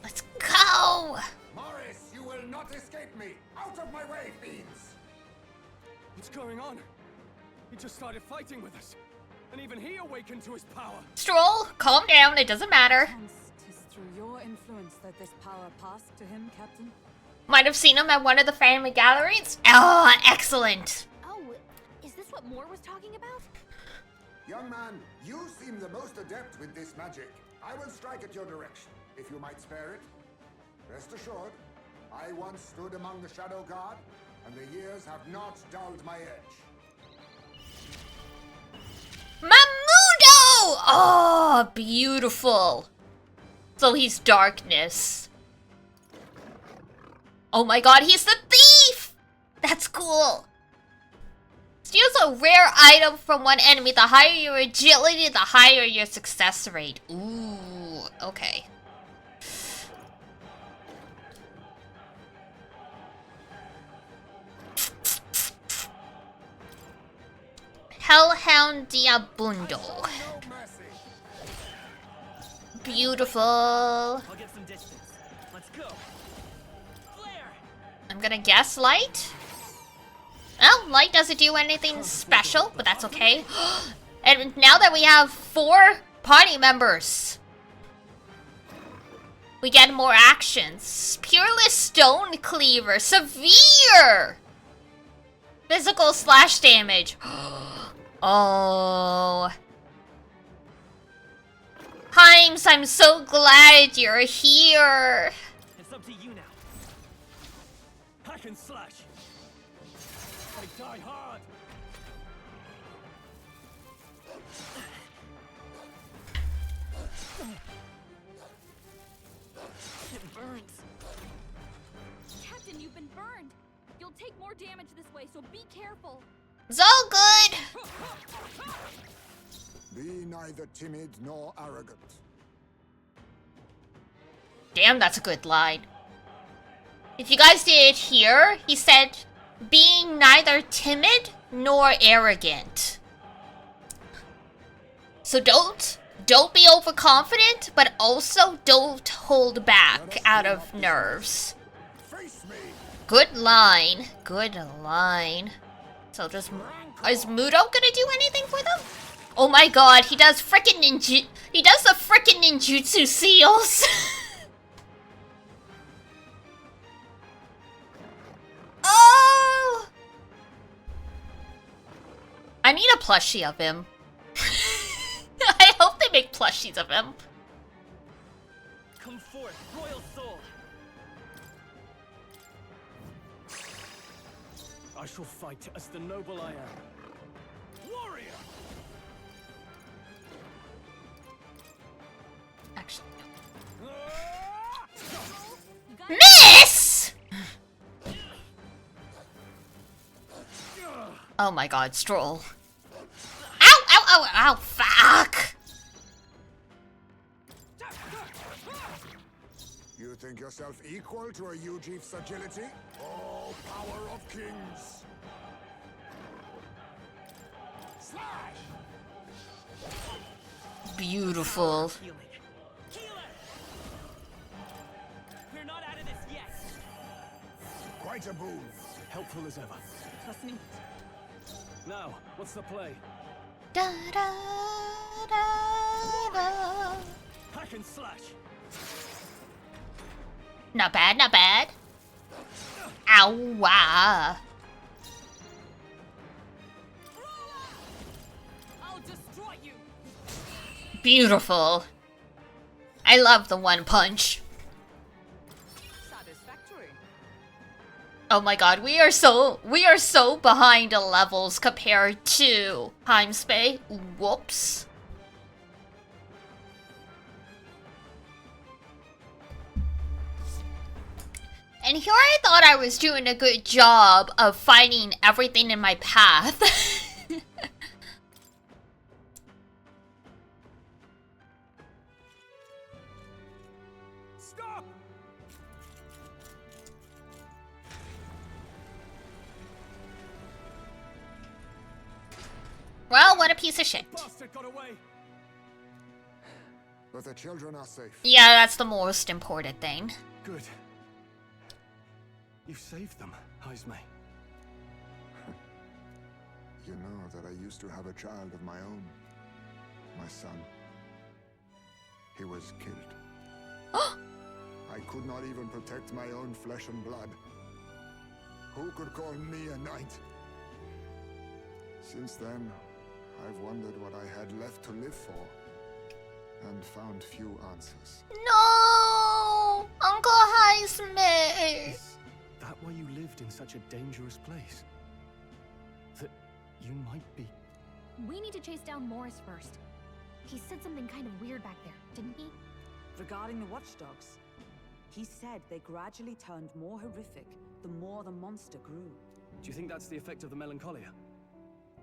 [SPEAKER 1] Let's go!
[SPEAKER 12] Morris, you will not escape me! Out of my way, fiends!
[SPEAKER 4] What's going on? He just started fighting with us. And even he awakened to his power.
[SPEAKER 1] Stroll, calm down, it doesn't matter.
[SPEAKER 5] Hence, 'tis through your influence that this power passed to him, Captain.
[SPEAKER 1] Might have seen him at one of the family gatherings. Oh, excellent.
[SPEAKER 3] Oh, is this what Moore was talking about?
[SPEAKER 12] Young man, you seem the most adept with this magic. I will strike at your direction, if you might spare it. Rest assured, I once stood among the Shadow Guard, and the years have not dulled my edge.
[SPEAKER 1] Mamudo! Oh, beautiful. So he's darkness. Oh my god, he's the thief! That's cool. Steals a rare item from one enemy. The higher your agility, the higher your success rate. Ooh, okay. Hellhound Diabundo. Beautiful.
[SPEAKER 9] I'll get some distance. Let's go. Flare.
[SPEAKER 1] I'm gonna guess light. Oh, light doesn't do anything special, but that's okay. And now that we have 4 party members, we get more actions. Peerless Stone Cleaver. Severe! Physical slash damage. Oh. Himes, I'm so glad you're here.
[SPEAKER 9] It's up to you now. Hack and slash. I die hard.
[SPEAKER 3] It burns. Captain, you've been burned. You'll take more damage this way, so be careful.
[SPEAKER 1] It's all good.
[SPEAKER 12] Be neither timid nor arrogant.
[SPEAKER 1] Damn, that's a good line. If you guys did hear, he said, being neither timid nor arrogant. So don't be overconfident, but also don't hold back out of nerves. Good line. Good line. So is Mudo gonna do anything for them? Oh my god, he does frickin' he does the frickin' ninjutsu seals. Oh! I need a plushie of him. I hope they make plushies of him.
[SPEAKER 9] Come forth, royal soul.
[SPEAKER 4] I shall fight as the noble I am.
[SPEAKER 9] Warrior.
[SPEAKER 1] Actually, no. Miss! Oh my god, Stroll. Ow, ow, ow, ow, fuck!
[SPEAKER 12] You think yourself equal to a Ujif's agility? Oh, power of kings! Slash!
[SPEAKER 1] Beautiful.
[SPEAKER 9] Healing. Healer. We're not out of this yet.
[SPEAKER 12] Quite a boon.
[SPEAKER 4] Helpful as ever.
[SPEAKER 5] Trust me.
[SPEAKER 4] Now, what's the play?
[SPEAKER 1] Da, da, da, da.
[SPEAKER 4] Hack and slash.
[SPEAKER 1] Not bad, not bad. Ow, wow.
[SPEAKER 3] I'll destroy you.
[SPEAKER 1] Beautiful. I love the one punch.
[SPEAKER 5] Satisfactory.
[SPEAKER 1] Oh my god, we are so behind the levels compared to Heimspay. Whoops. And here I thought I was doing a good job of finding everything in my path.
[SPEAKER 4] Stop!
[SPEAKER 1] Well, what a piece of shit.
[SPEAKER 9] Bastard got away.
[SPEAKER 12] But the children are safe.
[SPEAKER 1] Yeah, that's the most important thing.
[SPEAKER 4] Good. You saved them, Ismay.
[SPEAKER 12] You know that I used to have a child of my own. My son. He was killed. I could not even protect my own flesh and blood. Who could call me a knight? Since then, I've wondered what I had left to live for, and found few answers.
[SPEAKER 1] No! Uncle Heisman!
[SPEAKER 4] Is that why you lived in such a dangerous place? That you might be...
[SPEAKER 3] We need to chase down Morris first. He said something kind of weird back there, didn't he?
[SPEAKER 5] Regarding the watchdogs, he said they gradually turned more horrific the more the monster grew.
[SPEAKER 4] Do you think that's the effect of the melancholia?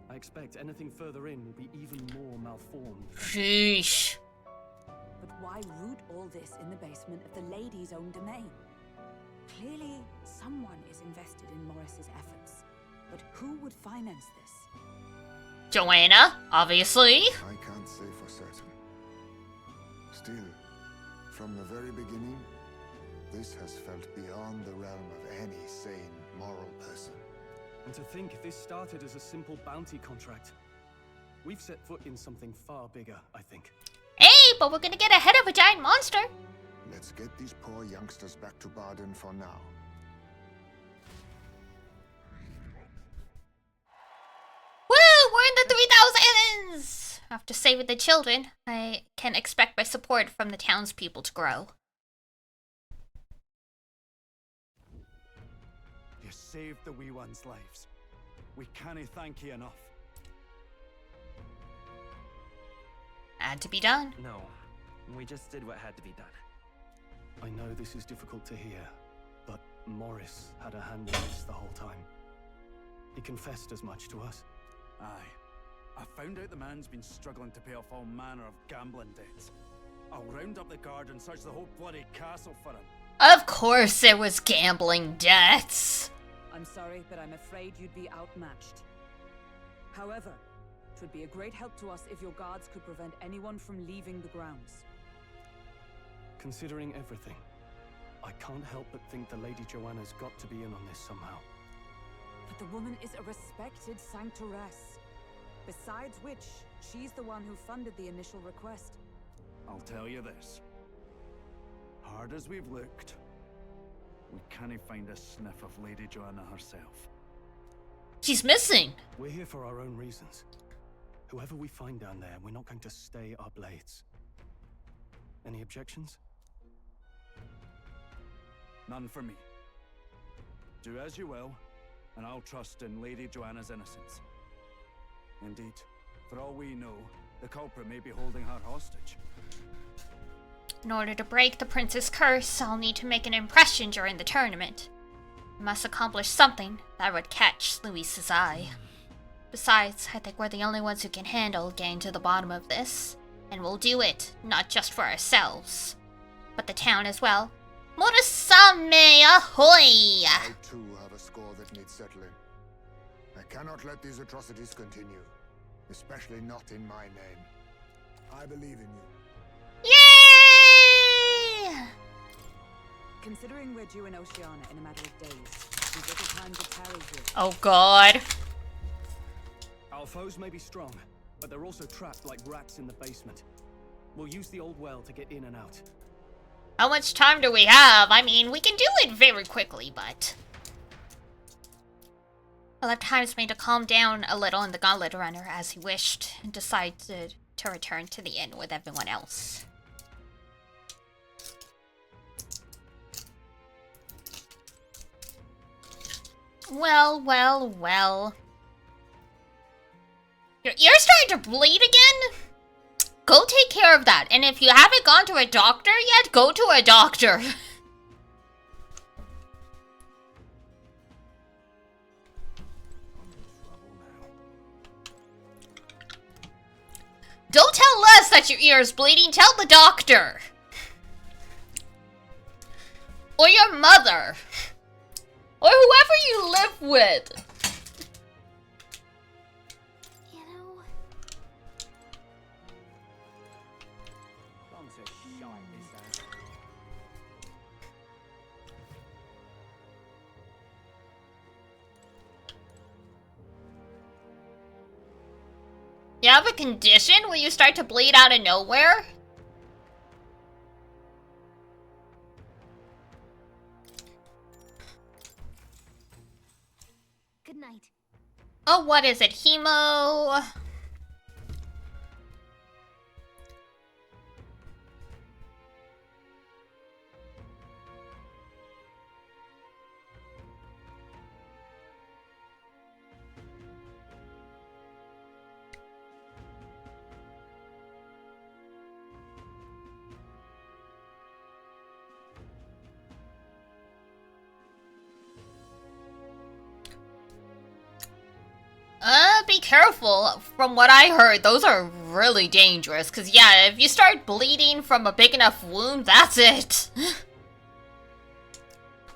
[SPEAKER 4] I expect anything further in will be even more malformed.
[SPEAKER 1] Sheesh.
[SPEAKER 5] But why root all this in the basement of the lady's own domain? Clearly, someone is invested in Morris's efforts. But who would finance this?
[SPEAKER 1] Joanna, obviously.
[SPEAKER 12] I can't say for certain. Still, from the very beginning, this has felt beyond the realm of any sane, moral person.
[SPEAKER 4] And to think this started as a simple bounty contract. We've set foot in something far bigger, I think.
[SPEAKER 1] Hey, but we're gonna get ahead of a giant monster.
[SPEAKER 12] Let's get these poor youngsters back to Barden for now.
[SPEAKER 1] Woo! We're in the 3000s! After saving the children, I can expect my support from the townspeople to grow.
[SPEAKER 9] You saved the wee ones' lives. We can't thank you enough.
[SPEAKER 1] Had to be done.
[SPEAKER 15] No, we just did what had to be done.
[SPEAKER 4] I know this is difficult to hear, but Morris had a hand in this the whole time. He confessed as much to us.
[SPEAKER 9] Aye. I found out the man's been struggling to pay off all manner of gambling debts. I'll round up the guard and search the whole bloody castle for him.
[SPEAKER 1] Of course it was gambling debts.
[SPEAKER 5] I'm sorry, but I'm afraid you'd be outmatched. However, it would be a great help to us if your guards could prevent anyone from leaving the grounds.
[SPEAKER 4] Considering everything, I can't help but think the Lady Joanna's got to be in on this somehow.
[SPEAKER 5] But the woman is a respected sanctoress. Besides which, she's the one who funded the initial request.
[SPEAKER 9] I'll tell you this. Hard as we've looked, we can't find a sniff of Lady Joanna herself.
[SPEAKER 1] She's missing.
[SPEAKER 4] We're here for our own reasons. Whoever we find down there, we're not going to stay our blades. Any objections?
[SPEAKER 9] None for me. Do as you will, and I'll trust in Lady Joanna's innocence. Indeed, for all we know, the culprit may be holding her hostage.
[SPEAKER 1] In order to break the prince's curse, I'll need to make an impression during the tournament. I must accomplish something that would catch Luis's eye. Besides, I think we're the only ones who can handle getting to the bottom of this. And we'll do it, not just for ourselves, but the town as well. Murasame ahoy!
[SPEAKER 12] I too have a score that needs settling. I cannot let these atrocities continue, especially not in my name. I believe in you.
[SPEAKER 1] Yay!
[SPEAKER 5] Considering we're due in Oceania in a matter of days, we've little time to tarry here.
[SPEAKER 1] Oh god.
[SPEAKER 4] Our foes may be strong, but they're also trapped like rats in the basement. We'll use the old well to get in and out.
[SPEAKER 1] How much time do we have? I mean, we can do it very quickly, but... I'll have Heisman to calm down a little in the Gauntlet Runner as he wished, and decided to return to the inn with everyone else. Well, well, well. Your ear's starting to bleed again? Go take care of that. And if you haven't gone to a doctor yet, go to a doctor. Don't tell us that your ear is bleeding. Tell the doctor. Or your mother. Or whoever you live with.
[SPEAKER 3] You know,
[SPEAKER 1] You have a condition where you start to bleed out of nowhere?
[SPEAKER 3] Good night.
[SPEAKER 1] Oh, what is it? Hemo? Be careful. From what I heard, those are really dangerous. Cause yeah, if you start bleeding from a big enough wound, that's it.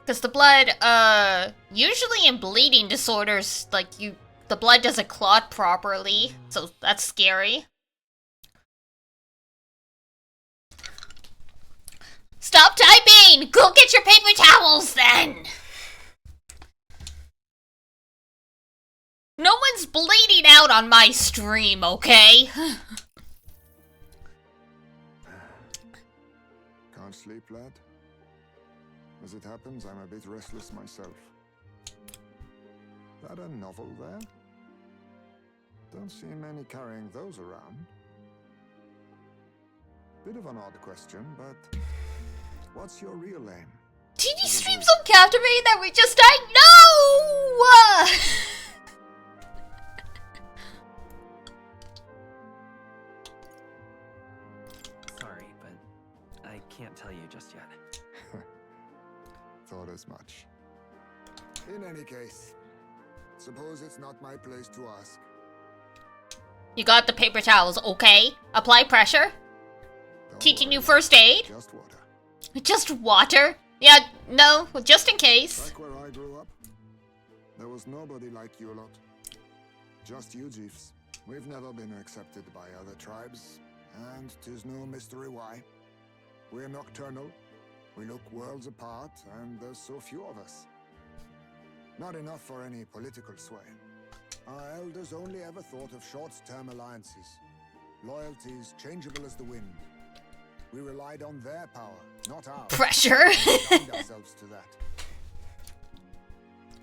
[SPEAKER 1] Cause the blood, usually in bleeding disorders, like the blood doesn't clot properly. So that's scary. Stop typing! Go get your paper towels then! No one's bleeding out on my stream, okay?
[SPEAKER 12] Can't sleep, lad? As it happens, I'm a bit restless myself. That a novel there? Don't see many carrying those around. Bit of an odd question, but what's your real aim?
[SPEAKER 1] TV streams on Captivate that we just died? No!
[SPEAKER 15] Sorry, but I can't tell you just yet.
[SPEAKER 12] Thought as much. In any case, suppose it's not my place to ask.
[SPEAKER 1] You got the paper towels, okay? Apply pressure. Teaching you first aid.
[SPEAKER 12] Just water.
[SPEAKER 1] Just water? Yeah, no, just in case.
[SPEAKER 12] Back where I grew up, there was nobody like you lot. Just you, Jeeves. We've never been accepted by other tribes, and 'tis no mystery why. We're nocturnal, we look worlds apart, and there's so few of us. Not enough for any political sway. Our elders only ever thought of short-term alliances, loyalties changeable as the wind. We relied on their power, not ours.
[SPEAKER 1] Pressure.
[SPEAKER 12] We bound ourselves to that.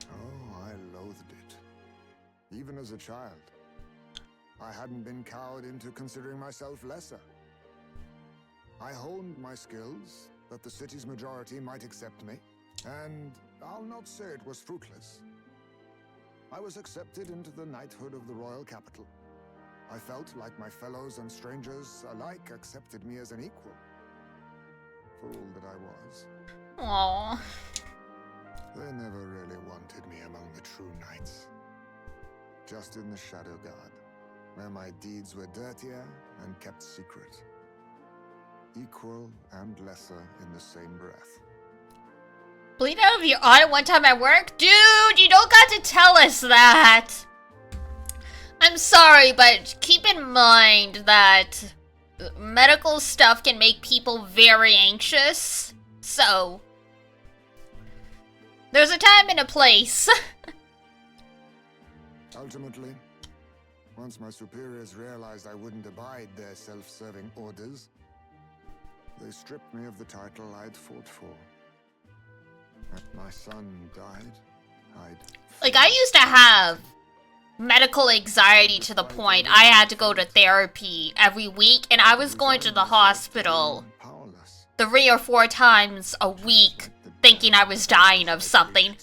[SPEAKER 12] Oh, I loathed it. Even as a child. I hadn't been cowed into considering myself lesser. I honed my skills, that the city's majority might accept me, and I'll not say it was fruitless. I was accepted into the knighthood of the royal capital. I felt like my fellows and strangers alike accepted me as an equal. Fool that I was.
[SPEAKER 1] Aww.
[SPEAKER 12] They never really wanted me among the true knights. Just in the Shadow Guard, where my deeds were dirtier and kept secret. Equal and lesser in the same breath.
[SPEAKER 1] Bleed out of your eye one time at work? Dude, you don't got to tell us that! I'm sorry, but keep in mind that medical stuff can make people very anxious. So, there's a time and a place.
[SPEAKER 12] Ultimately, once my superiors realized I wouldn't abide their self-serving orders, they stripped me of the title I'd fought for. When my son died,
[SPEAKER 1] Like, I used to have medical anxiety to the point I had to go to therapy every week, and I was going to the hospital 3 or 4 times a week thinking I was dying of something.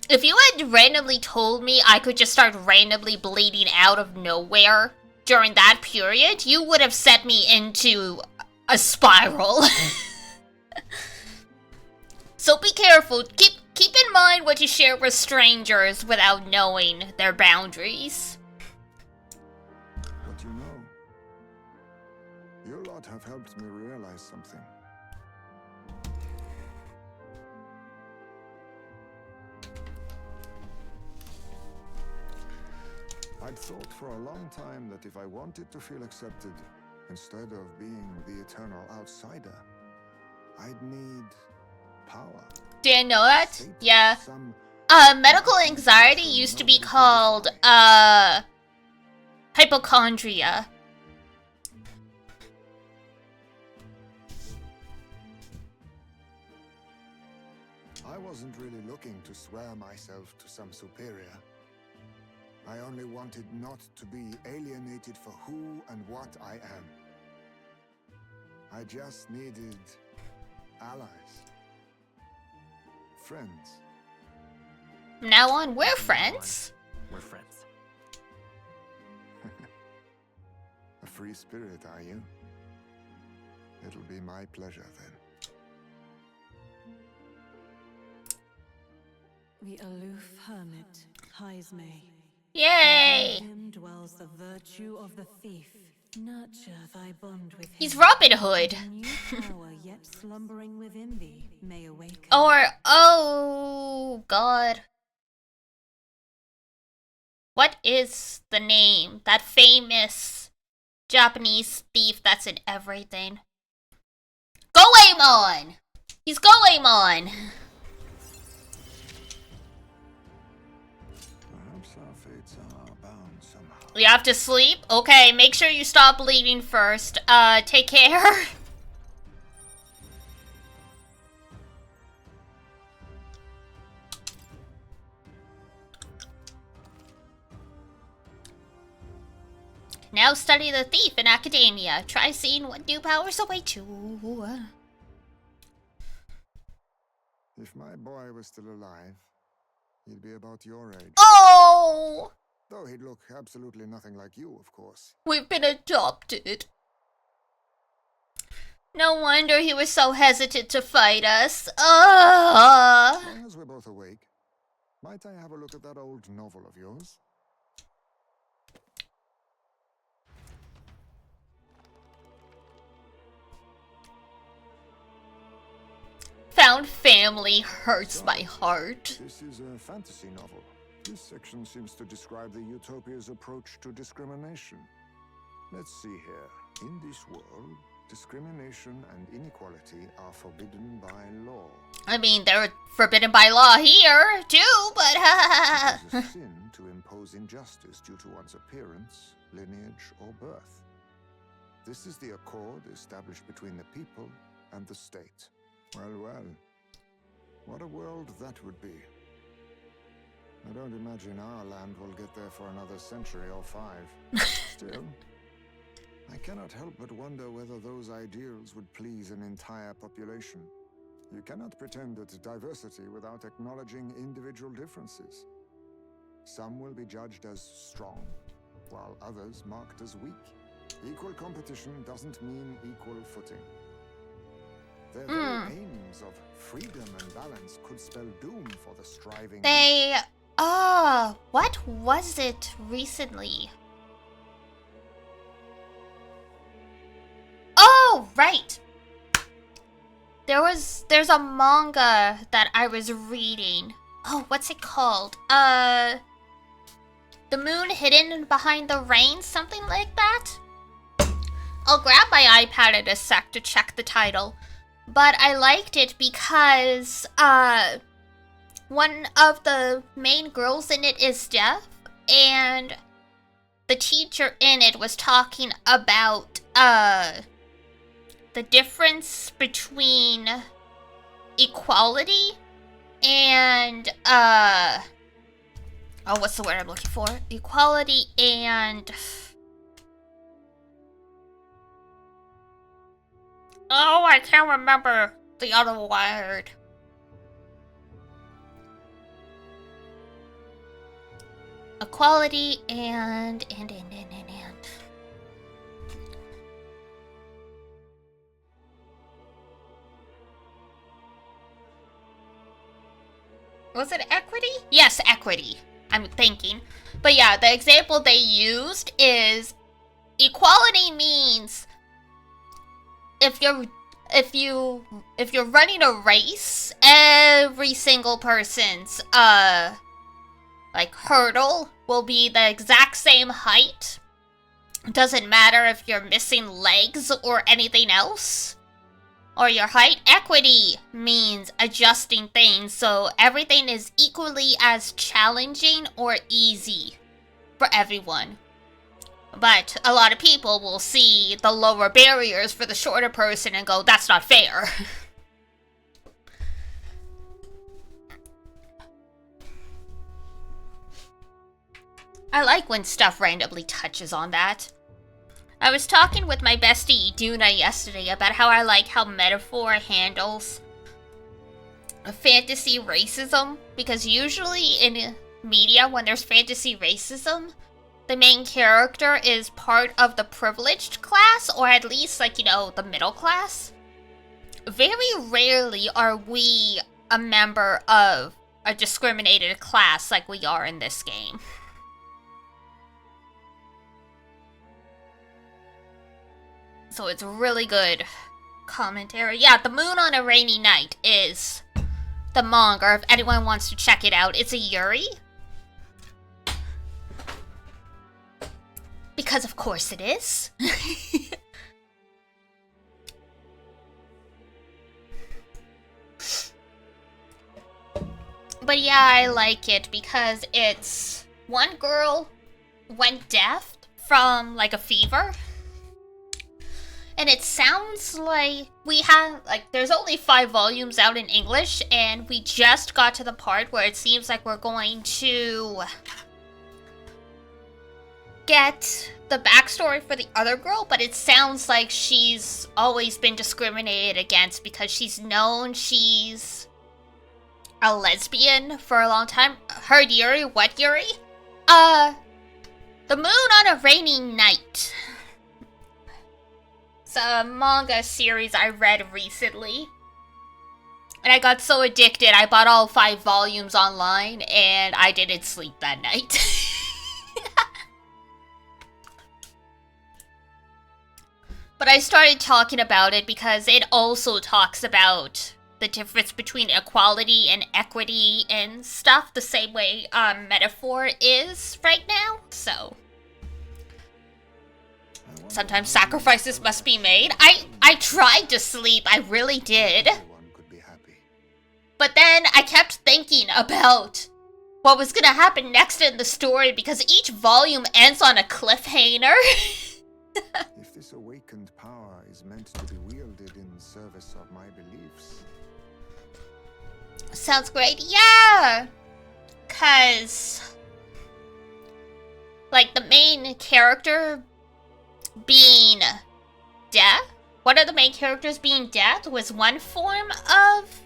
[SPEAKER 1] If you had randomly told me I could just start randomly bleeding out of nowhere during that period, you would have set me into a spiral. So be careful. Keep in mind what you share with strangers without knowing their boundaries.
[SPEAKER 12] But you know, you lot have helped me realize something. I'd thought for a long time that if I wanted to feel accepted, instead of being the eternal outsider, I'd need power.
[SPEAKER 1] Didn't know that? Yeah. Medical anxiety used to be called, Hypochondria.
[SPEAKER 12] I wasn't really looking to swear myself to some superior. I only wanted not to be alienated for who and what I am. I just needed allies. Friends.
[SPEAKER 1] From now on, we're friends.
[SPEAKER 15] We're friends.
[SPEAKER 12] A free spirit, are you? It'll be my pleasure then.
[SPEAKER 14] The aloof hermit, Heismay.
[SPEAKER 1] Yay!
[SPEAKER 14] Within him dwells the virtue of the thief. Nurture thy bond with him.
[SPEAKER 1] He's Robin Hood.
[SPEAKER 14] A new power yet slumbering within thee may awaken.
[SPEAKER 1] Or, oh god. What is the name? That famous Japanese thief that's in everything. Goemon! He's Goemon!
[SPEAKER 12] Perhaps our fates are bound somehow.
[SPEAKER 1] You have to sleep? Okay, make sure you stop bleeding first. Take care. Now study the thief in academia. Try seeing what new powers await you.
[SPEAKER 12] If my boy was still alive, he'd be about your age.
[SPEAKER 1] Oh!
[SPEAKER 12] Though he'd look absolutely nothing like you, of course.
[SPEAKER 1] We've been adopted. No wonder he was so hesitant to fight us.
[SPEAKER 12] As long as we're both awake, might I have a look at that old novel of yours?
[SPEAKER 1] Found family hurts my heart.
[SPEAKER 12] This is a fantasy novel. This section seems to describe the utopia's approach to discrimination. Let's see here. In this world, discrimination and inequality are forbidden by law.
[SPEAKER 1] I mean, they're forbidden by law here, too, but
[SPEAKER 12] It is a sin to impose injustice due to one's appearance, lineage, or birth. This is the accord established between the people and the state. Well, well. What a world that would be. I don't imagine our land will get there for another century or 5. Still, I cannot help but wonder whether those ideals would please an entire population. You cannot pretend at diversity without acknowledging individual differences. Some will be judged as strong, while others marked as weak. Equal competition doesn't mean equal footing. Their very aims of freedom and balance could spell doom for the striving.
[SPEAKER 1] What was it recently? Oh, right. There's a manga that I was reading. Oh, what's it called? The Moon Hidden Behind the Rain, something like that? I'll grab my iPad in a sec to check the title. But I liked it because, one of the main girls in it is deaf, and the teacher in it was talking about, the difference between equality and, what's the word I'm looking for? Equality and... Oh, I can't remember the other word. Equality and. Was it equity? Yes, equity. I'm thinking. But yeah, the example they used is equality means if you're running a race, every single person's like hurdle will be the exact same height. It doesn't matter if you're missing legs or anything else. Or your height. Equity means adjusting things so everything is equally as challenging or easy for everyone. But a lot of people will see the lower barriers for the shorter person and go, that's not fair. I like when stuff randomly touches on that. I was talking with my bestie Duna yesterday about how I like how Metaphor handles fantasy racism, because usually in media when there's fantasy racism, the main character is part of the privileged class, or at least, like, you know, the middle class. Very rarely are we a member of a discriminated class like we are in this game. So it's really good commentary. Yeah, The Moon on a Rainy Night is the manga, if anyone wants to check it out. It's a Yuri. Because of course it is. But yeah, I like it because it's... One girl went deaf from, like, a fever. And it sounds like we have, like, there's only 5 volumes out in English, and we just got to the part where it seems like we're going to get the backstory for the other girl, but it sounds like she's always been discriminated against because she's known she's a lesbian for a long time. Her Yuri, what Yuri? The Moon on a Rainy Night. It's a manga series I read recently. And I got so addicted, I bought all 5 volumes online, and I didn't sleep that night. But I started talking about it because it also talks about the difference between equality and equity and stuff the same way Metaphor is right now, so... Sometimes sacrifices must be made. I tried to sleep, I really did. But then I kept thinking about what was gonna happen next in the story because each volume ends on a cliffhanger.
[SPEAKER 12] If this awakened power is meant to be wielded in service of my beliefs.
[SPEAKER 1] Sounds great, yeah! 'Cause... like, the main character being deaf, one of the main characters being deaf was one form of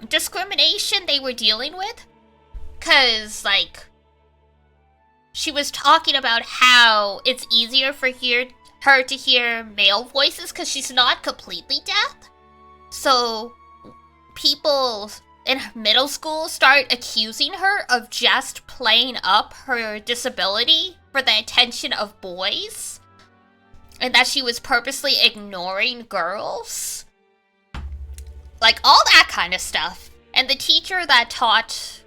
[SPEAKER 1] discrimination they were dealing with. 'Cause, like, she was talking about how it's easier for her to hear male voices because she's not completely deaf. So, people in middle school start accusing her of just playing up her disability for the attention of boys. And that she was purposely ignoring girls. Like, all that kind of stuff. And the teacher that taught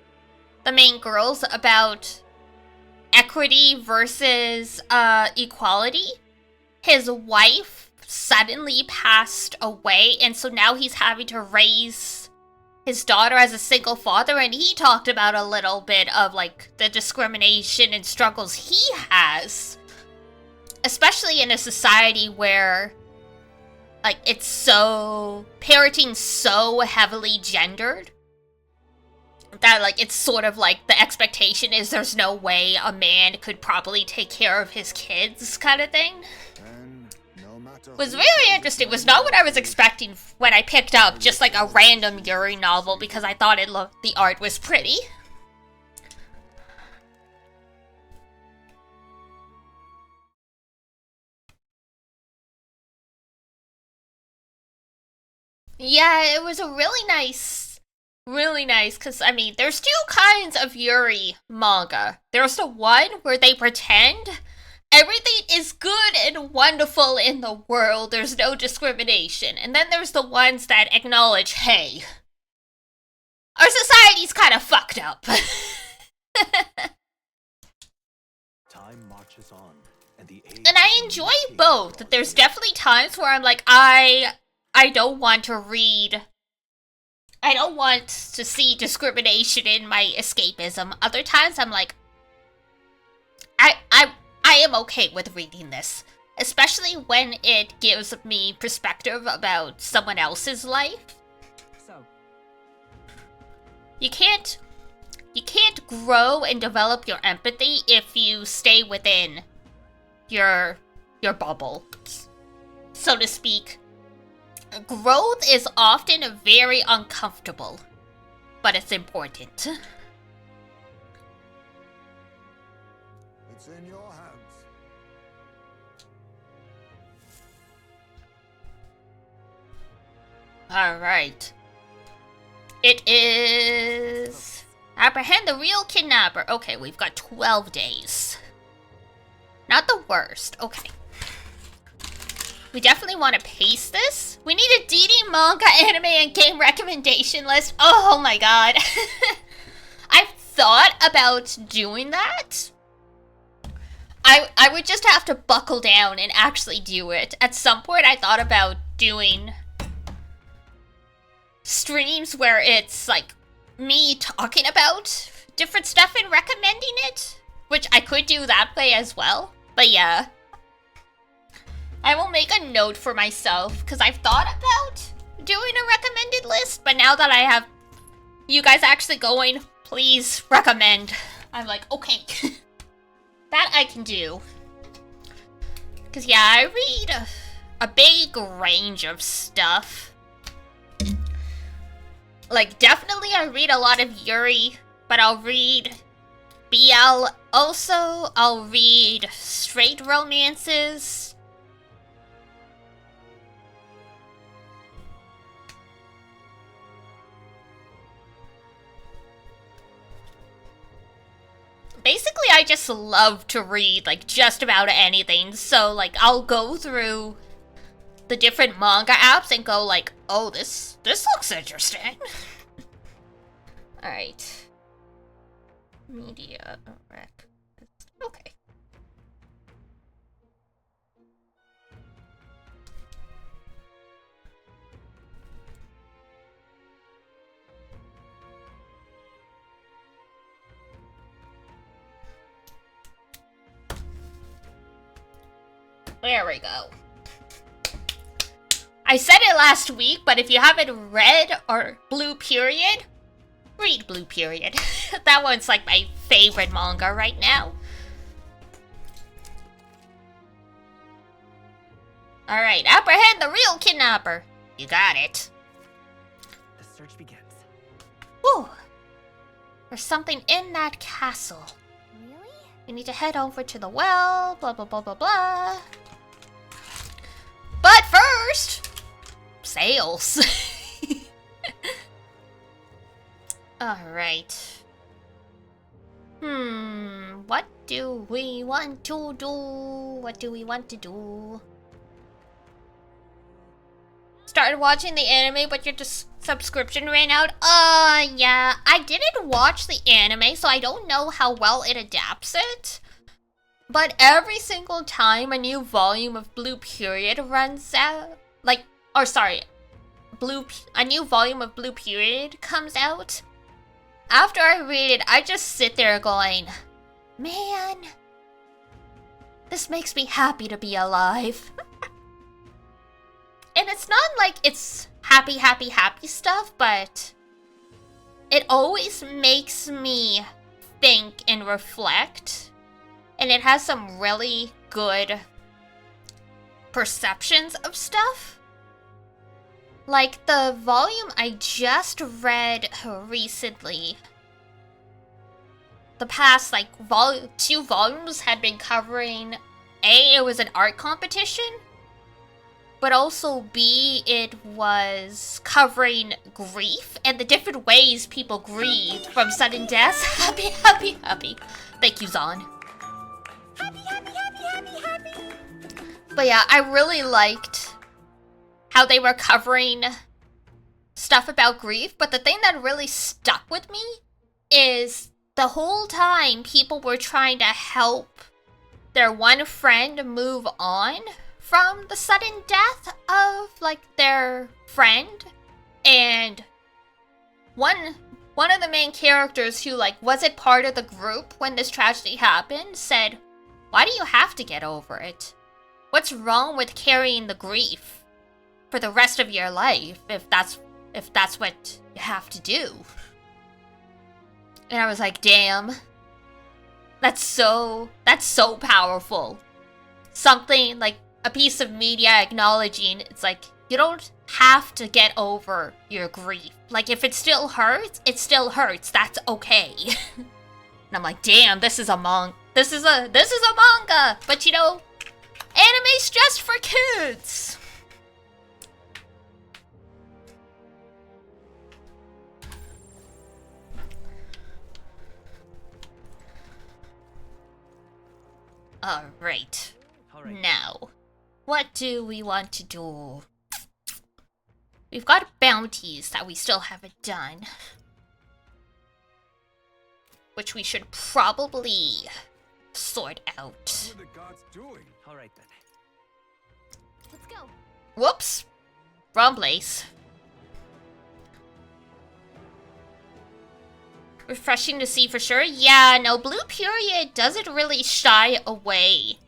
[SPEAKER 1] the main girls about equity versus equality, his wife suddenly passed away, and so now he's having to raise his daughter as a single father, and he talked about a little bit of, like, the discrimination and struggles he has. Especially in a society where, like, it's so... parenting's so heavily gendered. That, like, it's sort of like the expectation is there's no way a man could properly take care of his kids, kind of thing. Was very interesting. Was not what I was expecting when I picked up just, like, a random Yuri novel because I thought the art was pretty. Yeah, it was a really nice, because, I mean, there's 2 kinds of Yuri manga. There's the one where they pretend everything is good and wonderful in the world, there's no discrimination. And then there's the ones that acknowledge, hey, our society's kind of fucked up.
[SPEAKER 8] Time marches on,
[SPEAKER 1] and I enjoy both. There's definitely times where I'm like, I don't want to read. I don't want to see discrimination in my escapism. Other times I'm like, I I am okay with reading this. Especially when it gives me perspective about someone else's life.
[SPEAKER 5] So,
[SPEAKER 1] You can't grow and develop your empathy if you stay within your bubble, so to speak. Growth is often very uncomfortable, but it's important.
[SPEAKER 12] It's in your hands.
[SPEAKER 1] Alright. It is... Apprehend the real kidnapper. Okay, we've got 12 days. Not the worst. Okay. We definitely want to paste this. We need a DD manga, anime, and game recommendation list. Oh my god. I've thought about doing that. I would just have to buckle down and actually do it. At some point, I thought about doing streams where it's like me talking about different stuff and recommending it, which I could do that way as well. But yeah, I will make a note for myself because I've thought about doing a recommended list, but now that I have you guys actually going, please recommend, I'm like, okay. That I can do. Because yeah, I read a big range of stuff. Like, definitely I read a lot of Yuri, but I'll read BL also. I'll read straight romances. Basically, I just love to read, like, just about anything. So, like, I'll go through the different manga apps and go like, oh, this looks interesting. Alright. Media rec. Okay. There we go. I said it last week, but if you haven't read or Blue Period, read Blue Period. That one's like my favorite manga right now. Alright, apprehend the real kidnapper. You got it.
[SPEAKER 15] The search begins.
[SPEAKER 1] Whew. There's something in that castle.
[SPEAKER 3] Really?
[SPEAKER 1] We need to head over to the well, blah blah blah blah blah. But first, sales. Alright. What do we want to do? What do we want to do? Started watching the anime, but your subscription ran out? Yeah. I didn't watch the anime, so I don't know how well it adapts it. But every single time a new volume of Blue Period runs out, a new volume of Blue Period comes out, after I read it, I just sit there going, man, this makes me happy to be alive. And it's not like it's happy, happy, happy stuff, but it always makes me think and reflect. And it has some really good perceptions of stuff. Like the volume I just read recently, the past like 2 volumes had been covering A, it was an art competition, but also B, it was covering grief and the different ways people grieve from sudden deaths. Happy, happy, happy. Thank you, Zon.
[SPEAKER 3] Happy, happy, happy, happy, happy.
[SPEAKER 1] But yeah, I really liked how they were covering stuff about grief, but the thing that really stuck with me is the whole time people were trying to help their one friend move on from the sudden death of, like, their friend. And one of the main characters who, like, wasn't part of the group when this tragedy happened said, Why do you have to get over it? What's wrong with carrying the grief for the rest of your life if that's what you have to do? And I was like, damn. That's so powerful. Something like a piece of media acknowledging it's like you don't have to get over your grief. Like if it still hurts, it still hurts. That's okay. And I'm like, damn, this is a manga. But you know, anime's just for kids. Alright. Now, what do we want to do? We've got bounties that we still haven't done. Which we should probably sort out.
[SPEAKER 9] What are the gods doing?
[SPEAKER 10] Alright then.
[SPEAKER 3] Let's go.
[SPEAKER 1] Whoops. Wrong place. Refreshing to see for sure. Yeah, no, Blue Period doesn't really shy away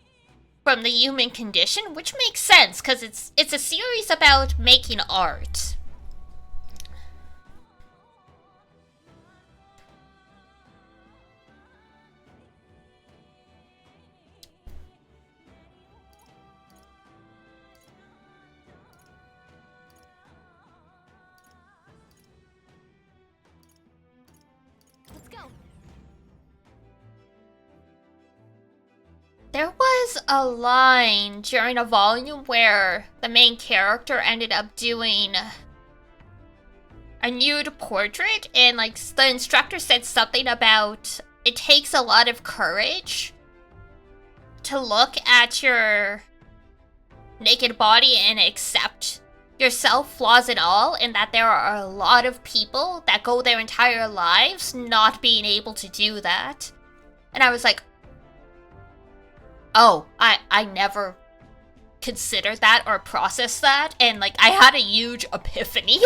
[SPEAKER 1] from the human condition, which makes sense, because it's a series about making art.
[SPEAKER 3] Let's go.
[SPEAKER 1] There was a line during a volume where the main character ended up doing a nude portrait, and like the instructor said something about it takes a lot of courage to look at your naked body and accept yourself, flaws and all, and that there are a lot of people that go their entire lives not being able to do that. And I was like, oh, I never considered that or processed that, and like I had a huge epiphany.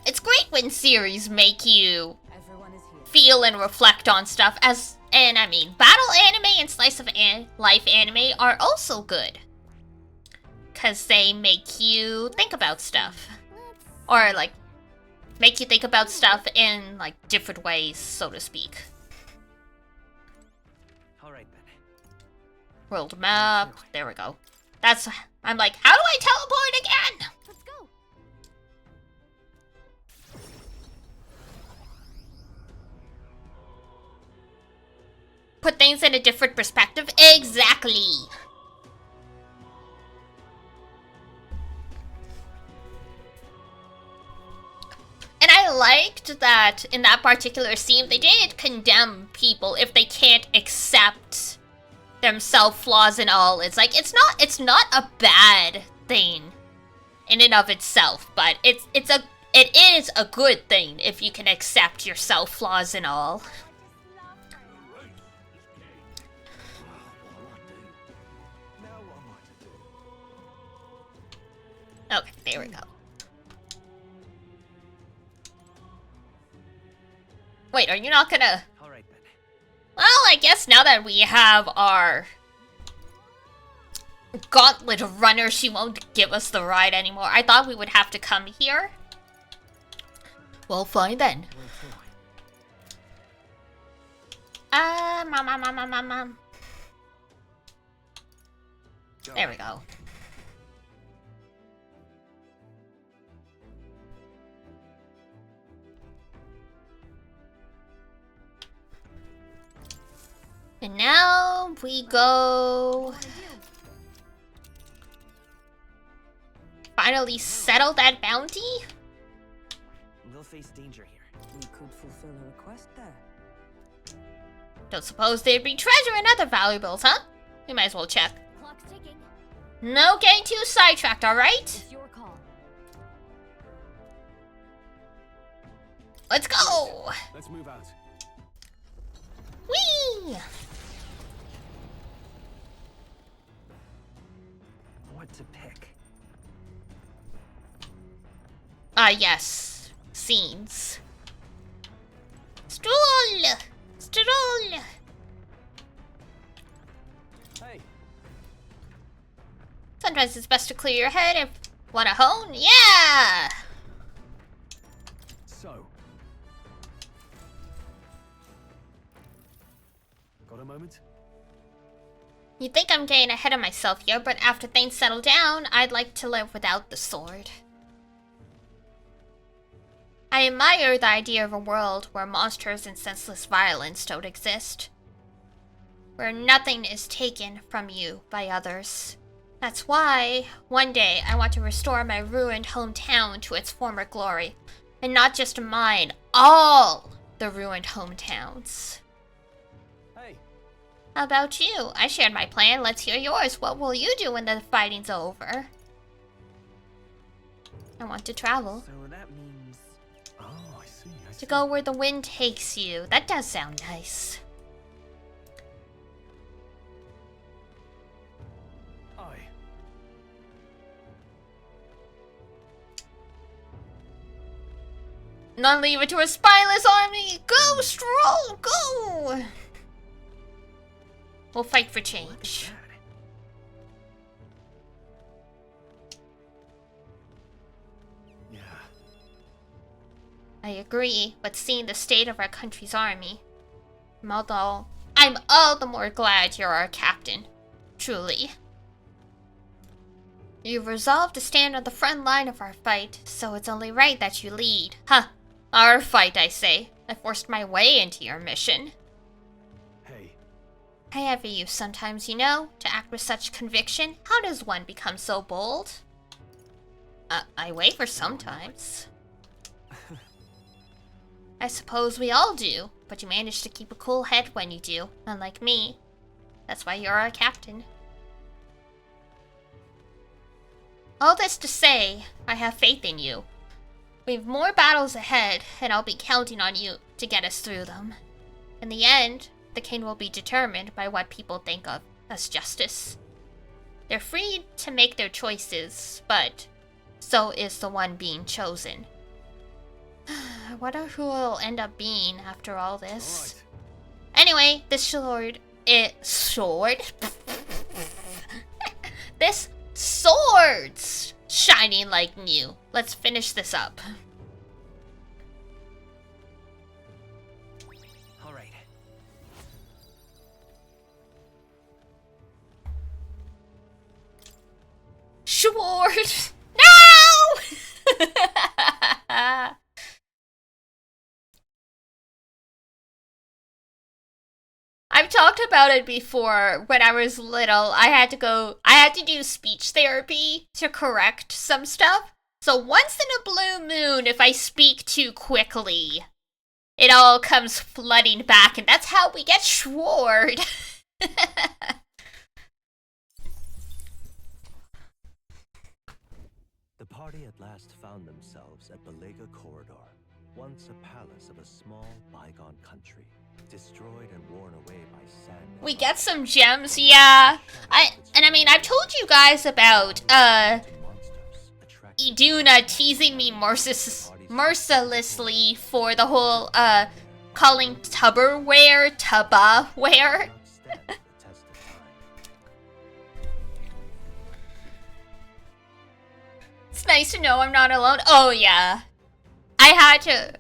[SPEAKER 1] It's great when series make you feel and reflect on stuff, and I mean, battle anime and slice of life anime are also good. Cause they make you think about stuff. Or like, make you think about stuff in like different ways, so to speak.
[SPEAKER 10] Alright then.
[SPEAKER 1] World map, there we go. I'm like, how do I teleport again?
[SPEAKER 3] Let's go.
[SPEAKER 1] Put things in a different perspective. Exactly. And I liked that in that particular scene, they didn't condemn people if they can't accept themselves, flaws and all. It's like, it's not a bad thing in and of itself, but it is a good thing if you can accept yourself, flaws and all. Okay, there we go. Wait, are you not gonna...
[SPEAKER 10] Alright then.
[SPEAKER 1] Well, I guess now that we have our gauntlet runner, she won't give us the ride anymore. I thought we would have to come here. Well, fine then. There we go. And now we go... Finally settle that bounty?
[SPEAKER 10] We'll face danger here.
[SPEAKER 5] We could fulfill a request there.
[SPEAKER 1] Don't suppose there'd be treasure and other valuables, huh? We might as well check.
[SPEAKER 3] Clock's ticking.
[SPEAKER 1] No getting too sidetracked, alright?
[SPEAKER 3] It's your call.
[SPEAKER 1] Let's go!
[SPEAKER 4] Let's move out.
[SPEAKER 1] Whee!
[SPEAKER 15] What to pick?
[SPEAKER 1] Ah, yes. Scenes. Stool! stroll.
[SPEAKER 4] Hey.
[SPEAKER 1] Sometimes it's best to clear your head if want to hone. Yeah.
[SPEAKER 4] So. Got a moment?
[SPEAKER 1] You think I'm getting ahead of myself here, but after things settle down, I'd like to live without the sword. I admire the idea of a world where monsters and senseless violence don't exist. Where nothing is taken from you by others. That's why, one day, I want to restore my ruined hometown to its former glory. And not just mine, all the ruined hometowns.
[SPEAKER 4] Hey.
[SPEAKER 1] How about you? I shared my plan, let's hear yours. What will you do when the fighting's over? I want to travel.
[SPEAKER 15] So that means...
[SPEAKER 4] Oh, I see.
[SPEAKER 1] To go where the wind takes you. That does sound nice. None leave it to a spineless army. Go, Stroll, go! We'll fight for change.
[SPEAKER 4] Yeah.
[SPEAKER 1] I agree, but seeing the state of our country's army, I'm all the more glad you're our captain. Truly. You've resolved to stand on the front line of our fight, so it's only right that you lead. Huh. Our fight, I say. I forced my way into your mission.
[SPEAKER 4] Hey.
[SPEAKER 1] I envy you sometimes, you know, to act with such conviction. How does one become so bold? I waver sometimes. I suppose we all do, but you manage to keep a cool head when you do, unlike me. That's why you're our captain. All this to say, I have faith in you. We've more battles ahead, and I'll be counting on you to get us through them. In the end, the king will be determined by what people think of as justice. They're free to make their choices, but so is the one being chosen. I wonder who it'll end up being after all this. Right. Anyway, this this sword's shining like new. Let's finish this up.
[SPEAKER 15] All right.
[SPEAKER 1] Sword! No! I've talked about it before. When I was little, I had to do speech therapy to correct some stuff. So once in a blue moon, if I speak too quickly, it all comes flooding back, and that's how we get sword.
[SPEAKER 8] The party at last found themselves at Belega Corridor, once a palace of a small, bygone country, destroyed and worn away by sand.
[SPEAKER 1] We get some gems, yeah. I mean, I've told you guys about Iduna teasing me mercilessly for the whole calling Tubbaware. It's nice to know I'm not alone. Oh yeah. I had to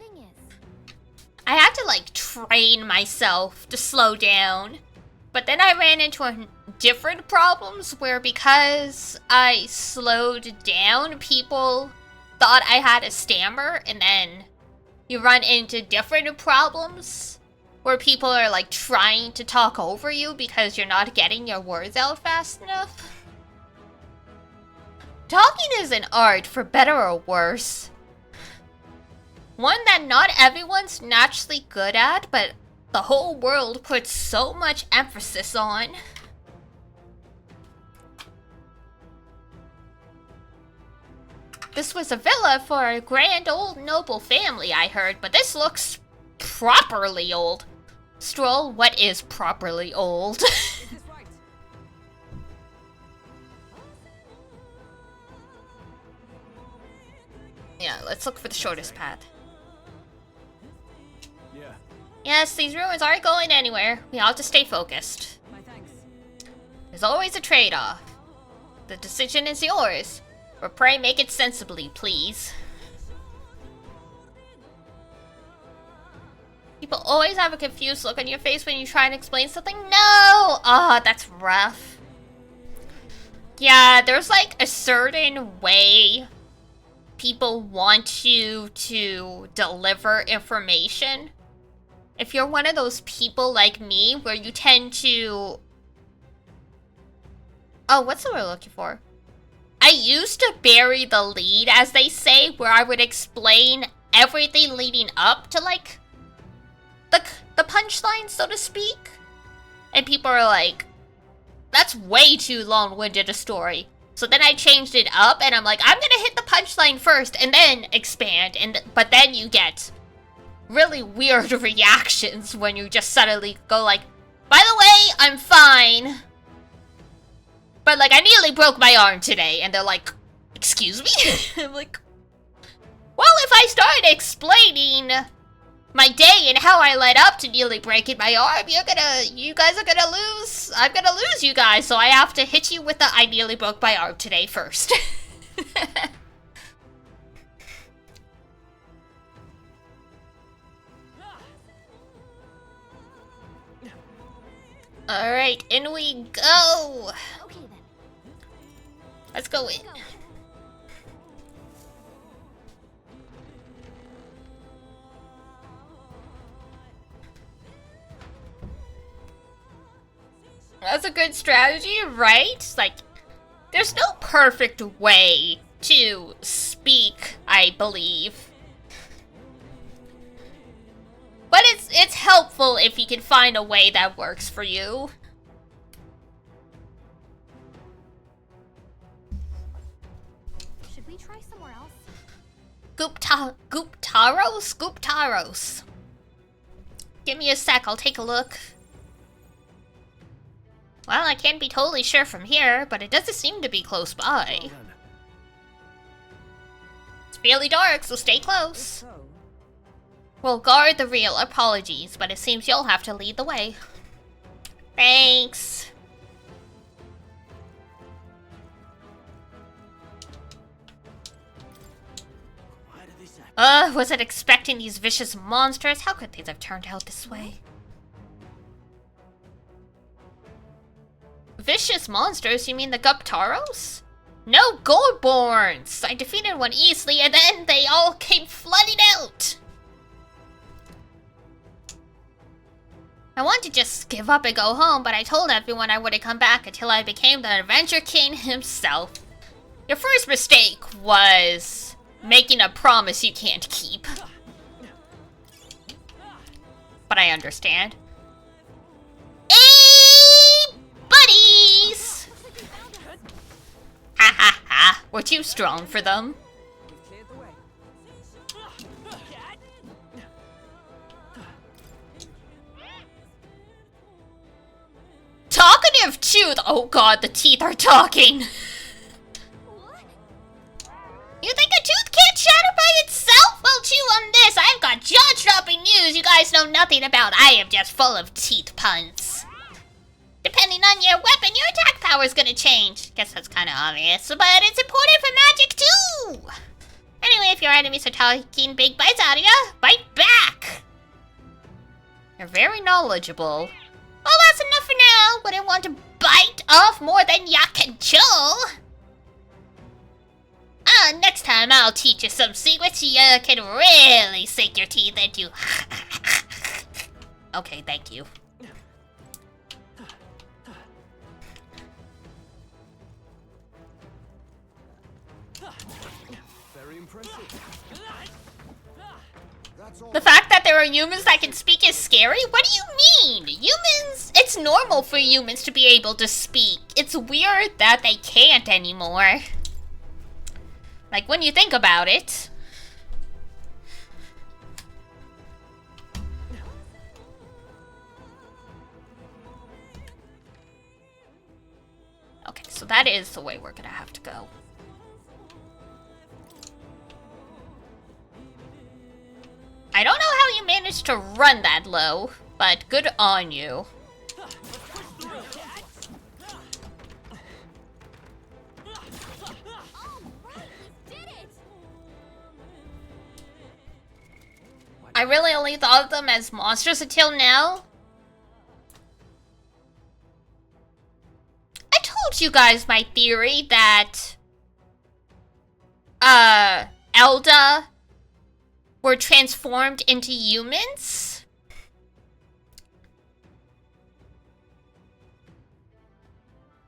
[SPEAKER 1] like train myself to slow down. But then I ran into different problems where because I slowed down, people thought I had a stammer, and then you run into different problems where people are like trying to talk over you because you're not getting your words out fast enough. Talking is an art, for better or worse. One that not everyone's naturally good at, but the whole world puts so much emphasis on. This was a villa for a grand old noble family, I heard, but this looks properly old. Stroll, what is properly old? Yeah, let's look for the shortest path.
[SPEAKER 4] Yeah.
[SPEAKER 1] Yes, these rumors aren't going anywhere. We have to stay focused.
[SPEAKER 5] My thanks.
[SPEAKER 1] There's always a trade-off. The decision is yours. But pray make it sensibly, please. People always have a confused look on your face when you try and explain something. No! Ah, that's rough. Yeah, there's like a certain way people want you to deliver information. If you're one of those people like me where you tend to... Oh, what's the word I'm looking for? I used to bury the lead, as they say, where I would explain everything leading up to, like, the punchline, so to speak. And people are like, that's way too long-winded a story. So then I changed it up, and I'm like, I'm gonna hit the punchline first, and then expand, but then you get really weird reactions when you just suddenly go like, by the way, I'm fine. But like, I nearly broke my arm today, and they're like, excuse me? I'm like, well, if I started explaining my day and how I led up to nearly breaking my arm, you guys are gonna lose. I'm gonna lose you guys, so I have to hit you with the I nearly broke my arm today first. Alright, in we go!
[SPEAKER 3] Okay then.
[SPEAKER 1] Let's go in. That's a good strategy, right? Like, there's no perfect way to speak, I believe. But it's helpful if you can find a way that works for you.
[SPEAKER 3] Should we try somewhere else?
[SPEAKER 1] Gooptaros? Give me a sec, I'll take a look. Well, I can't be totally sure from here, but it doesn't seem to be close by. It's fairly dark, so stay close. We'll guard the real. Apologies, but it seems you'll have to lead the way. Thanks. Wasn't expecting these vicious monsters. How could things have turned out this way? Vicious monsters? You mean the Guptaros? No, Goreborns! I defeated one easily and then they all came flooding out! I wanted to just give up and go home, but I told everyone I wouldn't come back until I became the Adventure King himself. Your first mistake was making a promise you can't keep. But I understand. Hey, buddies! Ha ha ha, we're too strong for them. Talkative tooth! Oh god, the teeth are talking! You think a tooth can't shatter by itself? Well, chew on this! I've got jaw-dropping news you guys know nothing about. I am just full of teeth puns. Depending on your weapon, your attack power is gonna change. Guess that's kinda obvious, but it's important for magic too! Anyway, if your enemies are taking big bites out of you, bite back! You're very knowledgeable. Well, that's enough for now. Wouldn't want to bite off more than ya can chew. Next time I'll teach you some secrets you can really sink your teeth into. Okay, thank you.
[SPEAKER 4] Very impressive.
[SPEAKER 1] The fact that there are humans that can speak is scary? What do you mean? Humans, it's normal for humans to be able to speak. It's weird that they can't anymore. Like, when you think about it. Okay, so that is the way we're gonna have to go. I don't know how you managed to run that low, but good on you. I really only thought of them as monsters until now. I told you guys my theory that Elda were transformed into humans.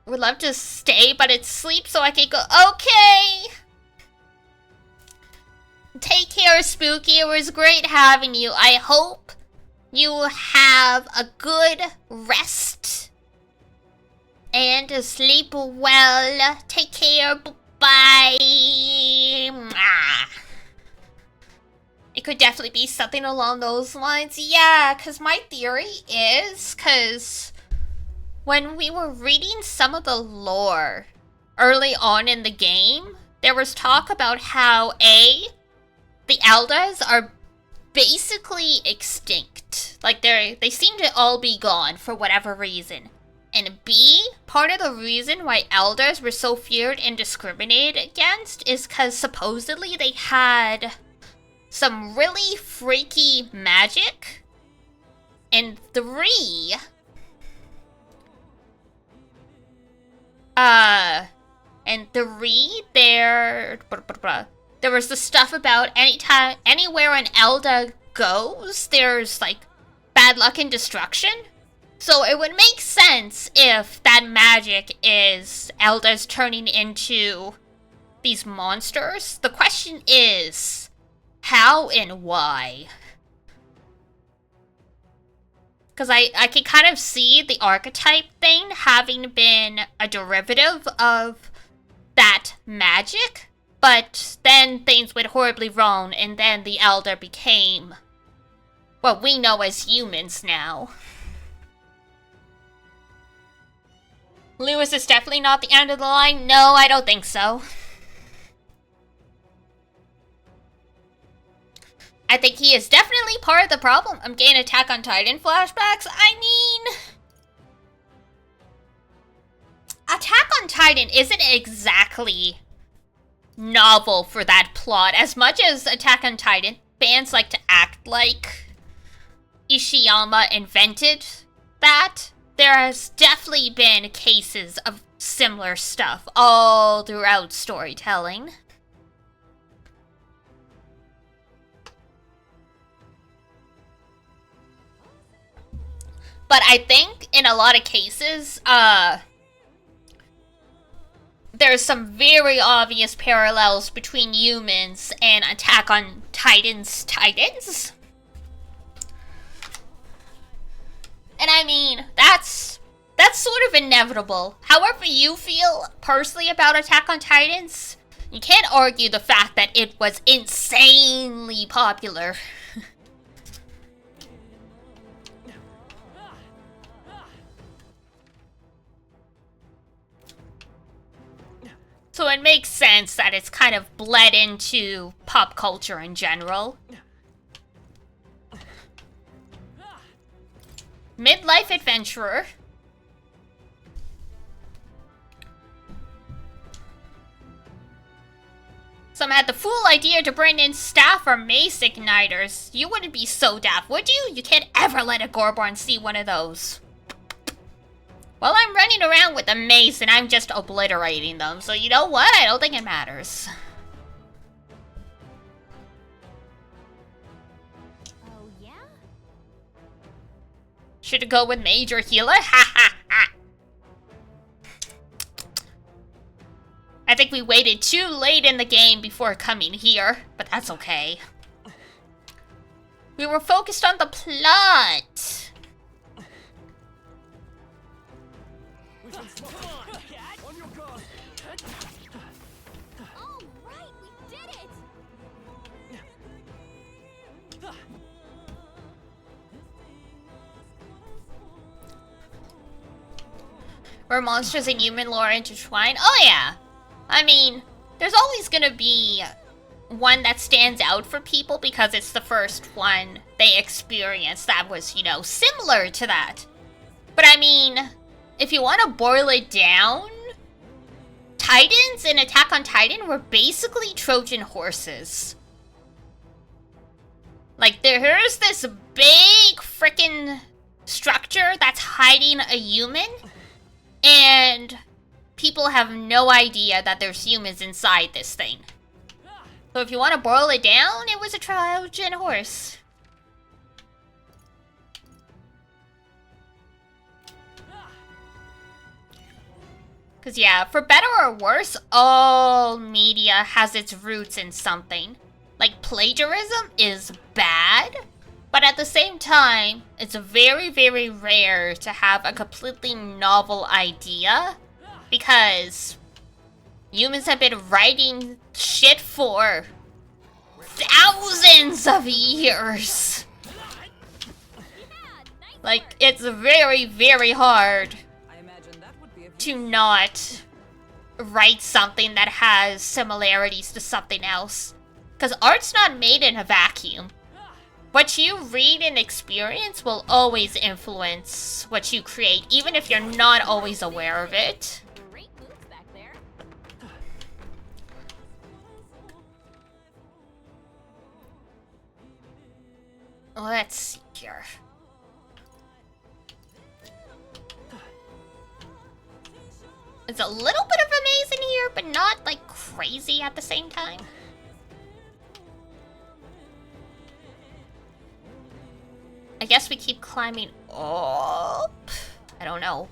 [SPEAKER 1] Would love to stay, but it's sleep, so I can go. Okay. Take care, Spooky. It was great having you. I hope you have a good rest and sleep well. Take care. Bye. It could definitely be something along those lines. Yeah, because my theory is, because when we were reading some of the lore early on in the game, there was talk about how the Eldas are basically extinct. Like, they seem to all be gone for whatever reason. And B, part of the reason why Elders were so feared and discriminated against is because supposedly they had some really freaky magic. And 3, there was the stuff about anywhere an Elda goes, there's like bad luck and destruction. So it would make sense if that magic is Eldas turning into these monsters. The question is, how and why? Because I can kind of see the archetype thing having been a derivative of that magic. But then things went horribly wrong, and then the Elder became what we know as humans now. Lewis is definitely not the end of the line. No, I don't think so. I think he is definitely part of the problem. I'm getting Attack on Titan flashbacks. I mean, Attack on Titan isn't exactly novel for that plot. As much as Attack on Titan fans like to act like Ishiyama invented that, there has definitely been cases of similar stuff all throughout storytelling. But I think in a lot of cases, there's some very obvious parallels between humans and Attack on Titan's Titans. And I mean, that's sort of inevitable. However you feel personally about Attack on Titans, you can't argue the fact that it was insanely popular. So it makes sense that it's kind of bled into pop culture in general. Midlife adventurer. Some had the fool idea to bring in staff or mace igniters. You wouldn't be so daft, would you? You can't ever let a Gorborn see one of those. Well, I'm running around with a mace and I'm just obliterating them, so you know what? I don't think it matters.
[SPEAKER 3] Oh, yeah?
[SPEAKER 1] Should go with major healer? Ha ha ha! I think we waited too late in the game before coming here, but that's okay. We were focused on the plot.
[SPEAKER 3] All right, we did it!
[SPEAKER 1] Were monsters and human lore intertwined? Oh yeah! I mean, there's always gonna be one that stands out for people because it's the first one they experienced that was, you know, similar to that. But I mean, if you want to boil it down, Titans in Attack on Titan were basically Trojan horses. Like, here's this big frickin' structure that's hiding a human, and people have no idea that there's humans inside this thing. So if you want to boil it down, it was a Trojan horse. Because yeah, for better or worse, all media has its roots in something. Like, plagiarism is bad, but at the same time, it's very, very rare to have a completely novel idea, because humans have been writing shit for thousands of years. Like, it's very, very hard to not write something that has similarities to something else. Because art's not made in a vacuum. What you read and experience will always influence what you create, even if you're not always aware of it. Let's see here. It's a little bit of a maze in here, but not, like, crazy at the same time. I guess we keep climbing up? I don't know.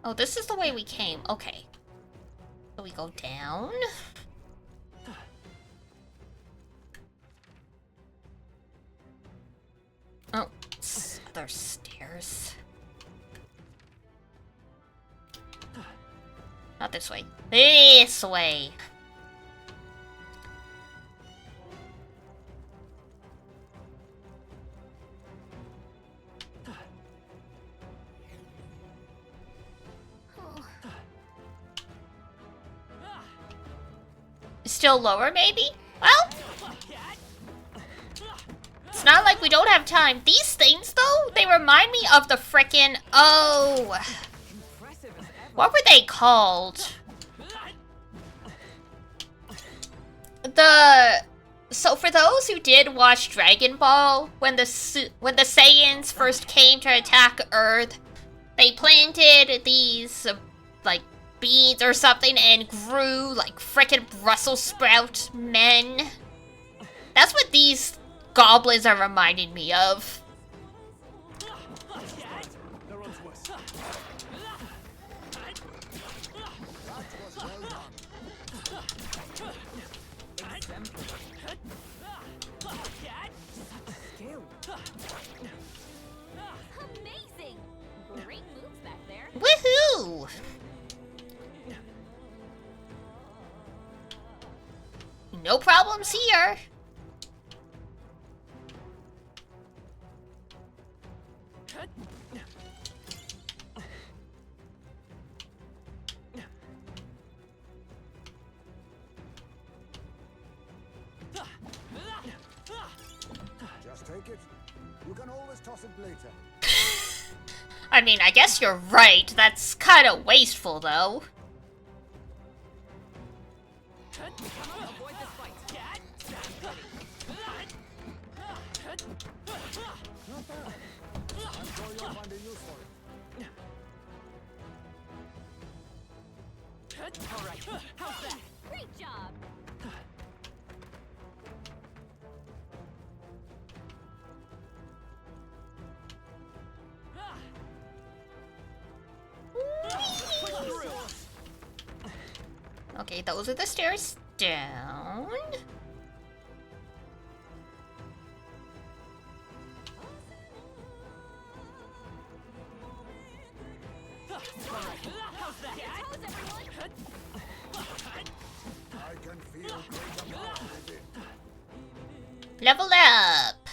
[SPEAKER 1] Oh, this is the way we came. Okay. So we go down. Oh, other stairs. Not this way. This way. Still lower, maybe? Well, it's not like we don't have time. These things, though, they remind me of the frickin'... Oh... What were they called? So for those who did watch Dragon Ball, when the Saiyans first came to attack Earth, they planted these like beans or something and grew like frickin' Brussels sprout men. That's what these goblins are reminding me of.
[SPEAKER 3] Amazing! Great moves back there.
[SPEAKER 1] Woohoo! No problems here.
[SPEAKER 12] Just take it. You can always toss it later.
[SPEAKER 1] I mean, I guess you're right. That's kind of wasteful, though.
[SPEAKER 12] I'm sure you'll find a use for it.
[SPEAKER 3] Alright, how's that? Great job!
[SPEAKER 1] Okay, those are the stairs down.
[SPEAKER 12] I can feel great power within.
[SPEAKER 1] Level up.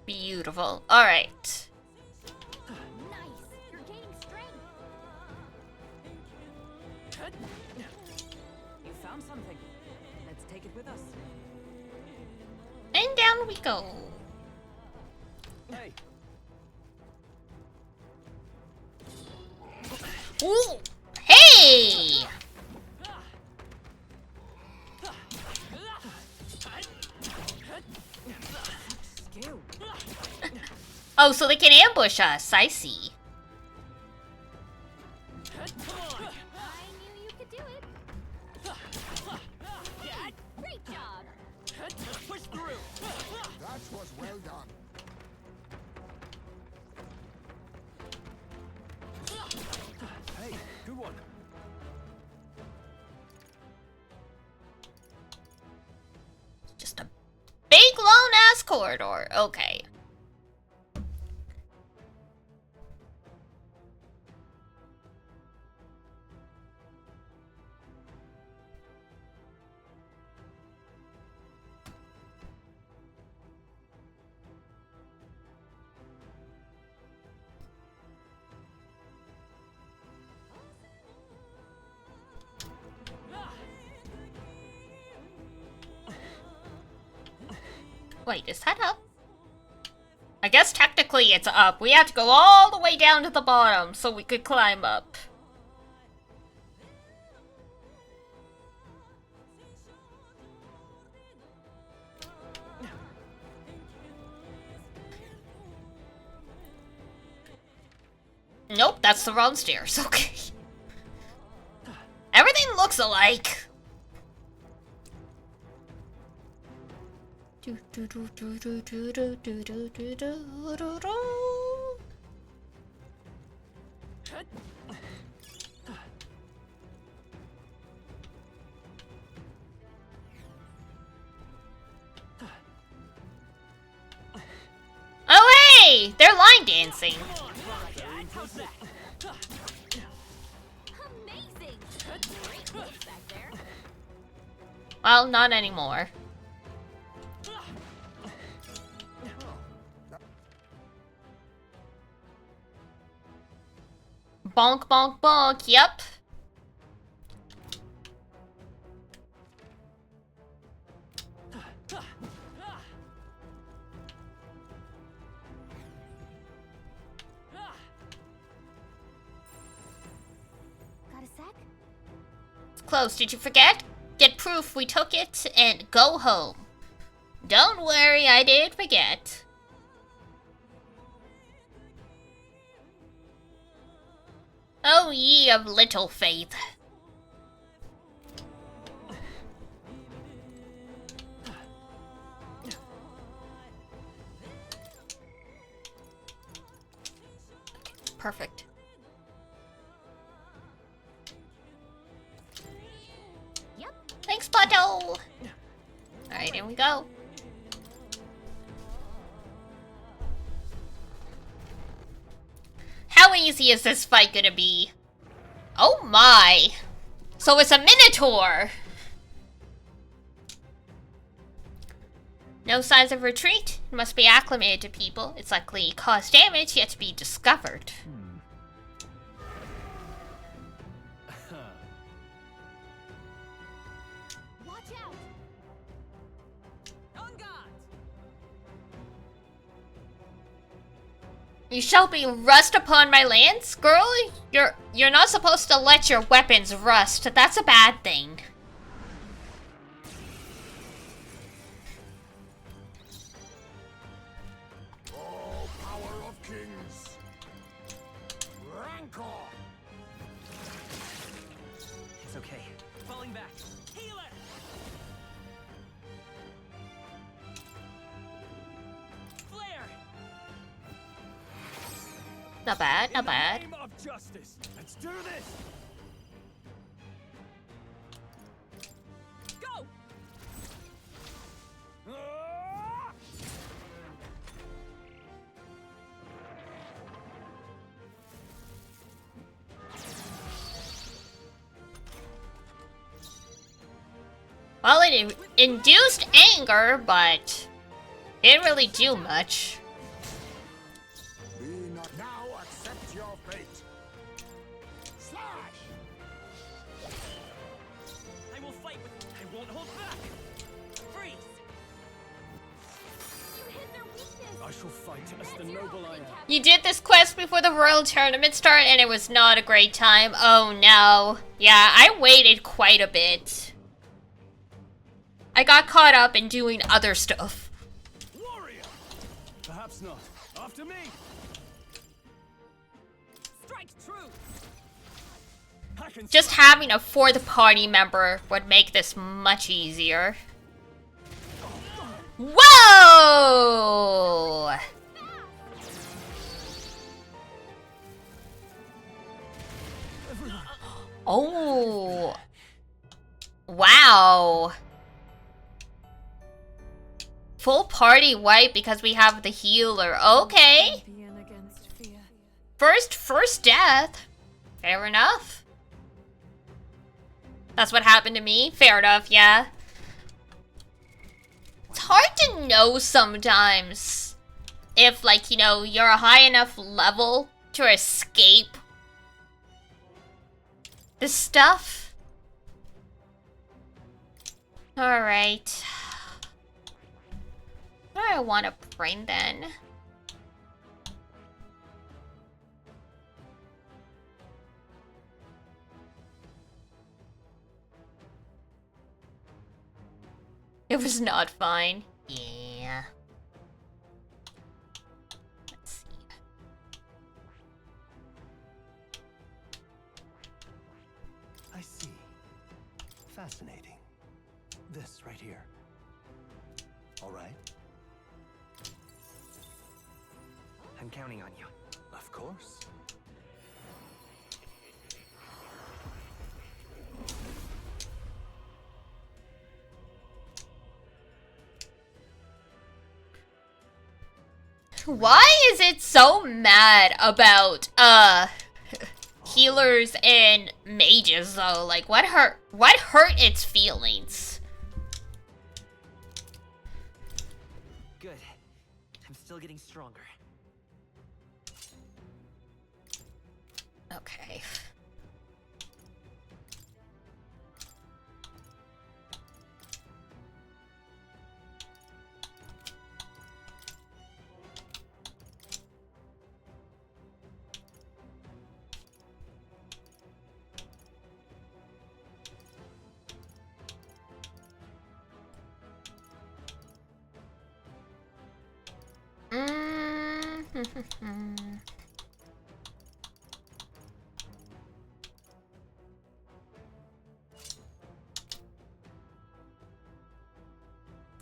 [SPEAKER 1] Beautiful. All right.
[SPEAKER 3] Nice! You're gaining strength!
[SPEAKER 5] with us.
[SPEAKER 1] And down we go.
[SPEAKER 4] Hey.
[SPEAKER 1] Ooh. Hey!
[SPEAKER 5] Skill.
[SPEAKER 1] Oh, so they can ambush us. I see.
[SPEAKER 3] I knew you could do it. Great job.
[SPEAKER 10] Push through.
[SPEAKER 12] That was well done.
[SPEAKER 4] Hey, good one.
[SPEAKER 1] Just a big long ass corridor. Okay. Wait, is that up? I guess technically it's up. We have to go all the way down to the bottom so we could climb up. Nope, that's the wrong stairs. Okay. Everything looks alike. Oh hey! They're line dancing.
[SPEAKER 3] Amazing. Great moves back there.
[SPEAKER 1] Well, not anymore. Bonk, bonk, bonk. Yep.
[SPEAKER 3] Got a sec?
[SPEAKER 1] It's close. Did you forget? Get proof we took it and go home. Don't worry, I did forget. Oh, ye of little faith. Perfect.
[SPEAKER 3] Yep.
[SPEAKER 1] Thanks, Plateau. Alright, here we go. How easy is this fight gonna be? Oh my! So it's a Minotaur! No signs of retreat. It must be acclimated to people. It's likely caused damage yet to be discovered.
[SPEAKER 3] Watch out. On guard.
[SPEAKER 1] You shall be rust upon my lands? Girl, you're not supposed to let your weapons rust. That's a bad thing.
[SPEAKER 12] Oh, power of kings. Rancor.
[SPEAKER 15] It's okay. Falling back. Healer! Flare!
[SPEAKER 1] Not bad, not bad.
[SPEAKER 9] In the name of justice, let's do this!
[SPEAKER 3] Go.
[SPEAKER 1] Well, it induced anger, but it didn't really do much.
[SPEAKER 12] Be not now, accept your fate. Slash!
[SPEAKER 15] I will fight with... I won't hold back!
[SPEAKER 4] I shall fight as the noble I am.
[SPEAKER 1] You did this quest before the Royal Tournament started and it was not a great time. Oh no. Yeah, I waited quite a bit. I got caught up in doing other stuff.
[SPEAKER 4] Warrior! Perhaps not. After me!
[SPEAKER 3] Strike true!
[SPEAKER 1] Just having a fourth party member would make this much easier. Whoa! Oh. Wow. Full party wipe because we have the healer. Okay. First death. Fair enough. That's what happened to me. Fair enough, yeah. It's hard to know sometimes if, like, you know, you're a high enough level to escape the stuff. Alright. What do I want to bring then? It was not fine. Yeah. Let's see.
[SPEAKER 8] I see. Fascinating. This right here. All right.
[SPEAKER 15] I'm counting on you.
[SPEAKER 8] Of course.
[SPEAKER 1] Why is it so mad about healers and mages though? Like what hurt its feelings?
[SPEAKER 15] Good. I'm still getting stronger.
[SPEAKER 1] Okay.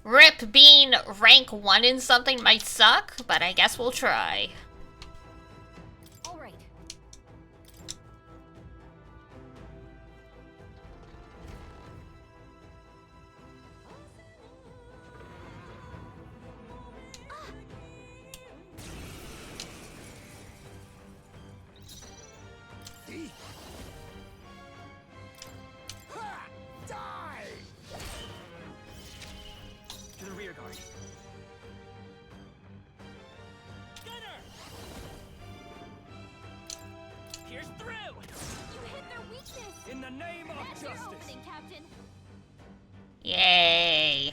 [SPEAKER 1] RIP, being rank 1 in something might suck, but I guess we'll try.
[SPEAKER 3] All right.
[SPEAKER 15] To the rear guard. Pierce through!
[SPEAKER 3] You hit their weakness!
[SPEAKER 15] In the name of
[SPEAKER 3] That's your
[SPEAKER 15] justice!
[SPEAKER 3] opening, Captain.
[SPEAKER 1] Yay.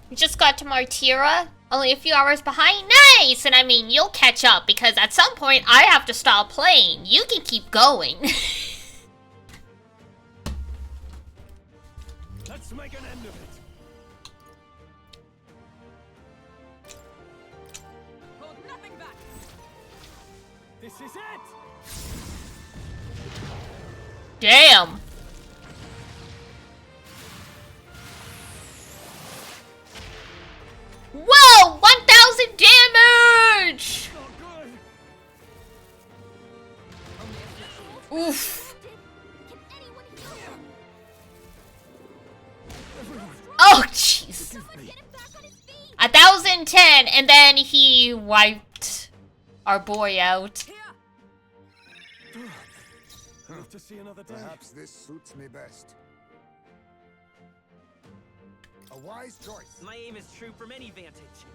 [SPEAKER 1] We just got to Martira, only a few hours behind. Nice! And I mean, you'll catch up because at some point I have to stop playing. You can keep going.
[SPEAKER 4] Let's make an end of it.
[SPEAKER 3] Hold nothing back.
[SPEAKER 4] This is it.
[SPEAKER 1] Damn. Whoa! 1,000 damage! Oof. Oh, jeez. 1,010, and then he wiped our boy out.
[SPEAKER 4] Live to see another day.
[SPEAKER 12] Perhaps this suits me best. A wise choice.
[SPEAKER 15] My aim is true from any vantage.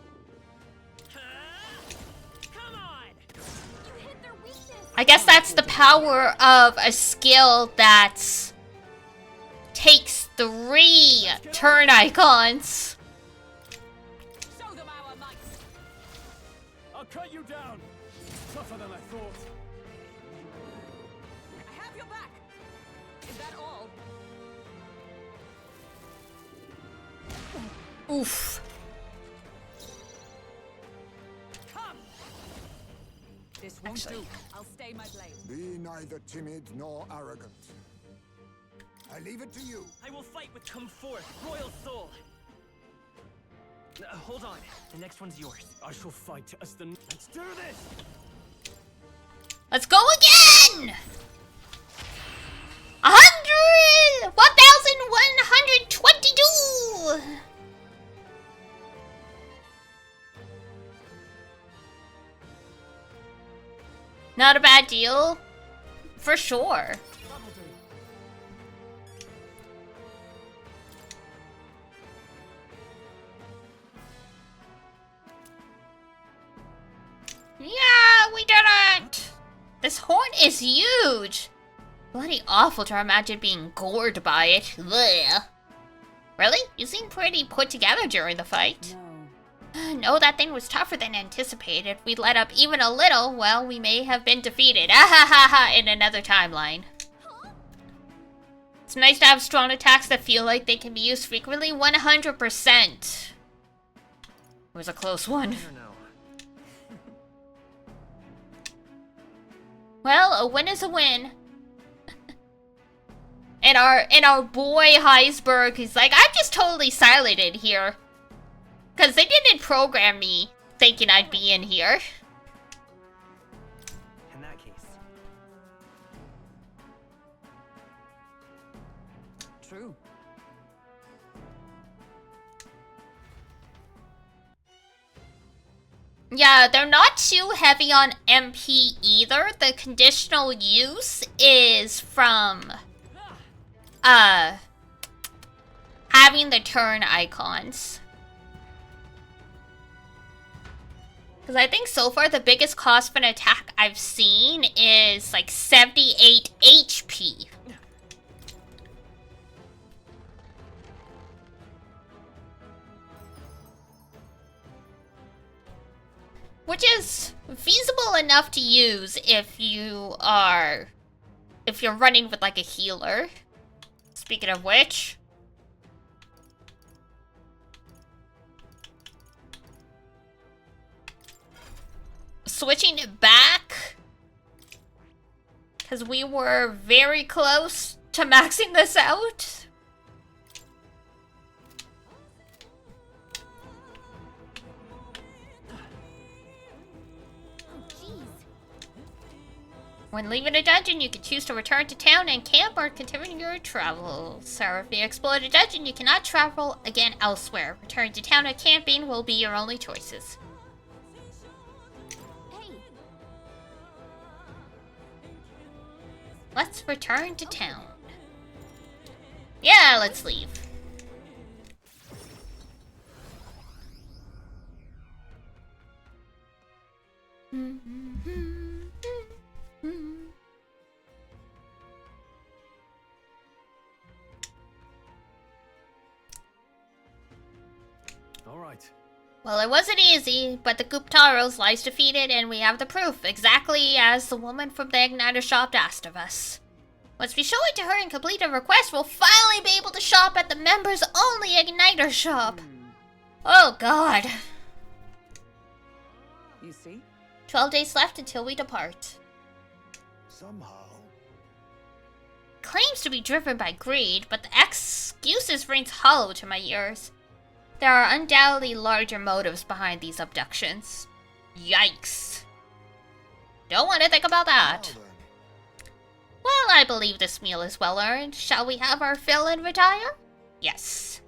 [SPEAKER 15] Come on!
[SPEAKER 3] You hit their weakness.
[SPEAKER 1] I guess that's the power of a skill that takes 3 turn icons.
[SPEAKER 15] So
[SPEAKER 4] cut you down! Tougher than I thought.
[SPEAKER 5] I have your back! Is that all?
[SPEAKER 1] Oof.
[SPEAKER 5] Come! This won't do. I'll stay my blade.
[SPEAKER 12] Be neither timid nor arrogant. I leave it to you.
[SPEAKER 15] I will fight with come forth, royal soul. Hold on. The next one's yours.
[SPEAKER 4] I shall fight as the... Let's do this!
[SPEAKER 1] Let's go again! 1,122! Not a bad deal, for sure. Yeah, we did it! This horn is huge! Bloody awful to imagine being gored by it. Blech. Really? You seem pretty put together during the fight. No, that thing was tougher than anticipated. If we'd let up even a little, well, we may have been defeated. Ahahaha, in another timeline. It's nice to have strong attacks that feel like they can be used frequently. 100%. It was a close one.
[SPEAKER 15] I don't know.
[SPEAKER 1] Well, a win is a win. And our boy Heisberg is like, I'm just totally silenced here. Cause they didn't program me thinking I'd be in here.
[SPEAKER 15] In that case.
[SPEAKER 5] True.
[SPEAKER 1] Yeah, they're not too heavy on MP either. The conditional use is from having the turn icons. Because I think so far the biggest cost for an attack I've seen is like 78 HP. Which is feasible enough to use if you're running with like a healer. Speaking of which, switching it back, because we were very close to maxing this out. When leaving a dungeon, you can choose to return to town and camp or continue your travels. Or if you explore the dungeon, you cannot travel again elsewhere. Return to town or camping will be your only choices. Let's return to town. Yeah, let's leave.
[SPEAKER 4] All right.
[SPEAKER 1] Well, it wasn't easy, but the Guptaros lies defeated, and we have the proof, exactly as the woman from the Igniter shop asked of us. Once we show it to her and complete a request, we'll finally be able to shop at the members-only Igniter shop. Oh, God.
[SPEAKER 5] You see?
[SPEAKER 1] 12 days left until we depart.
[SPEAKER 12] Somehow.
[SPEAKER 1] Claims to be driven by greed, but the excuses rings hollow to my ears. There are undoubtedly larger motives behind these abductions. Yikes. Don't want to think about that. Well, I believe this meal is well earned. Shall we have our fill and retire? Yes.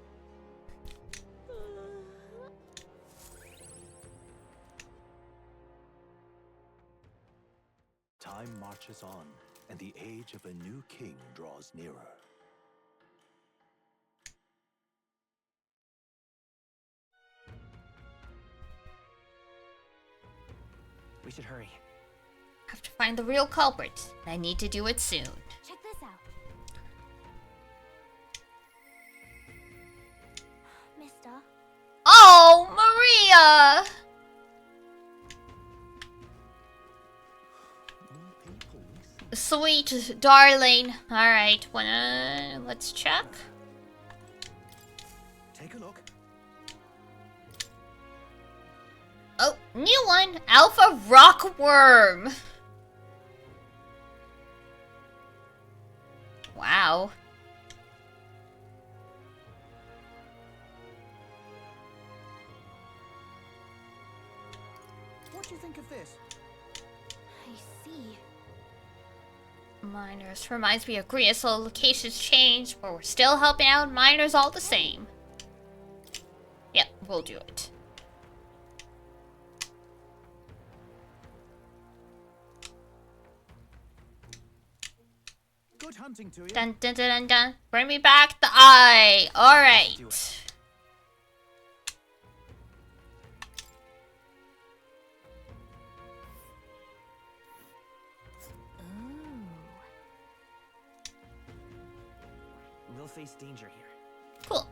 [SPEAKER 8] Time marches on, and the age of a new king draws nearer.
[SPEAKER 15] We should hurry.
[SPEAKER 1] Have to find the real culprit. I need to do it soon.
[SPEAKER 3] Check this out. Mister.
[SPEAKER 1] Oh, Maria! sweet darling. Alright, let's check.
[SPEAKER 4] Take a look.
[SPEAKER 1] Oh, new one! Alpha Rockworm! Wow.
[SPEAKER 4] What do you think of this?
[SPEAKER 3] I see.
[SPEAKER 1] Miners. Reminds me of Korea, so locations changed, but we're still helping out miners all the same. Yep, we'll do it.
[SPEAKER 4] Good hunting to you.
[SPEAKER 1] Dun dun dun dun dun. Bring me back the eye. Alright.
[SPEAKER 15] We'll face danger here.
[SPEAKER 1] Cool.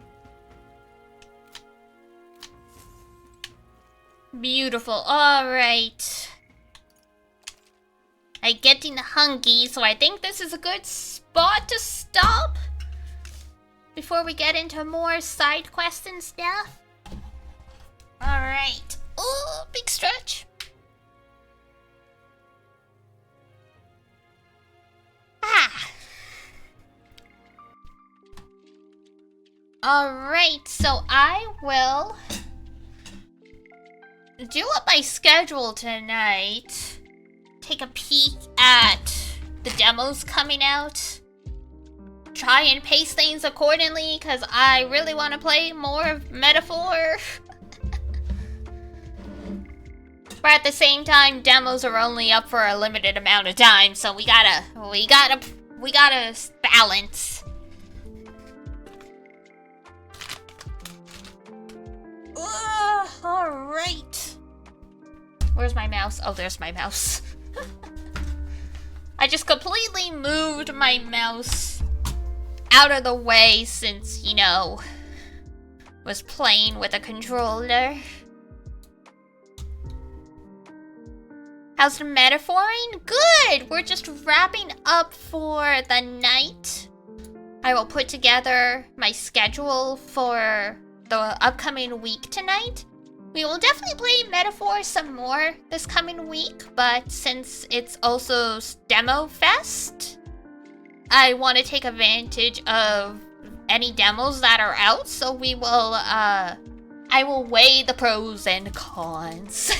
[SPEAKER 1] Beautiful. Alright. I'm getting hungry, so I think this is a good spot to stop before we get into more side quests and stuff. Alright. Oh, big stretch. Ah. Alright, so I will do up my schedule tonight. Take a peek at the demos coming out. Try and pace things accordingly, because I really want to play more of Metaphor. But at the same time, demos are only up for a limited amount of time, so we gotta balance. Alright. Where's my mouse? Oh, there's my mouse. I just completely moved my mouse out of the way since, you know, was playing with a controller. How's the metaphoring? Good! We're just wrapping up for the night. I will put together my schedule for the upcoming week tonight. We will definitely play Metaphor some more this coming week, but since it's also Demo Fest, I want to take advantage of any demos that are out, so we will, I will weigh the pros and cons.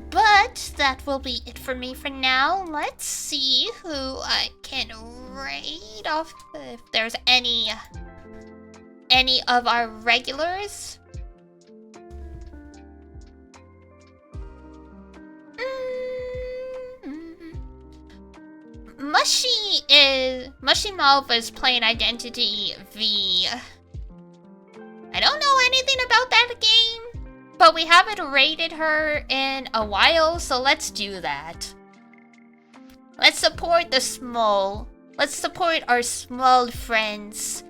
[SPEAKER 1] But that will be it for me for now. Let's see who I can raid off, if there's any of our regulars. Mushy Malva is playing Identity V. I don't know anything about that game, but we haven't raided her in a while, so let's do that. Let's support the small. Let's support our small friends.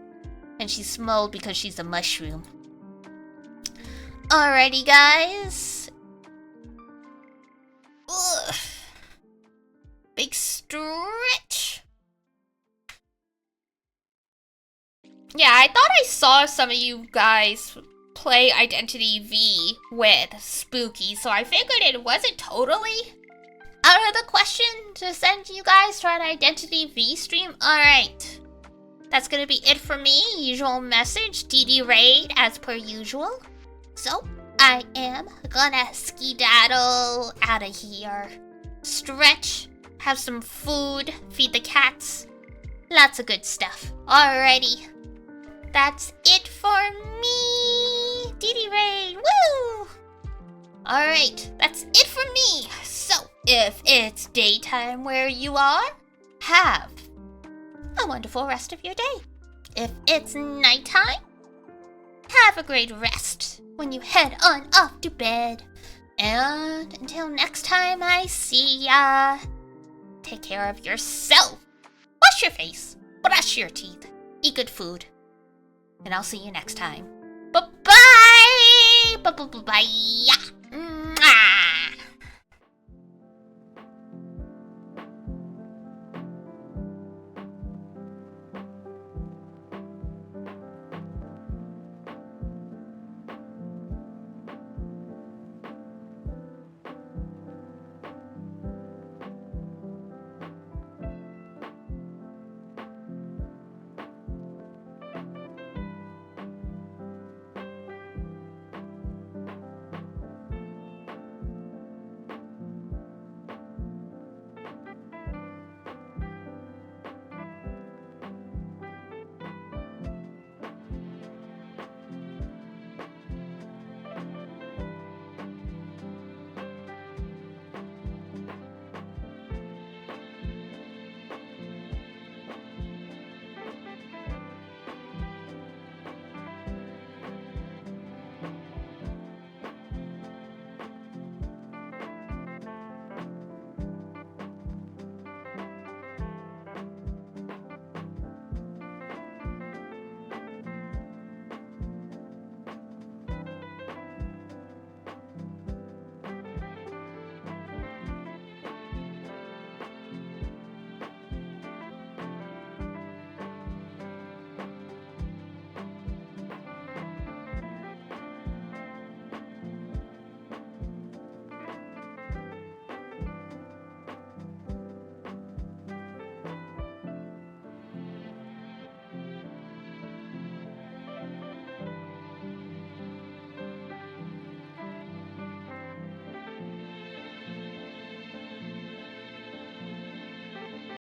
[SPEAKER 1] And she's small because she's a mushroom. Alrighty, guys. Ugh. Big stretch. Yeah, I thought I saw some of you guys play Identity V with Spooky, so I figured it wasn't totally out of the question to send you guys to an Identity V stream. Alright. That's gonna be it for me. Usual message, DD raid as per usual. So, I am gonna skedaddle out of here. Stretch, have some food, feed the cats. Lots of good stuff. Alrighty. That's it for me. DD raid, woo! Alright, that's it for me. So, if it's daytime where you are, have a wonderful rest of your day. If it's nighttime, have a great rest when you head on off to bed. And until next time I see ya, take care of yourself. Wash your face, brush your teeth, eat good food. And I'll see you next time. Bye-bye! Bye-bye-bye-bye!